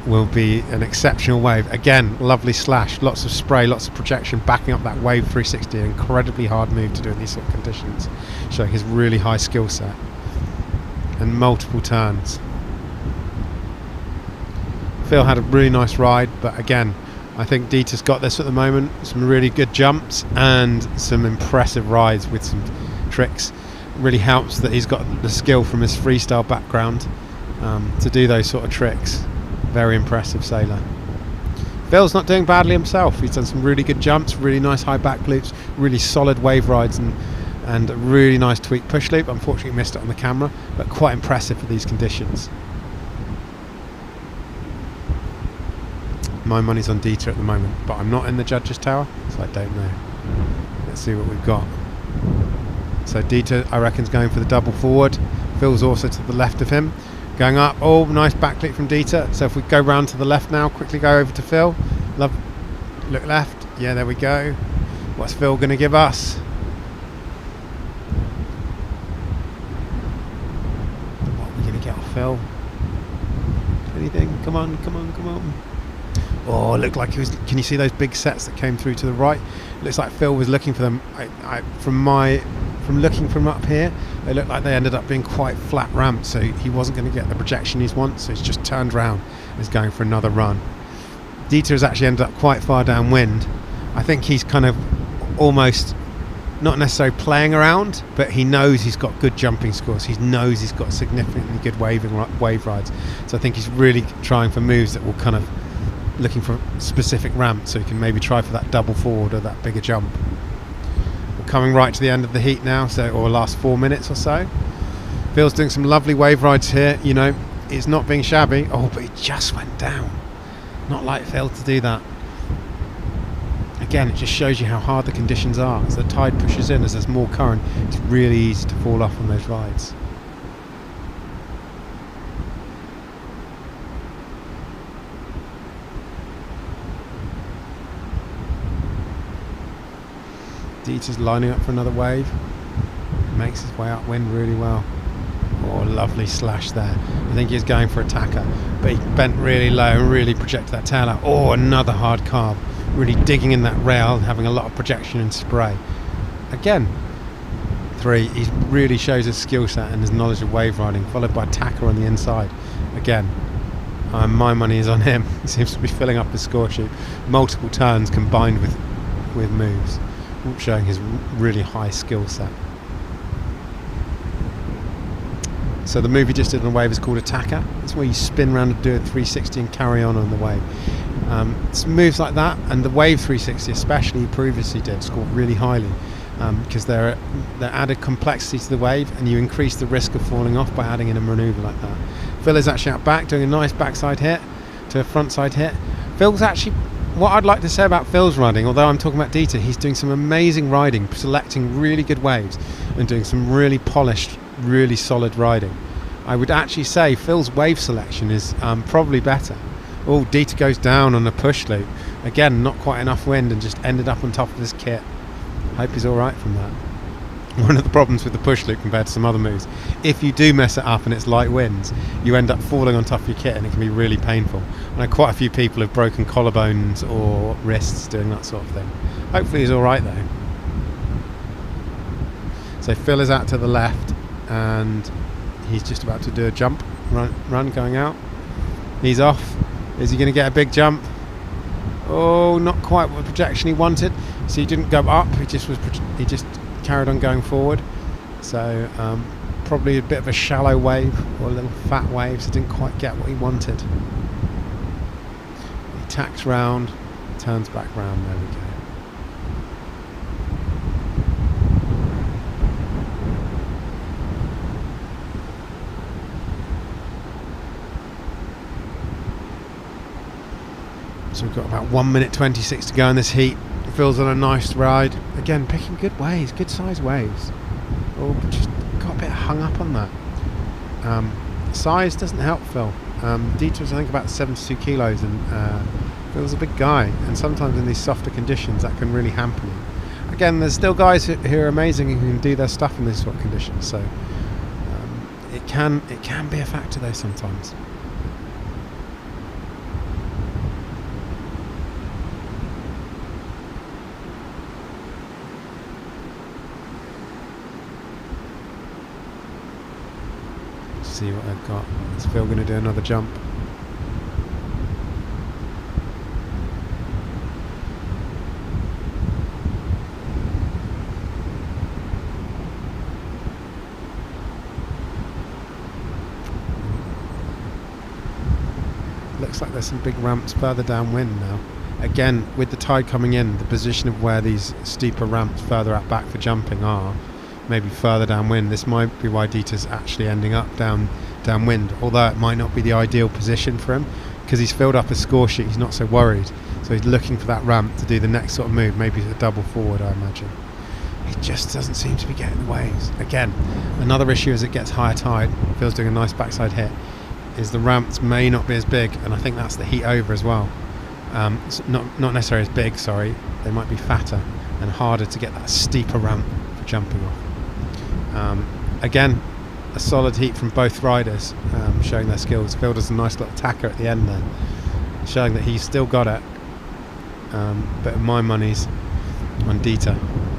will be an exceptional wave. Again, lovely slash, lots of spray, lots of projection, backing up that wave 360. An incredibly hard move to do in these sort of conditions, showing his really high skill set and multiple turns. Phil had a really nice ride, but again, I think Dieter's got this at the moment. Some really good jumps and some impressive rides with some tricks. It really helps that he's got the skill from his freestyle background to do those sort of tricks. Very impressive sailor. Phil's not doing badly himself. He's done some really good jumps, really nice high back loops, really solid wave rides, and a really nice tweak push loop. Unfortunately missed it on the camera, but quite impressive for these conditions. My money's on Dieter at the moment, but I'm not in the judges tower, so I don't know. Let's see what we've got. So Dieter, I reckon, is going for the double forward. Phil's also to the left of him. Going up, oh, nice backlick from Dieter. So if we go round to the left now, quickly go over to Phil. Look left, yeah, there we go. What's Phil going to give us? What are we going to get off Phil? Anything? Come on, come on, come on. Oh, it looked like he was. Can you see those big sets that came through to the right? It looks like Phil was looking for them. From looking from up here, they looked like they ended up being quite flat ramps, so he wasn't going to get the projection he's wants, so he's just turned around and is going for another run. Dieter has actually ended up quite far downwind. I think he's kind of almost not necessarily playing around, but he knows he's got good jumping scores. He knows he's got significantly good wave rides. So I think he's really trying for moves that will kind of looking for specific ramps, so he can maybe try for that double forward or that bigger jump. Coming right to the end of the heat now, or last 4 minutes or so. Phil's doing some lovely wave rides here. You know, It's not being shabby. Oh, but he just went down. Not like Phil to do that. Again, it just shows you how hard the conditions are. As the tide pushes in, as there's more current, it's really easy to fall off on those rides. Dieter's lining up for another wave. Makes his way upwind really well. Oh, lovely slash there. I think he was going for a tacker, but he bent really low and really projected that tail out. Oh, another hard carve. Really digging in that rail and having a lot of projection and spray. Again, 3, he really shows his skill set and his knowledge of wave riding, followed by tacker on the inside. Again, my money is on him. He seems to be filling up his score sheet. Multiple turns combined with moves, showing his really high skill set. So the move he just did on the wave is called a tacker. It's where you spin around and do a 360 and carry on the wave. It's moves like that, and the wave 360 especially he previously did scored really highly, because they're added complexity to the wave, and you increase the risk of falling off by adding in a manoeuvre like that. Phil is actually out back doing a nice backside hit to a frontside hit. Phil's actually, what I'd like to say about Phil's riding, although I'm talking about Dieter, he's doing some amazing riding, selecting really good waves and doing some really polished, really solid riding. I would actually say Phil's wave selection is probably better. Oh, Dieter goes down on a push loop. Again, not quite enough wind and just ended up on top of his kit. Hope he's alright from that. One of the problems with the push loop compared to some other moves, if you do mess it up and it's light winds, you end up falling on top of your kit and it can be really painful. I know quite a few people have broken collarbones or wrists doing that sort of thing. Hopefully he's alright though. So Phil is out to the left and he's just about to do a jump, run going out. He's off. Is he going to get a big jump? Oh, not quite what the projection he wanted. So he didn't go up. He just carried on going forward. So probably a bit of a shallow wave or a little fat wave. So didn't quite get what he wanted. He tacks round, turns back round. There we go. So we've got about 1 minute 26 to go in this heat. Phil's on a nice ride. Again, picking good waves, good size waves. Oh, just got a bit hung up on that. Size doesn't help Phil. Dieter's I think about 72 kilos and Phil's a big guy. And sometimes in these softer conditions that can really hamper you. Again, there's still guys who are amazing who can do their stuff in these sort of conditions. So it can be a factor though sometimes. See what they've got. Is Phil going to do another jump? Looks like there's some big ramps further downwind now. Again, with the tide coming in, the position of where these steeper ramps further out back for jumping are maybe further downwind. This might be why Dieter's actually ending up downwind, although it might not be the ideal position for him because he's filled up his score sheet. He's not so worried, so he's looking for that ramp to do the next sort of move, maybe a double forward I imagine. He just doesn't seem to be getting the waves. Again, another issue as it gets higher tide, Phil's doing a nice backside hit, is the ramps may not be as big, and I think that's the heat over as well. Not necessarily as big, sorry, they might be fatter and harder to get that steeper ramp for jumping off. Again, a solid heat from both riders, showing their skills. Phil does a nice little tacker at the end there, showing that he's still got it. But my money's on Dieter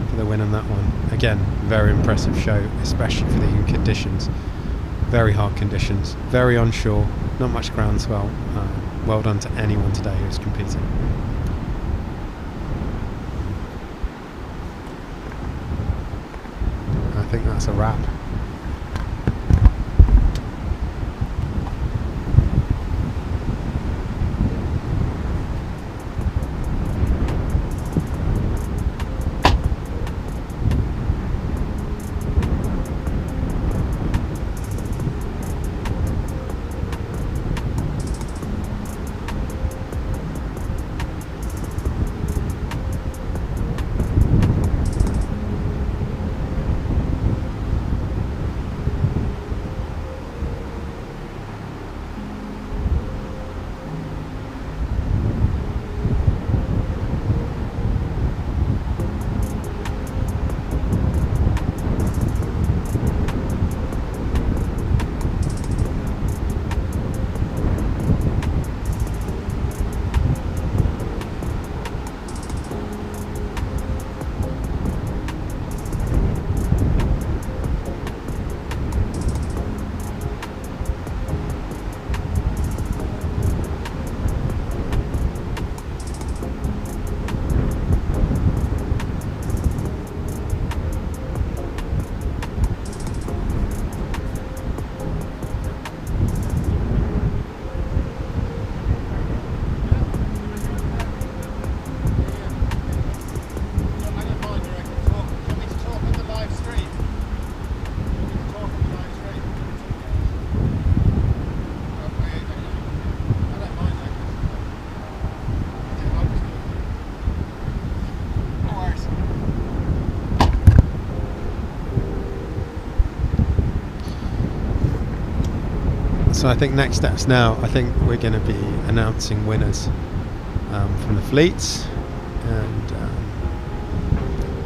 for the win on that one. Again, very impressive show, especially for the conditions. Very hard conditions, very onshore, not much groundswell. Well done to anyone today who's competing. I think that's a wrap. So I think next steps now, I think we're going to be announcing winners from the fleets, and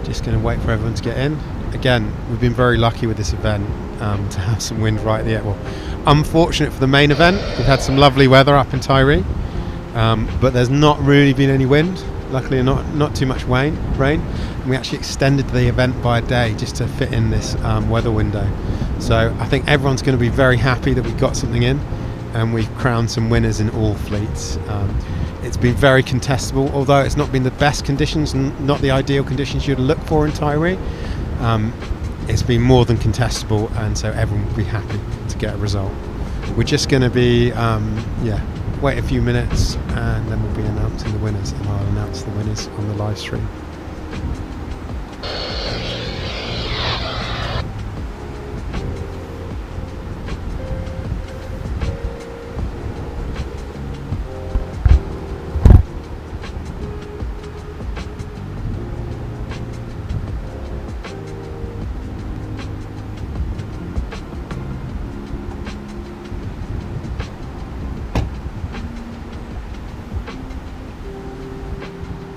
just going to wait for everyone to get in. Again, we've been very lucky with this event to have some wind right at the end. Well, unfortunate for the main event, we've had some lovely weather up in Tyrie, but there's not really been any wind. Luckily, not too much rain. And we actually extended the event by a day just to fit in this weather window. So I think everyone's going to be very happy that we got something in, and we've crowned some winners in all fleets. It's been very contestable, although it's not been the best conditions and not the ideal conditions you'd look for in Tyrie. It's been more than contestable, and so everyone will be happy to get a result. We're just going to be, wait a few minutes, and then we'll be announcing the winners, and I'll announce the winners on the live stream.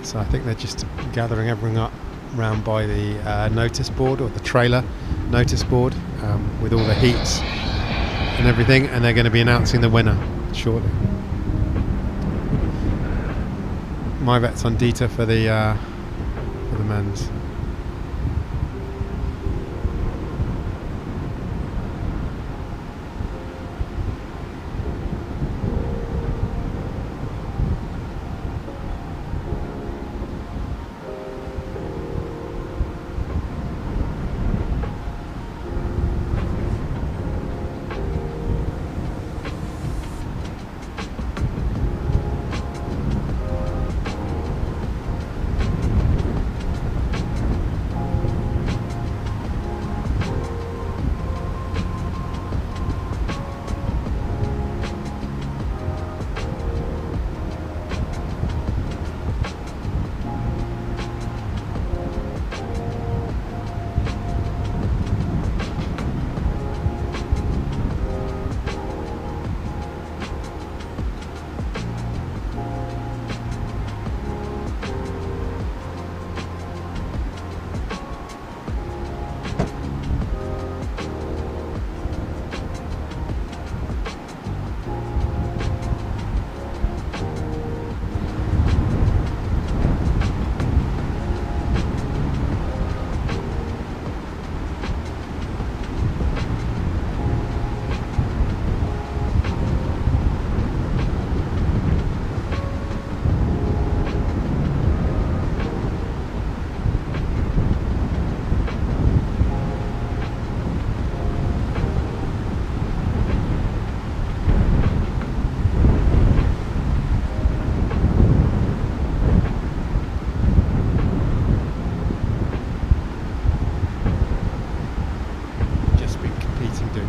So I think they're just gathering everything up round by the notice board, or the trailer notice board, with all the heats and everything, and they're going to be announcing the winner shortly. My bet's on Dieter for the men's.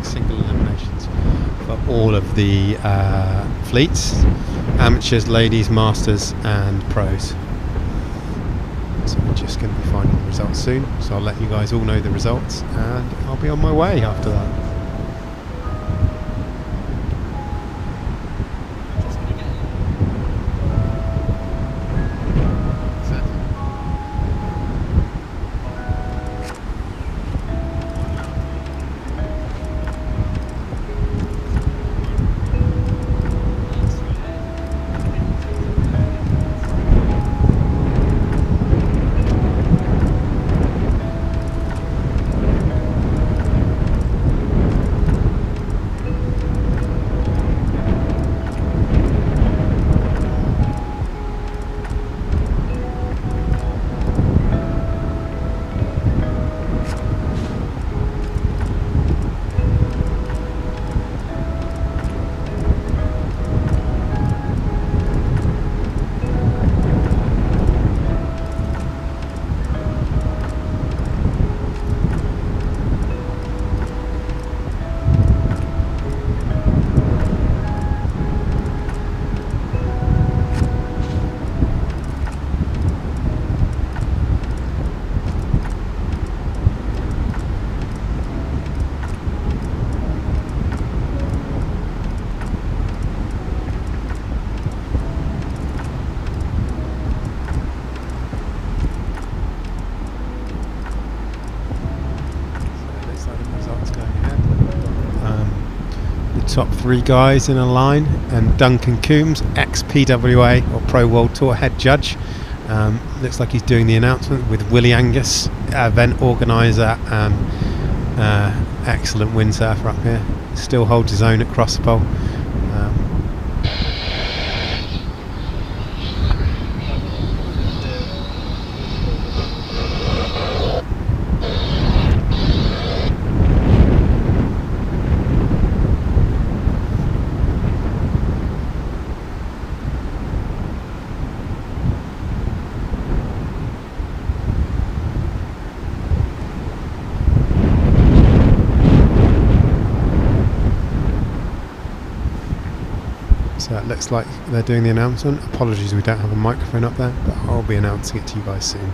Single eliminations for all of the fleets, amateurs, ladies, masters and pros. So we're just going to be finding the results soon, so I'll let you guys all know the results, and I'll be on my way after that. top 3 guys in a line, and Duncan Coombs, ex-PWA or Pro World Tour head judge. Looks like he's doing the announcement with Willie Angus, event organiser and excellent windsurfer up here. Still holds his own at Crosspole. So it looks like they're doing the announcement. Apologies we don't have a microphone up there, but I'll be announcing it to you guys soon.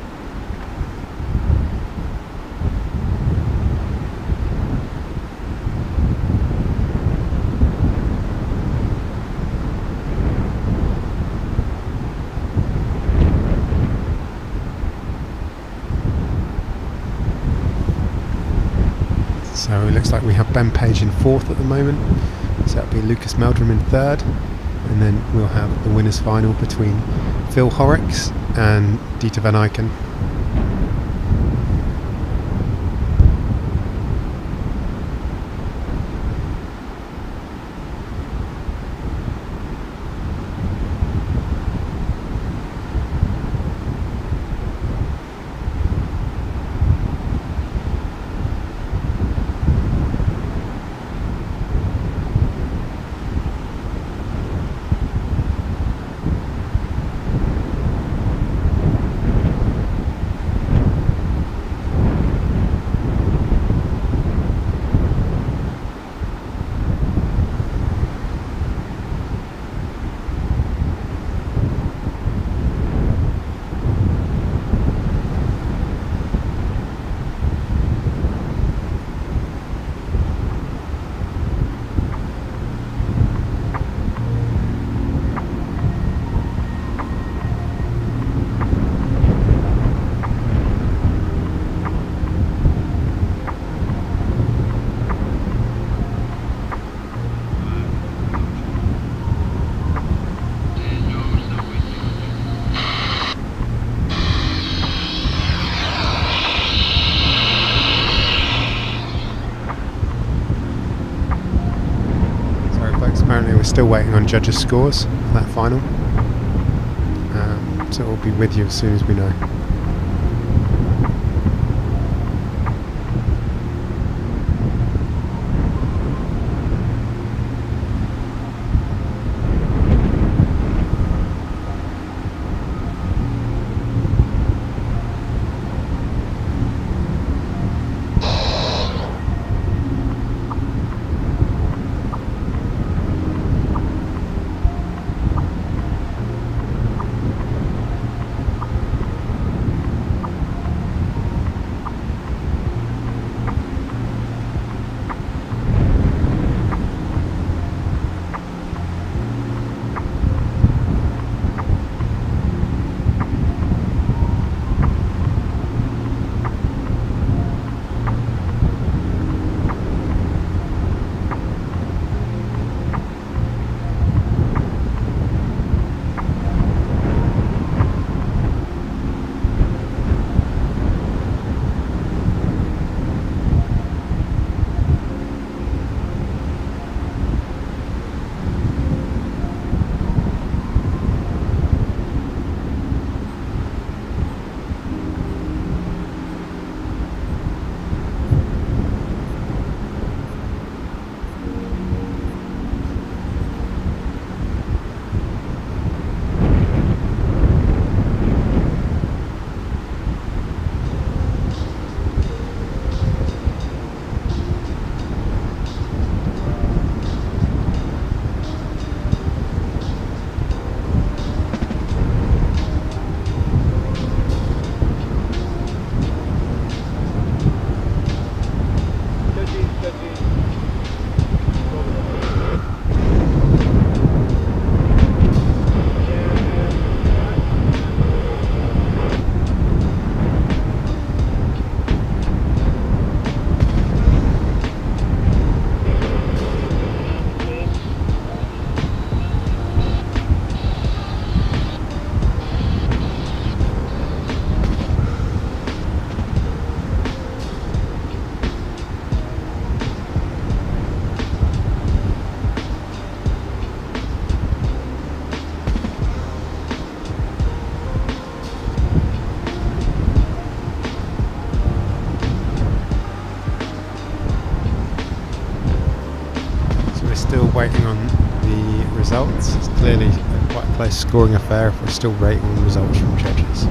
So it looks like we have Ben Page in 4th at the moment. So that'll be Lucas Meldrum in 3rd. And then we'll have the winners final between Phil Horrocks and Dieter van Eycken. Apparently we're still waiting on judges' scores for that final, so we'll be with you as soon as we know. It's clearly quite a close scoring affair if we're still rating the results from judges.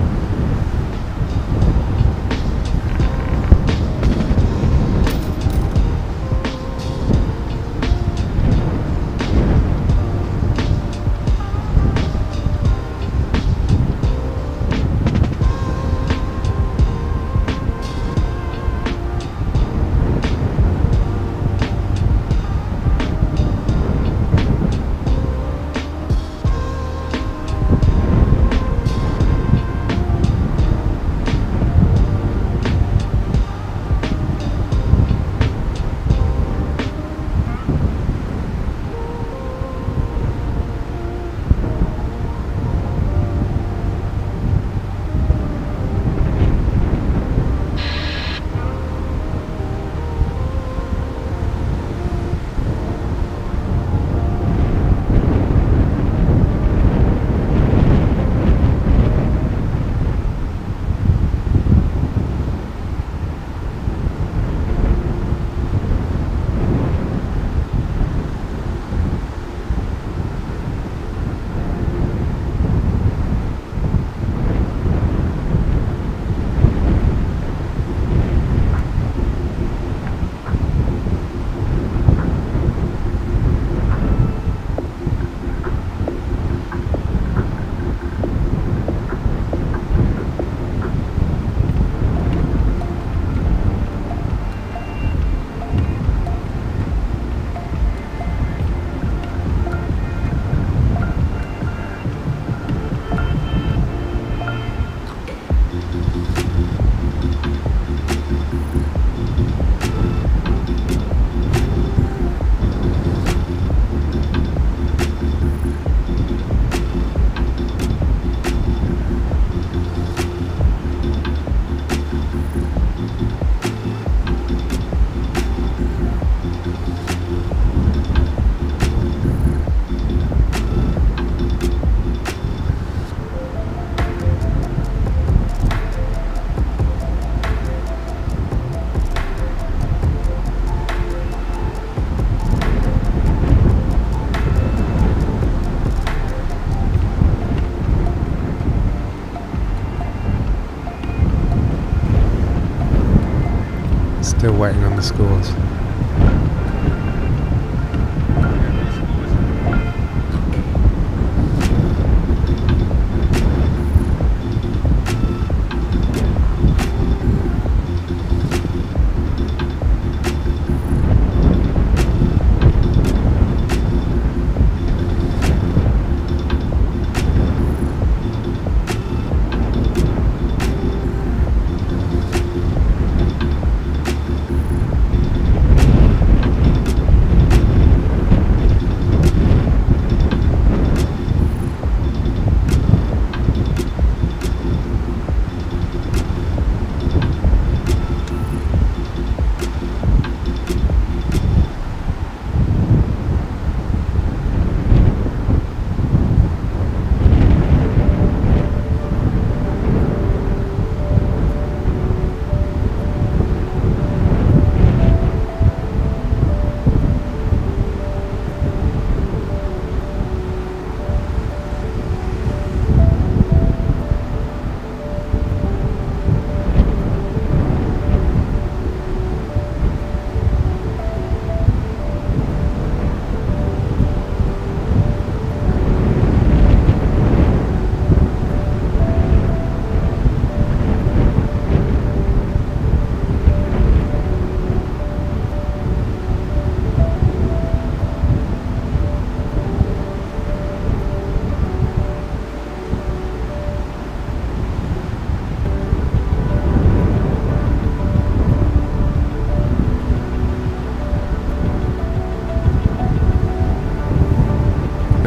Still waiting on the scores.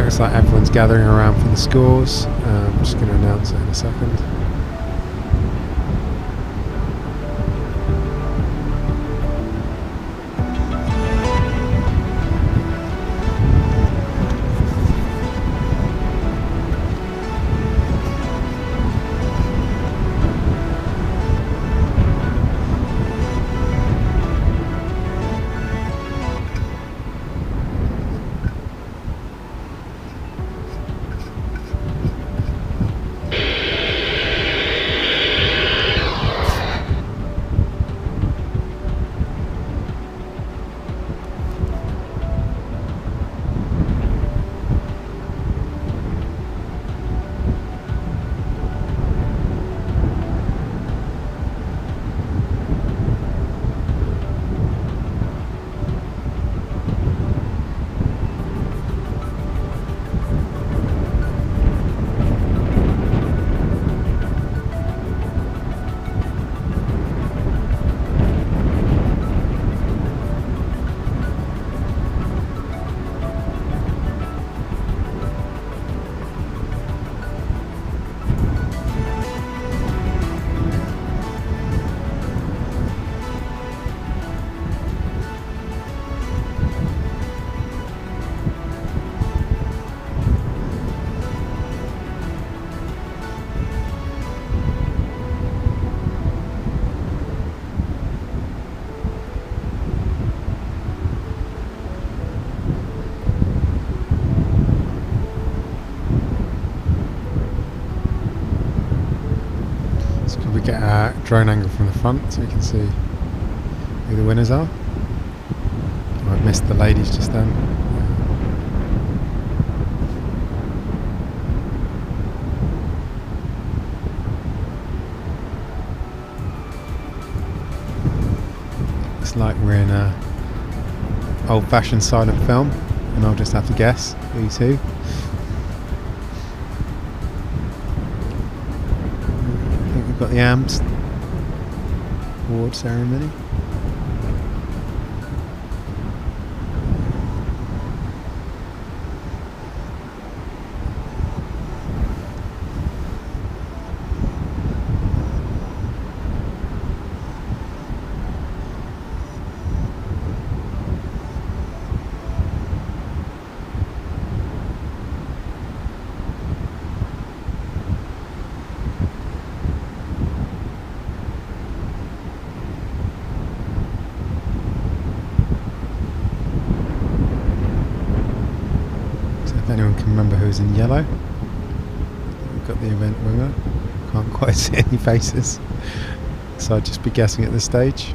Looks like everyone's gathering around for the scores. I'm just going to announce it in a second. we get a drone angle from the front so we can see who the winners are. Oh, I missed the ladies just then. It's like we're in a old-fashioned silent film, and I'll just have to guess who's who. I think we've got the AMS award ceremony. If anyone can remember who's in yellow. We've got the event winner. Can't quite see any faces, so I'd just be guessing at this stage.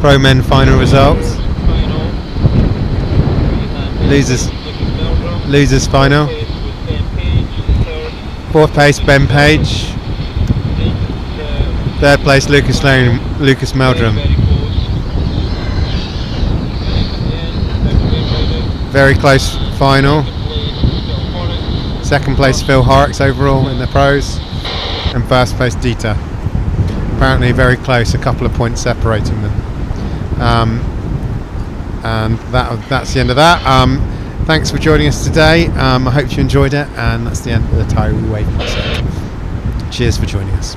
Pro men final results. Losers final. 4th place Ben Page. 3rd place Lucas Meldrum. Very close final. 2nd place Phil Horrocks overall in the pros, and 1st place Dieter. Apparently very close, a couple of points separating them. And that's the end of that. Thanks for joining us today. I hope you enjoyed it, and that's the end of the Tiree Wave Classic. Cheers for joining us.